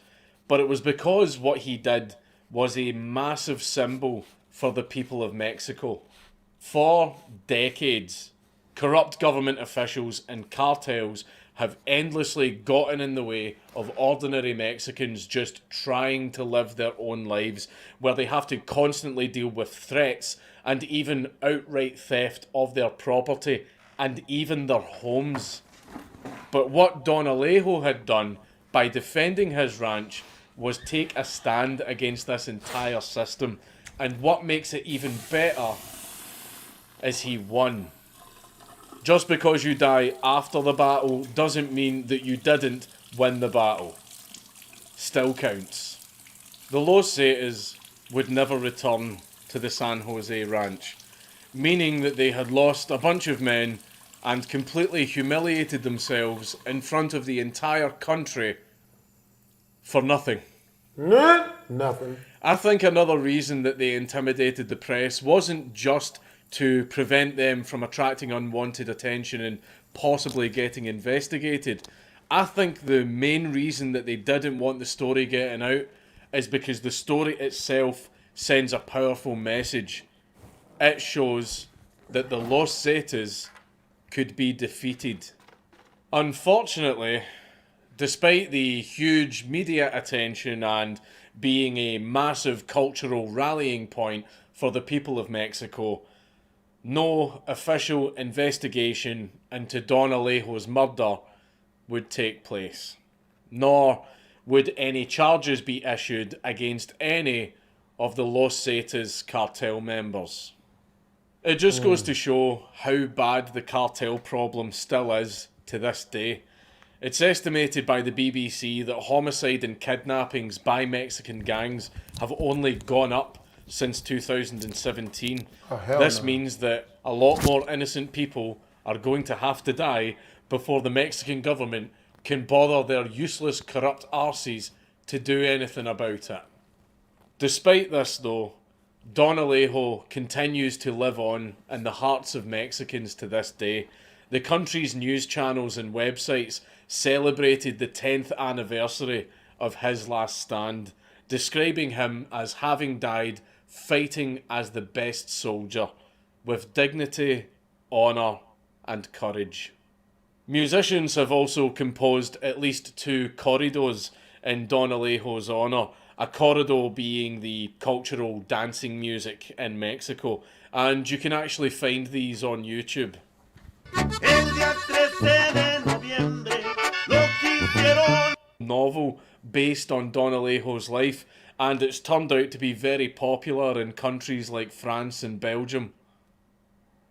but it was because what he did was a massive symbol for the people of Mexico. For decades, corrupt government officials and cartels have endlessly gotten in the way of ordinary Mexicans just trying to live their own lives, where they have to constantly deal with threats and even outright theft of their property and even their homes. But what Don Alejo had done by defending his ranch was take a stand against this entire system, and what makes it even better is he won. Just because you die after the battle doesn't mean that you didn't win the battle. Still counts. The Los Zetas would never return to the San Jose ranch, meaning that they had lost a bunch of men and completely humiliated themselves in front of the entire country for nothing. Nothing. I think another reason that they intimidated the press wasn't just to prevent them from attracting unwanted attention and possibly getting investigated. I think the main reason that they didn't want the story getting out is because the story itself sends a powerful message. It shows that the Los Zetas could be defeated. Unfortunately, despite the huge media attention and being a massive cultural rallying point for the people of Mexico, no official investigation into Don Alejo's murder would take place, nor would any charges be issued against any of the Los Zetas cartel members. It just goes to show how bad the cartel problem still is to this day. It's estimated by the BBC that homicide and kidnappings by Mexican gangs have only gone up since 2017. This means that a lot more innocent people are going to have to die before the Mexican government can bother their useless, corrupt arses to do anything about it. Despite this though, Don Alejo continues to live on in the hearts of Mexicans to this day. The country's news channels and websites celebrated the 10th anniversary of his last stand, describing him as having died fighting as the best soldier, with dignity, honour and courage. Musicians have also composed at least 2 corridos in Don Alejo's honour, a corrido being the cultural dancing music in Mexico, and you can actually find these on YouTube. Novel based on Don Alejo's life, and it's turned out to be very popular in countries like France and Belgium.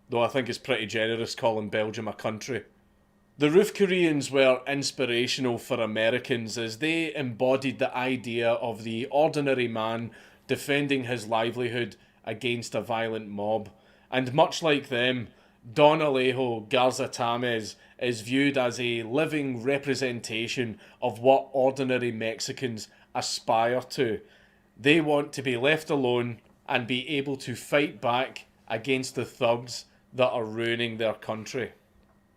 Though I think it's pretty generous calling Belgium a country. The Roof Koreans were inspirational for Americans as they embodied the idea of the ordinary man defending his livelihood against a violent mob. And much like them, Don Alejo Garza Tamez is viewed as a living representation of what ordinary Mexicans aspire to. They want to be left alone and be able to fight back against the thugs that are ruining their country.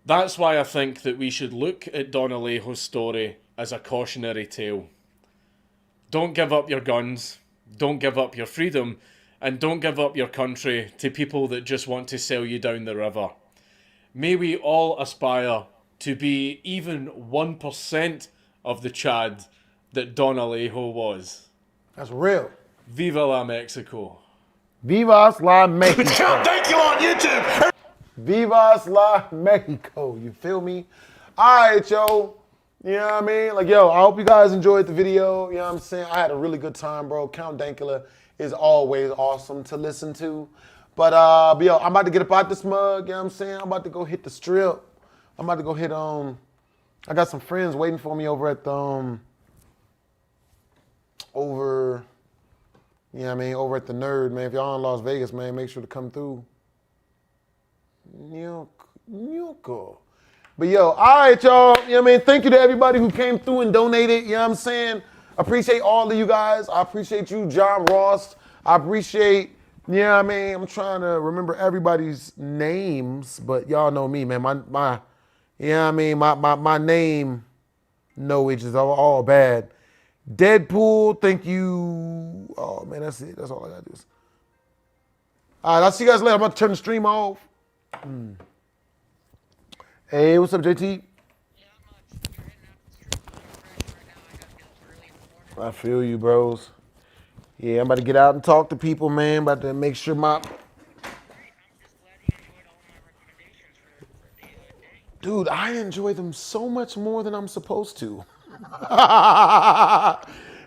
That's why I think that we should look at Don Alejo's story as a cautionary tale. Don't give up your guns, don't give up your freedom, and don't give up your country to people that just want to sell you down the river. May we all aspire to be even 1% of the Chad that Don Alejo was. That's real. Viva la Mexico. Vivas la Mexico. Thank you on YouTube. Vivas la Mexico. You feel me? All right, yo. You know what I mean? Like, yo, I hope you guys enjoyed the video. You know what I'm saying? I had a really good time, bro. Count Dankula is always awesome to listen to. But yo, I'm about to get up out this mug. You know what I'm saying? I'm about to go hit the strip. I'm about to go hit, I got some friends waiting for me over at the, over at the Nerd, man. If y'all in Las Vegas, man, make sure to come through. Nyoko. But yo, all right, y'all. You know what I mean? Thank you to everybody who came through and donated. You know what I'm saying? I appreciate all of you guys. I appreciate you, John Ross. I appreciate, you know what I mean? I'm trying to remember everybody's names, but y'all know me, man. My you know what I mean? My name knowledge is all bad. Deadpool, thank you. Oh, man, that's it. That's all I got to do. All right, I'll see you guys later. I'm about to turn the stream off. Hey, what's up, JT? I feel you, bros. Yeah, I'm about to get out and talk to people, man. About to make sure my... Dude, I enjoy them so much more than I'm supposed to.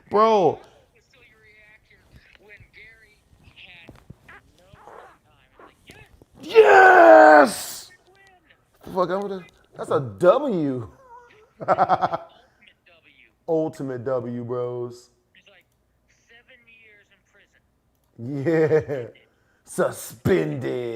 Bro. Yes! Fuck, that's a W. Ultimate W, bros. Yeah. Suspended.